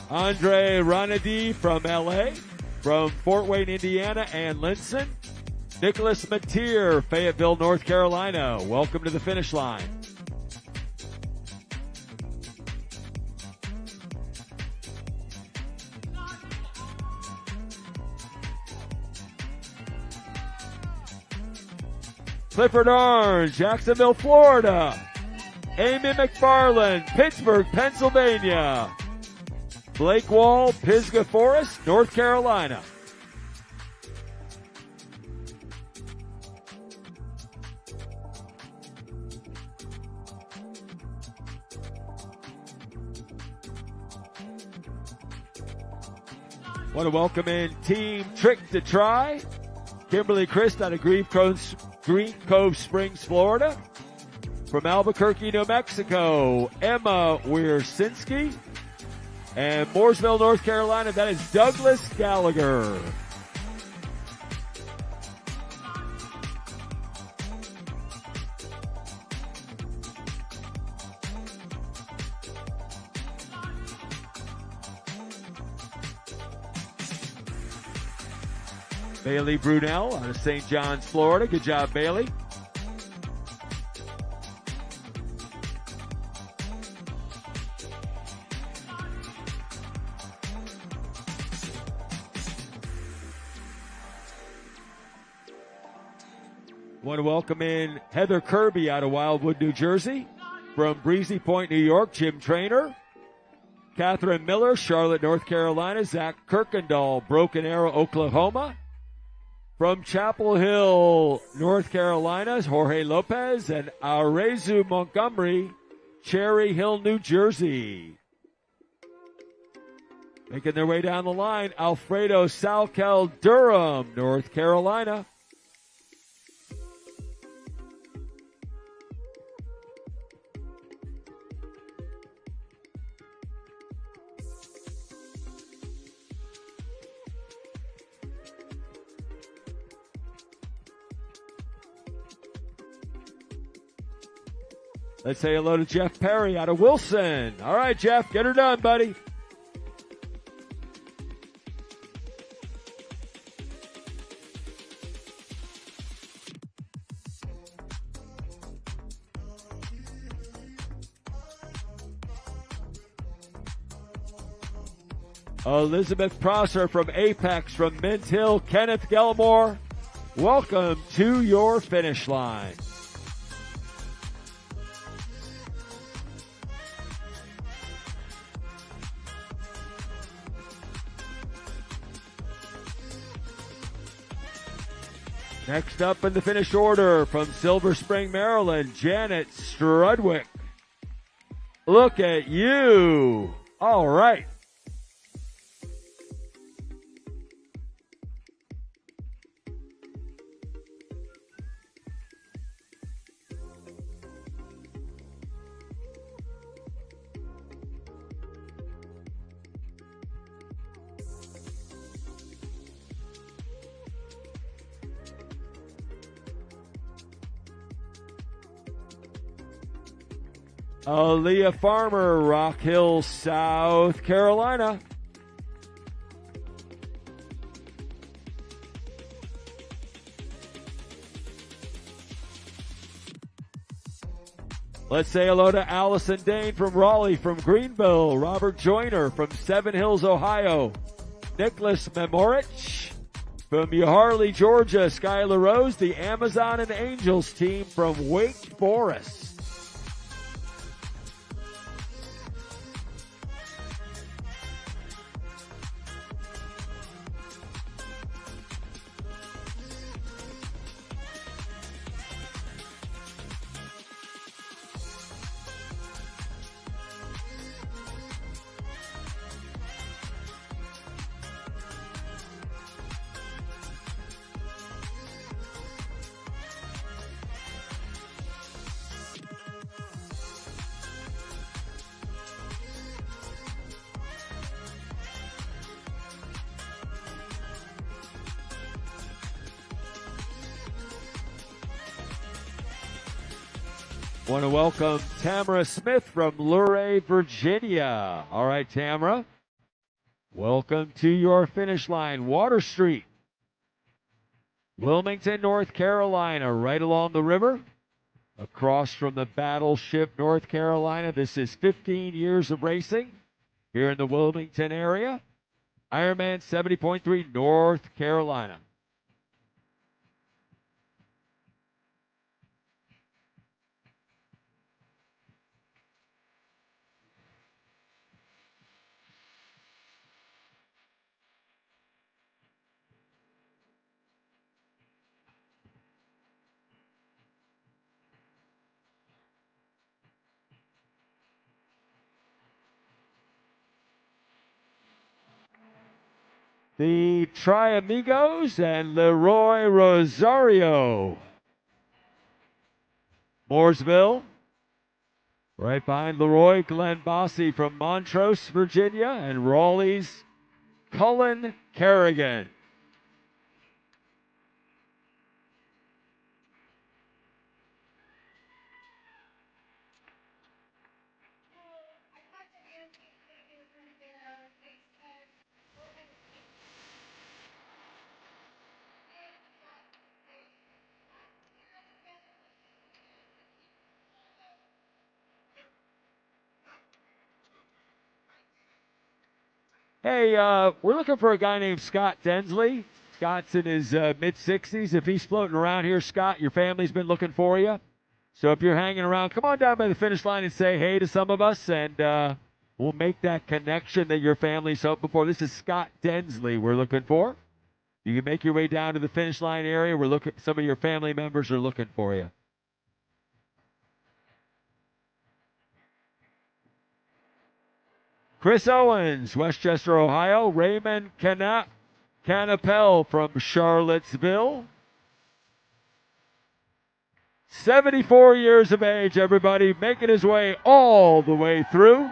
A: Andre Ranady from LA, from Fort Wayne, Indiana, and Linson. Nicholas Mateer, Fayetteville, North Carolina. Welcome to the finish line. Clifford Orange, Jacksonville, Florida. Amy McFarland, Pittsburgh, Pennsylvania. Blake Wall, Pisgah Forest, North Carolina. Want to welcome in Team Trick to Try. Kimberly Christ out of Green Cove Springs, Florida. From Albuquerque, New Mexico, Emma Wiercinski. And Mooresville, North Carolina, that is Douglas Gallagher. Bailey Brunel out of St. John's, Florida. Good job, Bailey. Want to welcome in Heather Kirby out of Wildwood, New Jersey. From Breezy Point, New York, Jim Trainer. Catherine Miller, Charlotte, North Carolina. Zach Kirkendall, Broken Arrow, Oklahoma. From Chapel Hill, North Carolina, Jorge Lopez. And Arezu Montgomery, Cherry Hill, New Jersey. Making their way down the line, Alfredo Salkel, Durham, North Carolina. Let's say hello to Jeff Perry out of Wilson. All right, Jeff, get her done, buddy. Elizabeth Prosser from Apex, from Mint Hill, Kenneth Gelmore, welcome to your finish line. Next up in the finish order from Silver Spring, Maryland, Janet Strudwick. Look at you. All right. Aaliyah Farmer, Rock Hill, South Carolina. Let's say hello to Allison Dane from Raleigh, from Greenville, Robert Joyner from Seven Hills, Ohio, Nicholas Memorich from Harley, Georgia, Skylar Rose, the Amazon and Angels team from Wake Forest. Want to welcome Tamara Smith from Luray, Virginia. All right, Tamara, welcome to your finish line. Water Street, Wilmington, North Carolina, right along the river, across from the Battleship, North Carolina. This is 15 years of racing here in the Wilmington area. IRONMAN 70.3, North Carolina. The Triamigos and Leroy Rosario. Mooresville. Right behind Leroy, Glenn Bossy from Montrose, Virginia, and Raleigh's Cullen Kerrigan. Hey, we're looking for a guy named Scott Densley. Scott's in his mid-60s. If he's floating around here, Scott, your family's been looking for you. So if you're hanging around, come on down by the finish line and say hey to some of us, and we'll make that connection that your family's hoping for. This is Scott Densley we're looking for. You can make your way down to the finish line area. We're looking. Some of your family members are looking for you. Chris Owens, Westchester, Ohio. Raymond Canapel from Charlottesville. 74 years of age, everybody, making his way all the way through.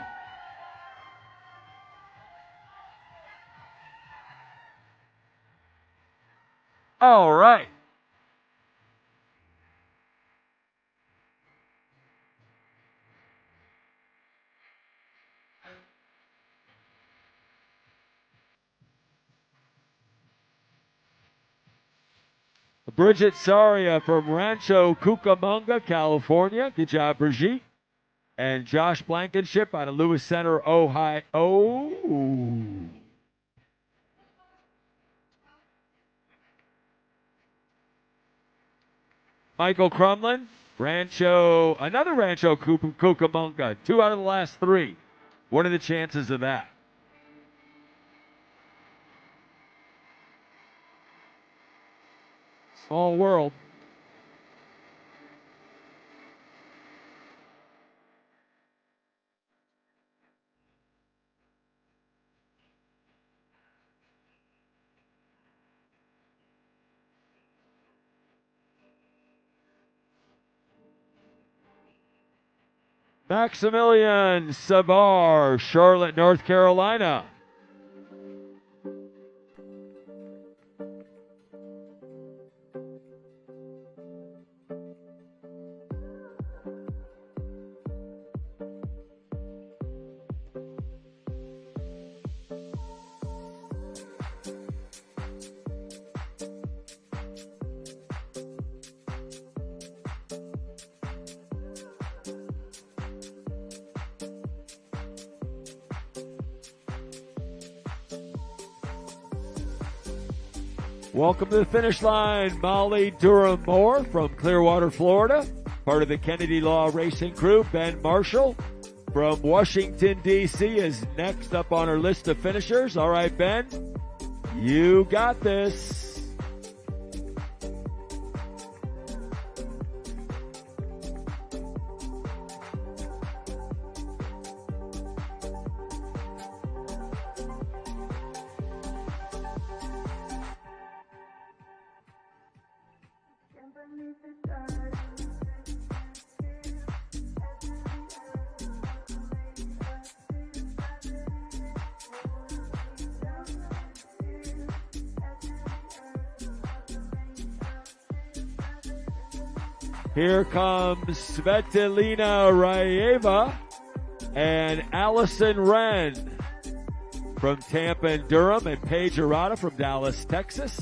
A: All right. Bridget Saria from Rancho Cucamonga, California. Good job, Brigitte. And Josh Blankenship out of Lewis Center, Ohio. Michael Crumlin, another Rancho Cucamonga. 2 out of the last 3. What are the chances of that? Small world. Maximilian Sabar, Charlotte, North Carolina. Welcome to the finish line, Molly Durham-Moore from Clearwater, Florida. Part of the Kennedy Law Racing crew. Ben Marshall from Washington, D.C. is next up on our list of finishers. All right, Ben, you got this. Here comes Svetlana Raeva and Allison Wren from Tampa and Durham, and Paige Arata from Dallas, Texas.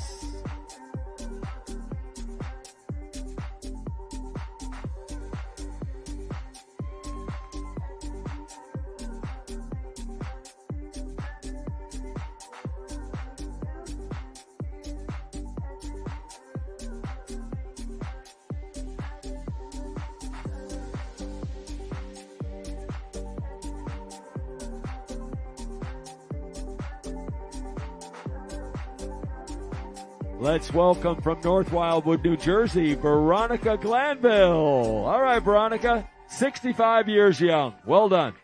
A: Let's welcome from North Wildwood, New Jersey, Veronica Glanville. All right, Veronica, 65 years young. Well done.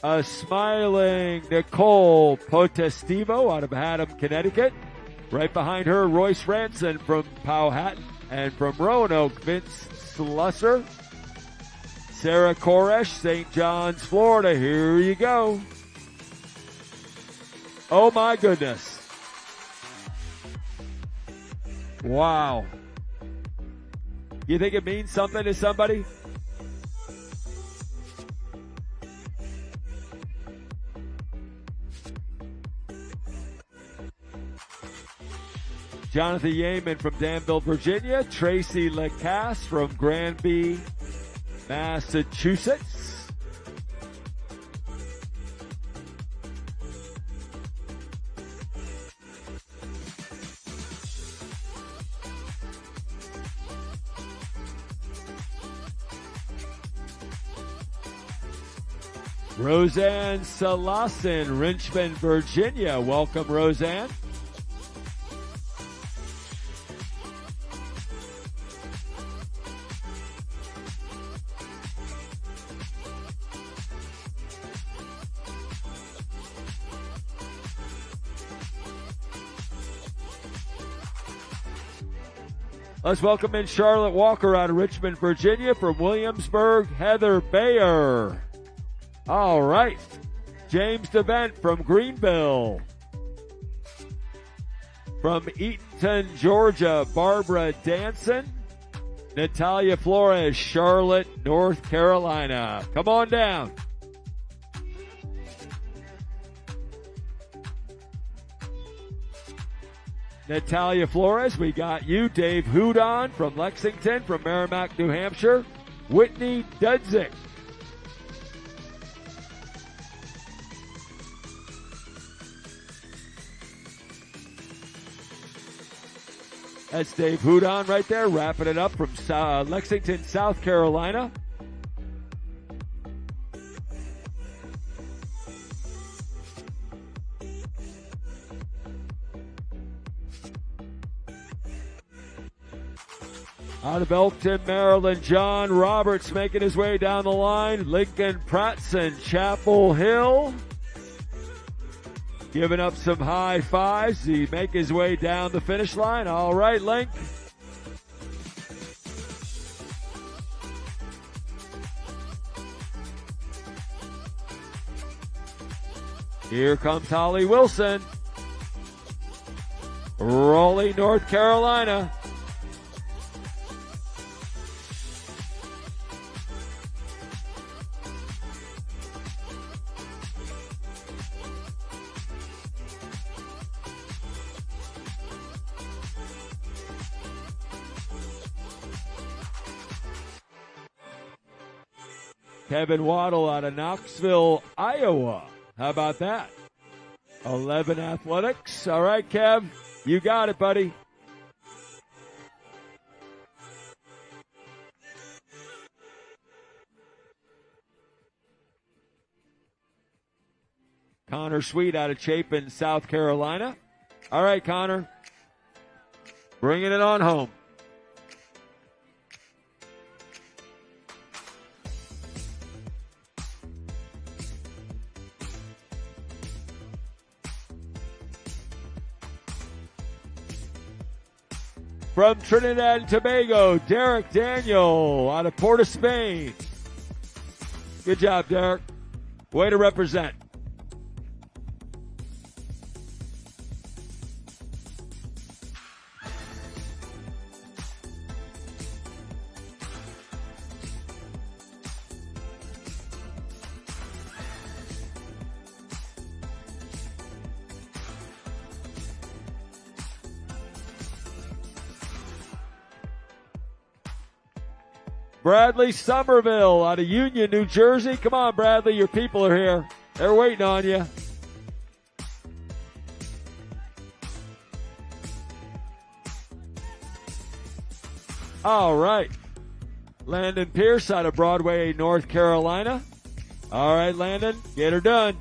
A: A smiling Nicole Potestivo out of Haddam, Connecticut. Right behind her, Royce Ranson from Powhatan. And from Roanoke, Vince Slusser. Sarah Koresh, St. John's, Florida. Here you go. Oh, my goodness. Wow. You think it means something to somebody? Jonathan Yeaman from Danville, Virginia. Tracy Lacasse from Granby, Massachusetts. Roseanne Salasin, Richmond, Virginia. Welcome, Roseanne. Let's welcome in Charlotte Walker out of Richmond, Virginia. From Williamsburg, Heather Bayer. All right. James DeVent from Greenville. From Eatonton, Georgia, Barbara Danson. Natalia Flores, Charlotte, North Carolina. Come on down. Natalia Flores, we got you. Dave Houdon from Lexington, from Merrimack, New Hampshire. Whitney Dudzik. That's Dave Houdon right there, wrapping it up from Lexington, South Carolina. Out of Elkton, Maryland, John Roberts making his way down the line. Lincoln Pratson, Chapel Hill. Giving up some high fives. He make his way down the finish line. All right, Link. Here comes Holly Wilson. Raleigh, North Carolina. Kevin Waddle out of Knoxville, Iowa. How about that? 11 Athletics. All right, Kev, you got it, buddy. Connor Sweet out of Chapin, South Carolina. All right, Connor. Bringing it on home. From Trinidad and Tobago, Derek Daniel out of Port of Spain. Good job, Derek. Way to represent. Bradley Somerville out of Union, New Jersey. Come on, Bradley, your people are here. They're waiting on you. All right. Landon Pierce out of Broadway, North Carolina. All right, Landon, get her done.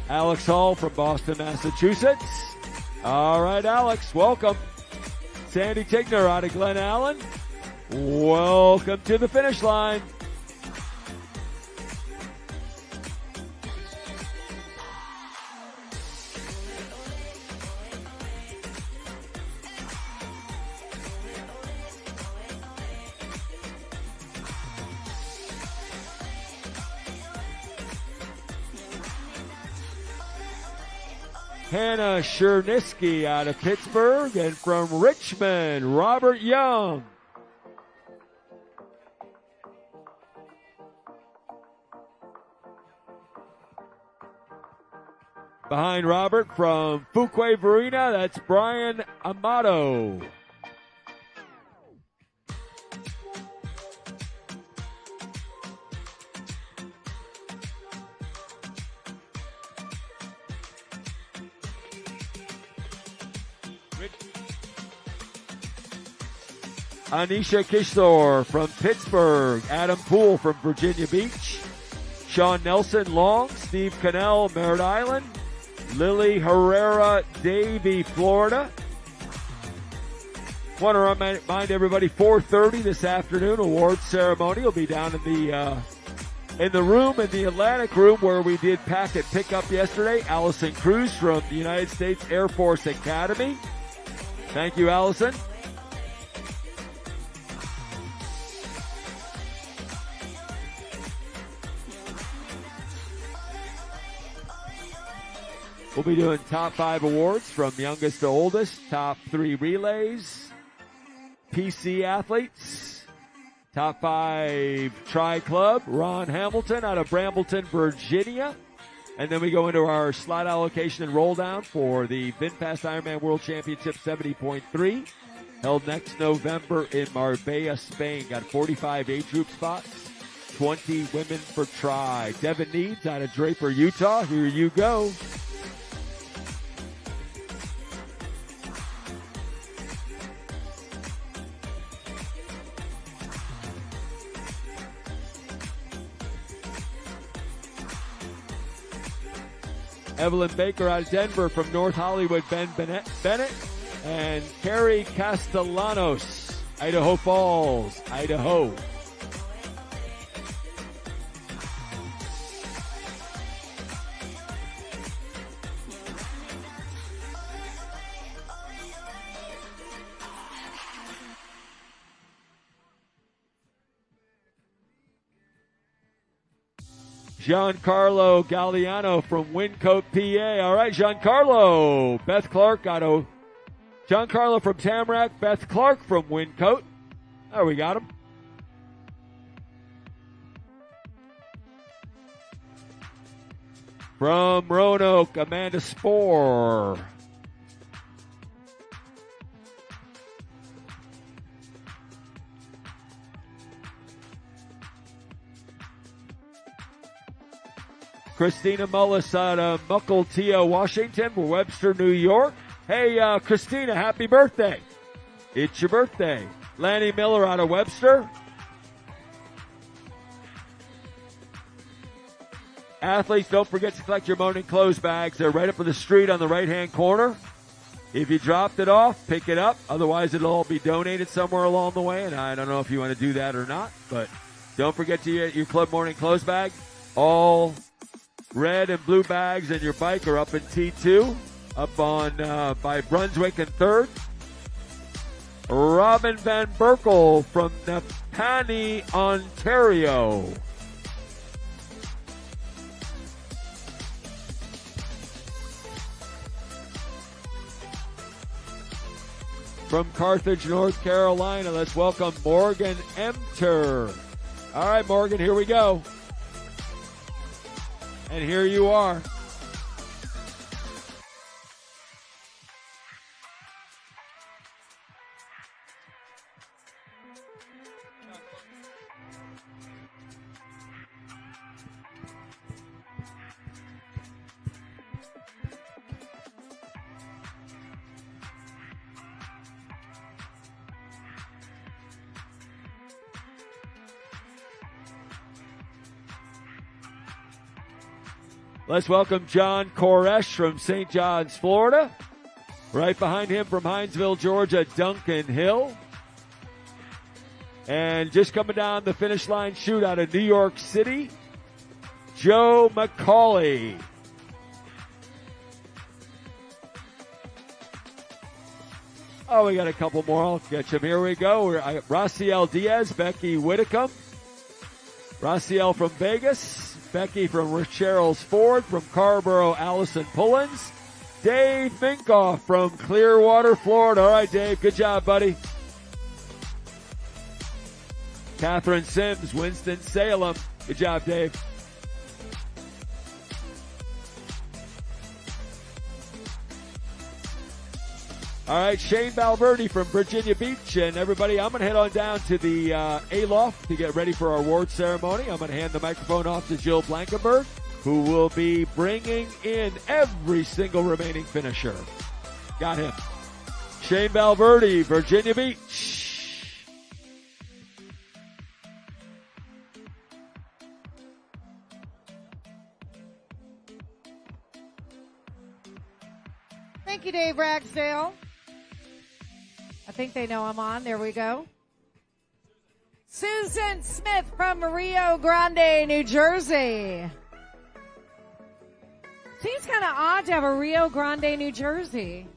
A: Alex Hall from Boston, Massachusetts. All right, Alex, welcome. Sandy Tigner out of Glen Allen. Welcome to the finish line. Hannah Chernisky out of Pittsburgh, and from Richmond, Robert Young. Behind Robert from Fuquay Varina, that's Brian Amato. Anisha Kishore from Pittsburgh, Adam Poole from Virginia Beach, Sean Nelson Long, Steve Cannell, Merritt Island, Lily Herrera, Davie, Florida. Want to remind everybody, 4:30 this afternoon, awards ceremony will be down in the room, in the Atlantic room where we did packet pickup yesterday. Allison Cruz from the United States Air Force Academy. Thank you, Allison. We'll be doing top 5 awards from youngest to oldest, top 3 relays, PC athletes, top 5 tri-club, Ron Hamilton out of Brambleton, Virginia. And then we go into our slot allocation and roll down for the VinFast Ironman World Championship 70.3, held next November in Marbella, Spain. Got 45 age group spots, 20 women for tri. Devin Needs out of Draper, Utah. Here you go. Evelyn Baker out of Denver from North Hollywood, Ben Bennett, and Carrie Castellanos, Idaho Falls, Idaho. Giancarlo Galliano from Wyncote, PA. All right, Giancarlo. Beth Clark Giancarlo from Tamarack, Beth Clark from Wyncote. Oh, we got him. From Roanoke, Amanda Spohr. Christina Mullis out of Mukilteo, Washington, Webster, New York. Hey, Christina, happy birthday. It's your birthday. Lanny Miller out of Webster. Athletes, don't forget to collect your morning clothes bags. They're right up in the street on the right-hand corner. If you dropped it off, pick it up. Otherwise, it'll all be donated somewhere along the way, and I don't know if you want to do that or not. But don't forget to get your club morning clothes bag. All red and blue bags and your bike are up in T2, up on by Brunswick and 3rd. Robin Van Berkel from Napanee, Ontario. From Carthage, North Carolina, let's welcome Morgan Emter. All right, Morgan, here we go. And here you are. Let's welcome John Koresh from St. John's, Florida. Right behind him from Hinesville, Georgia, Duncan Hill. And just coming down the finish line chute out of New York City, Joe McCauley. Oh, we got a couple more. I'll catch them. Here we go. Raciel Diaz, Becky Whitcomb. Raciel from Vegas. Becky from Cheryl's Ford. From Carrboro, Allison Pullins. Dave Minkoff from Clearwater, Florida. All right, Dave. Good job, buddy. Catherine Sims, Winston-Salem. Good job, Dave. All right, Shane Valverde from Virginia Beach. And everybody, I'm going to head on down to the A-Loft to get ready for our award ceremony. I'm going to hand the microphone off to Jill Blankenberg, who will be bringing in every single remaining finisher. Got him. Shane Valverde, Virginia Beach.
C: Thank you, Dave Ragsdale. I think they know I'm on. There we go. Susan Smith from Rio Grande, New Jersey. Seems kind of odd to have a Rio Grande, New Jersey.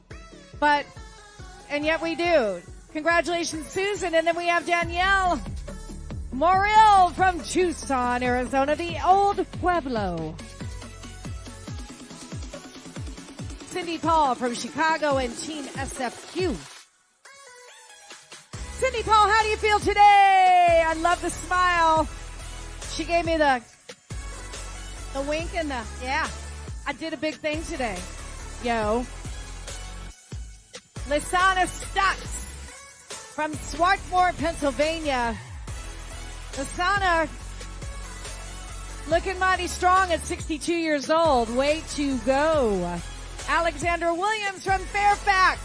C: And yet we do. Congratulations, Susan. And then we have Danielle Morrill from Tucson, Arizona, the Old Pueblo. Cindy Paul from Chicago and Team SFQ. Cindy Paul, how do you feel today? I love the smile. She gave me the wink and yeah. I did a big thing today. Yo. Lysana Stutz from Swarthmore, Pennsylvania. Lysana looking mighty strong at 62 years old. Way to go. Alexandra Williams from Fairfax.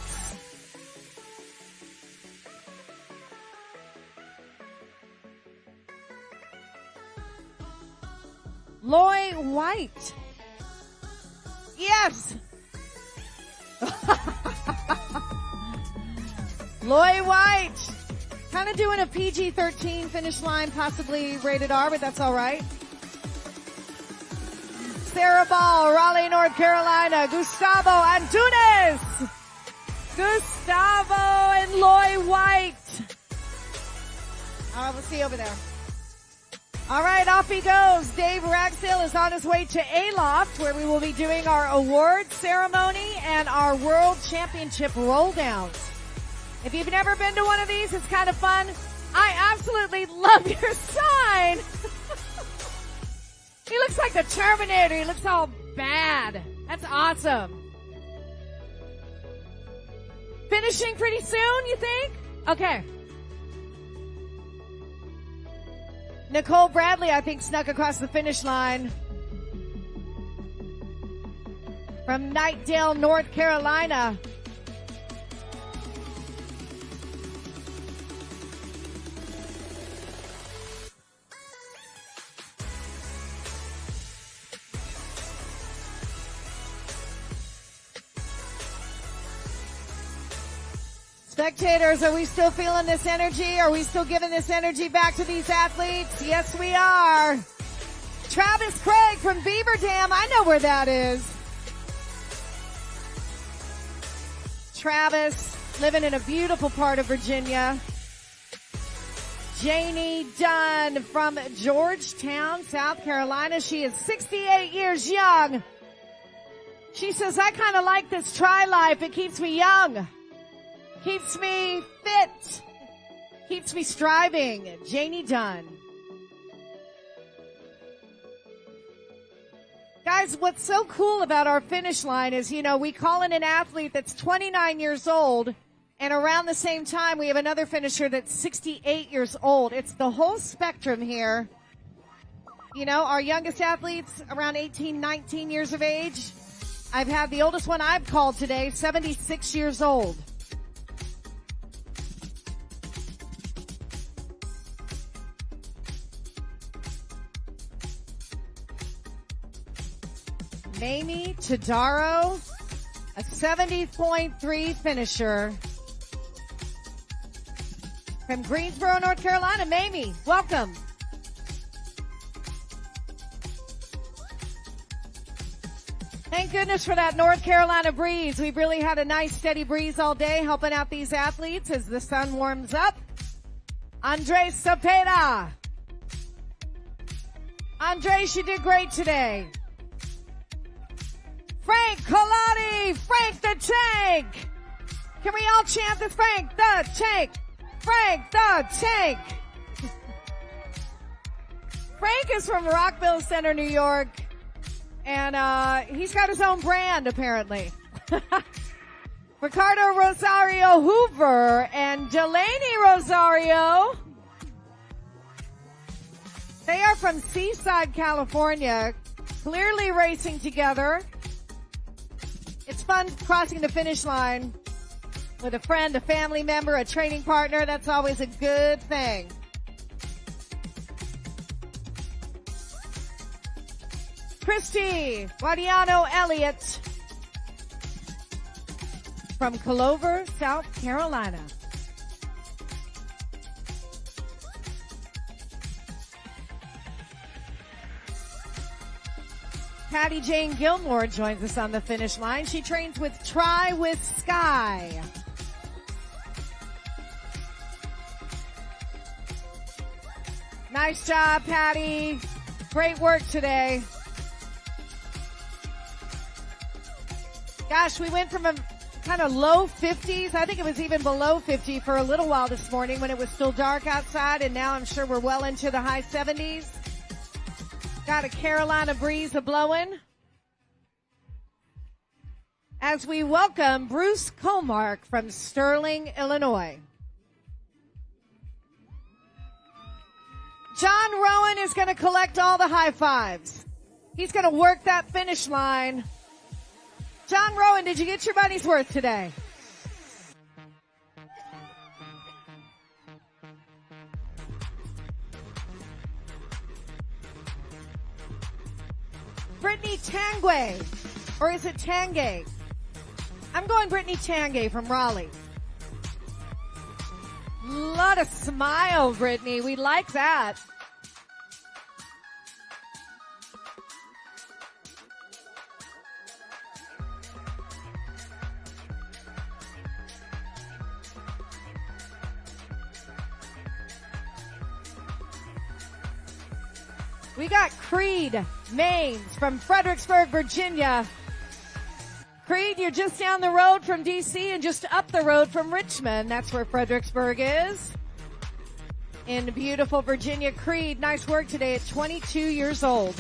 C: Loy White. Yes. Loy White. Kind of doing a PG-13 finish line, possibly rated R, but that's all right. Sarah Ball, Raleigh, North Carolina. Gustavo Antunes. Gustavo and Loy White. All right, we'll see you over there. All right, off he goes. Dave Ragsdale is on his way to A-Loft, where we will be doing our award ceremony and our World Championship roll downs. If you've never been to one of these, it's kind of fun. I absolutely love your sign. He looks like the Terminator. He looks all bad. That's awesome. Finishing pretty soon, you think? Okay. Nicole Bradley, I think, snuck across the finish line from Knightdale, North Carolina. Spectators, are we still feeling this energy? Are we still giving this energy back to these athletes? Yes, we are. Travis Craig from Beaver Dam. I know where that is. Travis, living in a beautiful part of Virginia. Janie Dunn from Georgetown, South Carolina. She is 68 years young. She says, I kind of like this tri-life. It keeps me young. Keeps me fit. Keeps me striving. Janie Dunn. Guys, what's so cool about our finish line is, we call in an athlete that's 29 years old, and around the same time we have another finisher that's 68 years old. It's the whole spectrum here. Our youngest athletes around 18, 19 years of age. I've had the oldest one I've called today, 76 years old. Mamie Tadaro, a 70.3 finisher from Greensboro, North Carolina. Mamie, welcome. Thank goodness for that North Carolina breeze. We've really had a nice steady breeze all day, helping out these athletes as the sun warms up. Andres Cepeda. Andres, you did great today. Frank Colati, Frank the Tank. Can we all chant this? Frank the Tank, Frank the Tank. Frank is from Rockville Center, New York, and he's got his own brand apparently. Ricardo Rosario Hoover and Delaney Rosario. They are from Seaside, California, clearly racing together. It's fun crossing the finish line with a friend, a family member, a training partner. That's always a good thing. Christy Guadiano Elliott from Clover, South Carolina. Patty Jane Gilmore joins us on the finish line. She trains with Try with Sky. Nice job, Patty. Great work today. Gosh, we went from a kind of low 50s. I think it was even below 50 for a little while this morning when it was still dark outside, and now I'm sure we're well into the high 70s. Got a Carolina breeze a-blowing as we welcome Bruce Colmark from Sterling, Illinois. John Rowan is going to collect all the high fives. He's going to work that finish line. John Rowan, did you get your money's worth today? Brittany Tanguay, or is it Tangay? I'm going Brittany Tangay from Raleigh. Lot of smile, Brittany. We like that. We got Creed Maines from Fredericksburg, Virginia. Creed, you're just down the road from D.C. and just up the road from Richmond. That's where Fredericksburg is. In beautiful Virginia. Creed, nice work today at 22 years old.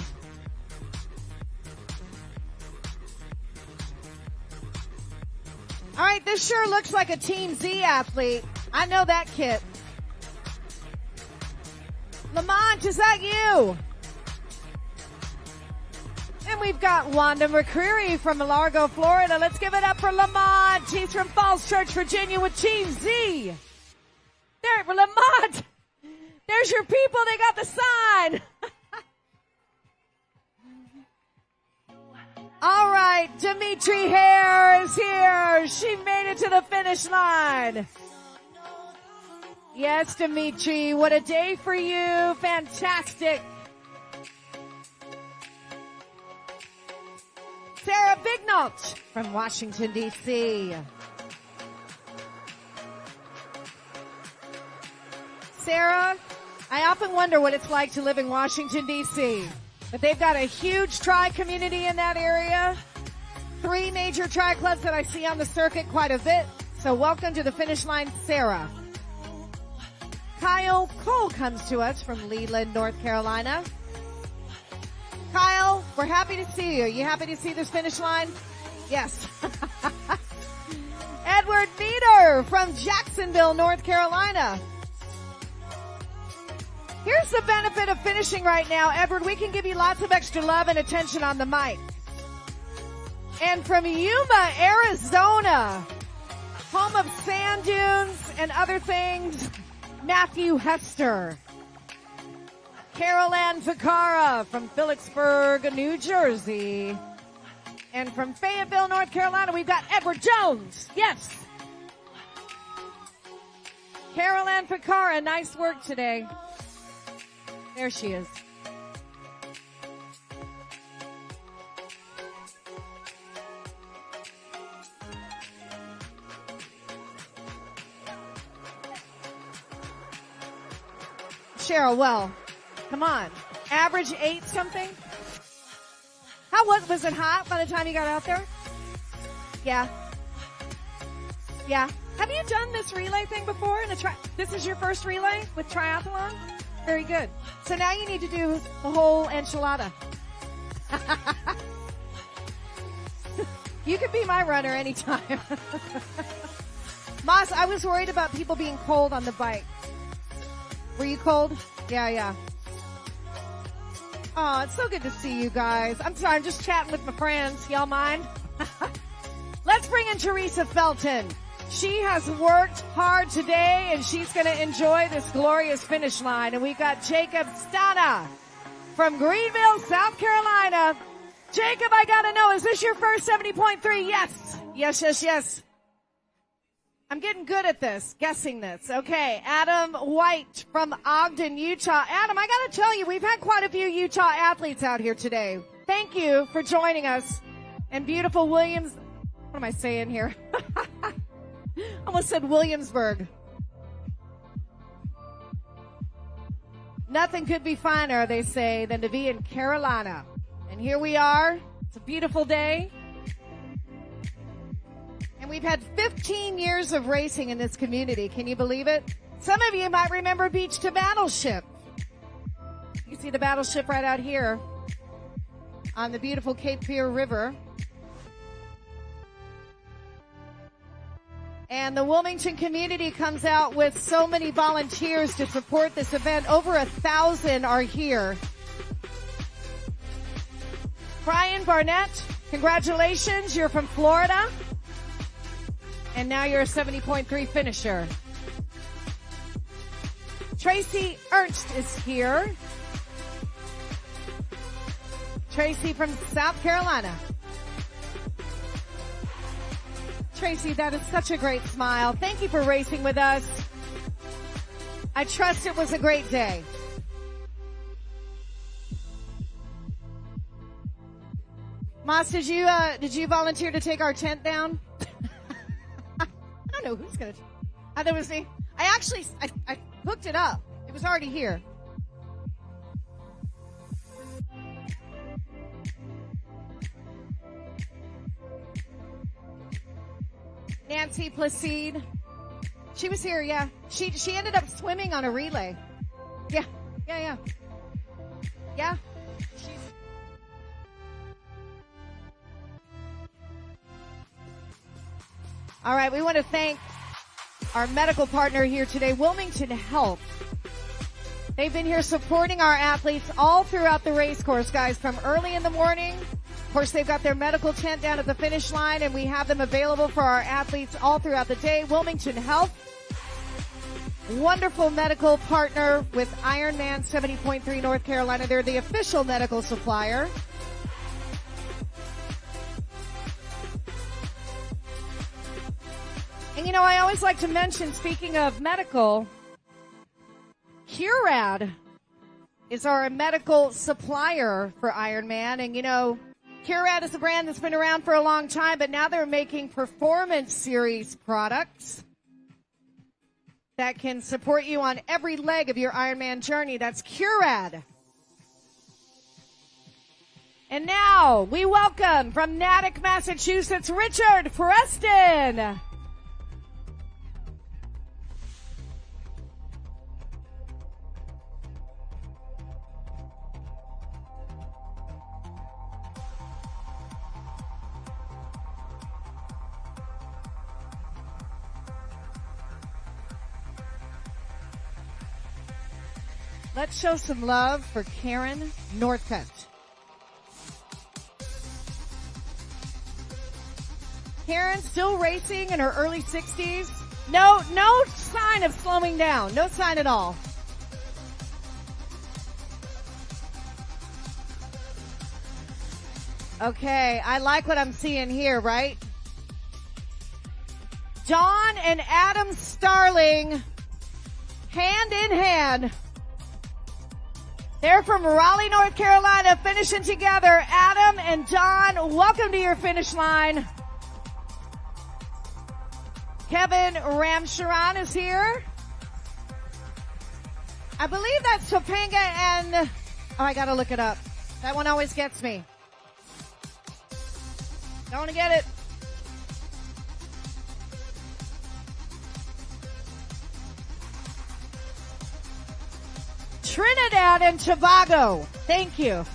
C: All right, this sure looks like a Team Z athlete. I know that kid. Lamont, is that you? And we've got Wanda McCreary from Largo, Florida. Let's give it up for Lamont. He's from Falls Church, Virginia with Team Z. There, Lamont. There's your people. They got the sign. All right, Dimitri Hare is here. She made it to the finish line. Yes, Dimitri, what a day for you. Fantastic. Sarah Bignault from Washington, D.C. Sarah, I often wonder what it's like to live in Washington, D.C. But they've got a huge tri community in that area. 3 major tri clubs that I see on the circuit quite a bit. So welcome to the finish line, Sarah. Kyle Cole comes to us from Leland, North Carolina. Kyle, we're happy to see you. You happy to see this finish line? Yes. Edward Meader from Jacksonville, North Carolina. Here's the benefit of finishing right now, Edward. We can give you lots of extra love and attention on the mic. And from Yuma, Arizona, home of sand dunes and other things, Matthew Hester. Carol Ann Ficara from Phillipsburg, New Jersey. And from Fayetteville, North Carolina, we've got Edward Jones. Yes. Carol Ann Ficara, nice work today. There she is. Cheryl, well, come on. Average 8 something? How was it hot by the time you got out there? Yeah. Yeah. Have you done this relay thing before? This is your first relay with triathlon? Very good. So now you need to do the whole enchilada. You can be my runner anytime. Moss, I was worried about people being cold on the bike. Were you cold? Yeah. Oh, it's so good to see you guys. I'm sorry, I'm just chatting with my friends. Y'all mind? Let's bring in Teresa Felton. She has worked hard today, and she's going to enjoy this glorious finish line. And we've got Jacob Stana from Greenville, South Carolina. Jacob, I got to know, is this your first 70.3? Yes. I'm getting good at this, guessing this. Okay, Adam White from Ogden, Utah. Adam, I got to tell you, we've had quite a few Utah athletes out here today. Thank you for joining us. And beautiful Williams, what am I saying here? Almost said Williamsburg. Nothing could be finer, they say, than to be in Carolina. And here we are. It's a beautiful day. And we've had 15 years of racing in this community. Can you believe it? Some of you might remember Beach to Battleship. You see the battleship right out here on the beautiful Cape Fear River. And the Wilmington community comes out with so many volunteers to support this event. Over 1,000 are here. Brian Barnett, congratulations. You're from Florida. And now you're a 70.3 finisher. Tracy Ernst is here. Tracy from South Carolina. Tracy, that is such a great smile. Thank you for racing with us. I trust it was a great day. Moss, did you volunteer to take our tent down? I don't know who's gonna. That was me. I hooked it up. It was already here. Nancy Placide. She was here, yeah. She ended up swimming on a relay. Yeah. All right, we want to thank our medical partner here today, Wilmington Health. They've been here supporting our athletes all throughout the race course, guys, from early in the morning. Of course, they've got their medical tent down at the finish line, and we have them available for our athletes all throughout the day. Wilmington Health, wonderful medical partner with IRONMAN 70.3 North Carolina. They're the official medical supplier. And you know, I always like to mention, speaking of medical, Curad is our medical supplier for Ironman. And you know, Curad is a brand that's been around for a long time, but now they're making performance series products that can support you on every leg of your Ironman journey. That's Curad. And now we welcome from Natick, Massachusetts, Richard Preston. Let's show some love for Karen Northcutt. Karen still racing in her early 60s. No sign of slowing down. No sign at all. Okay, I like what I'm seeing here, right? John and Adam Starling, hand in hand. They're from Raleigh, North Carolina, finishing together. Adam and John, welcome to your finish line. Kevin Ramcharan is here. I believe that's Topanga and, oh, I gotta look it up. That one always gets me. Don't want to get it. Trinidad and Tobago. Thank you.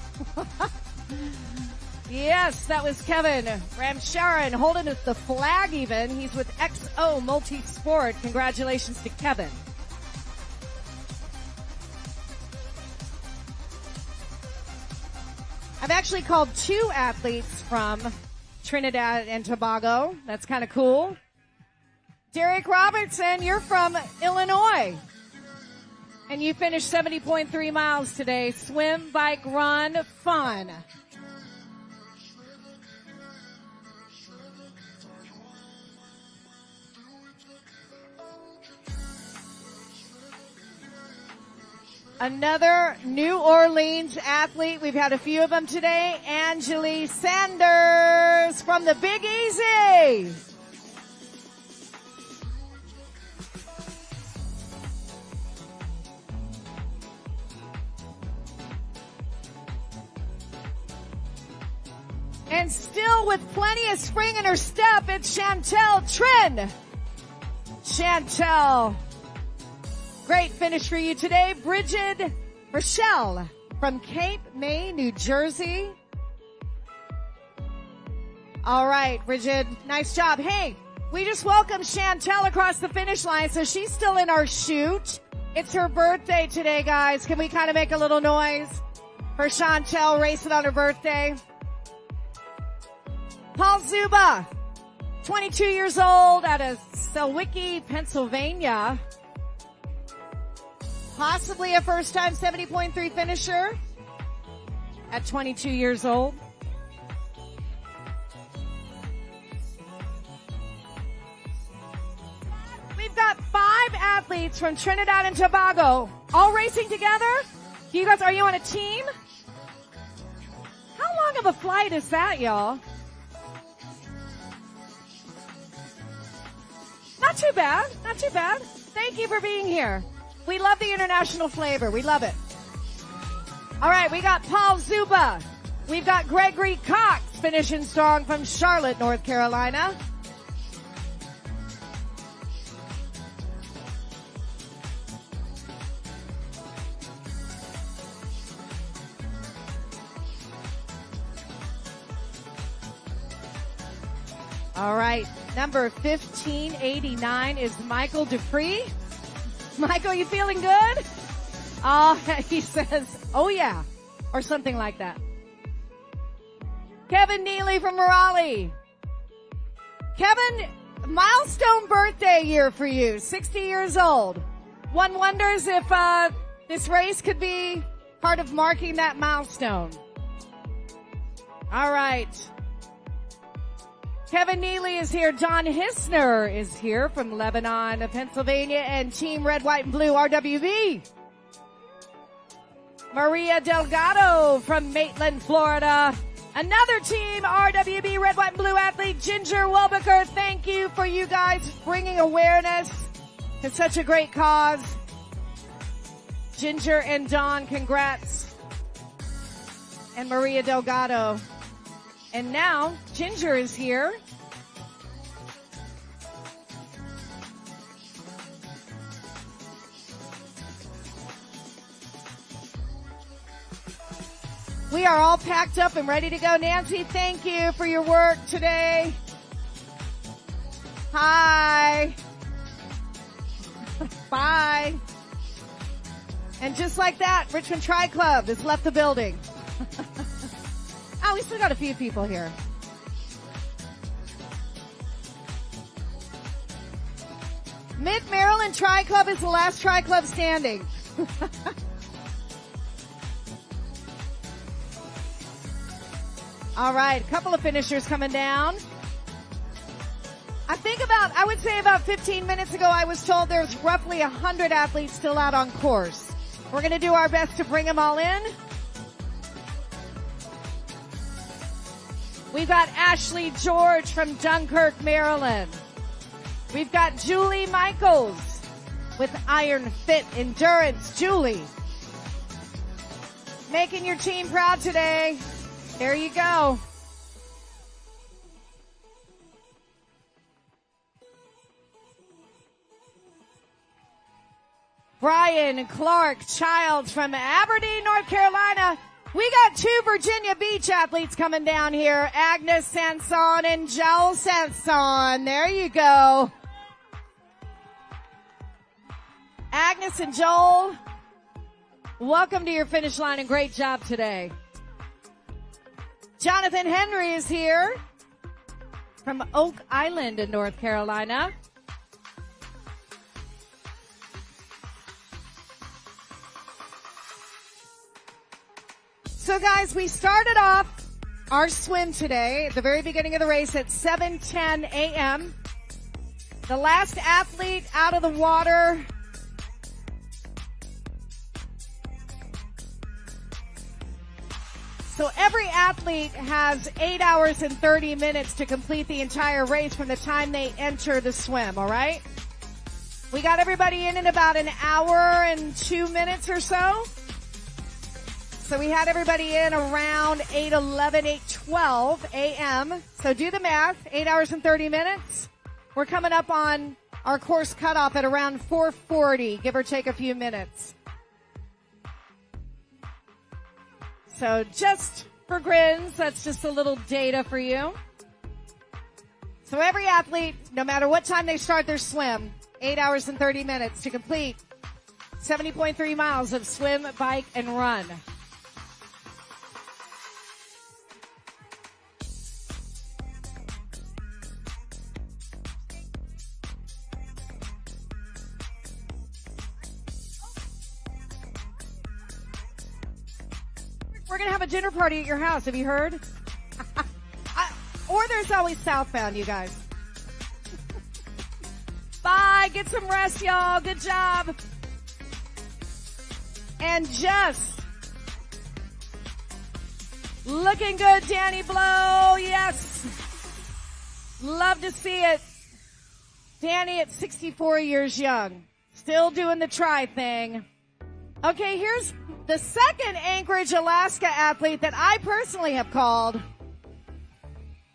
C: Yes, that was Kevin Ramsharon holding the flag even. He's with XO Multisport. Congratulations to Kevin. I've actually called 2 athletes from Trinidad and Tobago. That's kind of cool. Derek Robertson, you're from Illinois. And you finished 70.3 miles today. Swim, bike, run, fun. Another New Orleans athlete. We've had a few of them today. Angeli Sanders from the Big Easy. And still with plenty of spring in her step, it's Chantel Trin. Chantel. Great finish for you today. Bridget Rochelle from Cape May, New Jersey. All right, Bridget, nice job. Hey, we just welcomed Chantel across the finish line, so she's still in our chute. It's her birthday today, guys. Can we kind of make a little noise for Chantel racing on her birthday? Paul Zuba, 22 years old, out of Selwicki, Pennsylvania. Possibly a first-time 70.3 finisher at 22 years old. We've got 5 athletes from Trinidad and Tobago all racing together. You guys, are you on a team? How long of a flight is that, y'all? Not too bad. Not too bad. Thank you for being here. We love the international flavor. We love it. All right, we got Paul Zuba. We've got Gregory Cox finishing strong from Charlotte, North Carolina. All right, number 1589 is Michael Dupree. Michael, you feeling good? Oh, he says, oh yeah, or something like that. Kevin Neely from Raleigh. Kevin, milestone birthday year for you, 60 years old. One wonders if this race could be part of marking that milestone. All right. Kevin Neely is here. John Hissner is here from Lebanon, Pennsylvania, and Team Red, White, and Blue, RWB. Maria Delgado from Maitland, Florida. Another Team RWB Red, White, and Blue athlete, Ginger Welbecker. Thank you for you guys bringing awareness to such a great cause. Ginger and Don, congrats. And Maria Delgado. And now, Ginger is here. We are all packed up and ready to go. Nancy, thank you for your work today. Hi. Bye. And just like that, Richmond Tri Club has left the building. Oh, we still got a few people here. Mid-Maryland Tri Club is the last Tri Club standing. All right, a couple of finishers coming down. I would say about 15 minutes ago, I was told there's roughly 100 athletes still out on course. We're going to do our best to bring them all in. We've got Ashley George from Dunkirk, Maryland. We've got Julie Michaels with Iron Fit Endurance. Julie, making your team proud today. There you go. Brian Clark Childs from Aberdeen, North Carolina. We got two Virginia Beach athletes coming down here. Agnes Sanson and Joel Sanson. There you go. Agnes and Joel, welcome to your finish line and great job today. Jonathan Henry is here from Oak Island in North Carolina. So guys, we started off our swim today at the very beginning of the race at 7:10 a.m. The last athlete out of the water So every athlete has 8 hours and 30 minutes to complete the entire race from the time they enter the swim, all right? We got everybody in about an hour and 2 minutes or so. So we had everybody in around 8:11, 8:12 a.m. So do the math, 8 hours and 30 minutes. We're coming up on our course cutoff at around 4:40, give or take a few minutes. So just for grins, that's just a little data for you. So every athlete, no matter what time they start their swim, 8 hours and 30 minutes to complete 70.3 miles of swim, bike, and run. We're going to have a dinner party at your house. Have you heard? Or there's always southbound, you guys. Bye. Get some rest, y'all. Good job. And just looking good, Danny Blow. Yes. Love to see it. Danny at 64 years young. Still doing the try thing. Okay, here's the second Anchorage, Alaska athlete that I personally have called.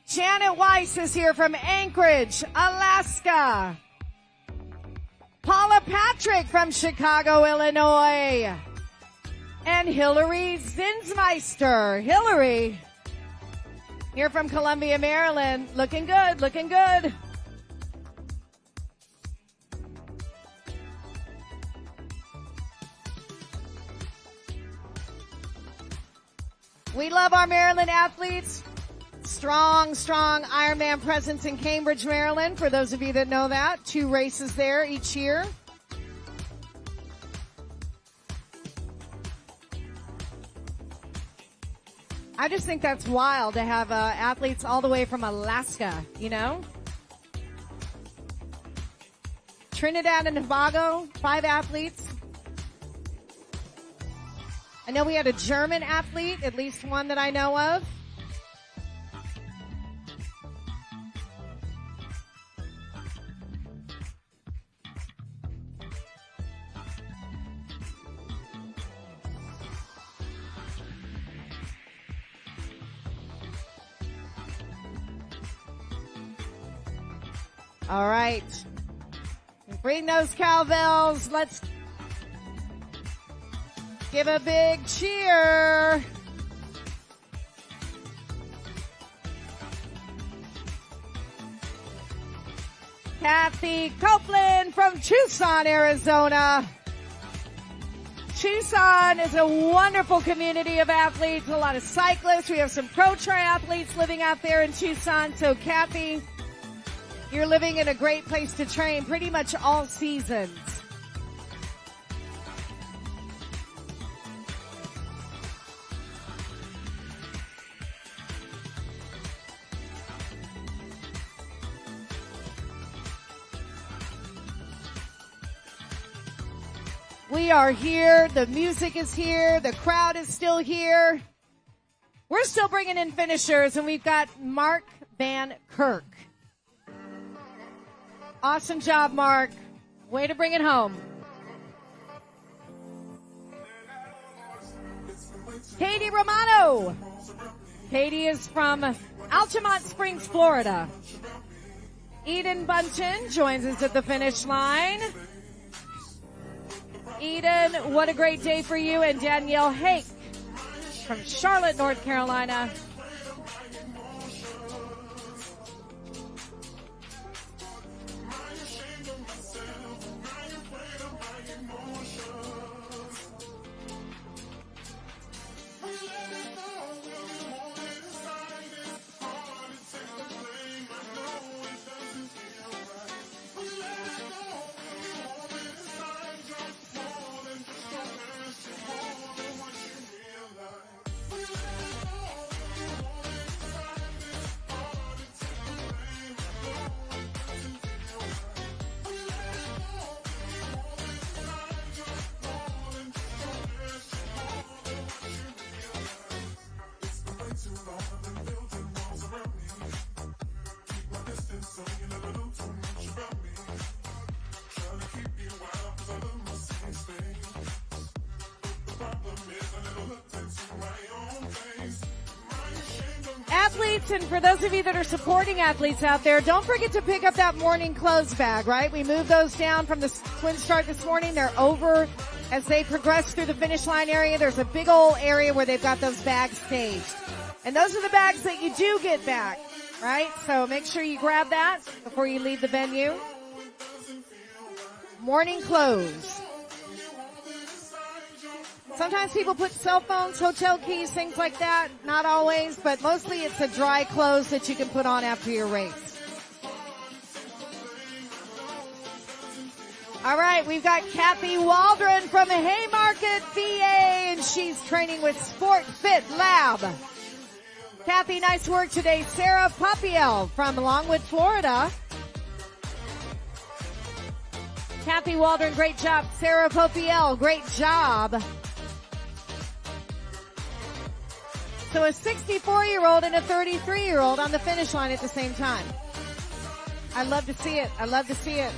C: Janet Weiss is here from Anchorage, Alaska. Paula Patrick from Chicago, Illinois. And Hillary Zinsmeister. Hillary, here from Columbia, Maryland. Looking good, looking good. We love our Maryland athletes. Strong Ironman presence in Cambridge, Maryland. For those of you that know that, 2 races there each year. I just think that's wild to have athletes all the way from Alaska, you know? Trinidad and Tobago, 5 athletes. I know we had a German athlete, at least one that I know of. All right. Bring those cowbells. Let's give a big cheer. Kathy Copeland from Tucson, Arizona. Tucson is a wonderful community of athletes, a lot of cyclists. We have some pro triathletes living out there in Tucson. So Kathy, you're living in a great place to train pretty much all seasons. We are here. The music is here. The crowd is still here. We're still bringing in finishers, and we've got Mark Van Kirk. Awesome job, Mark. Way to bring it home. Katie Romano. Katie is from Altamont Springs, Florida. Eden Bunchen joins us at the finish line. Eden, what a great day for you. And Danielle Hake from Charlotte, North Carolina. Athletes, and for those of you that are supporting athletes out there, don't forget to pick up that morning clothes bag, right? We moved those down from the twin start this morning. They're over as they progress through the finish line area. There's a big old area where they've got those bags staged. And those are the bags that you do get back, right? So make sure you grab that before you leave the venue. Morning clothes. Sometimes people put cell phones, hotel keys, things like that. Not always, but mostly it's a dry clothes that you can put on after your race. All right, we've got Kathy Waldron from Haymarket, VA, and she's training with Sport Fit Lab. Kathy, nice work today. Sarah Popiel from Longwood, Florida. Kathy Waldron, great job. Sarah Popiel, great job. So a 64-year-old and a 33-year-old on the finish line at the same time. I love to see it. I love to see it.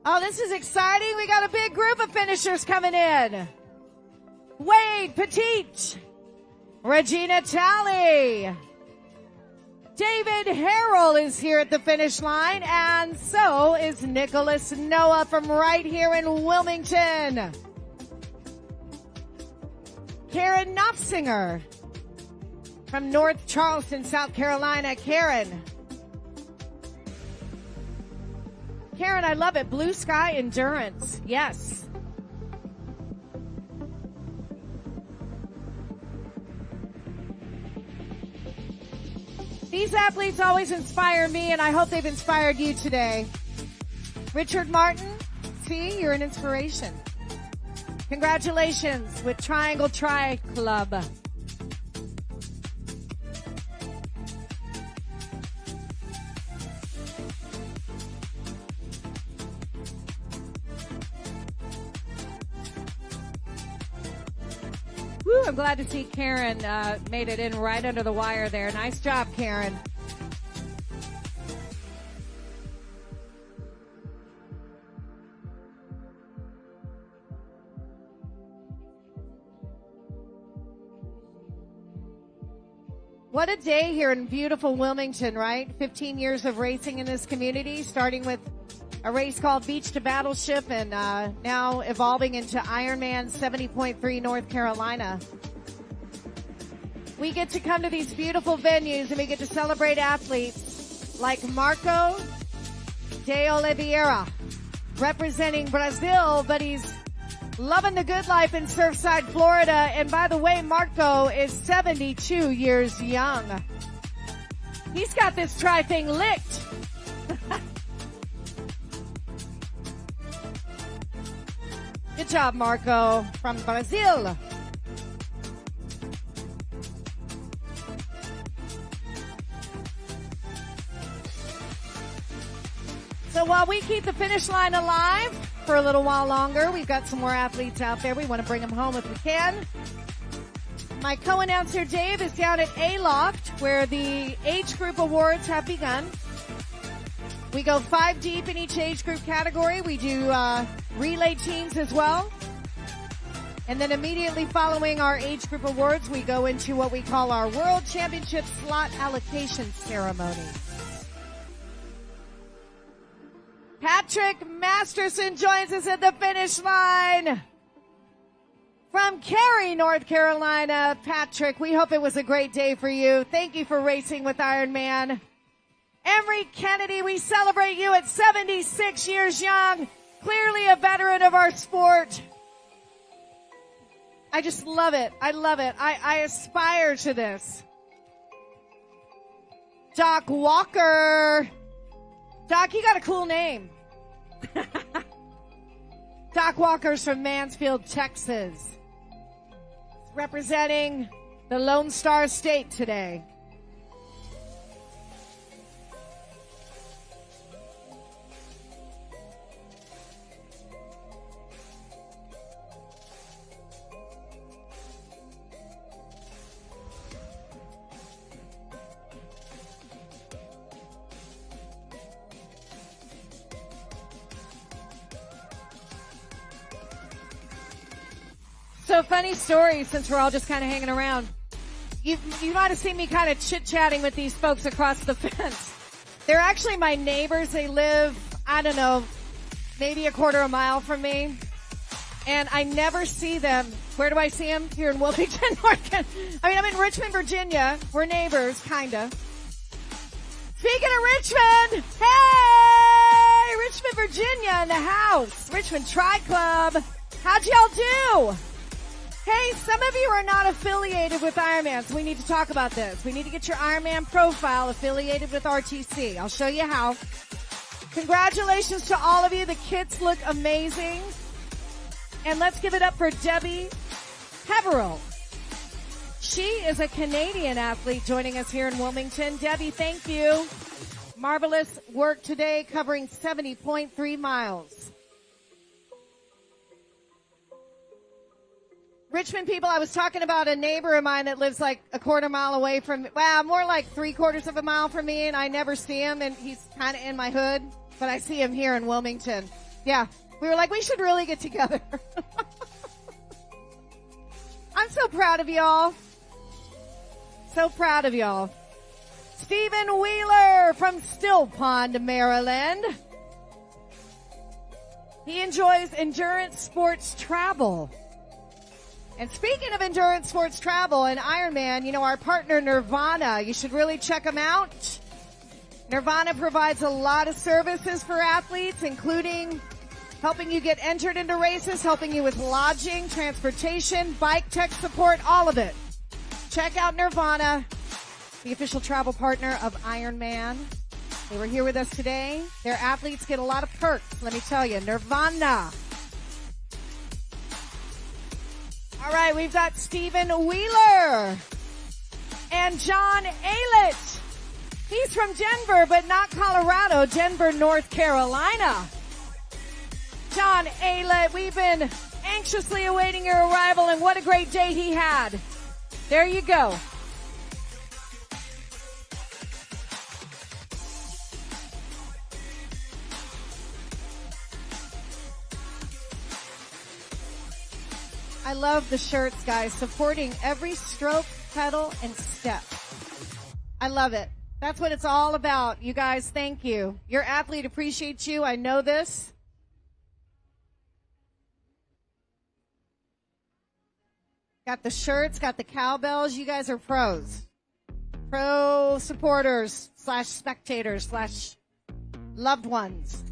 C: Oh, this is exciting. We got a big group of finishers coming in. Wade Petit, Regina Talley, David Harrell is here at the finish line, and so is Nicholas Noah from right here in Wilmington. Karen Knopfsinger from North Charleston, South Carolina. Karen, I love it. Blue Sky Endurance. Yes. These athletes always inspire me, and I hope they've inspired you today. Richard Martin, see, you're an inspiration. Congratulations with Triangle Tri Club. Woo, I'm glad to see Karen made it in right under the wire there. Nice job, Karen. What a day here in beautiful Wilmington, right? 15 years of racing in this community, starting with a race called Beach to Battleship and now evolving into IRONMAN 70.3 North Carolina. We get to come to these beautiful venues and we get to celebrate athletes like Marco de Oliveira, representing Brazil, but he's loving the good life in Surfside, Florida. And by the way, Marco is 72 years young. He's got this tri thing licked. Good job, Marco from Brazil. So while we keep the finish line alive for a little while longer, we've got some more athletes out there. We want to bring them home if we can. My co-announcer Dave is down at A-Loft, where the age group awards have begun. We go 5 deep in each age group category. We do relay teams as well. And then immediately following our age group awards, we go into what we call our World Championship slot allocation ceremony. Patrick Masterson joins us at the finish line. From Cary, North Carolina, Patrick, we hope it was a great day for you. Thank you for racing with Ironman. Emery Kennedy, we celebrate you at 76 years young. Clearly a veteran of our sport. I just love it. I love it. I aspire to this. Doc Walker. Doc, you got a cool name. Doc Walker's from Mansfield, Texas. Representing the Lone Star State today. So funny story, since we're all just kind of hanging around. You might have seen me kind of chit-chatting with these folks across the fence. They're actually my neighbors. They live, I don't know, maybe a quarter of a mile from me. And I never see them. Where do I see them? Here in Wilmington, North Carolina. I mean, I'm in Richmond, Virginia. We're neighbors, kinda. Speaking of Richmond, hey! Richmond, Virginia in the house. Richmond Tri Club. How'd y'all do? Hey, some of you are not affiliated with Ironman, so we need to talk about this. We need to get your Ironman profile affiliated with RTC. I'll show you how. Congratulations to all of you. The kits look amazing. And let's give it up for Debbie Peveril. She is a Canadian athlete joining us here in Wilmington. Debbie, thank you. Marvelous work today, covering 70.3 miles. Richmond people, I was talking about a neighbor of mine that lives like a quarter mile away from me. Well, more like 3/4 of a mile from me, and I never see him, and he's kind of in my hood, but I see him here in Wilmington. Yeah, we were like, we should really get together. I'm so proud of y'all. So proud of y'all. Stephen Wheeler from Still Pond, Maryland. He enjoys endurance sports travel. And speaking of endurance sports travel and Ironman, you know, our partner Nirvana, you should really check them out. Nirvana provides a lot of services for athletes, including helping you get entered into races, helping you with lodging, transportation, bike tech support, all of it. Check out Nirvana, the official travel partner of Ironman. They were here with us today. Their athletes get a lot of perks, let me tell you. Nirvana. All right, we've got Stephen Wheeler and John Aylett. He's from Denver, but not Colorado, Denver, North Carolina. John Aylett, we've been anxiously awaiting your arrival, and what a great day he had. There you go. I love the shirts, guys, supporting every stroke, pedal, and step. I love it. That's what it's all about. You guys, thank you. Your athlete appreciates you. I know this. Got the shirts, got the cowbells. You guys are pros. Pro supporters / spectators / loved ones.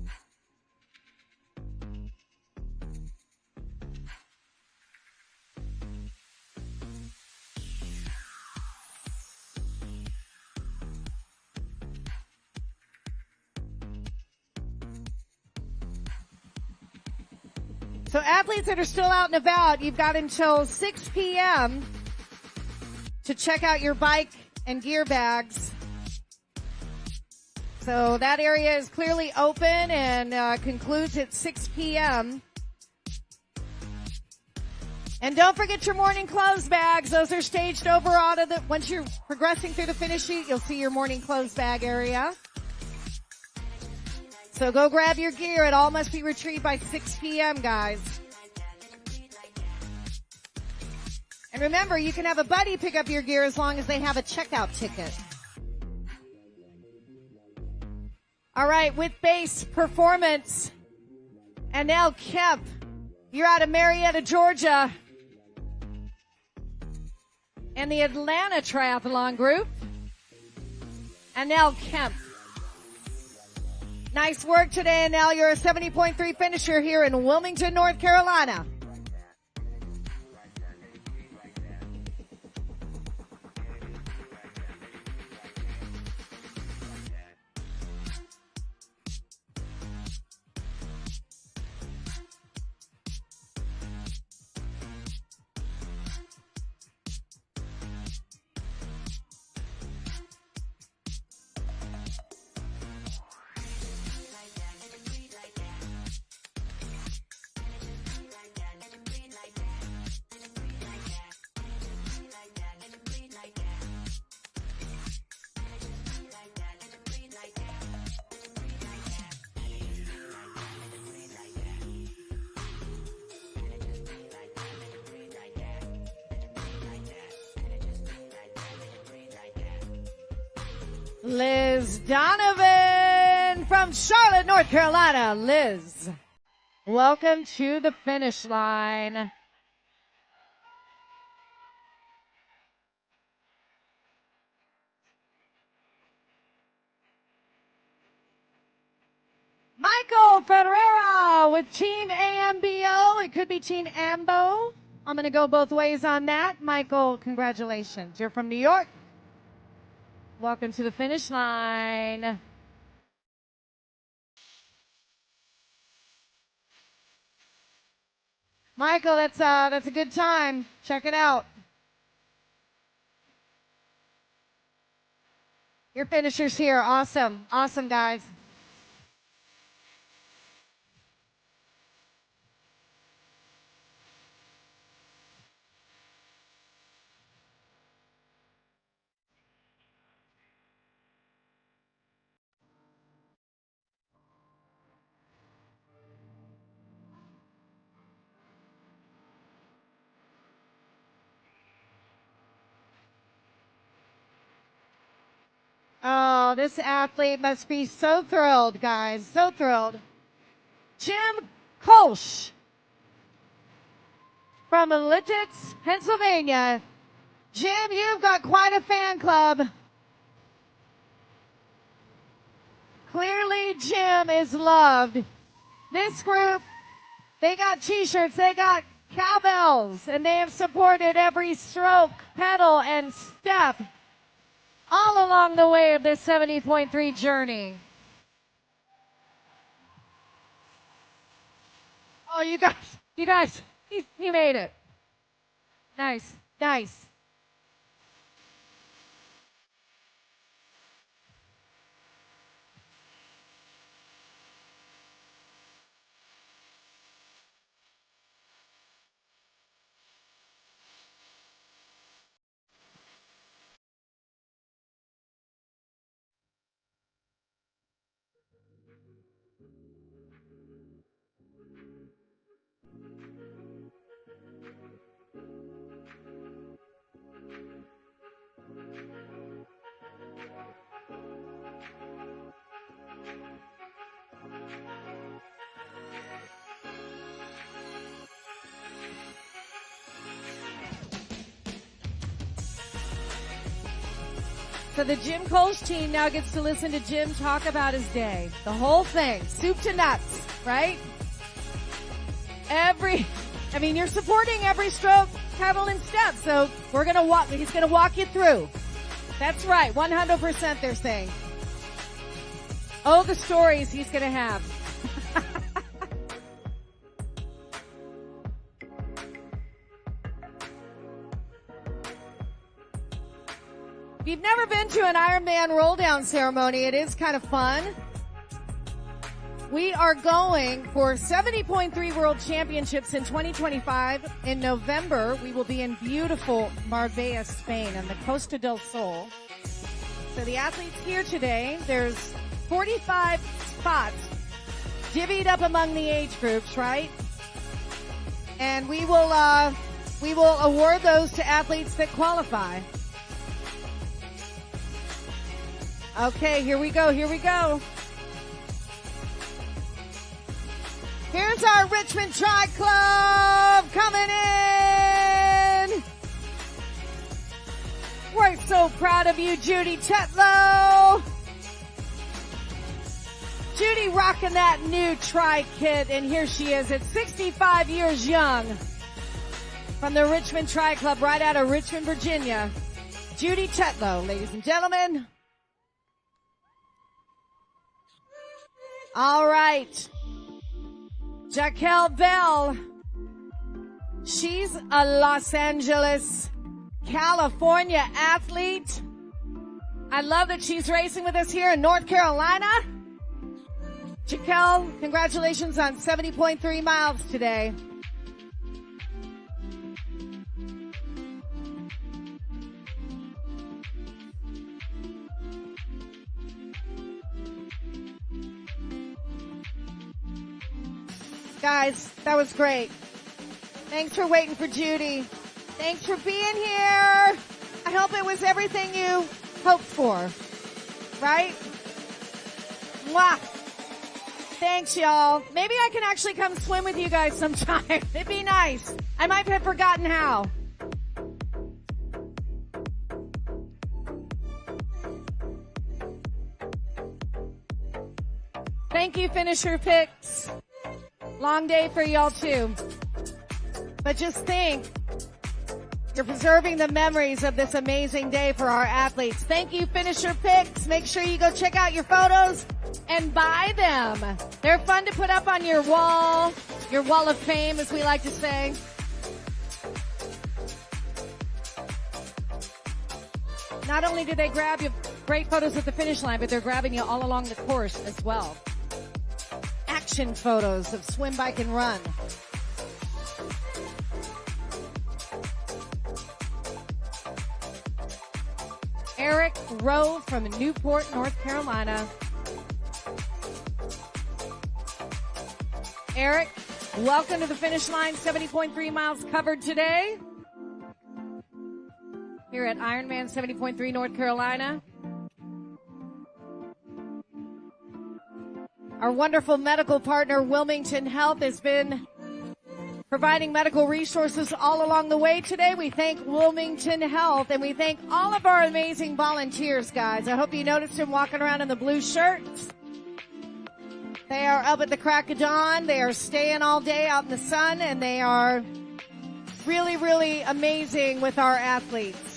C: So athletes that are still out and about, you've got until 6 p.m. to check out your bike and gear bags. So that area is clearly open and concludes at 6 p.m. And don't forget your morning clothes bags. Those are staged over out of the, once you're progressing through the finish sheet, you'll see your morning clothes bag area. So go grab your gear. It all must be retrieved by 6 p.m., guys. And remember, you can have a buddy pick up your gear as long as they have a checkout ticket. All right, with base performance. And now Kemp, you're out of Marietta, Georgia. And the Atlanta Triathlon Group. And now Kemp. Nice work today, and now you're a 70.3 finisher here in Wilmington, North Carolina. Liz Donovan from Charlotte, North Carolina. Liz, welcome to the finish line. Michael Ferreira with Team AMBO. It could be Team AMBO. I'm going to go both ways on that. Michael, congratulations. You're from New York. Welcome to the finish line. Michael, that's a good time. Check it out. Your finishers here. Awesome. Awesome, guys. Oh, this athlete must be so thrilled, guys. So thrilled. Jim Kolsch from Lititz, Pennsylvania. Jim, you've got quite a fan club. Clearly, Jim is loved. This group, they got t-shirts, they got cowbells, and they have supported every stroke, pedal, and step all along the way of this 70.3 journey. Oh, you guys, you made it. Nice, nice. So the Jim Kolsch team now gets to listen to Jim talk about his day. The whole thing, soup to nuts, right? You're supporting every stroke, pedal, and step. So he's gonna walk you through. That's right, 100% they're saying. Oh, the stories he's gonna have. If you've never been to an Ironman roll down ceremony, it is kind of fun. We are going for 70.3 World Championships in 2025. In November, we will be in beautiful Marbella, Spain, on the Costa del Sol. So the athletes here today, there's 45 spots divvied up among the age groups, right? And we will we will award those to athletes that qualify. Okay, here we go. Here's our Richmond Tri Club coming in. We're so proud of you, Judy Tetlow. Judy rocking that new Tri kit, and here she is at 65 years young. From the Richmond Tri Club right out of Richmond, Virginia. Judy Tetlow, ladies and gentlemen. All right. Jaquel Bell. She's a Los Angeles, California athlete. I love that she's racing with us here in North Carolina. Jaquel, congratulations on 70.3 miles today. Guys, that was great. Thanks for waiting for Judy. Thanks for being here. I hope it was everything you hoped for. Right? Mwah. Thanks, y'all. Maybe I can actually come swim with you guys sometime. It'd be nice. I might have forgotten how. Thank you, Finisher Picks. Long day for y'all too. But just think, you're preserving the memories of this amazing day for our athletes. Thank you, Finisher Picks. Make sure you go check out your photos and buy them. They're fun to put up on your wall of fame, as we like to say. Not only do they grab you great photos at the finish line, but they're grabbing you all along the course as well. Action photos of swim, bike, and run. Eric Rowe from Newport, North Carolina. Eric, welcome to the finish line. 70.3 miles covered today here at Ironman 70.3 North Carolina. Our wonderful medical partner, Wilmington Health, has been providing medical resources all along the way today. We thank Wilmington Health, and we thank all of our amazing volunteers, guys. I hope you noticed them walking around in the blue shirts. They are up at the crack of dawn. They are staying all day out in the sun, and they are really, really amazing with our athletes.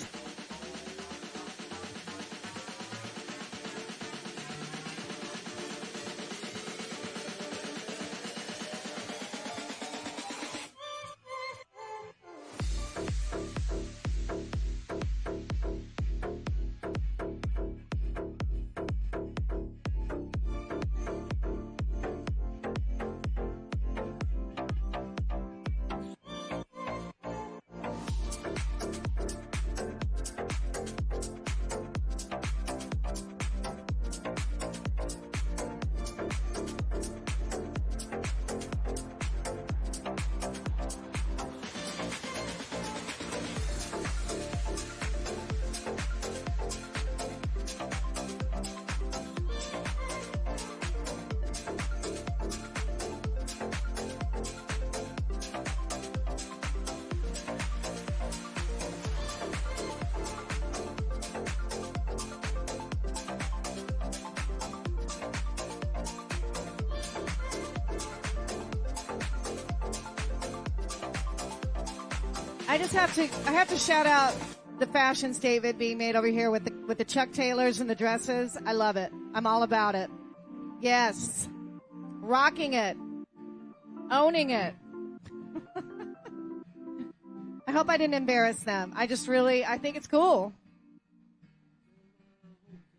C: I have to shout out the fashion statement being made over here with the Chuck Taylors and the dresses. I love it. I'm all about it. Yes. Rocking it. Owning it. I hope I didn't embarrass them. I think it's cool.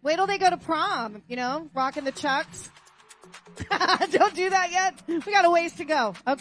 C: Wait till they go to prom, rocking the Chucks. Don't do that yet. We got a ways to go. Okay.